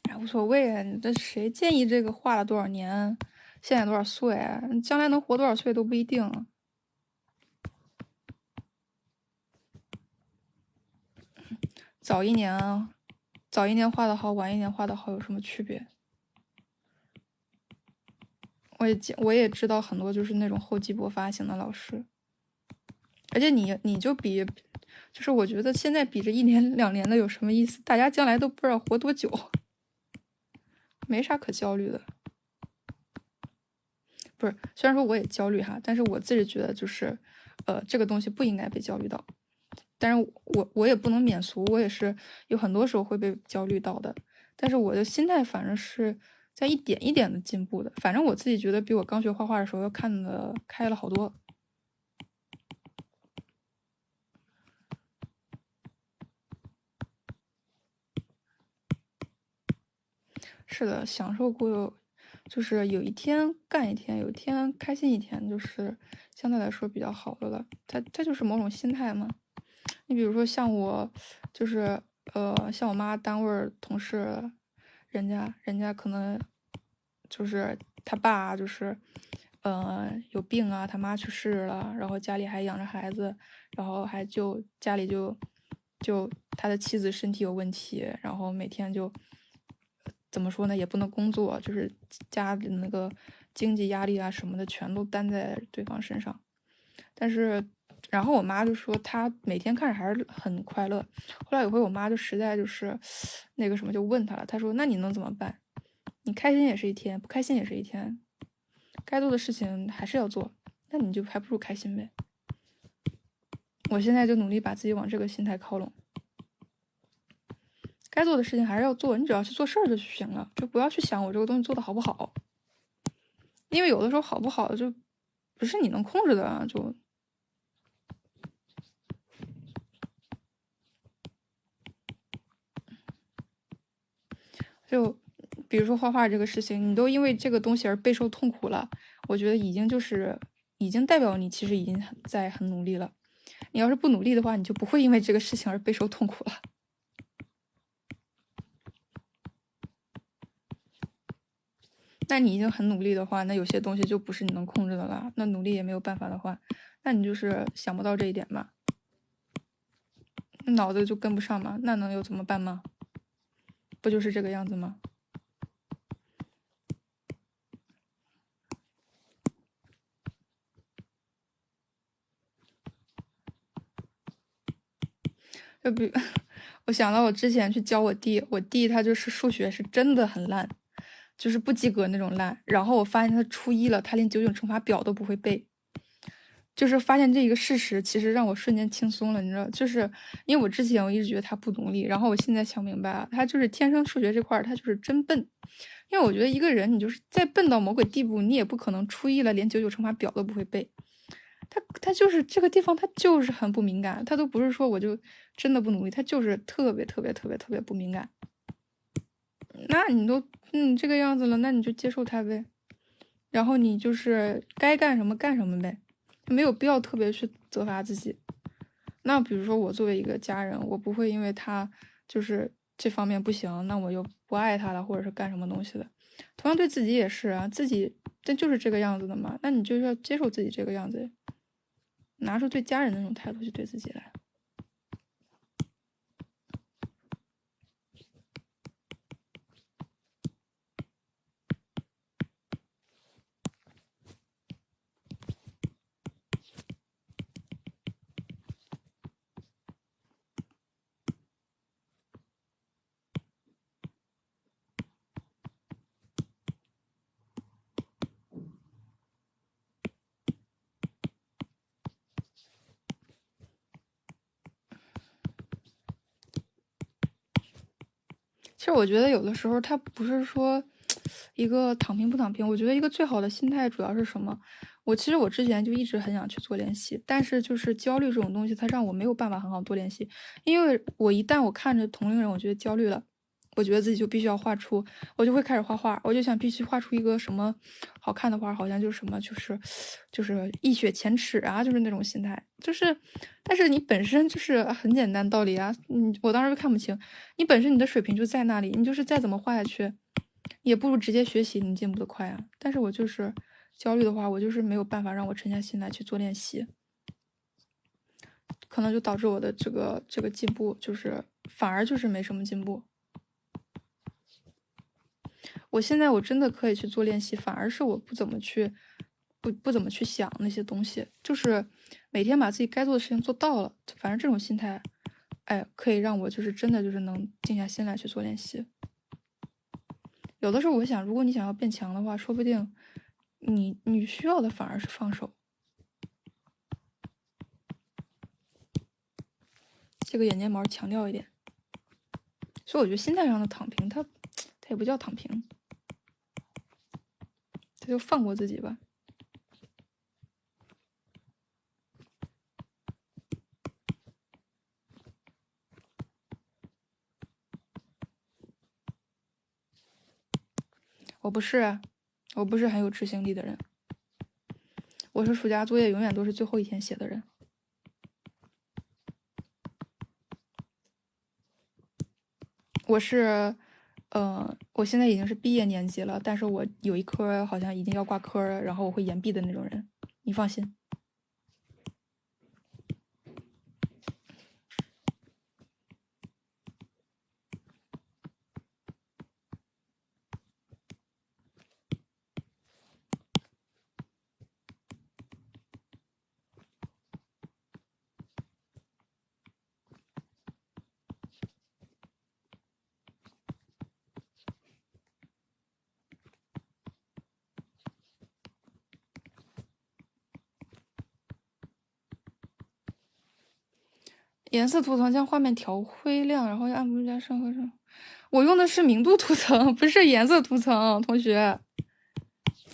哎，无所谓啊，你这谁建议这个画了多少年，现在多少岁，将来能活多少岁都不一定。早一年啊，早一年画的好，晚一年画的好有什么区别？我也知道很多就是那种厚积薄发型的老师，而且你就比，就是我觉得现在比这1年2年的有什么意思？大家将来都不知道活多久，没啥可焦虑的。不是，虽然说我也焦虑哈，但是我自己觉得就是，这个东西不应该被焦虑到。但是我也不能免俗，我也是有很多时候会被焦虑到的。但是我的心态反正是在一点一点的进步的。反正我自己觉得比我刚学画画的时候要看得开了好多。是的，享受过，就是有一天干一天，有一天开心一天，就是相对来说比较好的了。它就是某种心态嘛。你比如说像我，就是像我妈单位同事，人家可能就是他爸就是有病啊，他妈去世了，然后家里还养着孩子，然后家里就他的妻子身体有问题，然后每天就怎么说呢，也不能工作，就是家里那个经济压力啊什么的全都担在对方身上。但是，然后我妈就说她每天看着还是很快乐。后来有回我妈就实在就是那个什么，就问她了，她说：“那你能怎么办？你开心也是一天，不开心也是一天，该做的事情还是要做，那你就还不如开心呗。”我现在就努力把自己往这个心态靠拢，该做的事情还是要做，你只要去做事儿就行了，就不要去想我这个东西做的好不好，因为有的时候好不好就不是你能控制的啊，就比如说画画这个事情，你都因为这个东西而备受痛苦了，我觉得已经代表你其实已经很努力了。你要是不努力的话，你就不会因为这个事情而备受痛苦了。那你已经很努力的话，那有些东西就不是你能控制的了。那努力也没有办法的话，那你就是想不到这一点嘛，脑子就跟不上嘛，那能有怎么办吗？不就是这个样子吗？就比我想到我之前去教我弟，我弟他就是数学是真的很烂，就是不及格那种烂。然后我发现他初一了，他连九九乘法表都不会背。就是发现这一个事实，其实让我瞬间轻松了，你知道，就是因为我之前我一直觉得他不努力，然后我现在想明白了，他就是天生数学这块他就是真笨。因为我觉得一个人你就是再笨到某个地步，你也不可能初一了连九九乘法表都不会背。他就是这个地方，他就是很不敏感，他都不是说我就真的不努力，他就是特别特别特别特别不敏感。那你都这个样子了，那你就接受他呗，然后你就是该干什么干什么呗，没有必要特别去责罚自己。那比如说我作为一个家人，我不会因为他就是这方面不行，那我又不爱他了，或者是干什么东西的。同样对自己也是啊，自己这就是这个样子的嘛，那你就要接受自己这个样子，拿出对家人的那种态度去对自己来。其实我觉得有的时候它不是说一个躺平不躺平，我觉得一个最好的心态主要是什么？其实我之前就一直很想去做练习，但是就是焦虑这种东西，它让我没有办法很好做练习，因为一旦我看着同龄人，我觉得焦虑了。我觉得自己就必须要我就会开始画画，我就想必须画出一个什么好看的画，好像就是什么就是一雪前耻啊，就是那种心态，但是你本身就是很简单道理啊，我当时就看不清，你本身你的水平就在那里，你就是再怎么画下去，也不如直接学习，你进步的快啊。但是我就是焦虑的话，我就是没有办法让我沉下心来去做练习，可能就导致我的这个进步就是反而就是没什么进步。我现在我真的可以去做练习，反而是我不怎么去想那些东西，就是每天把自己该做的事情做到了，反正这种心态，哎，可以让我就是真的就是能静下心来去做练习。有的时候我想，如果你想要变强的话，说不定你需要的反而是放手。这个眼睫毛强调一点，所以我觉得心态上的躺平，它也不叫躺平，它就放过自己吧。我不是很有执行力的人，我是暑假作业永远都是最后一天写的人。我现在已经是毕业年级了，但是我有一科好像已经要挂科了，然后我会延毕的那种人，你放心。颜色图层将画面调灰亮，然后按不加深和深。我用的是明度图层，不是颜色图层，同学，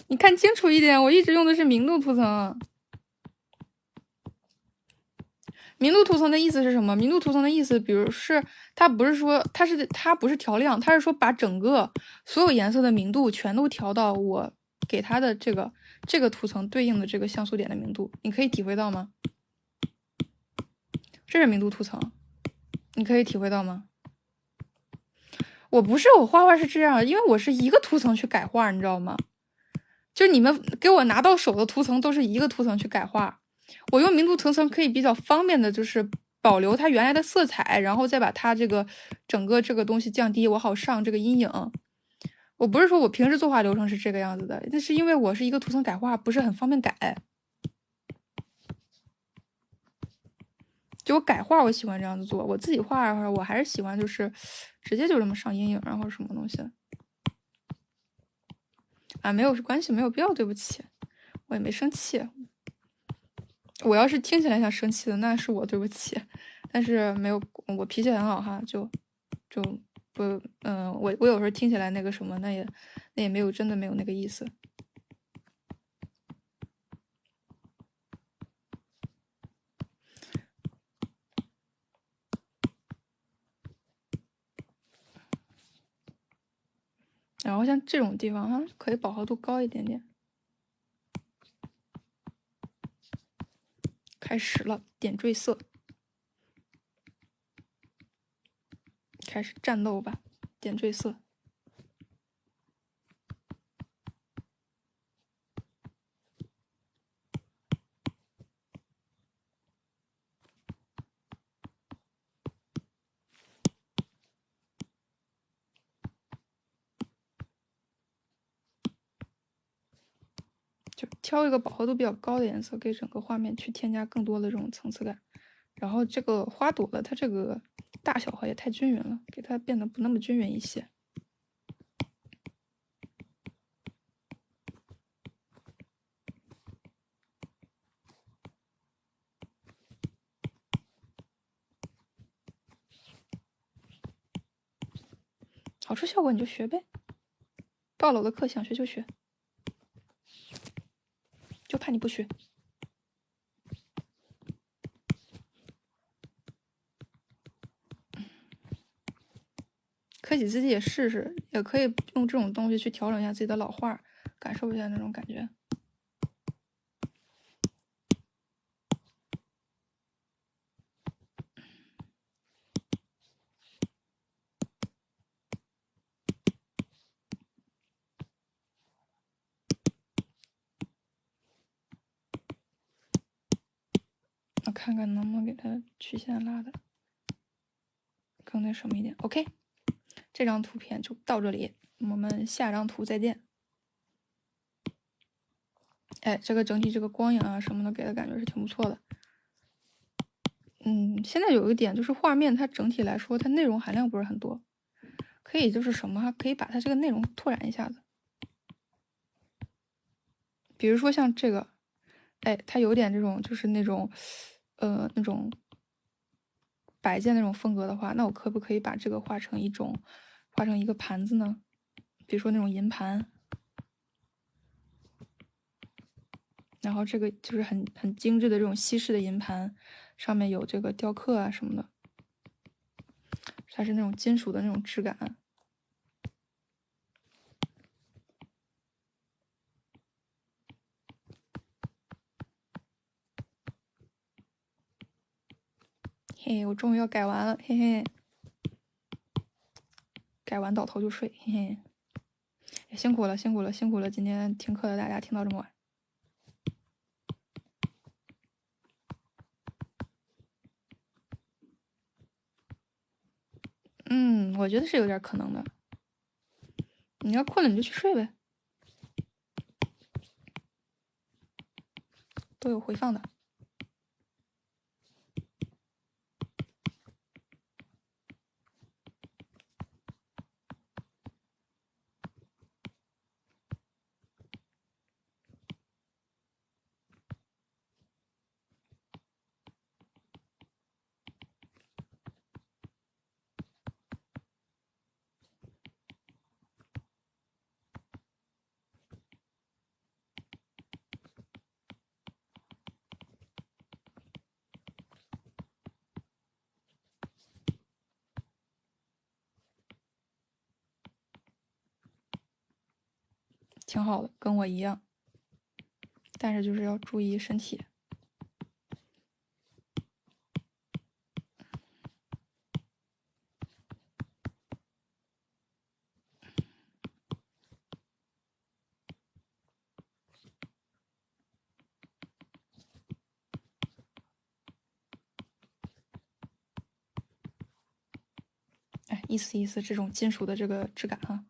你看清楚一点，我一直用的是明度图层。明度图层的意思是什么？明度图层的意思，比如是它不是调亮，它是说把整个所有颜色的明度全都调到我给它的这个图层对应的这个像素点的明度，你可以体会到吗？这是明度图层，你可以体会到吗？我画画是这样，因为我是一个图层去改画，你知道吗？就你们给我拿到手的图层都是一个图层去改画，我用明度图层可以比较方便的，就是保留它原来的色彩，然后再把它这个整个这个东西降低，我好上这个阴影。我不是说我平时作画流程是这个样子的，那是因为我是一个图层改画，不是很方便改。就我改画，我喜欢这样子做。我自己画的话，我还是喜欢就是直接就这么上阴影，然后什么东西啊，没有关系，没有必要，对不起，我也没生气。我要是听起来像生气的，那是我对不起，但是没有，我脾气很好哈，就不，我有时候听起来那个什么，那也没有真的没有那个意思。然后像这种地方哈，可以饱和度高一点点。开始了，点缀色，开始战斗吧，点缀色。就挑一个饱和度比较高的颜色，给整个画面去添加更多的这种层次感。然后这个花朵的它这个大小也太均匀了，给它变得不那么均匀一些。好处效果你就学呗，报了我的课想学就学，就怕你不学。可以自己也试试，也可以用这种东西去调整一下自己的老画，感受一下那种感觉。我看看能不能给它曲线拉的更那什么一点。OK， 这张图片就到这里，我们下张图再见。哎，这个整体这个光影啊什么的给的感觉是挺不错的。现在有一点就是画面它整体来说它内容含量不是很多，可以就是什么，可以把它这个内容拓展一下子。比如说像这个，哎，它有点这种就是那种，那种摆件那种风格的话，那我可不可以把这个画成一个盘子呢？比如说那种银盘，然后这个就是很精致的这种西式的银盘，上面有这个雕刻啊什么的，它是那种金属的那种质感。嘿，我终于要改完了，嘿嘿，改完倒头就睡，嘿嘿，辛苦了，辛苦了，辛苦了！今天听课的大家听到这么晚。我觉得是有点可能的。你要困了你就去睡呗，都有回放的。挺好的，跟我一样，但是就是要注意身体。哎，意思意思这种金属的这个质感哈。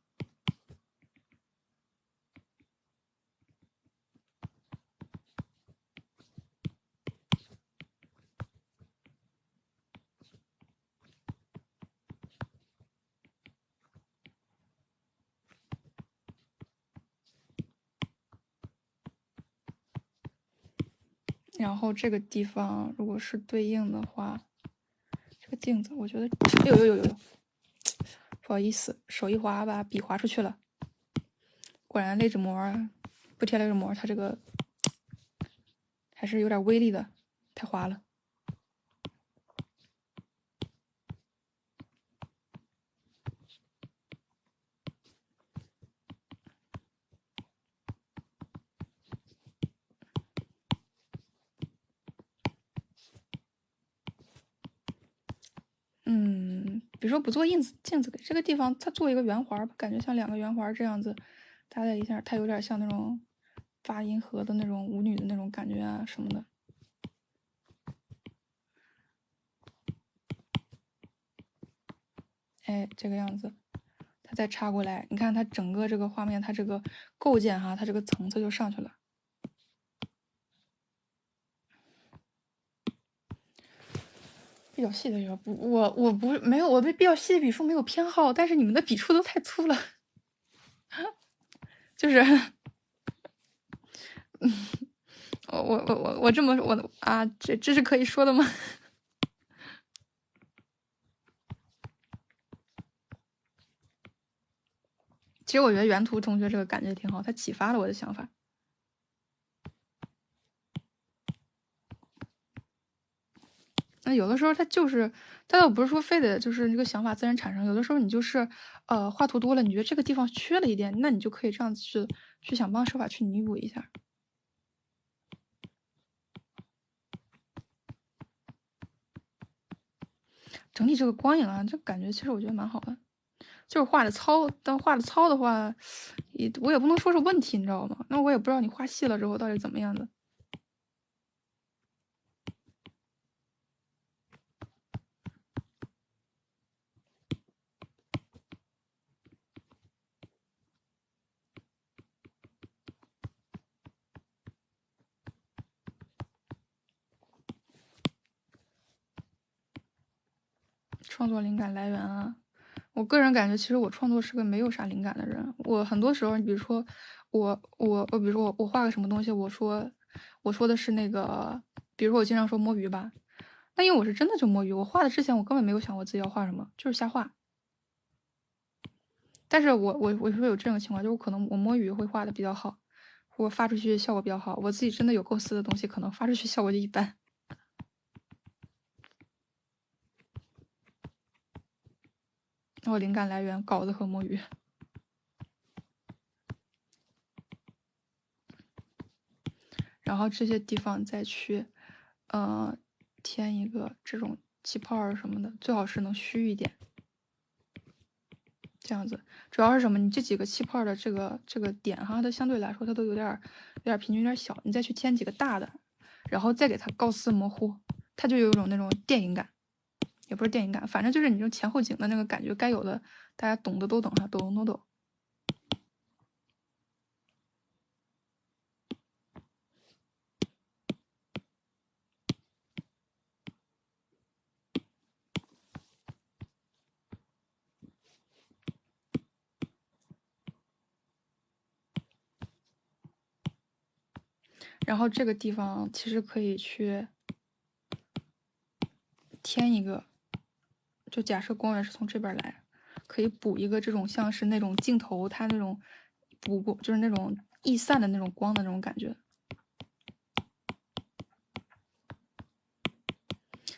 然后这个地方如果是对应的话，这个镜子我觉得有，不好意思，手一滑把笔划出去了。果然类纸膜不贴类纸膜，它这个还是有点威力的，太滑了。比如说不做镜子，给这个地方它做一个圆环，感觉像2个圆环这样子搭在一下，它有点像那种发银河的那种舞女的那种感觉啊什么的。哎，这个样子，它再插过来，你看它整个这个画面，它这个构建哈，它这个层次就上去了。比较细的这不，我不没有，我对比较细的笔触没有偏好，但是你们的笔触都太粗了，就是，我这么啊，这是可以说的吗？其实我觉得原图同学这个感觉挺好，他启发了我的想法。那有的时候他倒不是说非得就是这个想法自然产生，有的时候你就是画图多了，你觉得这个地方缺了一点，那你就可以这样子去想办法去弥补一下。整体这个光影啊，这感觉其实我觉得蛮好的，就是画的糙，但画的糙的话，我也不能说是问题，你知道吗？那我也不知道你画细了之后到底怎么样的。创作灵感来源啊，我个人感觉，其实我创作是个没有啥灵感的人。我很多时候，你比如说比如说我画个什么东西，我说的是那个，比如说我经常说摸鱼吧，那因为我是真的就摸鱼，我画的之前我根本没有想过自己要画什么，就是瞎画。但是我会有这种情况，就是可能我摸鱼会画的比较好，我发出去效果比较好，我自己真的有构思的东西，可能发出去效果就一般。我灵感来源稿子和摸鱼。然后这些地方再去，添一个这种气泡什么的，最好是能虚一点，这样子。主要是什么？你这几个气泡的这个点哈，它相对来说它都有点平均有点小，你再去添几个大的，然后再给它构思模糊，它就有一种那种电影感，也不是电影感，反正就是你这种前后景的那个感觉，该有的大家懂的都懂，懂都懂。然后这个地方其实可以去添一个，就假设光源是从这边来，可以补一个这种像是那种镜头它那种补过，就是那种易散的那种光的那种感觉。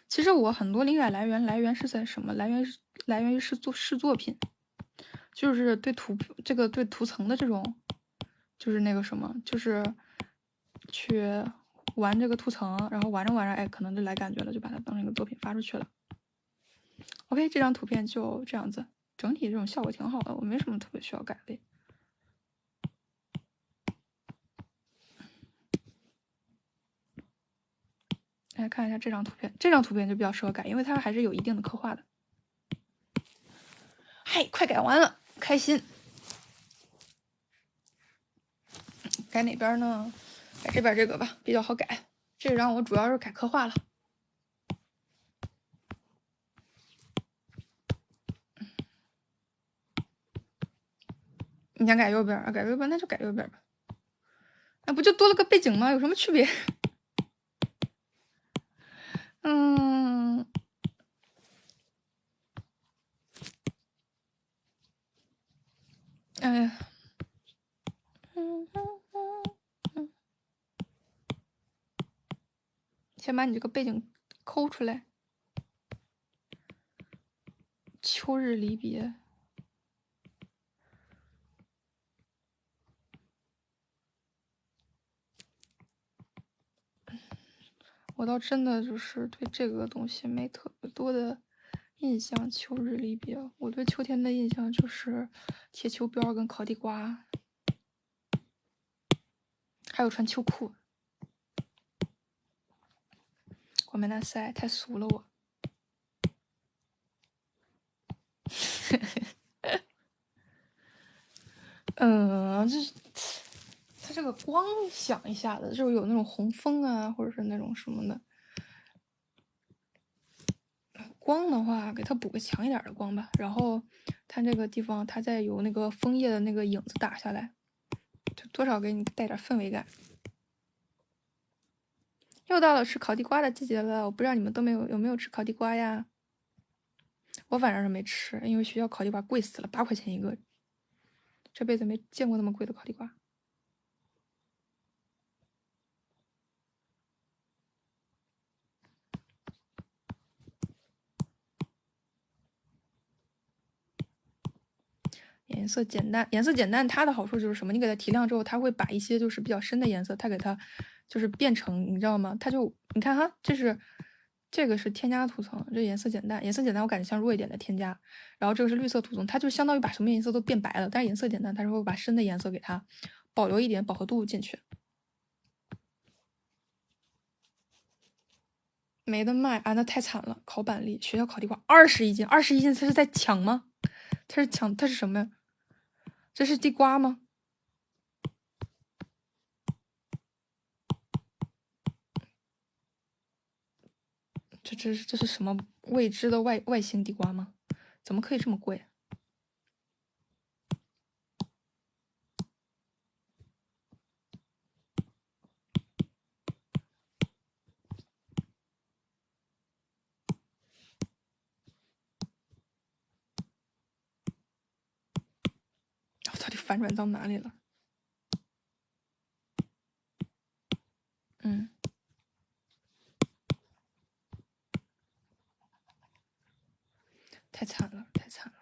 其实我很多灵感来源是在什么？来源于试作品，就是对对图层的这种，就是那个什么，就是去玩这个图层，然后玩着玩着，哎，可能就来感觉了，就把它当成一个作品发出去了。OK，这张图片就这样子，整体这种效果挺好的，我没什么特别需要改的。来看一下这张图片，这张图片就比较适合改，因为它还是有一定的刻画的。嗨，快改完了，开心。改哪边呢？改这边这个吧，比较好改。这张我主要是改刻画了。你想改右边啊？改右边那就改右边吧。那不就多了个背景吗？有什么区别？嗯，哎呀，先把你这个背景抠出来。秋日离别。我倒真的就是对这个东西没特别多的印象。秋日离别，我对秋天的印象就是贴秋膘跟烤地瓜，还有穿秋裤。我没那塞，太俗了我。就是它这个光想一下子，就是有那种红枫啊，或者是那种什么的。光的话，给它补个强一点的光吧。然后它这个地方，它再有那个枫叶的那个影子打下来，就多少给你带点氛围感。又到了吃烤地瓜的季节了，我不知道你们有没有吃烤地瓜呀？我反正是没吃，因为学校烤地瓜贵死了，8块钱一个。这辈子没见过那么贵的烤地瓜。颜色简单，颜色简单，它的好处就是什么？你给它提亮之后，它会把一些就是比较深的颜色，它给它就是变成，你知道吗？它就你看哈，这个是添加涂层，这颜色简单，颜色简单我感觉像弱一点的添加，然后这个是绿色涂层，它就相当于把什么颜色都变白了，但是颜色简单，它是会把深的颜色给它保留一点饱和度进去。没得卖啊，那太惨了！烤板栗，学校烤地瓜21斤，21斤，它是在抢吗？它是抢，它是什么呀？这是地瓜吗？这是什么未知的外星地瓜吗？怎么可以这么贵？我到底反转到哪里了？嗯，太惨了，太惨了。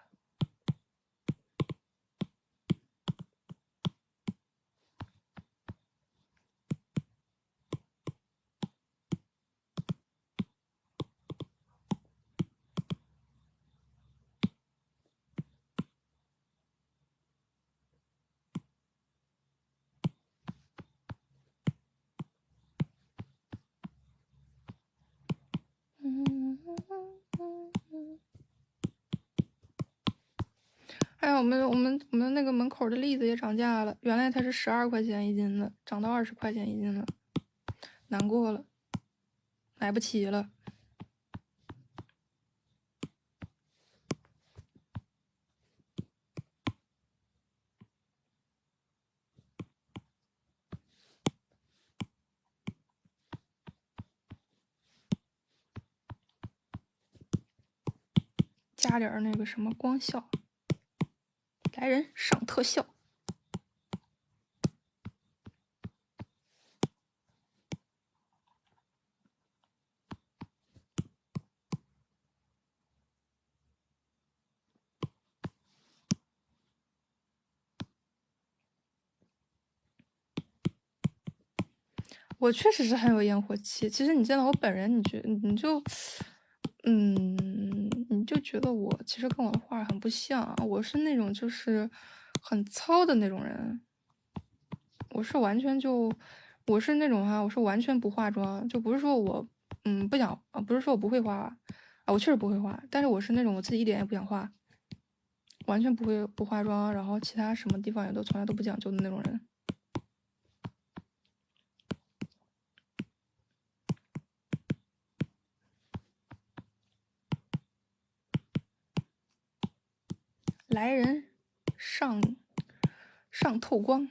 还有我们那个门口的栗子也涨价了，原来它是12块钱一斤的，涨到20块钱一斤了，难过了，买不起了。加点那个什么光效，来人上特效。我确实是很有烟火气。其实你见到我本人，你就觉得我其实跟我的画很不像。我是那种就是很糙的那种人。我是完全就，我是那种哈，我是完全不化妆，就不是说我不想啊，不是说我不会画啊，我确实不会画，但是我是那种我自己一点也不想画，完全不化妆，然后其他什么地方也都从来都不讲究的那种人。来人，上透光。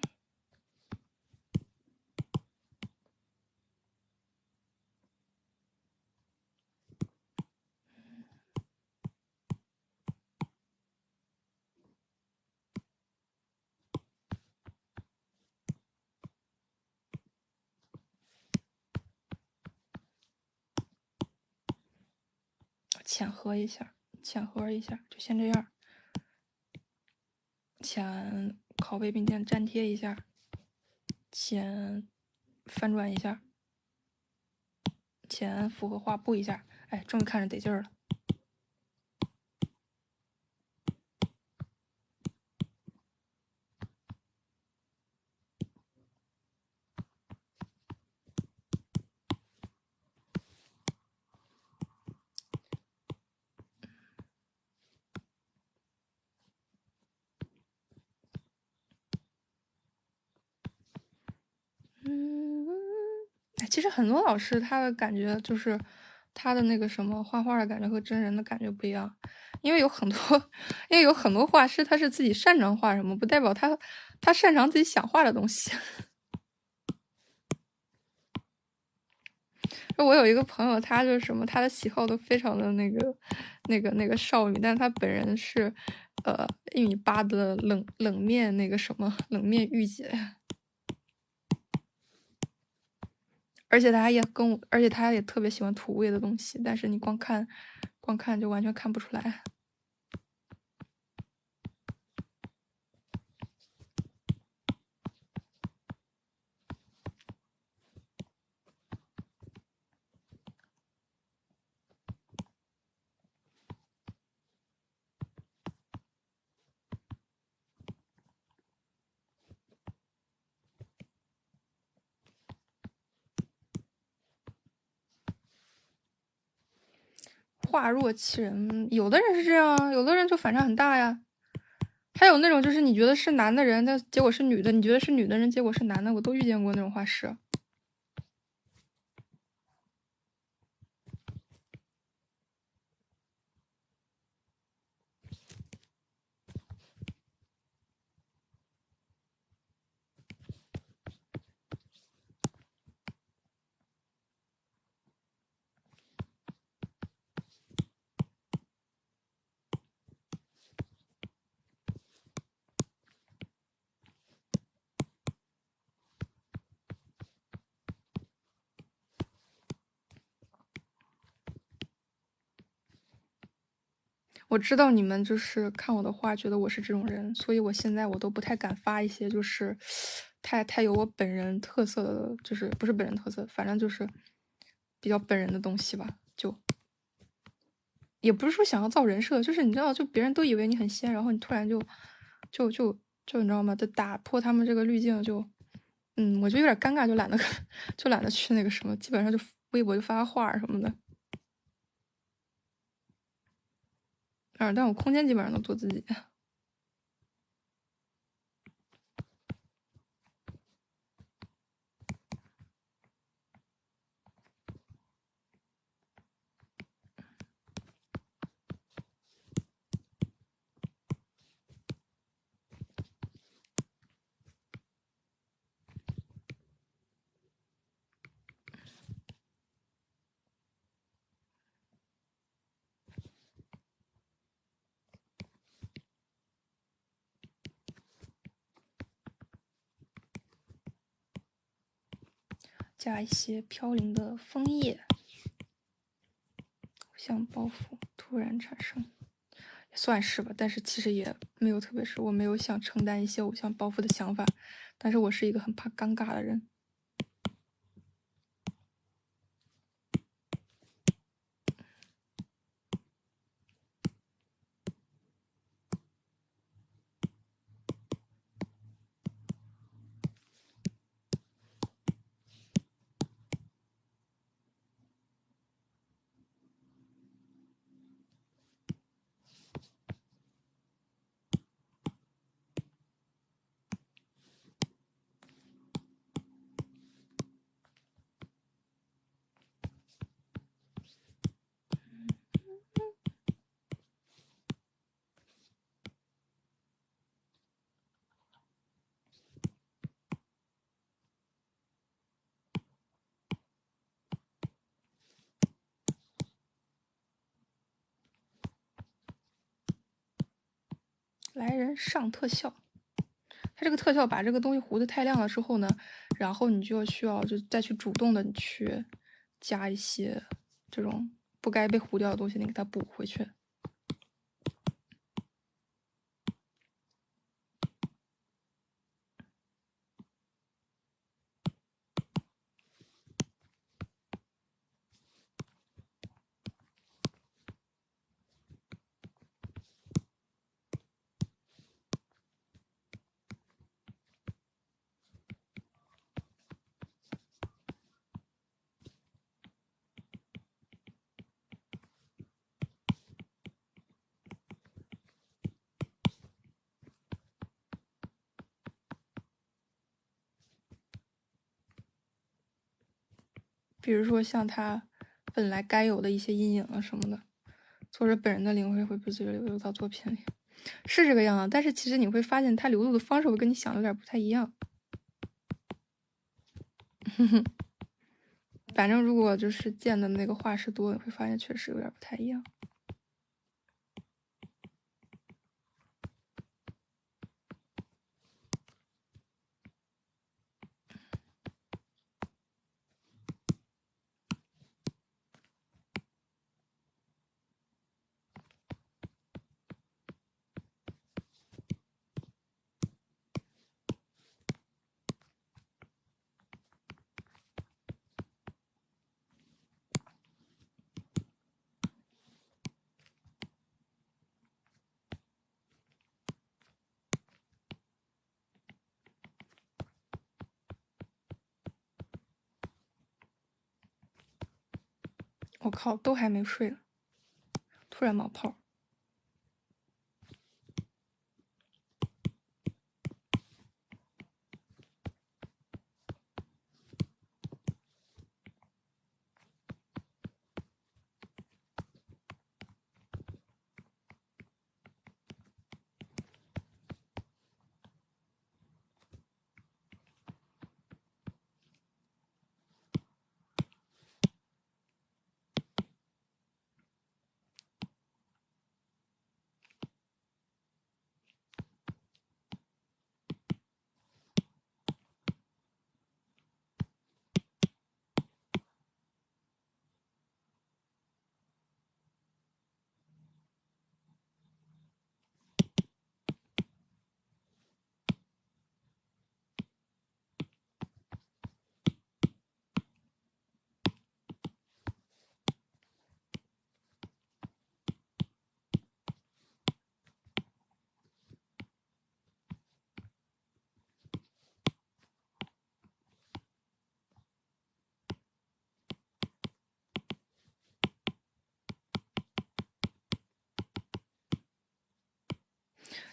浅合一下，就先这样。先拷贝并键粘贴一下，先翻转一下，先复合画布一下。哎，终于看着得劲儿了。其实很多老师他的感觉就是他的那个什么画画的感觉和真人的感觉不一样，因为有很多画师他是自己擅长画什么，不代表他擅长自己想画的东西。我有一个朋友，他就是什么，他的喜好都非常的那个少女，但是他本人是1米8的冷面那个什么冷面御姐，而且他也特别喜欢土味的东西，但是你光看就完全看不出来。化若其人，有的人是这样啊，有的人就反差很大呀。还有那种就是你觉得是男的人，但结果是女的；你觉得是女的人，结果是男的，我都遇见过那种画师。我知道你们就是看我的画，觉得我是这种人，所以我现在都不太敢发一些就是太有我本人特色的，就是不是本人特色，反正就是比较本人的东西吧。就也不是说想要造人设，就是你知道，就别人都以为你很仙，然后你突然就你知道吗？就打破他们这个滤镜，我就有点尴尬，就懒得去那个什么，基本上就微博就发画什么的。但我空间基本上都做自己。加一些飘零的枫叶，偶像包袱突然产生，也算是吧，但是其实也没有特别是，我没有想承担一些偶像包袱的想法，但是我是一个很怕尴尬的人。来人上特效，它这个特效把这个东西糊的太亮了之后呢，然后你就需要再去主动的去加一些这种不该被糊掉的东西，你给它补回去。比如说像他本来该有的一些阴影啊什么的，作者本人的灵魂会不自觉流入到作品里，是这个样子。但是其实你会发现，他流露的方式会跟你想的有点不太一样。反正如果就是见的那个画师多，你会发现确实有点不太一样。我靠，都还没睡呢，突然冒泡。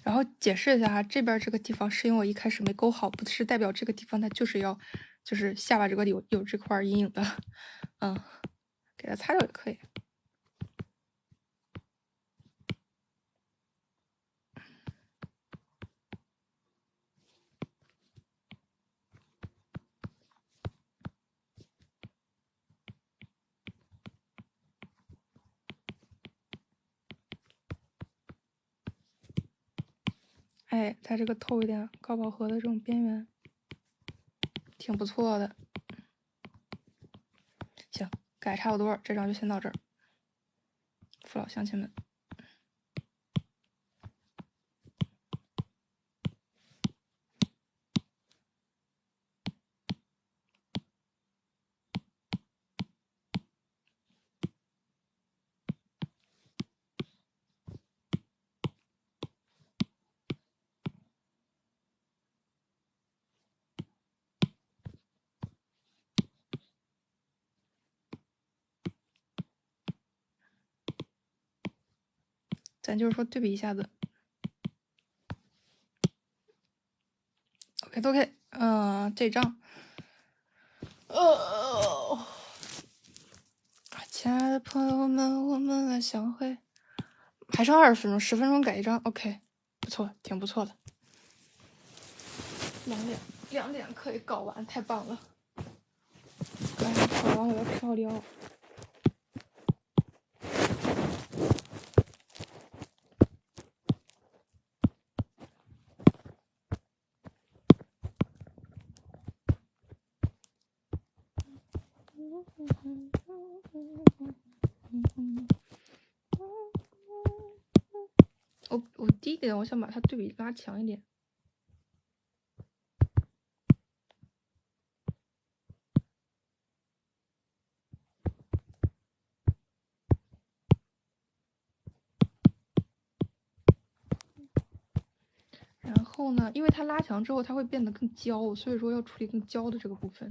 然后解释一下哈，这边这个地方是因为我一开始没勾好，不是代表这个地方它就是要，就是下巴这个有这块阴影的，给它擦掉也可以。哎，它这个透一点高饱和的这种边缘，挺不错的。行，改差不多，这张就先到这儿。父老乡亲们。咱就是说对比一下子 ，OK 都 OK，这张，亲爱的朋友们，我们来相会。还剩20分钟，10分钟改一张，OK，不错，挺不错的。2点可以搞完，太棒了。赶紧跑完，我要漂流。我第一点，我想把它对比拉强一点。然后呢，因为它拉强之后，它会变得更焦，所以说要处理更焦的这个部分。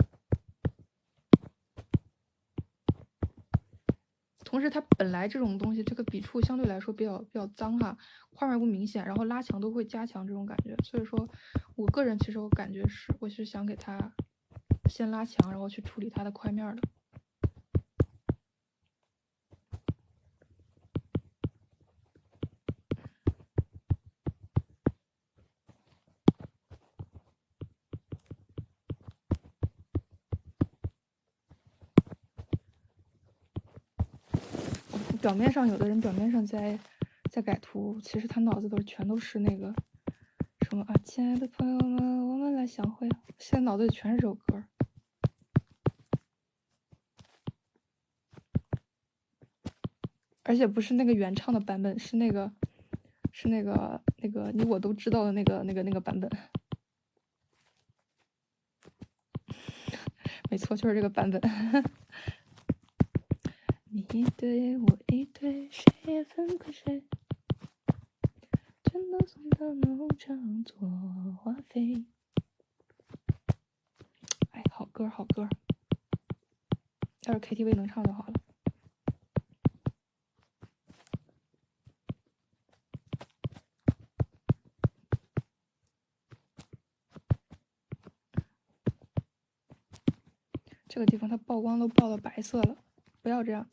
同时，它本来这种东西，这个笔触相对来说比较脏哈，块面不明显，然后拉强都会加强这种感觉。所以说，我个人其实我感觉是，我是想给它先拉强，然后去处理它的块面的。表面上有的人表面上在改图，其实他脑子全都是那个什么啊，亲爱的朋友们，我们来相会。现在脑子里全是这首歌，而且不是那个原唱的版本，是那个你我都知道的那个版本。没错，就是这个版本。你一对我一对，谁也分不开谁，全都送到农场做化肥。哎，好歌好歌，要是 KTV 能唱就好了。这个地方它曝光都曝到白色了，不要这样。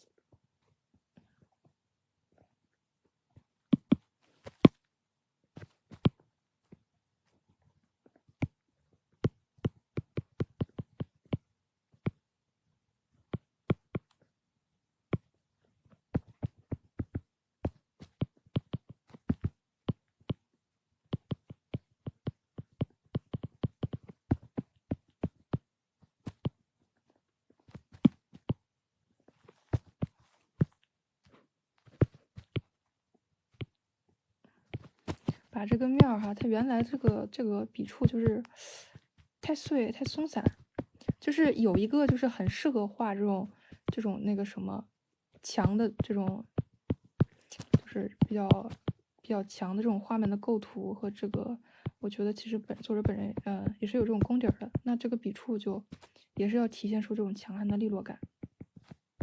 把这个面儿哈，它原来这个笔触就是太碎太松散，就是有一个就是很适合画这种那个什么强的这种，就是比较强的这种画面的构图和这个，我觉得其实作者本人也是有这种功底儿的。那这个笔触就也是要体现出这种强悍的利落感，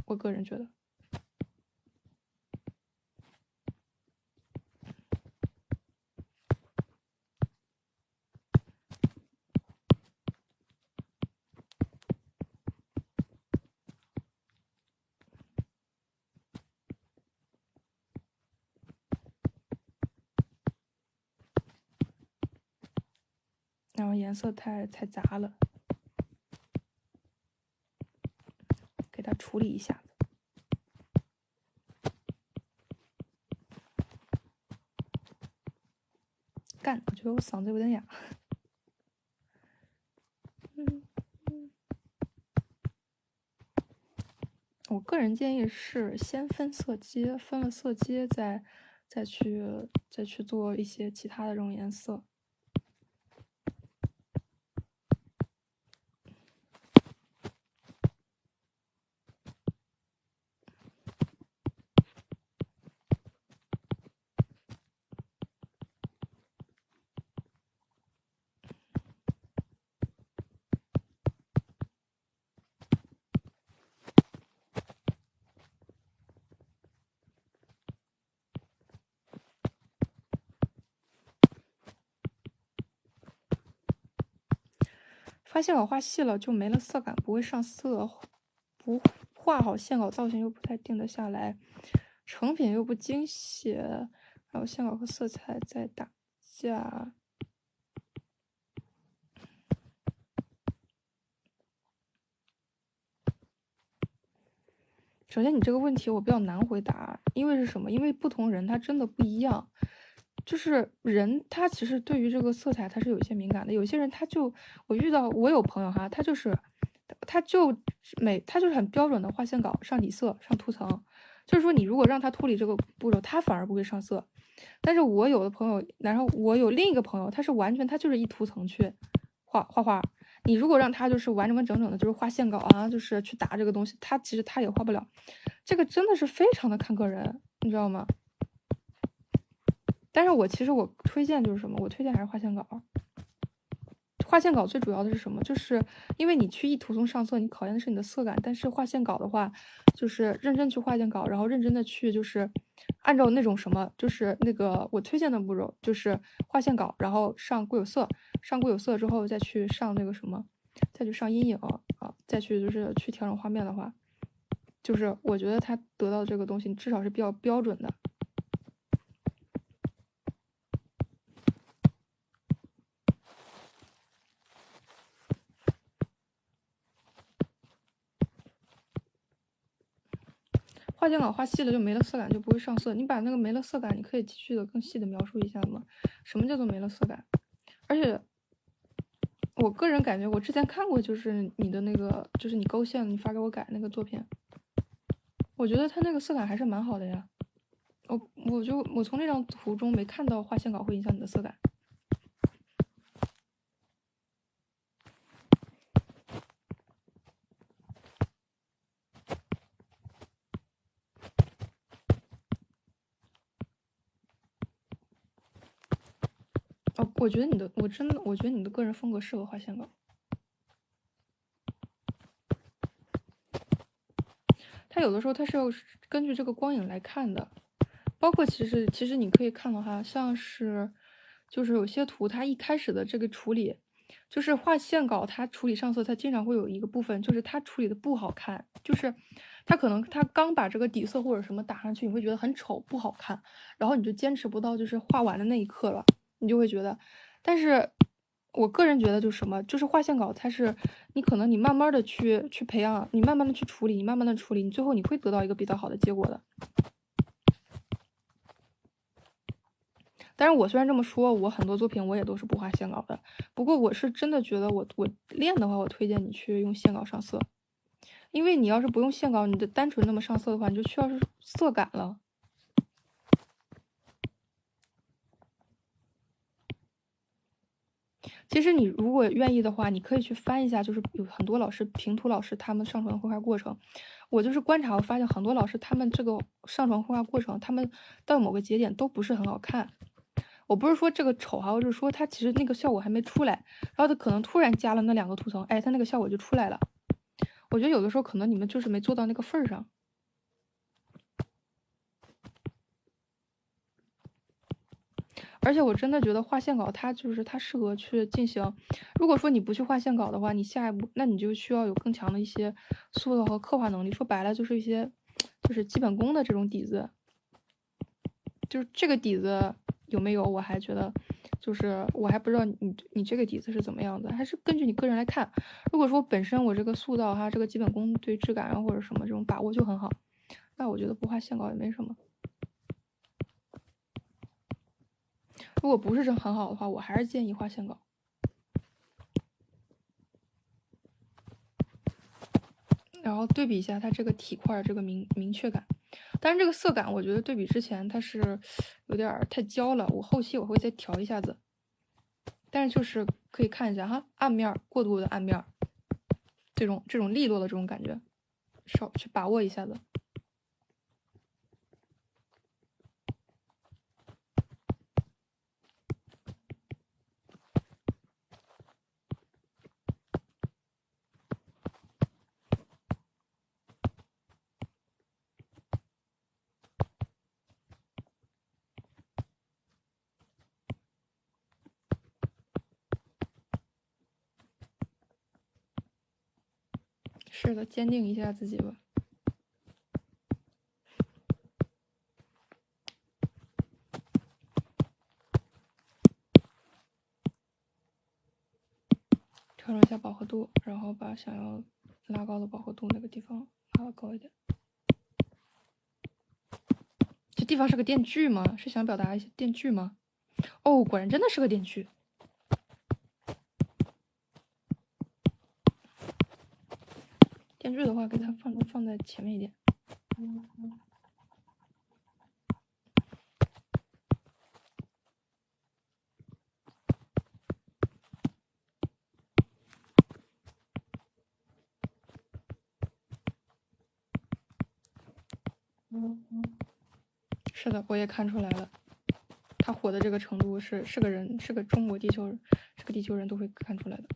我个人觉得。然后颜色太杂了，给它处理一下。干，我觉得我嗓子有点哑。我个人建议是先分色阶，分了色阶再去做一些其他的这种颜色。发线稿画细了就没了色感，不会上色，不画好线稿造型又不太定得下来，成品又不精细，然后线稿和色彩在打架。首先，你这个问题我比较难回答，因为是什么？因为不同人他真的不一样。就是人他其实对于这个色彩他是有一些敏感的，有些人我有朋友哈，他就是很标准的画线稿、上底色、上涂层，就是说你如果让他脱离这个步骤，他反而不会上色。但是我有的朋友，然后我有另一个朋友，他就是一涂层去画画。你如果让他就是完完整整的，就是画线稿啊，就是去打这个东西，其实他也画不了。这个真的是非常的看个人，你知道吗？但是其实我推荐就是什么？我推荐还是画线稿。画线稿最主要的是什么？就是因为你去一涂层上色，你考验的是你的色感。但是画线稿的话，就是认真去画线稿，然后认真的去就是按照那种什么，就是那个我推荐的步骤，就是画线稿，然后上固有色，上固有色之后再去上那个什么，再去上阴影啊，再去就是去调整画面的话，就是我觉得他得到这个东西至少是比较标准的。画线稿画细了就没了色感，就不会上色。你把那个没了色感，你可以继续的更细的描述一下吗？什么叫做没了色感？而且我个人感觉，我之前看过，就是你的那个，就是你勾线，你发给我改那个作品，我觉得它那个色感还是蛮好的呀。我从那张图中没看到画线稿会影响你的色感。我觉得你的，我觉得你的个人风格适合画线稿。它有的时候它是要根据这个光影来看的，包括其实你可以看到哈，像是就是有些图它一开始的这个处理，就是画线稿它处理上色，它经常会有一个部分就是它处理的不好看，就是它可能它刚把这个底色或者什么打上去，你会觉得很丑不好看，然后你就坚持不到就是画完的那一刻了，你就会觉得，但是。我个人觉得就是什么，就是画线稿，它是你可能你慢慢的去培养，你慢慢的去处理，你慢慢的处理，你最后你会得到一个比较好的结果的。但是我虽然这么说，我很多作品我也都是不画线稿的。不过我是真的觉得我练的话，我推荐你去用线稿上色，因为你要是不用线稿，你的单纯那么上色的话，你就需要是色感了。其实你如果愿意的话，你可以去翻一下，就是有很多老师平图老师他们上传绘画过程。我就是观察，我发现很多老师他们这个上传绘画过程，他们到某个节点都不是很好看。我不是说这个丑哈，我是说它其实那个效果还没出来，然后它可能突然加了那2个图层，哎，它那个效果就出来了。我觉得有的时候可能你们就是没做到那个份儿上。而且我真的觉得画线稿它就是它适合去进行，如果说你不去画线稿的话，你下一步那你就需要有更强的一些塑造和刻画能力。说白了就是一些就是基本功的这种底子，就是这个底子有没有，我还觉得就是我还不知道你这个底子是怎么样的，还是根据你个人来看。如果说本身我这个塑造哈这个基本功对质感啊或者什么这种把握就很好，那我觉得不画线稿也没什么。如果不是很好的话，我还是建议画线稿。然后对比一下它这个体块这个明确感，但是这个色感我觉得对比之前它是有点太焦了，我后期我会再调一下子。但是就是可以看一下哈，暗面过度的暗面，这种利落的这种感觉，少去把握一下子。是的，坚定一下自己吧。调整一下饱和度，然后把想要拉高的饱和度那个地方拉得高一点。这地方是个电锯吗？是想表达一些电锯吗？哦，果然真的是个电锯。电锯的话，给它放在前面一点。是的，我也看出来了，他火的这个程度是个中国地球人，是个地球人都会看出来的。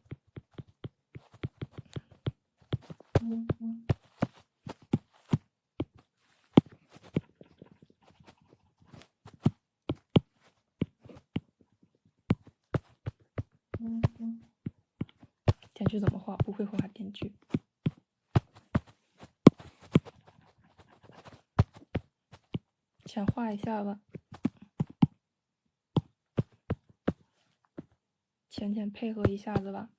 电锯怎么画？不会画电锯。先画一下吧，浅配合一下子吧。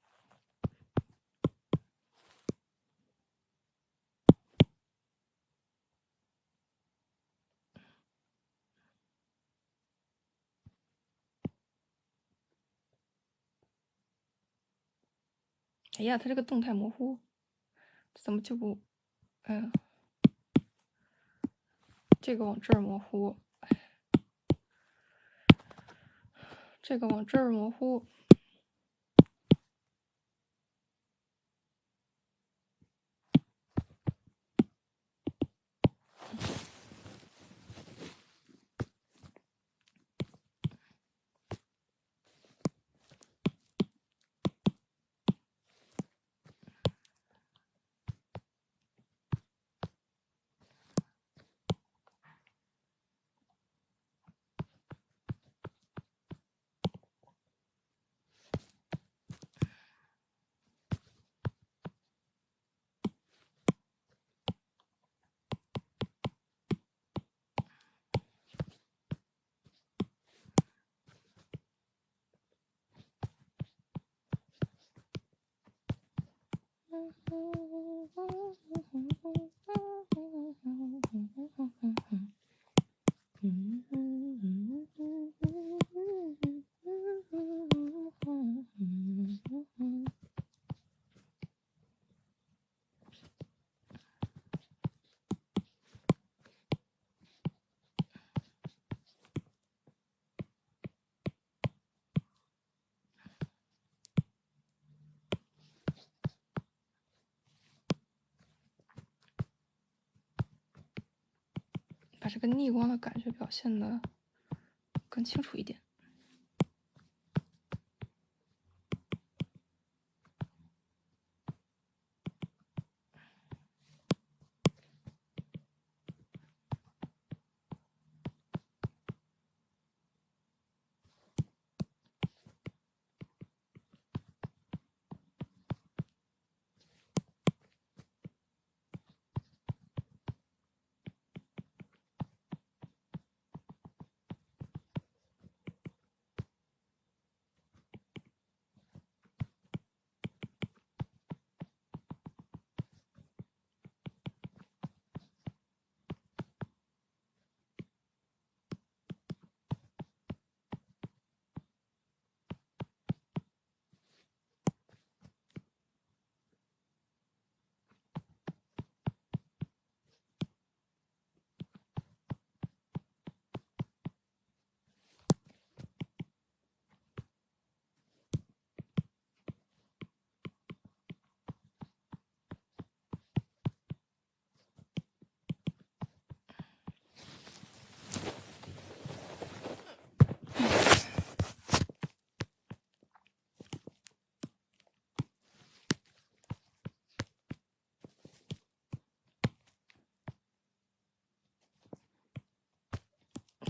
哎呀，它这个动态模糊怎么就不？哎呀，这个往这儿模糊，这个往这儿模糊。把这个逆光的感觉表现的更清楚一点。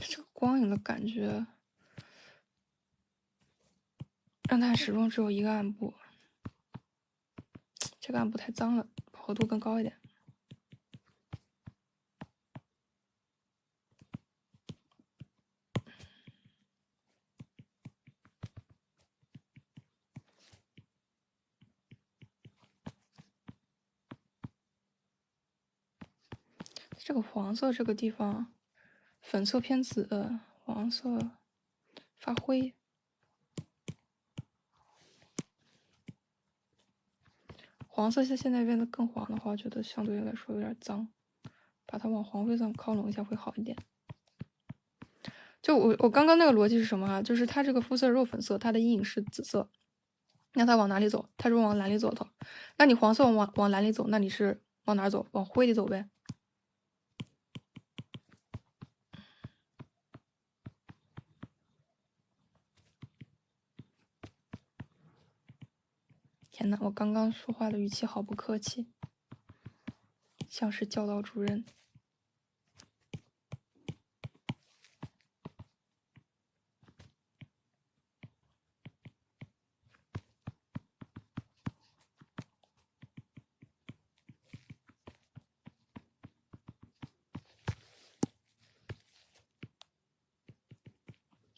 这个光影的感觉，让它始终只有一个暗部，这个暗部太脏了，饱和度更高一点。这个黄色这个地方，粉色偏紫，黄色发灰。黄色现在变得更黄的话，我觉得相对来说有点脏，把它往黄灰上靠拢一下会好一点。就我刚刚那个逻辑是什么啊？就是它这个肤色肉粉色，它的阴影是紫色，那它往哪里走？它是往蓝里走的。那你黄色往蓝里走，那你是往哪走？往灰里走呗。天呐，我刚刚说话的语气好不客气，像是教导主任。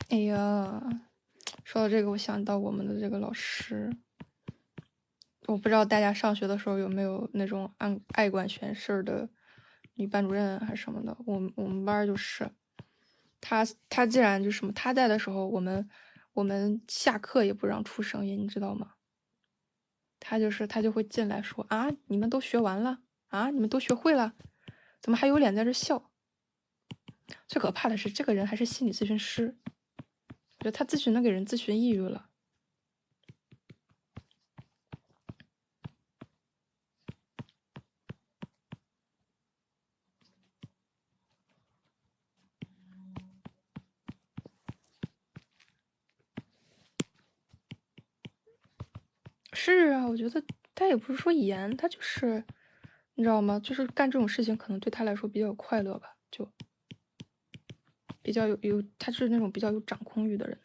哎呀，说到这个，我想到我们的这个老师，我不知道大家上学的时候有没有那种爱管闲事的女班主任还是什么的。我们班就是，他既然就什么他在的时候，我们下课也不让出声音，你知道吗？他就会进来说啊，你们都学完了啊，你们都学会了，怎么还有脸在这笑？最可怕的是，这个人还是心理咨询师，我觉得他咨询的给人咨询抑郁了。是啊，我觉得他也不是说严，他就是你知道吗？就是干这种事情可能对他来说比较快乐吧，就比较他是那种比较有掌控欲的人。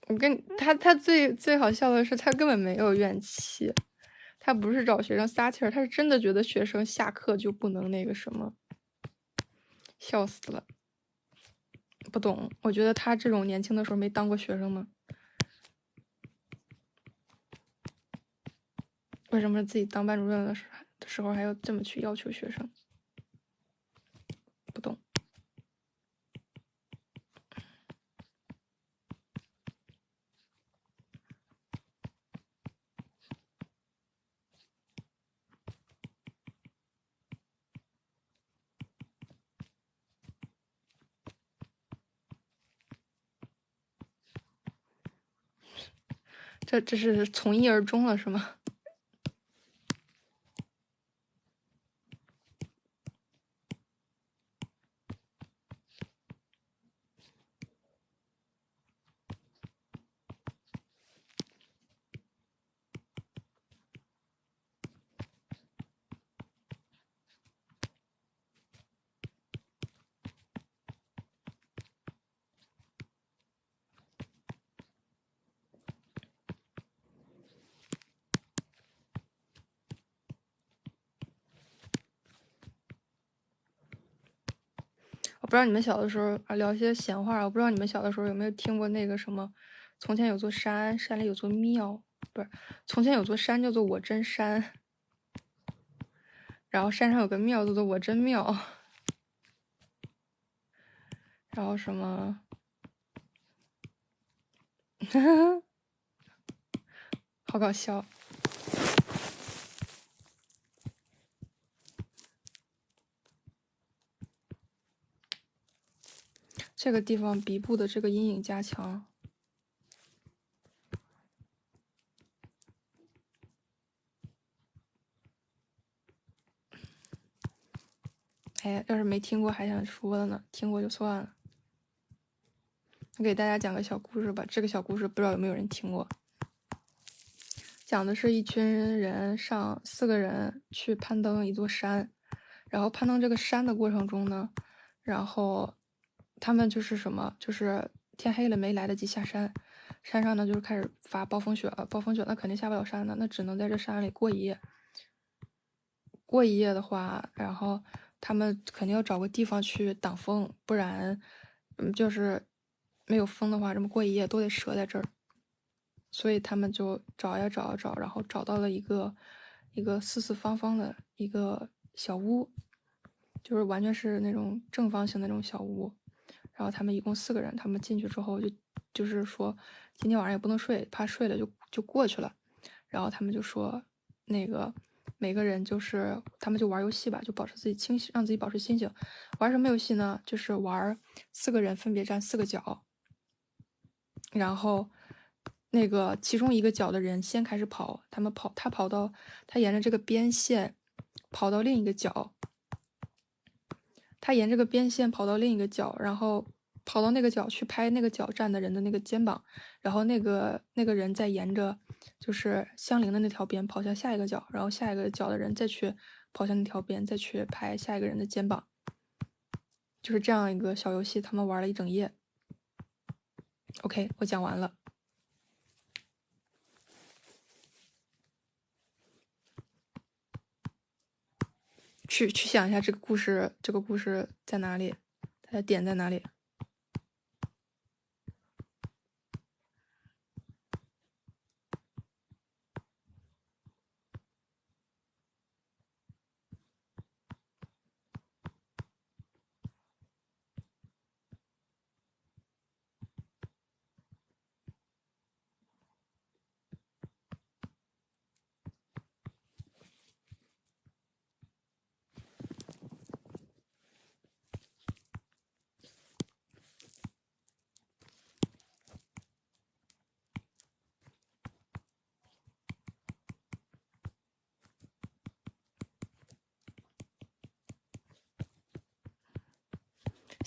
我跟他最好笑的是，他根本没有怨气，他不是找学生撒气儿，他是真的觉得学生下课就不能那个什么，笑死了。不懂，我觉得他这种年轻的时候没当过学生吗？为什么自己当班主任的时候还要这么去要求学生？不懂。这是从一而终了是吗？我不知道你们小的时候啊聊一些闲话，我不知道你们小的时候有没有听过那个什么，从前有座山，山里有座庙，不是，从前有座山叫做我真山，然后山上有个庙叫做我真庙，然后什么，好搞笑。这个地方鼻部的这个阴影加强。哎，要是没听过还想说的呢，听过就算了。我给大家讲个小故事吧，这个小故事不知道有没有人听过。讲的是一群人4个人去攀登一座山，然后攀登这个山的过程中呢，然后他们就是什么，就是天黑了没来得及下山，山上呢就是开始发暴风雪了，暴风雪那肯定下不了山的，那只能在这山里过一夜。过一夜的话，然后他们肯定要找个地方去挡风，不然，就是没有风的话，这么过一夜都得折在这儿。所以他们就找呀找呀找，然后找到了一个四四方方的一个小屋，就是完全是那种正方形的那种小屋。然后他们一共4个人，他们进去之后就是说今天晚上也不能睡，怕睡了就过去了。然后他们就说那个每个人就是他们就玩游戏吧，就保持自己清醒，让自己保持清醒。玩什么游戏呢？就是玩4个人分别站4个角，然后那个其中一个角的人先开始跑，他沿着这个边线跑到另一个角，他沿这个边线跑到另一个角，然后跑到那个角去拍那个角站的人的那个肩膀，然后那个人再沿着就是相邻的那条边跑向下一个角，然后下一个角的人再去跑向那条边，再去拍下一个人的肩膀，就是这样一个小游戏，他们玩了一整夜。OK， 我讲完了。去想一下这个故事在哪里，它的点在哪里？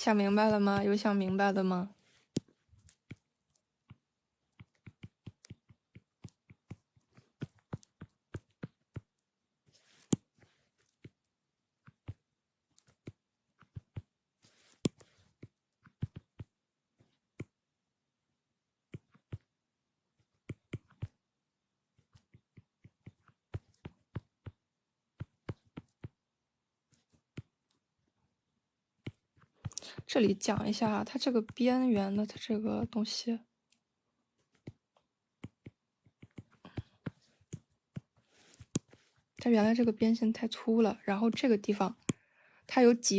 想明白了吗？有想明白的吗？这里讲一下它这个边缘的它这个东西。它原来这个边线太粗了，然后这个地方它有挤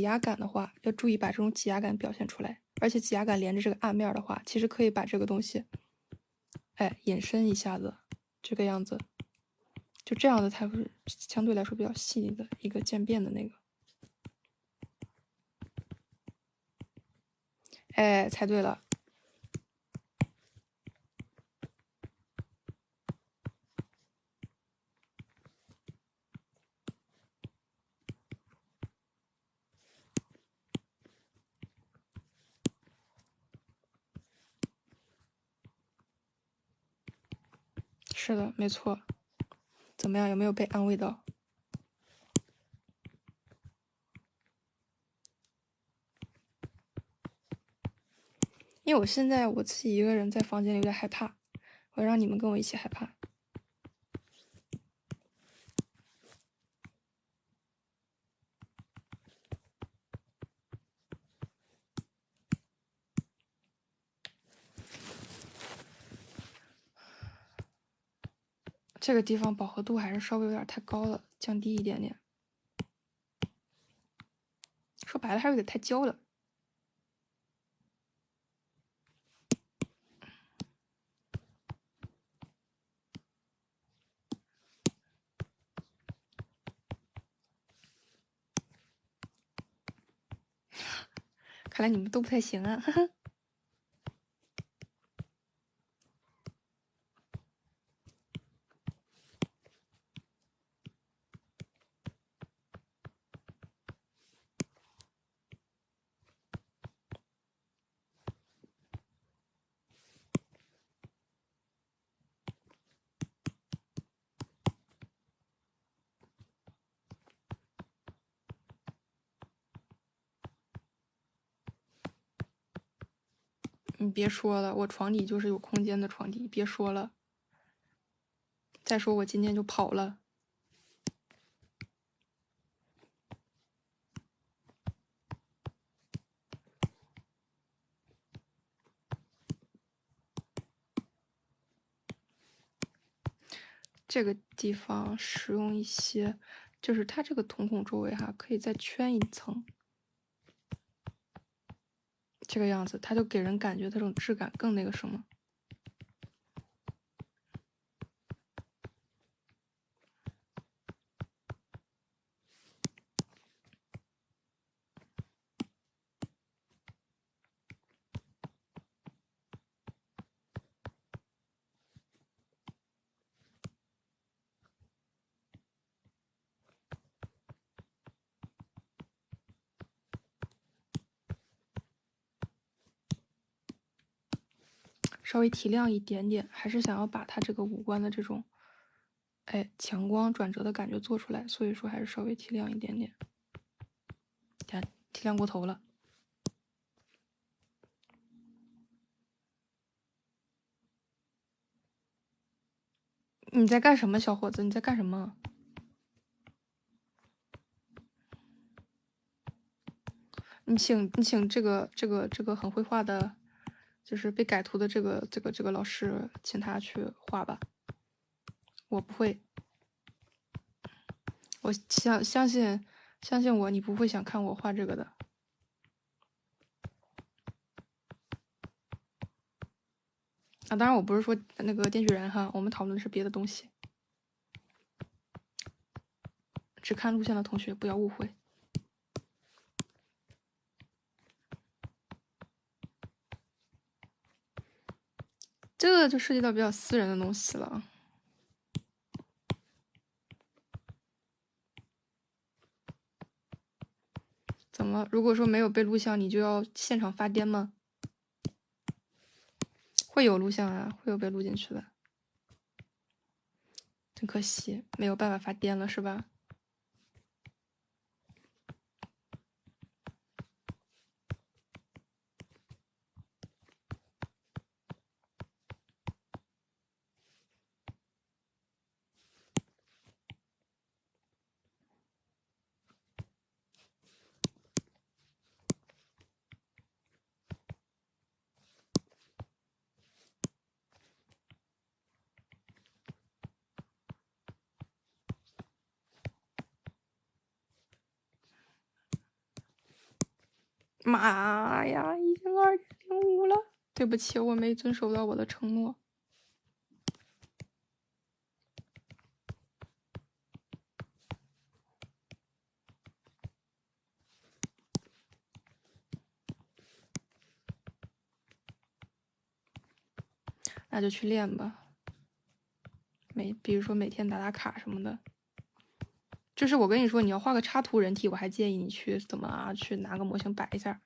压感的话，要注意把这种挤压感表现出来。而且挤压感连着这个暗面的话，其实可以把这个东西，哎，引申一下子，这个样子，就这样的才是相对来说比较细腻的一个渐变的那个。哎，猜对了。是的，没错。怎么样？有没有被安慰到？因为我现在我自己一个人在房间里有点害怕，我让你们跟我一起害怕。这个地方饱和度还是稍微有点太高了，降低一点点。说白了还是有点太焦了。看来你们都不太行啊，哈哈。你别说了，我床底就是有空间的床底，别说了。再说我今天就跑了。这个地方使用一些，就是它这个瞳孔周围哈，可以再圈一层，这个样子，它就给人感觉它这种质感更那个什么。稍微提亮一点点，还是想要把它这个五官的这种，哎，强光转折的感觉做出来，所以说还是稍微提亮一点点。看，提亮过头了。你在干什么，小伙子？你在干什么？你请这个很绘画的，就是被改图的这个老师，请他去画吧。我不会，我相信我，你不会想看我画这个的。啊，当然我不是说那个电锯人哈，我们讨论的是别的东西。只看录像的同学不要误会。这个就涉及到比较私人的东西了。怎么如果说没有被录像，你就要现场发癫吗？会有录像啊，会有被录进去的。真可惜，没有办法发癫了，是吧？妈呀，已经2.05了，对不起，我没遵守到我的承诺。那就去练吧，比如说每天打打卡什么的。就是我跟你说，你要画个插图人体，我还建议你去怎么啊，去拿个模型摆一下。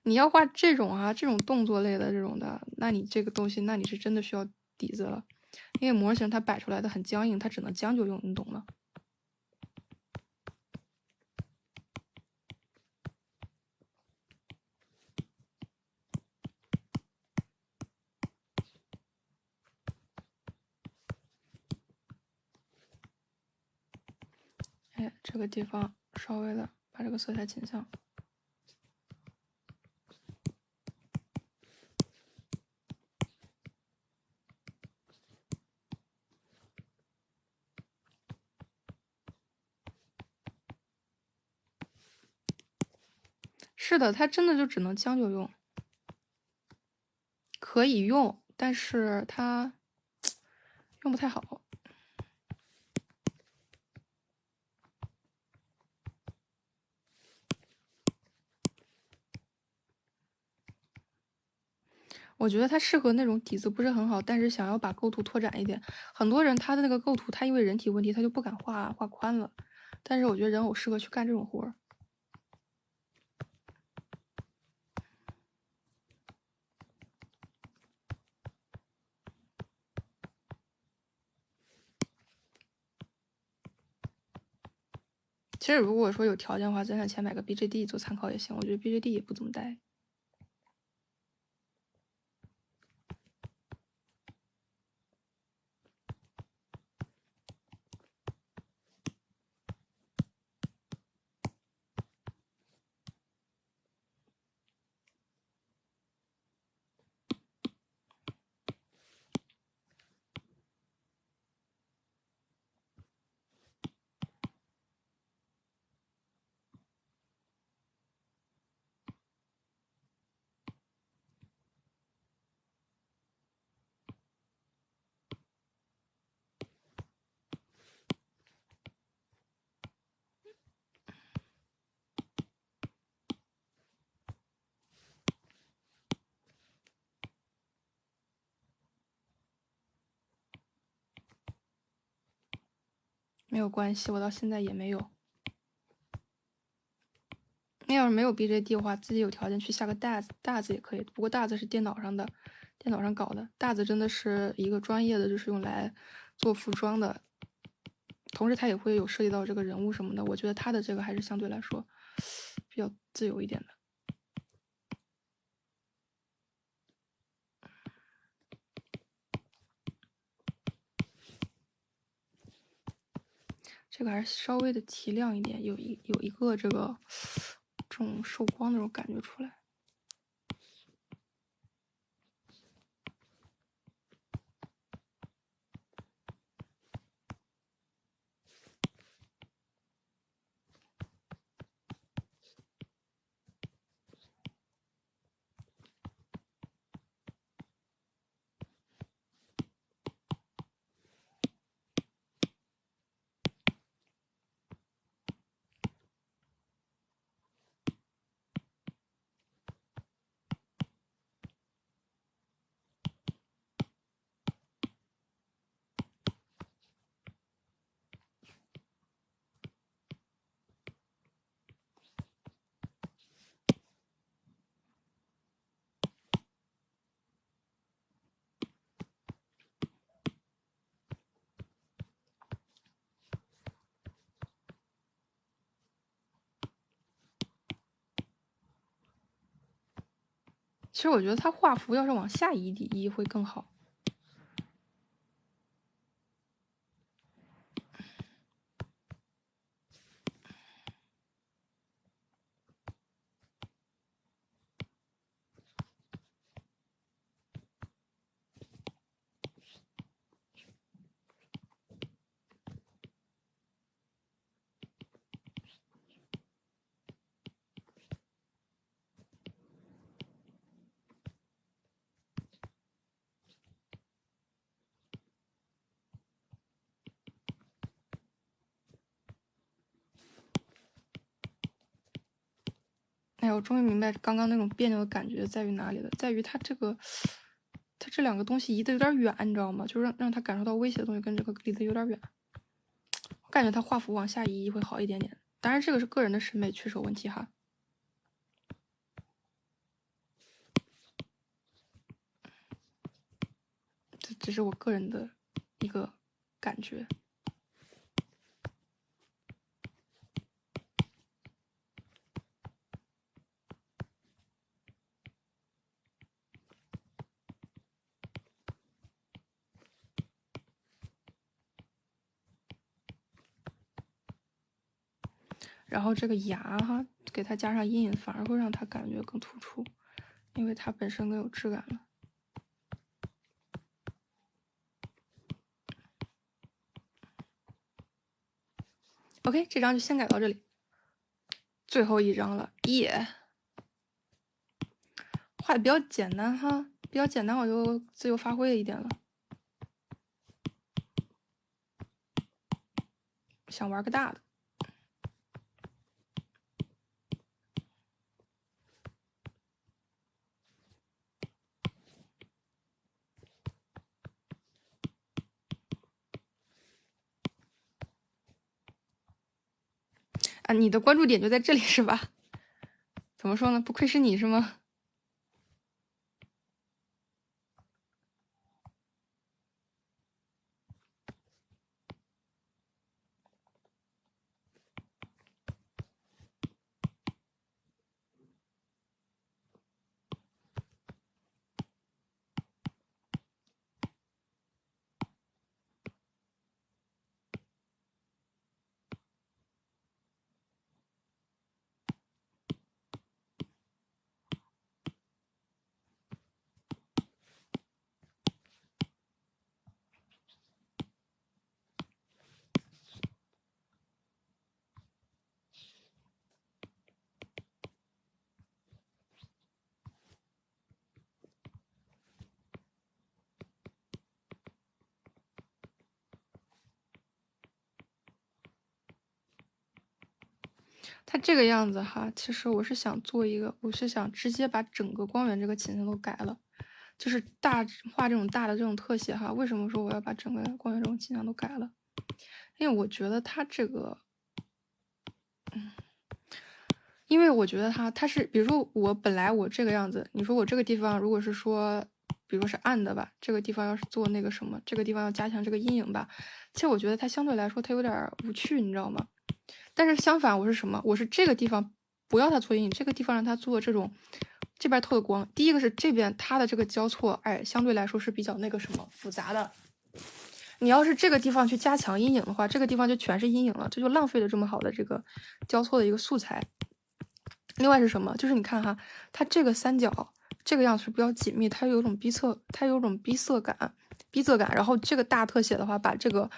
你要画这种啊，这种动作类的这种的，那你这个东西，那你是真的需要底子了，因为模型它摆出来的很僵硬，它只能将就用，你懂吗？哎，这个地方稍微的把这个色彩倾向。是的，它真的就只能将就用，可以用，但是它用不太好。我觉得它适合那种底子不是很好，但是想要把构图拓展一点。很多人他的那个构图，他因为人体问题，他就不敢画宽了。但是我觉得人偶适合去干这种活儿。其实如果说有条件的话，攒点钱买个 BJD 做参考也行。我觉得 BJD 也不怎么带。没有关系，我到现在也没有。那要是没有 BJD 的话，自己有条件去下个大子也可以。不过大子是电脑上的，电脑上搞的。大子真的是一个专业的，就是用来做服装的，同时它也会有涉及到这个人物什么的。我觉得它的这个还是相对来说比较自由一点的。这个还是稍微的提亮一点，有一个这种受光那种感觉出来。其实我觉得它画幅要是往下移会更好。哎，我终于明白刚刚那种别扭的感觉在于哪里了，在于它这两个东西移的有点远，你知道吗？就是让他感受到威胁的东西跟这个离得有点远。我感觉它画幅往下移会好一点点。当然，这个是个人的审美确实有问题哈。这只是我个人的一个感觉。然后这个牙哈，给它加上阴影，反而会让它感觉更突出，因为它本身更有质感了。OK， 这张就先改到这里，最后一张了，耶！画的比较简单哈，比较简单，我就自由发挥了一点了。想玩个大的。啊，你的关注点就在这里是吧？怎么说呢？不愧是你是吗？它这个样子哈，其实我是想做一个，我是想直接把整个光源这个倾向都改了，就是画这种大的这种特写哈。为什么说我要把整个光源这种倾向都改了？因为我觉得它这个，因为我觉得它是，比如说我本来我这个样子，你说我这个地方如果是说，比如说是暗的吧，这个地方要是做那个什么，这个地方要加强这个阴影吧，其实我觉得它相对来说它有点无趣，你知道吗？但是相反，我是什么？我是这个地方不要它做阴影，这个地方让它做这种这边透的光。第一个是这边它的这个交错，哎，相对来说是比较那个什么复杂的。你要是这个地方去加强阴影的话，这个地方就全是阴影了，这就浪费了这么好的这个交错的一个素材。另外是什么？就是你看哈，它这个三角这个样子是比较紧密，它有种逼仄感。然后这个大特写的话，把这个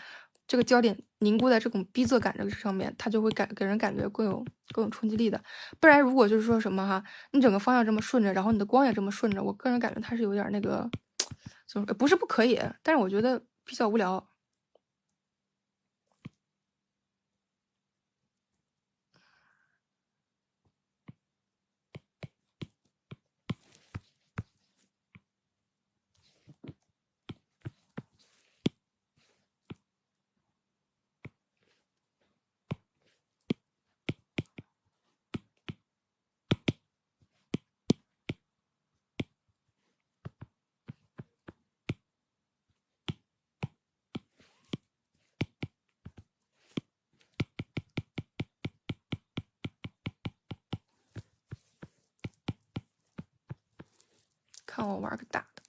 焦点凝固在这种逼仄感这个上面，它就会给人感觉更有冲击力的。不然如果就是说什么哈，你整个方向这么顺着，然后你的光也这么顺着，我个人感觉它是有点那个，就是不是不可以，但是我觉得比较无聊。看我玩个大的。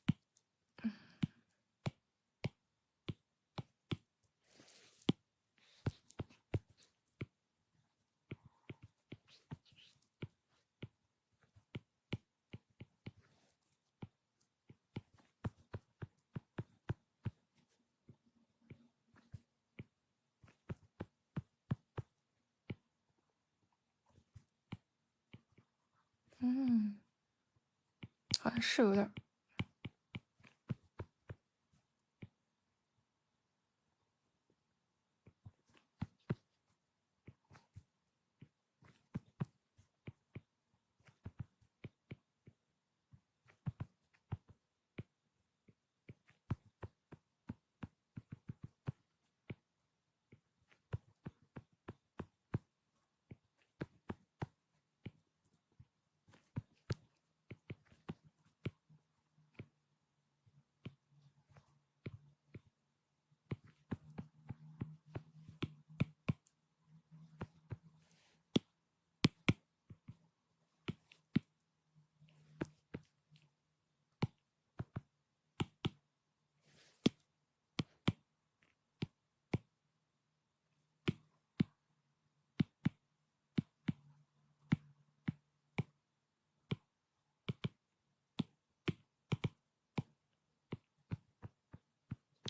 好像是有点。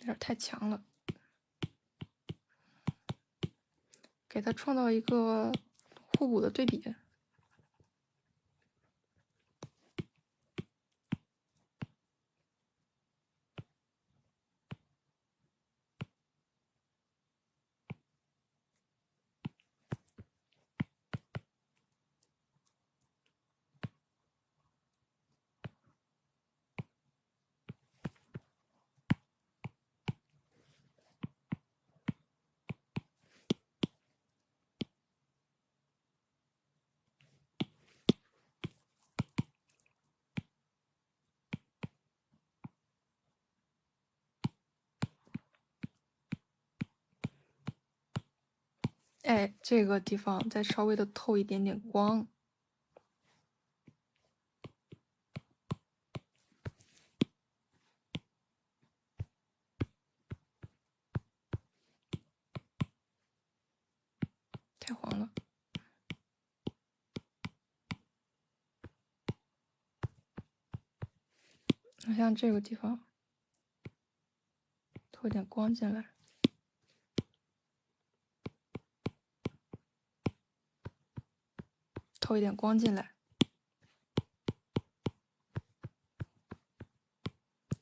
有点太强了，给它创造一个互补的对比。哎，这个地方再稍微的透一点点光。太黄了。像这个地方透一点光进来，透一点光进来，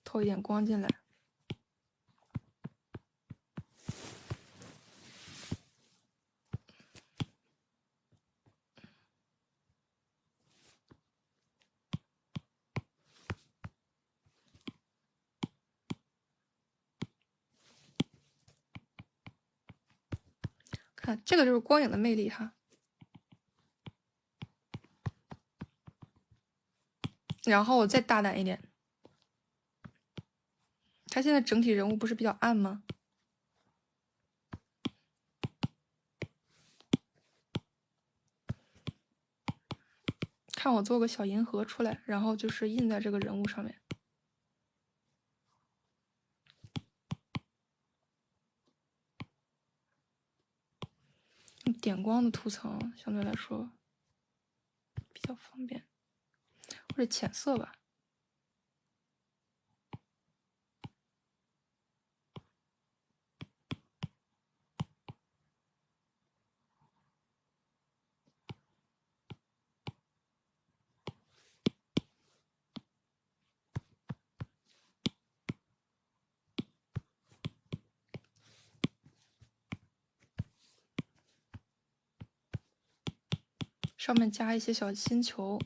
透一点光进来。看，这个就是光影的魅力哈。然后我再大胆一点，它现在整体人物不是比较暗吗？看我做个小银河出来，然后就是印在这个人物上面。点光的涂层相对来说比较方便，或者浅色吧。上面加一些小星球。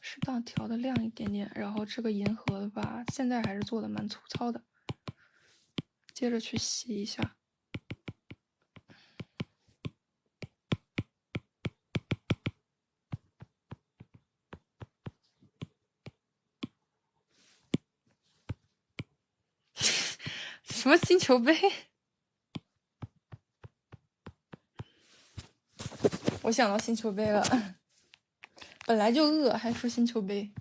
适当调的亮一点点。然后这个银河的吧，现在还是做的蛮粗糙的，接着去洗一下。什么星球杯？我想到星球杯了，本来就饿，还说星球杯。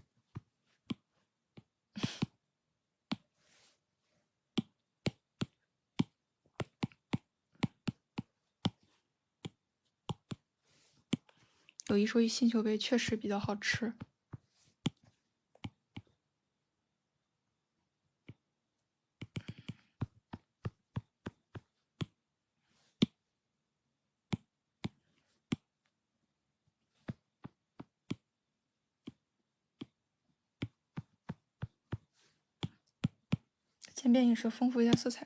有一说一，星球杯确实比较好吃。渐变映射，丰富一下色彩。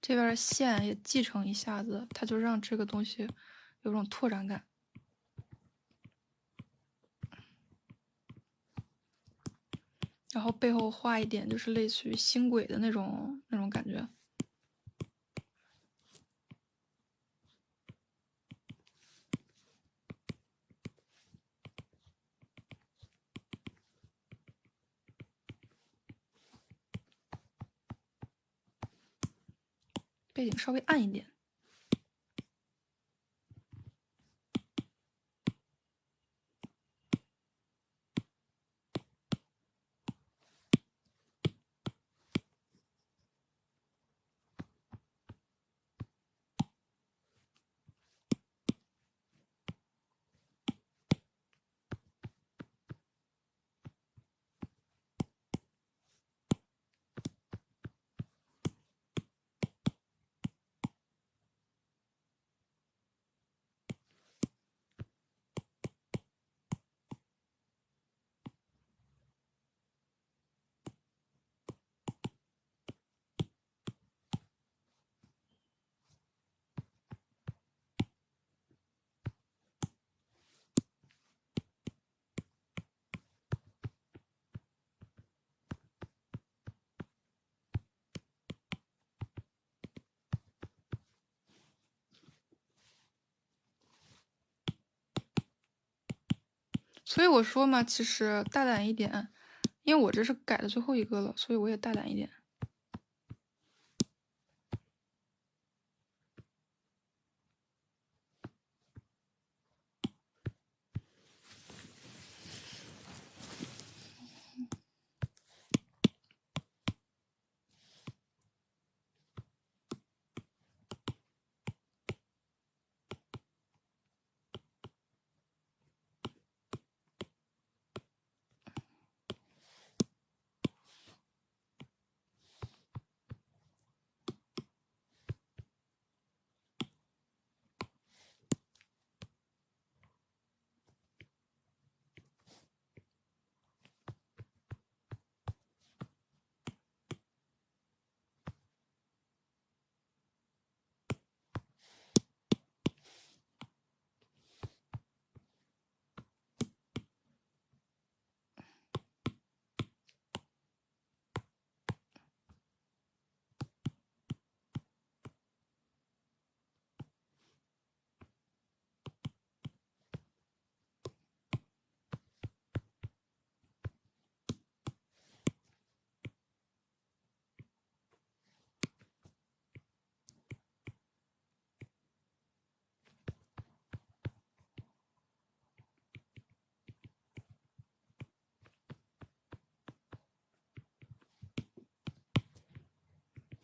这边的线也继承一下子，它就让这个东西有种拓展感。然后背后画一点，就是类似于星轨的那种感觉。背景稍微暗一点。所以我说嘛，其实大胆一点，因为我这是改的最后一个了，所以我也大胆一点。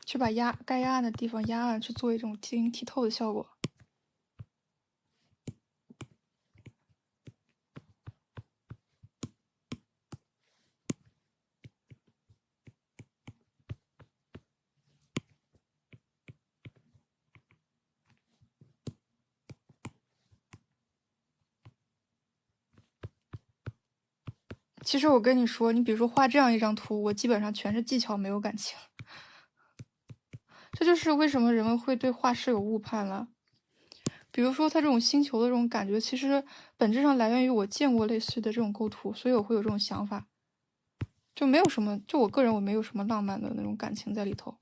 去把该压暗的地方压暗，去做一种晶莹剔透的效果。其实我跟你说，你比如说画这样一张图，我基本上全是技巧，没有感情。这就是为什么人们会对画室有误判了。比如说它这种星球的这种感觉，其实本质上来源于我见过类似的这种构图，所以我会有这种想法。就没有什么，就我个人我没有什么浪漫的那种感情在里头。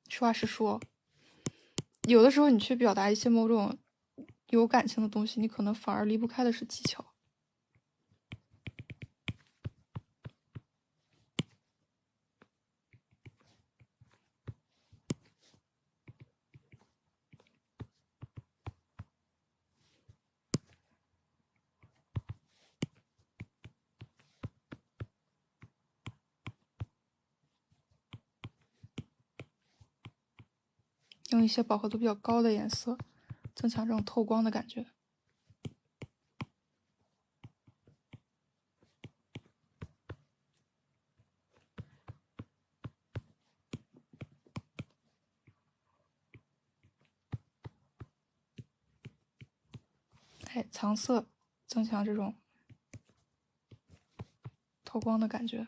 实话实说，有的时候你去表达一些某种有感情的东西，你可能反而离不开的是技巧。用一些饱和度比较高的颜色，增强这种透光的感觉。哎，藏色，增强这种透光的感觉。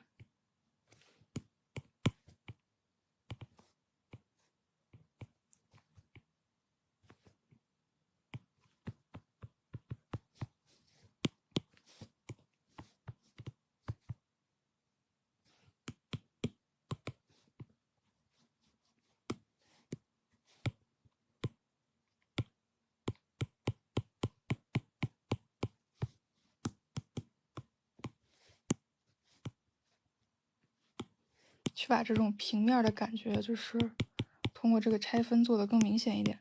去把这种平面的感觉，就是通过这个拆分做得更明显一点。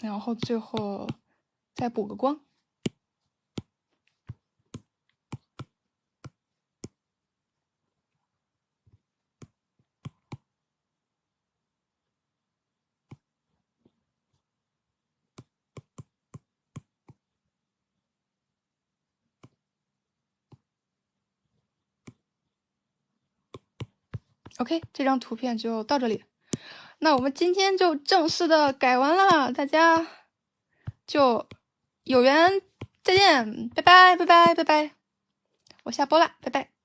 然后最后再补个光。OK， 这张图片就到这里。那我们今天就正式的改完了，大家就有缘再见，拜拜拜拜拜拜，我下播了，拜拜。